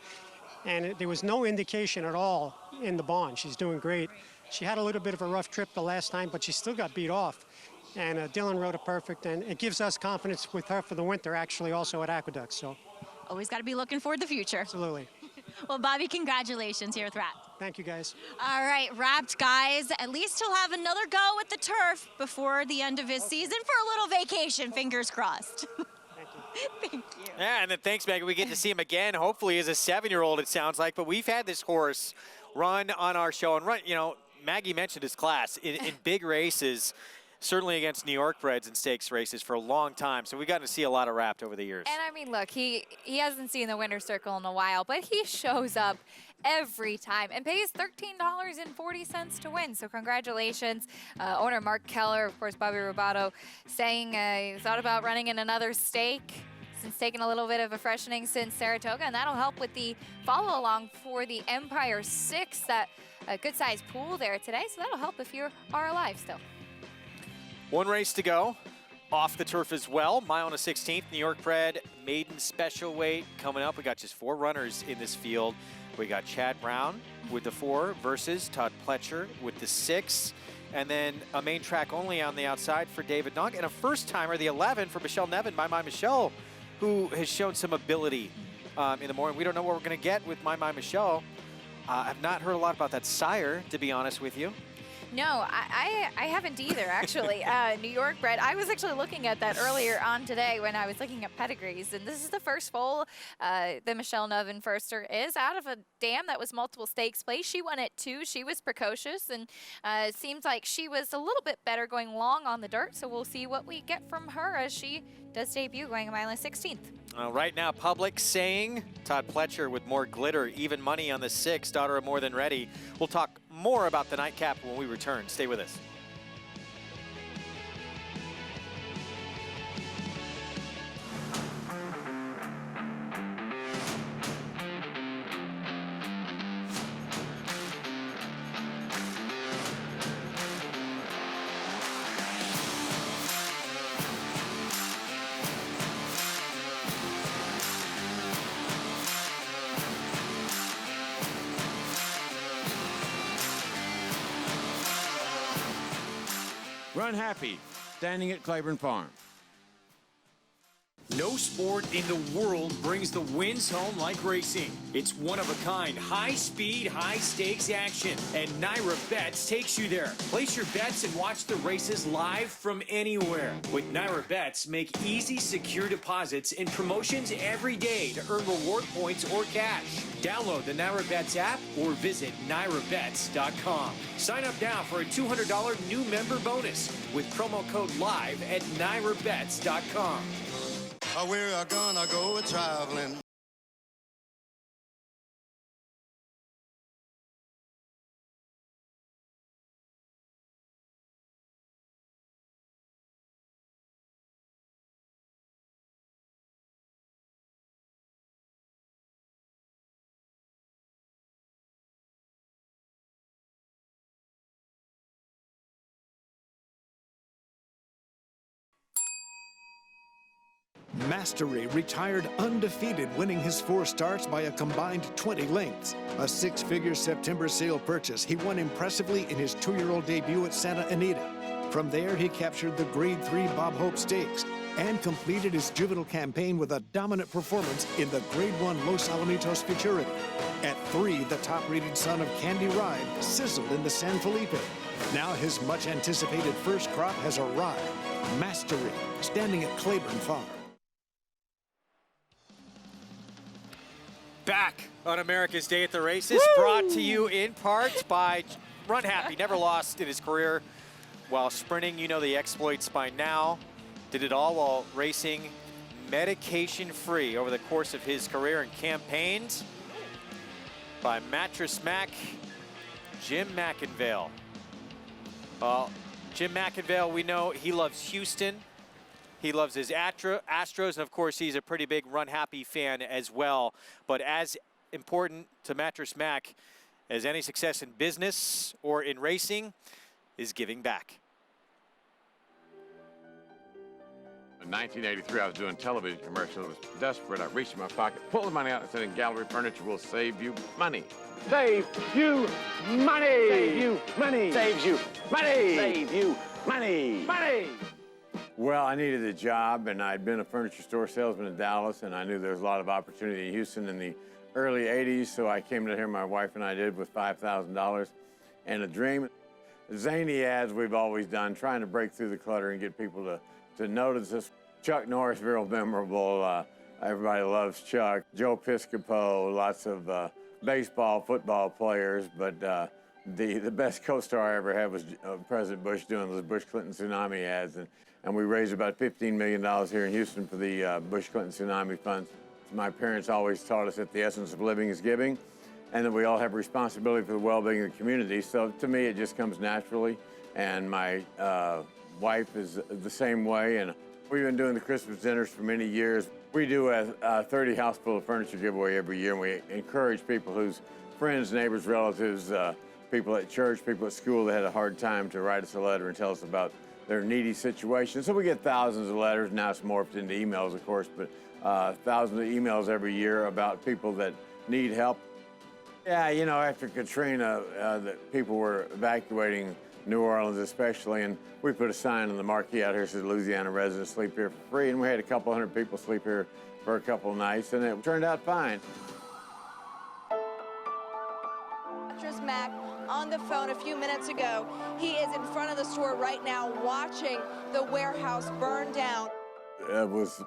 And there was no indication at all in the barn. She's doing great. She had a little bit of a rough trip the last time, but she still got beat off. And Dylan rode it perfect, and it gives us confidence with her for the winter, actually, also at Aqueduct. So always got to be looking forward to the future. Absolutely. Well, Bobby, congratulations here with Wrapped. Thank you, guys. All right, Wrapped, guys. At least he'll have another go at the turf before the end of his season for a little vacation, fingers crossed. Thank you. Yeah, and then thanks, Megan. We get to see him again, hopefully as a 7-year-old, it sounds like. But we've had this horse run on our show and run, you know, Maggie mentioned his class in big races, certainly against New York breds and stakes races for a long time. So we've gotten to see a lot of Wrapped over the years. And I mean, look, he hasn't seen the winner's circle in a while, but he shows up every time and pays $13.40 to win. So congratulations. Owner Mark Keller, of course, Bobby Robato, saying he thought about running in another stake. Houston's taken a little bit of a freshening since Saratoga, and that'll help with the follow along for the Empire 6. That a good sized pool there today, so that'll help if you are alive still. One race to go. Off the turf as well. Mile and a 16th, New York bred maiden special weight coming up. We got just 4 runners in this field. We got Chad Brown with the 4 versus Todd Pletcher with the 6. And then a main track only on the outside for David Nong. And a first timer, the 11 for Michelle Nevin, My Michelle, who has shown some ability in the morning. We don't know what we're going to get with My Michelle. I've not heard a lot about that sire, to be honest with you. No, I haven't either, actually. New York bred. I was actually looking at that earlier on today when I was looking at pedigrees, and this is the first foal the Michelle Nevin Firster is out of a dam that was multiple stakes play. She won it too. She was precocious, and it seems like she was a little bit better going long on the dirt, so we'll see what we get from her as she does debut going a mile and 16th. Right now, public saying Todd Pletcher with more glitter, even money on the 6, daughter of More Than Ready. We'll talk more about the nightcap when we return. Stay with us. Run Happy, standing at Claiborne Farm. No sport in the world brings the wins home like racing. It's one-of-a-kind, high-speed, high-stakes action, and Naira Bets takes you there. Place your bets and watch the races live from anywhere. With Naira Bets, make easy, secure deposits and promotions every day to earn reward points or cash. Download the Naira Bets app or visit NairaBets.com. Sign up now for a $200 new member bonus with promo code LIVE at NairaBets.com. We're gonna go traveling. Mastery retired undefeated, winning his 4 starts by a combined 20 lengths. A 6-figure September sale purchase, he won impressively in his 2-year-old debut at Santa Anita. From there, he captured the Grade 3 Bob Hope Stakes and completed his juvenile campaign with a dominant performance in the Grade 1 Los Alamitos Futurity. At 3, the top-rated son of Candy Ride sizzled in the San Felipe. Now his much-anticipated first crop has arrived. Mastery, standing at Claiborne Farm. Back on America's Day at the Races, brought to you in part by Run Happy. Never lost in his career while sprinting. You know the exploits by now. Did it all while racing medication-free over the course of his career and campaigned by Mattress Mac, Jim McIngvale. Well, Jim McIngvale, we know he loves Houston. He loves his Astros, and of course, he's a pretty big Run Happy fan as well. But as important to Mattress Mac as any success in business or in racing is giving back. In 1983, I was doing television commercials. I was desperate. I reached in my pocket, pulled the money out, and said, "In Gallery Furniture will save you money." Save you money! Save you money! Saves you money! Save you money! Money! Well, I needed a job, and I'd been a furniture store salesman in Dallas, and I knew there was a lot of opportunity in Houston in the early 80s, so I came to here, my wife and I did, with $5,000 and a dream. Zany ads we've always done, trying to break through the clutter and get people to notice us. Chuck Norris, real memorable. Everybody loves Chuck. Joe Piscopo, lots of baseball, football players, but the best co-star I ever had was President Bush doing those Bush Clinton tsunami ads, and we raised about $15 million here in Houston for the Bush Clinton tsunami funds. My parents always taught us that the essence of living is giving, and that we all have responsibility for the well-being of the community. So to me, it just comes naturally, and my wife is the same way, and We've been doing the Christmas dinners for many years. We do a 30 house full of furniture giveaway every year, and we encourage people whose friends, neighbors, relatives, people at church, people at school that had a hard time to write us a letter and tell us about their needy situation. So we get thousands of letters. Now it's morphed into emails, of course, but thousands of emails every year about people that need help. Yeah, you know, after Katrina, people were evacuating New Orleans especially, and we put a sign on the marquee out here that says Louisiana residents sleep here for free, and we had a couple hundred people sleep here for a couple of nights, and it turned out fine. Mattress Mac on the phone a few minutes ago. He is in front of the store right now watching the warehouse burn down. It was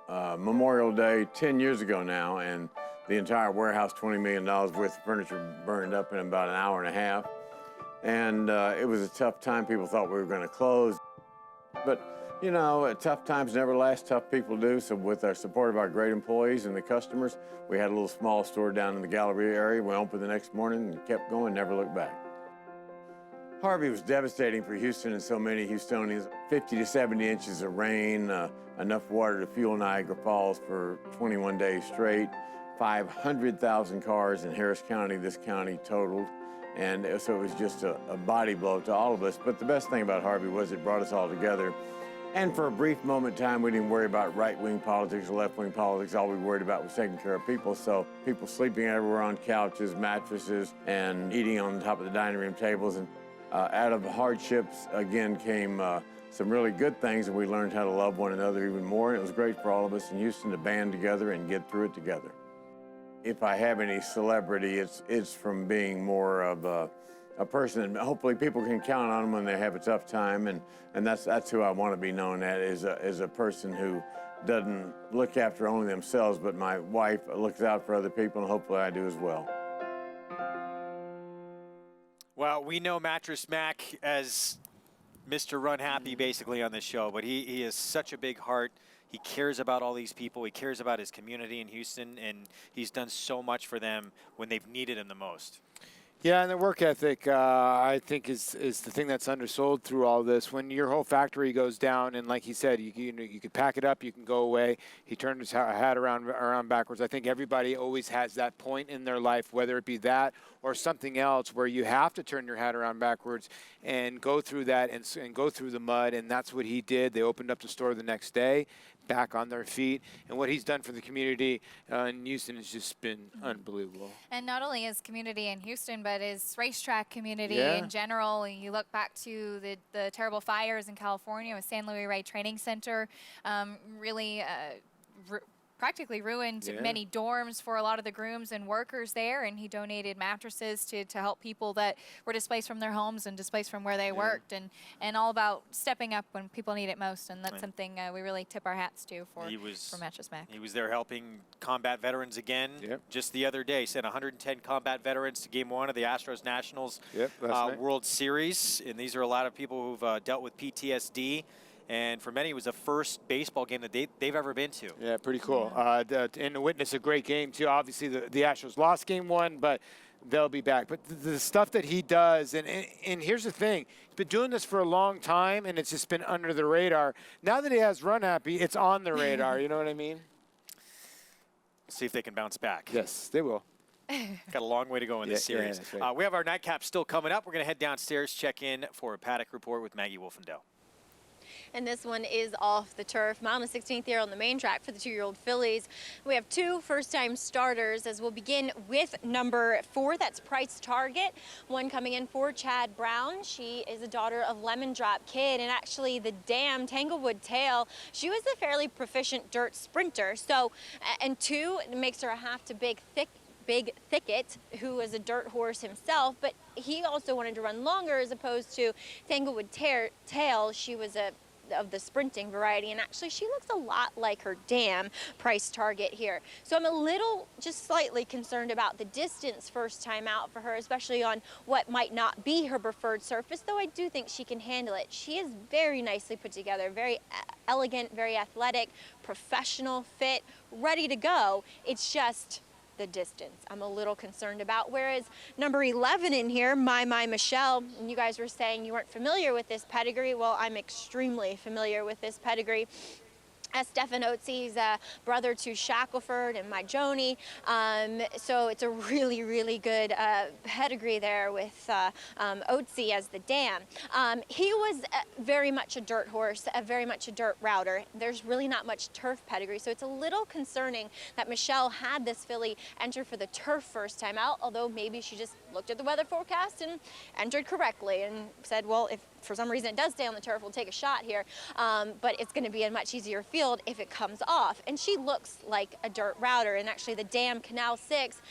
Memorial Day 10 years ago now, and the entire warehouse, $20 million worth of furniture, burned up in about an hour and a half. And it was a tough time. People thought we were going to close. But, you know, tough times never last. Tough people do. So with the support of our great employees and the customers, we had a little small store down in the Galleria area. We opened the next morning and kept going, never looked back. Harvey was devastating for Houston and so many Houstonians. 50 to 70 inches of rain, enough water to fuel Niagara Falls for 21 days straight. 500,000 cars in Harris County, this county totaled. And so it was just a body blow to all of us. But the best thing about Harvey was it brought us all together. And for a brief moment in time, we didn't worry about right-wing politics or left-wing politics. All we worried about was taking care of people. So people sleeping everywhere on couches, mattresses, and eating on top of the dining room tables. And out of hardships, again, came some really good things, and we learned how to love one another even more. And it was great for all of us in Houston to band together and get through it together. If I have any celebrity, it's from being more of a person, and hopefully people can count on them when they have a tough time, and that's who I want to be known as a person who doesn't look after only themselves, but my wife looks out for other people, and hopefully I do as well. Well, we know Mattress Mac as Mr. Run Happy basically on this show, but he is such a big heart. He cares about all these people. He cares about his community in Houston, and he's done so much for them when they've needed him the most. Yeah, and the work ethic, I think, is the thing that's undersold through all this. When your whole factory goes down, and like he said, you could pack it up, you can go away. He turned his hat around backwards. I think everybody always has that point in their life, whether it be that or something else, where you have to turn your hat around backwards and go through that and go through the mud, and that's what he did. They opened up the store the next day, back on their feet, and what he's done for the community in Houston has just been unbelievable. And not only his community in Houston, but his racetrack community Yeah. in general. You look back to the terrible fires in California with San Luis Rey Training Center, really practically ruined Yeah. many dorms for a lot of the grooms and workers there, and he donated mattresses to help people that were displaced from their homes and displaced from where they worked, and all about stepping up when people need it most, and that's something we really tip our hats to for Mattress Mac. He was there helping combat veterans again. Just the other day, sent 110 combat veterans to Game 1 of the Astros Nationals World Series, and these are a lot of people who've dealt with PTSD. And for many, it was the first baseball game that they've ever been to. Yeah, pretty cool. And to witness a great game, too. Obviously, the Astros lost Game 1, but they'll be back. But the stuff that he does, and here's the thing. He's been doing this for a long time, and it's just been under the radar. Now that he has Run Happy, it's on the radar. You know what I mean? See if they can bounce back. Yes, they will. Got a long way to go in this series. that's right. We have our nightcap still coming up. We're going to head downstairs, check in for a paddock report with Maggie Wolfendoe. And this one is off the turf. Mama 16th year on the main track for the 2-year-old fillies. We have 2 first-time starters as we'll begin with number 4. That's Price Target. One coming in for Chad Brown. She is a daughter of Lemon Drop Kid, and actually the dam Tanglewood Tail. She was a fairly proficient dirt sprinter. So, and 2 makes her a half to big Thicket, who is a dirt horse himself, but he also wanted to run longer as opposed to Tanglewood Tail. She was of the sprinting variety, and actually she looks a lot like her dam Price Target here. So I'm a little, just slightly concerned about the distance first time out for her, especially on what might not be her preferred surface, though I do think she can handle it. She is very nicely put together, very elegant, very athletic, professional, fit, ready to go. It's just the distance I'm a little concerned about. Whereas number 11 in here, My Michelle, and you guys were saying you weren't familiar with this pedigree. Well, I'm extremely familiar with this pedigree. As Stefan Otzi's brother to Shackelford and my Joni. So it's a really, really good pedigree there with Otzi as the dam. He was very much a dirt horse, very much a dirt router. There's really not much turf pedigree, so it's a little concerning that Michelle had this filly enter for the turf first time out, although maybe she just looked at the weather forecast and entered correctly and said, well, if for some reason it does stay on the turf, we'll take a shot here. But it's going to be a much easier field if it comes off. And she looks like a dirt router. And actually the dam Canal 6,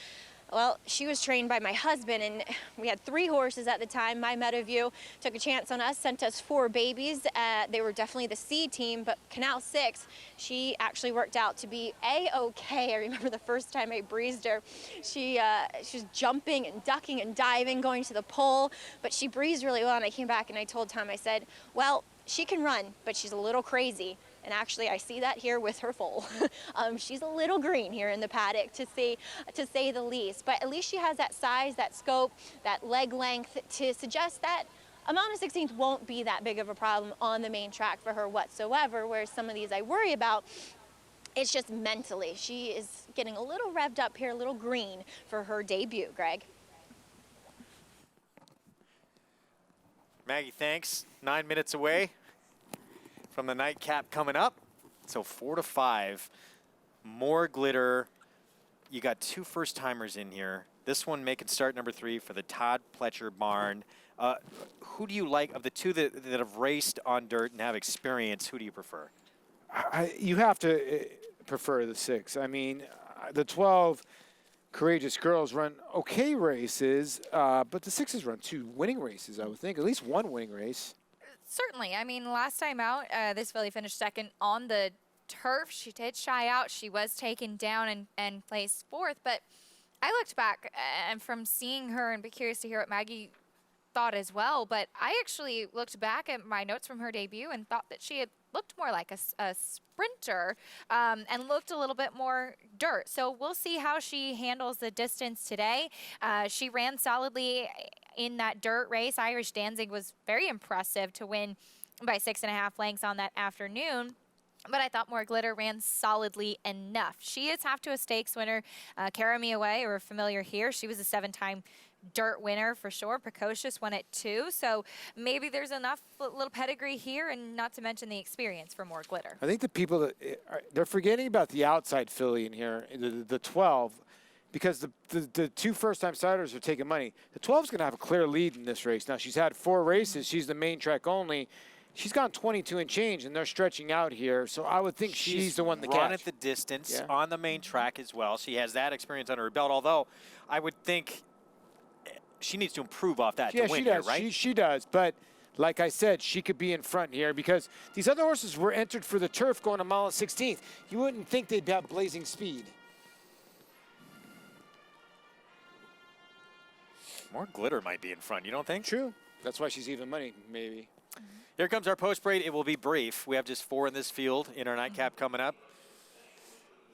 well, she was trained by my husband, and we had 3 horses at the time. My Meadowview took a chance on us, sent us 4 babies. They were definitely the C team, but Canal 6, she actually worked out to be A-okay. I remember the first time I breezed her. She was jumping and ducking and diving, going to the pole, but she breezed really well, and I came back and I told Tom, I said, well, she can run, but she's a little crazy. And actually, I see that here with her foal. She's a little green here in the paddock, to say the least. But at least she has that size, that scope, that leg length to suggest that a Mount 16th won't be that big of a problem on the main track for her whatsoever, whereas some of these I worry about, it's just mentally. She is getting a little revved up here, a little green for her debut, Greg. Maggie, thanks. 9 minutes away from the nightcap coming up. So 4 to 5. More glitter. You got 2 first-timers in here. This one making start number 3 for the Todd Pletcher barn. Who do you like of the 2 that have raced on dirt and have experience? Who do you prefer? You have to prefer the 6. I mean, the 12 Courageous Girls run okay races, but the 6s run 2 winning races, I would think. At least 1 winning race. Certainly. I mean, last time out, this filly finished second on the turf. She did shy out. She was taken down and placed 4th. But I looked back, and from seeing her, and be curious to hear what Maggie thought as well. But I actually looked back at my notes from her debut and thought that she had looked more like a sprinter and looked a little bit more dirt. So we'll see how she handles the distance today. She ran solidly in that dirt race. Irish Danzig was very impressive to win by 6.5 lengths on that afternoon. But I thought More Glitter ran solidly enough. She is half to a stakes winner. Carry Me Away, we're familiar here. She was a 7-time dirt winner for sure. Precocious won it 2. So maybe there's enough little pedigree here, and not to mention the experience for More Glitter. I think the people that they're forgetting about the outside filly in here, the 12, because the 2 first-time starters are taking money. The 12's going to have a clear lead in this race. Now, she's had 4 races. She's the main track only. She's gone 22 and change, and they're stretching out here. So I would think she's the one to catch. Run at the distance on the main track as well. She has that experience under her belt, although I would think she needs to improve off that to win here, right? She does, but like I said, she could be in front here because these other horses were entered for the turf going a mile and 16th. You wouldn't think they'd have blazing speed. More Glitter might be in front, you don't think? True. That's why she's even money, maybe. Here comes our post parade. It will be brief. We have just 4 in this field in our nightcap coming up.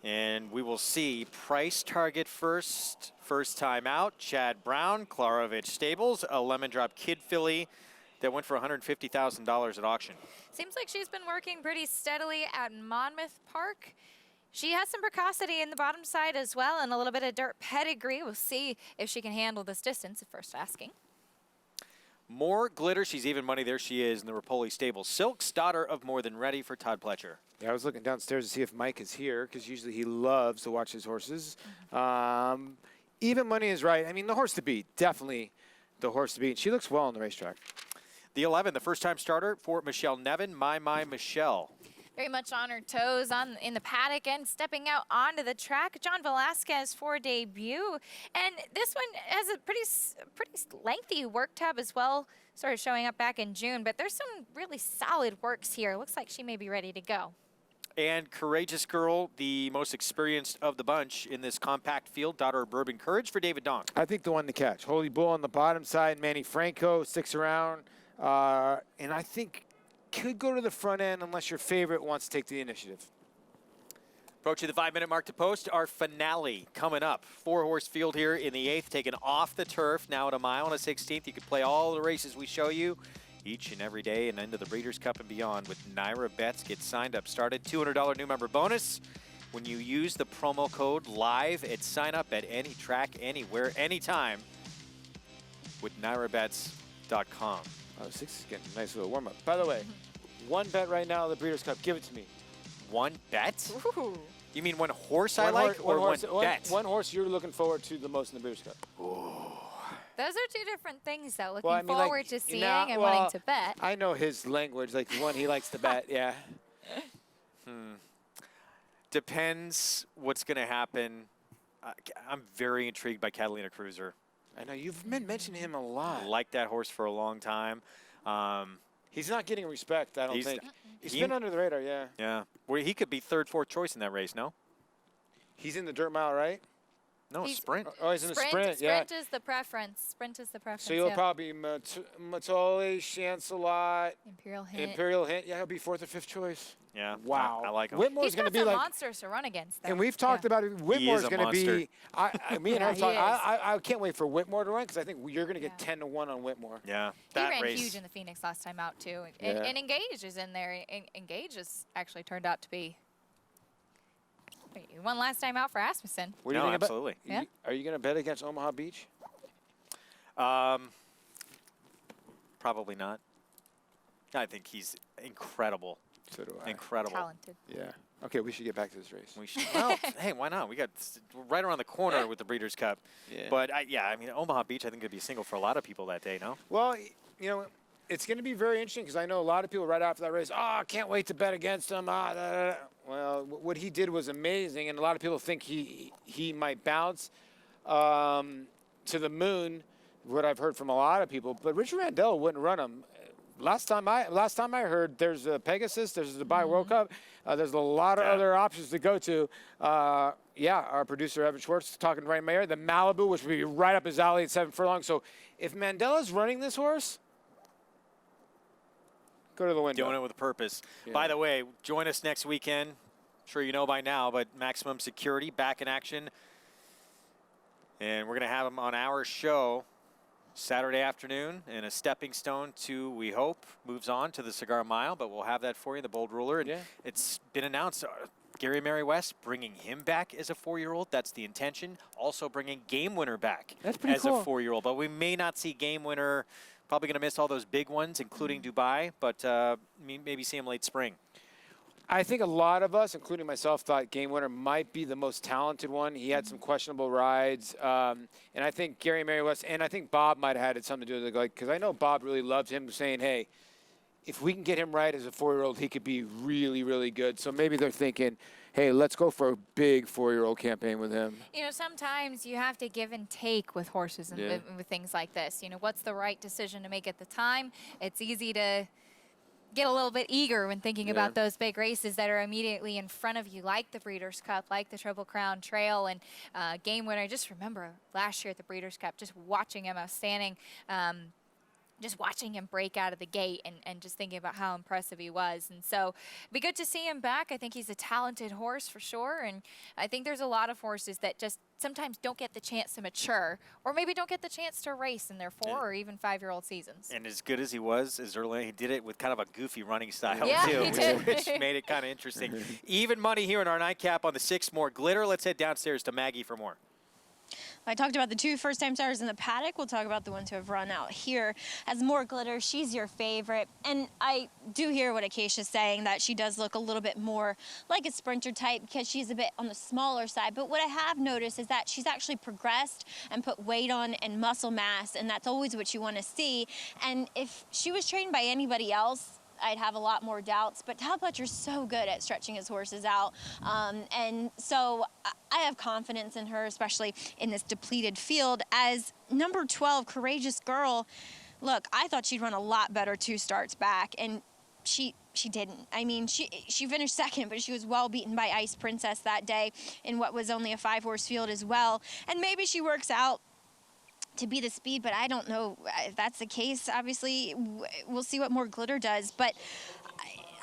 And we will see Price Target first time out. Chad Brown, Klarovich Stables, a Lemon Drop Kid filly that went for $150,000 at auction. Seems like she's been working pretty steadily at Monmouth Park. She has some precocity in the bottom side as well, and a little bit of dirt pedigree. We'll see if she can handle this distance at first asking. More Glitter. She's even money. There she is in the Rapoli stable. Silk's Daughter of More Than Ready for Todd Pletcher. Yeah, I was looking downstairs to see if Mike is here because usually he loves to watch his horses. Even money is right. I mean, the horse to beat, definitely the horse to beat. She looks well on the racetrack. The 11, the first-time starter for Michelle Nevin, My Michelle. Very much on her toes in the paddock and stepping out onto the track. John Velasquez for debut. And this one has a pretty lengthy work tab as well. Started showing up back in June, but there's some really solid works here. Looks like she may be ready to go. And Courageous Girl, the most experienced of the bunch in this compact field, Daughter of Bourbon Courage for David Donk. I think the one to catch. Holy Bull on the bottom side. Manny Franco sticks around. And I think could go to the front end unless your favorite wants to take the initiative. Approaching the 5-minute mark to post, our finale coming up. 4-horse field here in the 8th, taken off the turf, now at a mile and a 16th. You can play all the races we show you each and every day and into the Breeders' Cup and beyond with Naira Bets. Get signed up, started. $200 new member bonus when you use the promo code LIVE at sign up at any track, anywhere, anytime with NairaBets.com. Oh, 6 is getting a nice little warm-up. By the way, one bet right now in the Breeders' Cup. Give it to me. One bet? Ooh. You mean one horse I like or one bet? One horse you're looking forward to the most in the Breeders' Cup. Those are two different things, though. Looking Well, I mean, forward like, to seeing now- and well, wanting to bet. I know his language, like the one he likes to bet, yeah. Depends what's going to happen. I'm very intrigued by Catalina Cruiser. I know, you've been mentioning him a lot. I like that horse for a long time. He's not getting respect, I don't think. He's he- been under the radar, yeah. Yeah. Well, he could be 3rd, 4th choice in that race, no? He's in the dirt mile, right? No, He's- sprint. Oh, he's in the sprint, yeah. Sprint is the preference. Sprint is the preference. So you'll yeah. probably Matoli, Chancelot, Imperial Hint. Imperial Hint. Yeah, he'll be 4th or 5th choice. Yeah. Wow. I like him. Whitmore's He's going to got be some like, monsters to run against, though. and we've talked about it. Whitmore's a going to be. monster. Me and Yeah, her he talk. is. I can't wait for Whitmore to run because I think you're going to get 10-1 on Whitmore. Yeah. He That ran race. huge in the Phoenix last time out, too. And, Yeah. and Engage is in there. Engage has actually turned out to be. He won last time out for Asmussen. What do you No, think absolutely. Yeah. Are you going to bet against Omaha Beach? Probably not. I think he's incredible. So do I. Incredible. Talented. Yeah. Okay, we should get back to this race. We should. Well, hey, why not? We're right around the corner with the Breeders' Cup. Yeah. But I mean, Omaha Beach, I think could be a single for a lot of people that day. No. Well, you know, it's going to be very interesting because I know a lot of people right after that race, I can't wait to bet against him. Well, what he did was amazing, and a lot of people think he might bounce to the moon, what I've heard from a lot of people. But Richard Randall wouldn't run him. Last time I heard, there's a Pegasus, there's the Dubai World Cup, there's a lot of other options to go to. Yeah, our producer Evan Schwartz is talking right Mayor, the Malibu, which would be right up his alley at 7 furlongs. So if Mandela's running this horse, go to the window. Doing it with a purpose. Yeah. By the way, join us next weekend. Sure you know by now, but Maximum Security back in action. And we're going to have them on our show Saturday afternoon, and a stepping stone to, we hope, moves on to the Cigar Mile, but we'll have that for you, the Bold Ruler. And it's been announced, Gary Mary West bringing him back as a 4-year-old. That's the intention. Also bringing Game Winner back That's pretty as cool. a 4-year-old. But we may not see Game Winner, probably going to miss all those big ones, including Dubai, but maybe see him late spring. I think a lot of us, including myself, thought Game Winner might be the most talented one. He had some questionable rides. And I think Gary Mary West, and I think Bob might have had something to do with it, because I know Bob really loved him, saying, hey, if we can get him right as a 4-year-old, he could be really, really good. So maybe they're thinking, hey, let's go for a big 4-year-old campaign with him. You know, sometimes you have to give and take with horses and Yeah. with things like this. You know, what's the right decision to make at the time? It's easy to get a little bit eager when thinking about those big races that are immediately in front of you, like the Breeders' Cup, like the Triple Crown Trail, and Game Winner. Just remember last year at the Breeders' Cup, just watching him outstanding. Just watching him break out of the gate and just thinking about how impressive he was. And so it'd be good to see him back. I think he's a talented horse for sure. And I think there's a lot of horses that just sometimes don't get the chance to mature, or maybe don't get the chance to race in their 4 or even 5-year-old seasons. And as good as he was, as early, he did it with kind of a goofy running style, Yeah, too, he did. which made it kind of interesting. Even money here in our nightcap on the 6 more glitter. Let's head downstairs to Maggie for more. I talked about the 2 first-time starters in the paddock. We'll talk about the ones who have run out here. As more glitter, she's your favorite. And I do hear what Acacia's saying, that she does look a little bit more like a sprinter type because she's a bit on the smaller side. But what I have noticed is that she's actually progressed and put weight on and muscle mass, and that's always what you want to see. And if she was trained by anybody else, I'd have a lot more doubts, but Tal Pletcher's so good at stretching his horses out. And so I have confidence in her, especially in this depleted field. As number 12, Courageous Girl, look, I thought she'd run a lot better 2 starts back, and she didn't. I mean, she finished second, but she was well beaten by Ice Princess that day in what was only a 5-horse field as well. And maybe she works out to be the speed, but I don't know if that's the case. Obviously, we'll see what more glitter does, but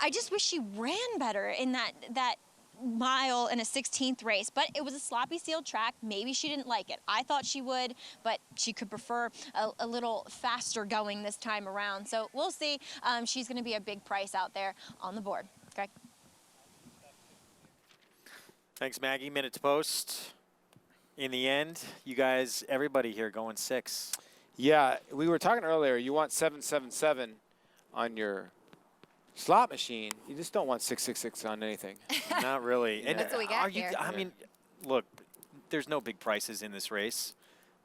I just wish she ran better in that mile in a 16th race, but it was a sloppy sealed track. Maybe she didn't like it. I thought she would, but she could prefer a little faster going this time around. So we'll see. She's going to be a big price out there on the board. Greg? Thanks, Maggie. Minute to post. In the end, you guys, everybody here going 6. Yeah, we were talking earlier. You want 777 on your slot machine. You just don't want 666 on anything. Not really. And That's what we got here. I mean, look, there's no big prices in this race,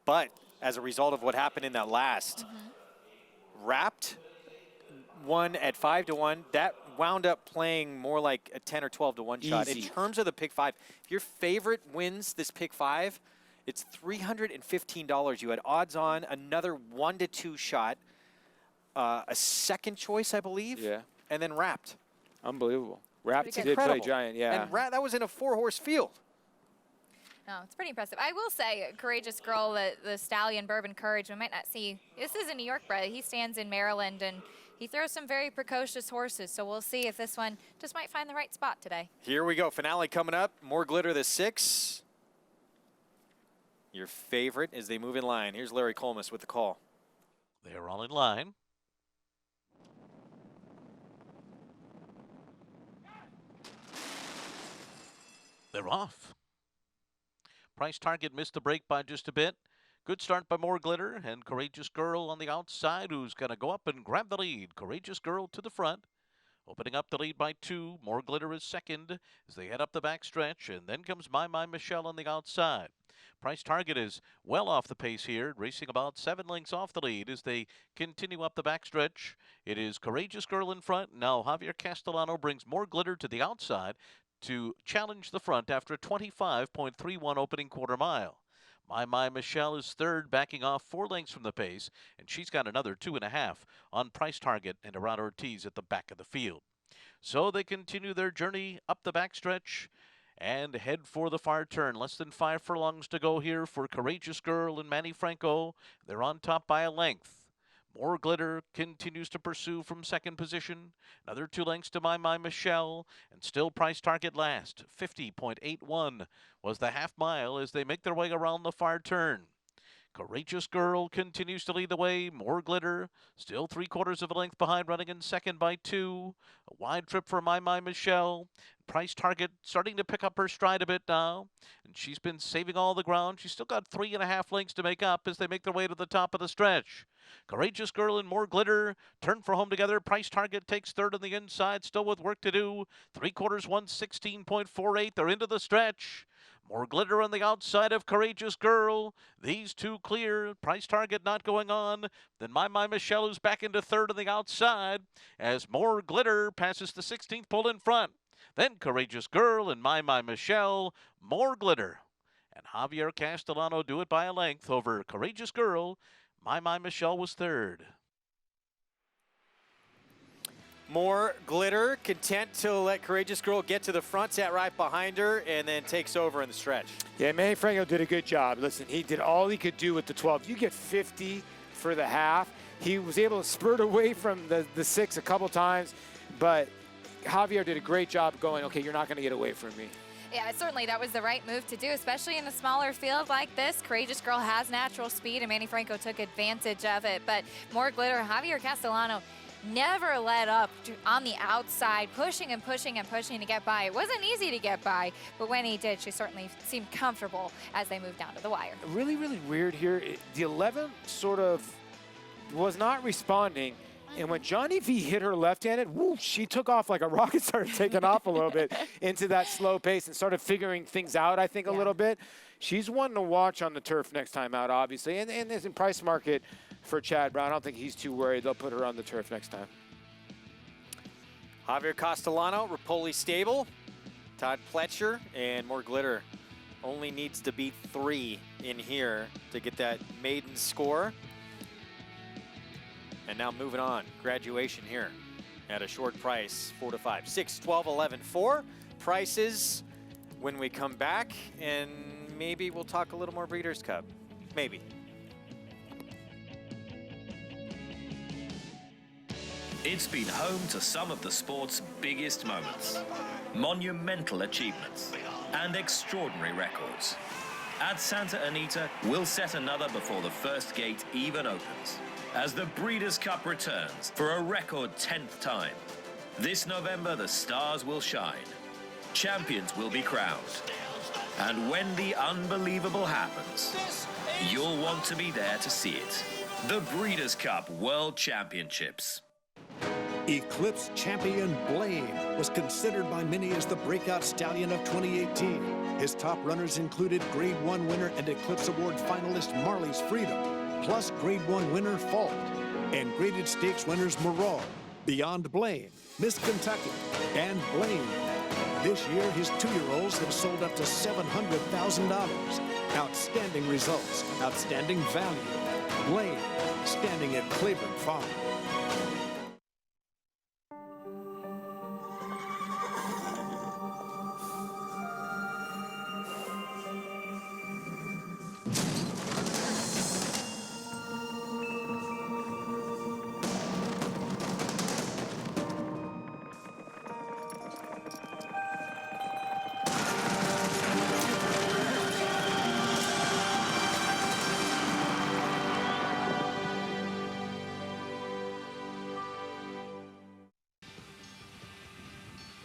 but as a result of what happened in that last, Wrapped won at 5-1. That wound up playing more like a 10 or 12 to 1 shot. In terms of the pick 5, if your favorite wins this pick 5, it's $315. You had odds on another 1 to 2 shot, a second choice, I believe. Yeah. And then Wrapped. Unbelievable. Wrapped did Incredible. play giant, yeah. And that was in a 4-horse field. No, it's pretty impressive. I will say, Courageous Girl, the stallion Bourbon Courage, we might not see. This is a New York bred. He stands in Maryland, and he throws some very precocious horses. So we'll see if this one just might find the right spot today. Here we go. Finale coming up. More Glitter the 6. Your favorite as they move in line. Here's Larry Colmus with the call. They're all in line. They're off. Price Target missed the break by just a bit. Good start by More Glitter and Courageous Girl on the outside, who's going to go up and grab the lead. Courageous Girl to the front. Opening up the lead by 2. More Glitter is second as they head up the back stretch. And then comes My Michelle on the outside. Price Target is well off the pace here, racing about 7 lengths off the lead as they continue up the back stretch. It is Courageous Girl in front. Now Javier Castellano brings More Glitter to the outside to challenge the front after a 25.31 opening quarter mile. My Michelle is third, backing off 4 lengths from the pace, and she's got another 2.5 on Price Target and Around Ortiz at the back of the field. So they continue their journey up the backstretch and head for the far turn. Less than 5 furlongs to go here for Courageous Girl and Manny Franco. They're on top by a length. More Glitter continues to pursue from second position. Another 2 lengths to My Michelle, and still Price Target last. 50.81 was the half mile as they make their way around the far turn. Courageous Girl continues to lead the way. More Glitter still 3/4 of a length behind, running in second by 2. A wide trip for My Michelle. Price Target starting to pick up her stride a bit now, and she's been saving all the ground. She's still got 3.5 lengths to make up as they make their way to the top of the stretch. Courageous Girl and More Glitter turn for home together. Price Target takes third on the inside, still with work to do. 3/4, 116.48. They're into the stretch. More Glitter on the outside of Courageous Girl. These two clear. Price Target not going on. Then My Michelle, who's back into third on the outside as More Glitter passes the 16th pole in front. Then Courageous Girl and My Michelle, More Glitter. And Javier Castellano do it by a length over Courageous Girl. My Michelle was third. More Glitter, content to let Courageous Girl get to the front, sat right behind her, and then takes over in the stretch. Yeah, Manny Franco did a good job. Listen, he did all he could do with the 12. You get 50 for the half. He was able to spurt away from the 6 a couple times, but Javier did a great job going, okay, you're not going to get away from me. Yeah, certainly that was the right move to do, especially in a smaller field like this. Courageous Girl has natural speed, and Manny Franco took advantage of it. But More Glitter, Javier Castellano never let up on the outside, pushing and pushing and pushing to get by. It wasn't easy to get by, but when he did, she certainly seemed comfortable as they moved down to the wire. Really, really weird here. The 11 sort of was not responding. And when Johnny V hit her left-handed, whoo, she took off like a rocket, started taking off a little bit into that slow pace and started figuring things out, I think, a little bit. She's one to watch on the turf next time out, obviously. And there's in price market for Chad Brown. I don't think he's too worried. They'll put her on the turf next time. Javier Castellano, Rapoli Stable, Todd Pletcher, and More Glitter only needs to beat 3 in here to get that maiden score. And now moving on, Graduation here at a short price, 4 to 5, 6, 12, 11, 4. Prices when we come back, and maybe we'll talk a little more Breeders' Cup. Maybe. It's been home to some of the sport's biggest moments. monumental achievements, and extraordinary records. At Santa Anita, we'll set another before the first gate even opens, as the Breeders' Cup returns for a record 10th time. This November, the stars will shine. Champions will be crowned. And when the unbelievable happens, you'll want to be there to see it. The Breeders' Cup World Championships. Eclipse champion Blaine was considered by many as the breakout stallion of 2018. His top runners included Grade 1 winner and Eclipse Award finalist Marley's Freedom, plus Grade 1 winner Fault, and graded stakes winners Moreau, Beyond Blaine, Miss Kentucky, and Blaine. This year, his 2-year-olds have sold up to $700,000. Outstanding results, outstanding value. Blaine, standing at Claiborne Farm.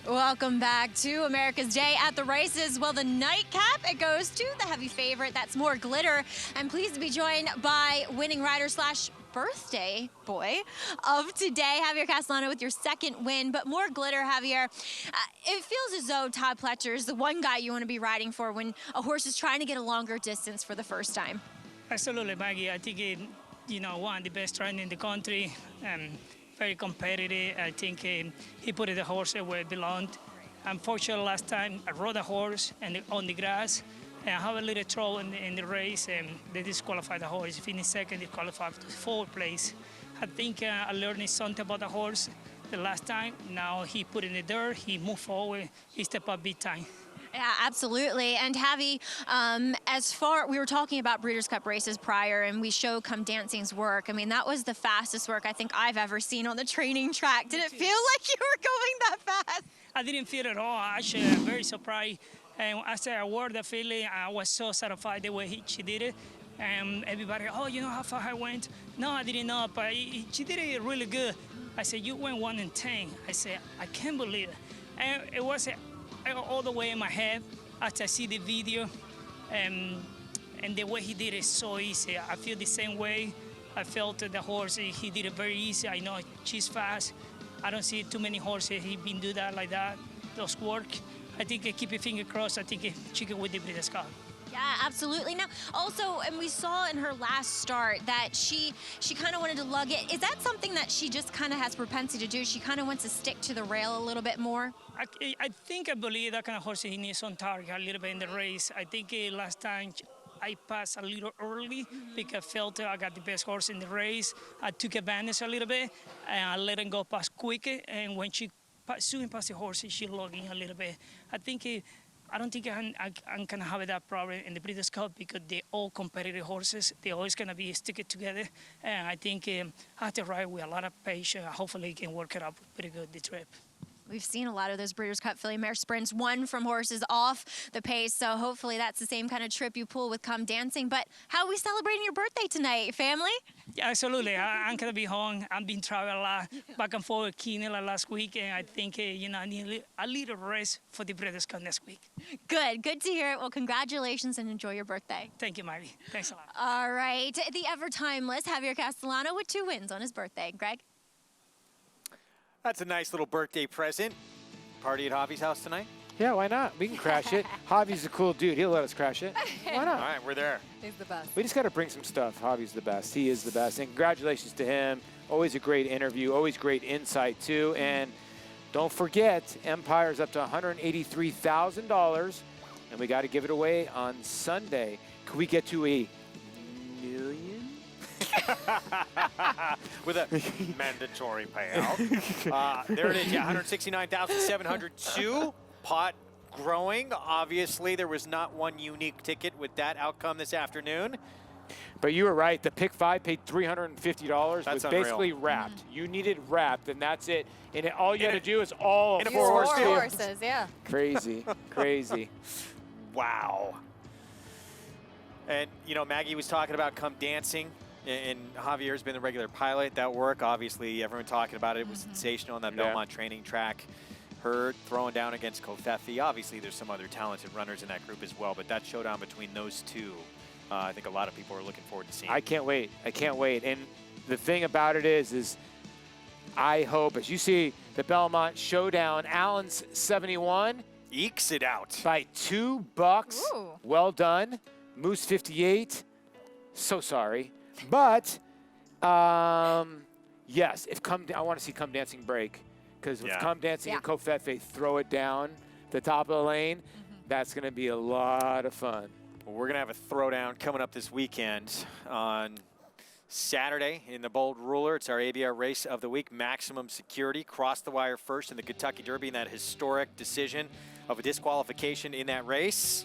Welcome back to America's Day at the Races. Well, the nightcap, it goes to the heavy favorite. That's More Glitter. I'm pleased to be joined by winning rider / birthday boy of today, Javier Castellano, with your second win. But More Glitter, Javier, it feels as though Todd Pletcher is the one guy you want to be riding for when a horse is trying to get a longer distance for the first time. Absolutely, Maggie. I think one of the best riders in the country. Very competitive. I think he put the horse where it belonged. Unfortunately, last time I rode a horse on the grass, and I have a little trouble in the race, and they disqualified the horse. Finished second, they qualified to 4th place. I think I learned something about the horse the last time. Now he put in the dirt, he moved forward, he stepped up big time. Yeah, absolutely. And Javi, we were talking about Breeders' Cup races prior, and we showed Come Dancing's work. I mean, that was the fastest work I think I've ever seen on the training track. Did it feel like you were going that fast? I didn't feel it at all. Actually, I'm very surprised. And as I wore the feeling, I was so satisfied the way she did it. And everybody, oh, you know how far I went? No, I didn't know, but she did it really good. I said, you went 1 in 10. I said, I can't believe it. And it was all the way in my head after I see the video, and the way he did it so easy. I feel the same way. I felt the horse, he did it very easy. I know she's fast. I don't see too many horses he been do that like that, those work. I think keep your finger crossed. I think she can win the Breeders' Cup. Yeah, absolutely. Now, also, and we saw in her last start that she kind of wanted to lug it. Is that something that she just kind of has propensity to do? She kind of wants to stick to the rail a little bit more? I believe that kind of horse he needs on target a little bit in the race. I think last time I passed a little early because I felt I got the best horse in the race. I took advantage a little bit and I let him go past quicker. And when she soon passed the horse, she logging a little bit. I don't think I'm gonna have that problem in the Breeders' Cup because they're all competitive horses. They're always gonna be sticking together. And I think I have to ride with a lot of patience. Hopefully he can work it up pretty good, the trip. We've seen a lot of those Breeders' Cup filly mare sprints won from horses off the pace, so hopefully that's the same kind of trip you pull with Come Dancing. But how are we celebrating your birthday tonight, family? Yeah, absolutely. I'm going to be home. I've been traveling a lot back and forth with Keenan last week, and I think, I need a little rest for the Breeders' Cup next week. Good to hear it. Well, congratulations and enjoy your birthday. Thank you, Maggie. Thanks a lot. All right, the ever-timeless Javier Castellano with 2 wins on his birthday. Greg? That's a nice little birthday present. Party at Javi's house tonight? Yeah, why not? We can crash it. Javi's a cool dude. He'll let us crash it. Why not? All right, we're there. He's the best. We just got to bring some stuff. Javi's the best. He is the best. And congratulations to him. Always a great interview. Always great insight, too. And don't forget, Empire's up to $183,000. And we got to give it away on Sunday. Could we get to $1 million? With a mandatory payout. There it is, yeah, 169,702. Pot growing. Obviously, there was not one unique ticket with that outcome this afternoon. But you were right. The pick 5 paid $350. That's was basically unreal. wrapped. You needed wrapped, and that's it. And all you had to do is all Use 4 4 horses. horses, yeah. Crazy, crazy. Wow. And, you know, Maggie was talking about Come Dancing, and Javier's been the regular pilot. That work, obviously, everyone talking about it was sensational on that Belmont training track. Her throwing down against Kofefi. Obviously, there's some other talented runners in that group as well, but that showdown between those two, I think a lot of people are looking forward to seeing. I can't wait. I can't wait. And the thing about it is I hope, as you see the Belmont showdown, Allen's 71. Ekes it out. By $2. Ooh. Well done. Moose 58. So sorry. But, yes, I want to see Come Dancing break. Because with Come Dancing and Kofefi throw it down the top of the lane, that's going to be a lot of fun. Well, we're going to have a throwdown coming up this weekend on Saturday in the Bold Ruler. It's our ABR race of the week. Maximum Security crossed the wire first in the Kentucky Derby in that historic decision of a disqualification in that race.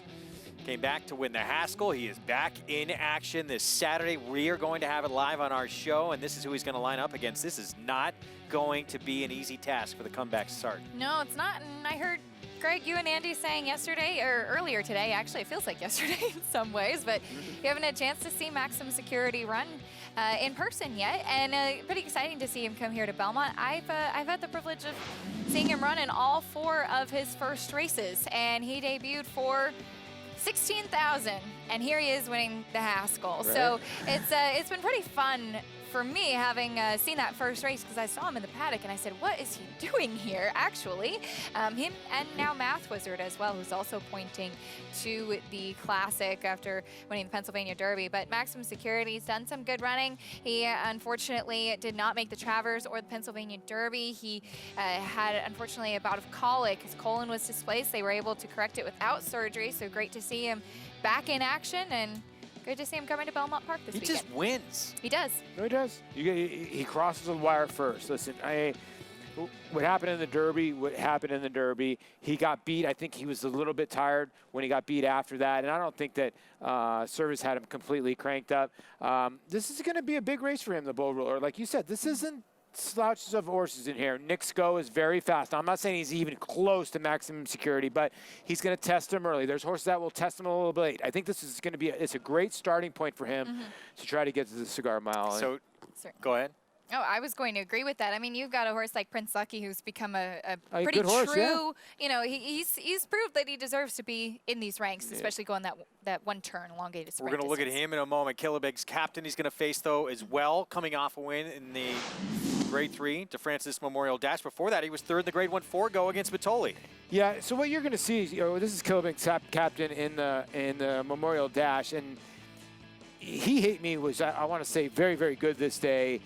Came back to win the Haskell. He is back in action this Saturday. We are going to have it live on our show, and this is who he's going to line up against. This is not going to be an easy task for the comeback start. No, it's not. And I heard, Greg, you and Andy saying yesterday, or earlier today, actually it feels like yesterday in some ways, but you haven't had a chance to see Maximum Security run in person yet, and pretty exciting to see him come here to Belmont. I've had the privilege of seeing him run in all 4 of his first races, and he debuted for 16,000, and here he is winning the Haskell. Right. So it's been pretty fun for me, having seen that first race, because I saw him in the paddock and I said, what is he doing here, actually? Him and now Math Wizard as well, who's also pointing to the Classic after winning the Pennsylvania Derby. But Maximum Security's done some good running. He unfortunately did not make the Travers or the Pennsylvania Derby. He had, unfortunately, a bout of colic. His colon was displaced. They were able to correct it without surgery, so great to see him back in action, and good to see him coming to Belmont Park this weekend. He just wins. He does. No, he does. He crosses the wire first. Listen, what happened in the Derby, he got beat. I think he was a little bit tired when he got beat after that, and I don't think that Service had him completely cranked up. This is going to be a big race for him, the Bull Ruler. Like you said, this isn't slouches of horses in here. Nick Sko is very fast. Now, I'm not saying he's even close to Maximum Security, but he's going to test him early. There's horses that will test him a little bit late. I think this is going to be it's a great starting point for him to try to get to the Cigar Mile. So, go ahead. Oh, I was going to agree with that. I mean, you've got a horse like Prince Lucky, who's become a pretty good horse, true. You know, he's proved that he deserves to be in these ranks, especially going that one turn, elongated sprint. We're going to look at him in a moment. Killebeg's captain, he's going to face, though, as well, coming off a win in the Grade 3 DeFrancis Memorial Dash. Before that, he was third in the Grade 1-4 go against Batoli. Yeah, so what you're going to see is, this is Killebeg's captain in the Memorial Dash, and he was, I want to say, very, very good this day.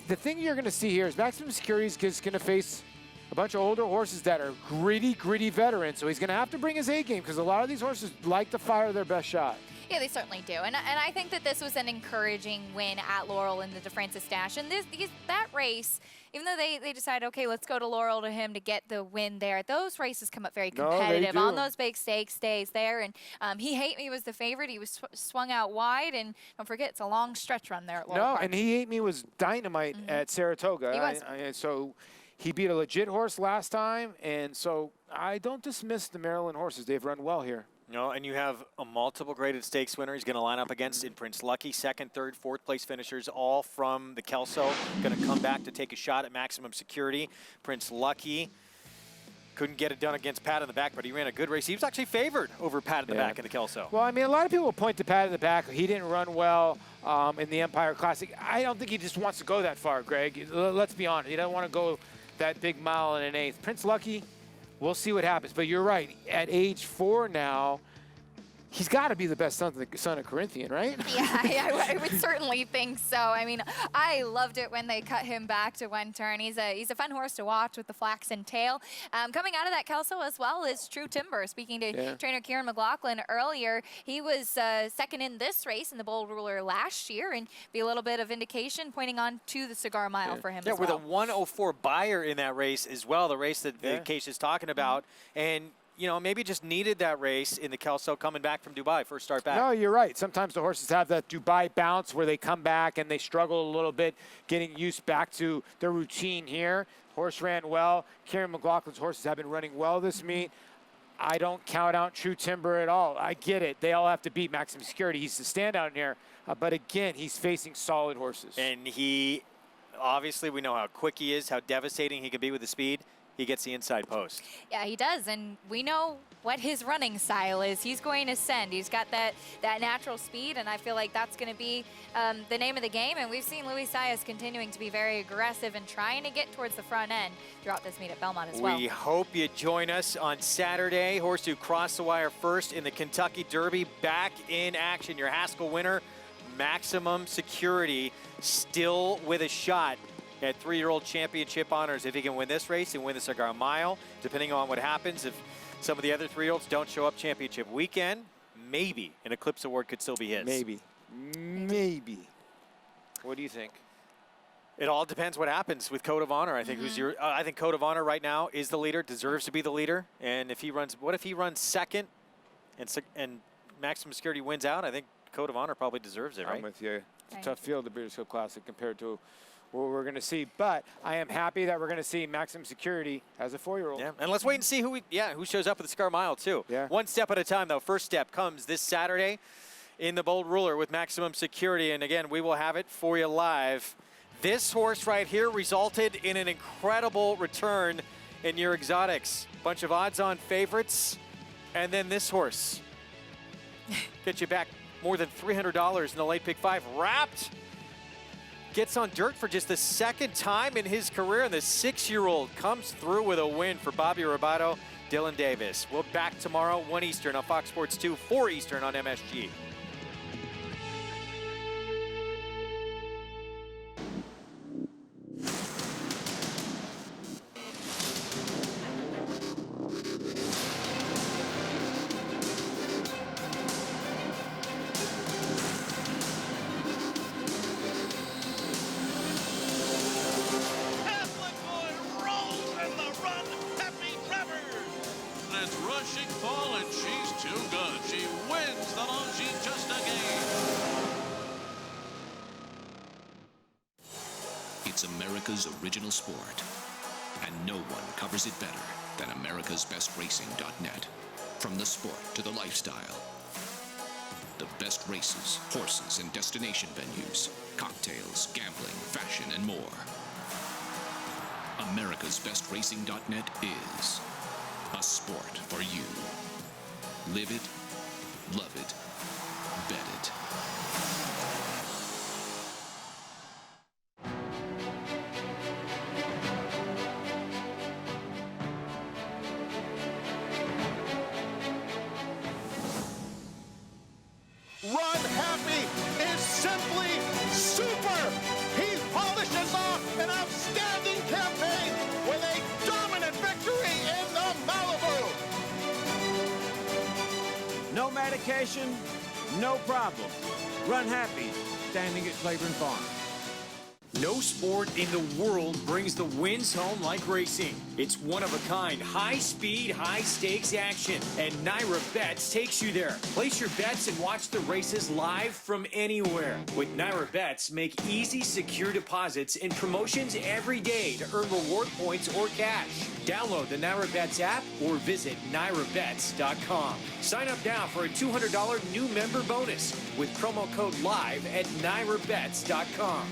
The thing you're going to see here is Maximum Security is just going to face a bunch of older horses that are gritty veterans. So he's going to have to bring his A game, because a lot of these horses like to fire their best shot. Yeah, they certainly do. And I think that this was an encouraging win at Laurel in the DeFrancis Dash. And that race, even though they decided, okay, let's go to Laurel to him to get the win there, those races come up very competitive on those big stakes days there. And He Hate Me was the favorite. He was swung out wide. And don't forget, it's a long stretch run there at Laurel Park. And He Hate Me was dynamite at Saratoga. He was. So he beat a legit horse last time. And so I don't dismiss the Maryland horses. They've run well here. No, and you have a multiple graded stakes winner he's going to line up against in Prince Lucky. Second, third, fourth place finishers, all from the Kelso. Going to come back to take a shot at Maximum Security. Prince Lucky couldn't get it done against Pat in the back, but he ran a good race. He was actually favored over Pat in the back in the Kelso. Well, I mean, a lot of people point to Pat in the back. He didn't run well in the Empire Classic. I don't think he just wants to go that far, Greg. Let's be honest. He doesn't want to go that big mile and an eighth. Prince Lucky, we'll see what happens. But you're right. At age 4 now, he's got to be the best son of Corinthian, right? Yeah, I would certainly think so. I mean, I loved it when they cut him back to one turn. He's a fun horse to watch with the flaxen tail. Coming out of that Kelso as well is True Timber. Speaking to trainer Kieran McLaughlin earlier, he was second in this race in the Bold Ruler last year, and be a little bit of indication pointing on to the Cigar Mile for him as well. With a 104 buyer in that race as well, the race that Case is talking about. And you know, maybe just needed that race in the Kelso coming back from Dubai, first start back. No, you're right. Sometimes the horses have that Dubai bounce where they come back and they struggle a little bit getting used back to their routine here. Horse ran well. Kieran McLaughlin's horses have been running well this meet. I don't count out True Timber at all. I get it. They all have to beat Maximum Security. He's the standout in here. But again, he's facing solid horses. And he, obviously, we know how quick he is, how devastating he can be with the speed. He gets the inside post. Yeah, he does, and we know what his running style is. He's going to send. He's got that natural speed, and I feel like that's going to be the name of the game. And we've seen Luis Saez continuing to be very aggressive and trying to get towards the front end throughout this meet at Belmont as well. We hope you join us on Saturday. Horse who crossed the wire first in the Kentucky Derby back in action. Your Haskell winner, Maximum Security, still with a shot at 3-year-old championship honors. If he can win this race and win the Cigar Mile, depending on what happens, if some of the other 3-year-olds don't show up championship weekend, maybe an Eclipse Award could still be his. Maybe. What do you think? It all depends what happens with Code of Honor. I think I think Code of Honor right now is the leader, deserves to be the leader. And if he runs, what if he runs second and Maximum Security wins out? I think Code of Honor probably deserves it, right? I'm with you. It's a tough field, the Breeders' Cup Classic, compared to what we're going to see. But I am happy that we're going to see Maximum Security as a 4-year-old. Yeah, and let's wait and see who shows up at the Cigar Mile too. Yeah. One step at a time, though. First step comes this Saturday in the Bold Ruler with Maximum Security. And again, we will have it for you live. This horse right here resulted in an incredible return in your exotics. Bunch of odds-on favorites. And then this horse gets you back more than $300 in the late pick 5. Wrapped. Gets on dirt for just the second time in his career, and the 6-year-old comes through with a win for Bobby Robato, Dylan Davis. We'll back tomorrow, 1 Eastern on Fox Sports 2, 4 Eastern on MSG. Rushing full, and she's too good. She wins the Longines Just a Game. It's America's original sport, and no one covers it better than americasbestracing.net. From the sport to the lifestyle, the best races, horses, and destination venues, cocktails, gambling, fashion, and more. americasbestracing.net is a sport for you. Live it, love it, bet it. Run Happy is simply super. He polishes off an outstanding campaign with a dominant victory in the Malibu. No medication, no problem. Run Happy, standing at Claiborne Farm. No sport in the world brings the wins home like racing. It's one-of-a-kind, high-speed, high-stakes action, and Naira Bets takes you there. Place your bets and watch the races live from anywhere. With Naira Bets, make easy, secure deposits and promotions every day to earn reward points or cash. Download the Naira Bets app or visit NairaBets.com. Sign up now for a $200 new member bonus with promo code LIVE at NairaBets.com.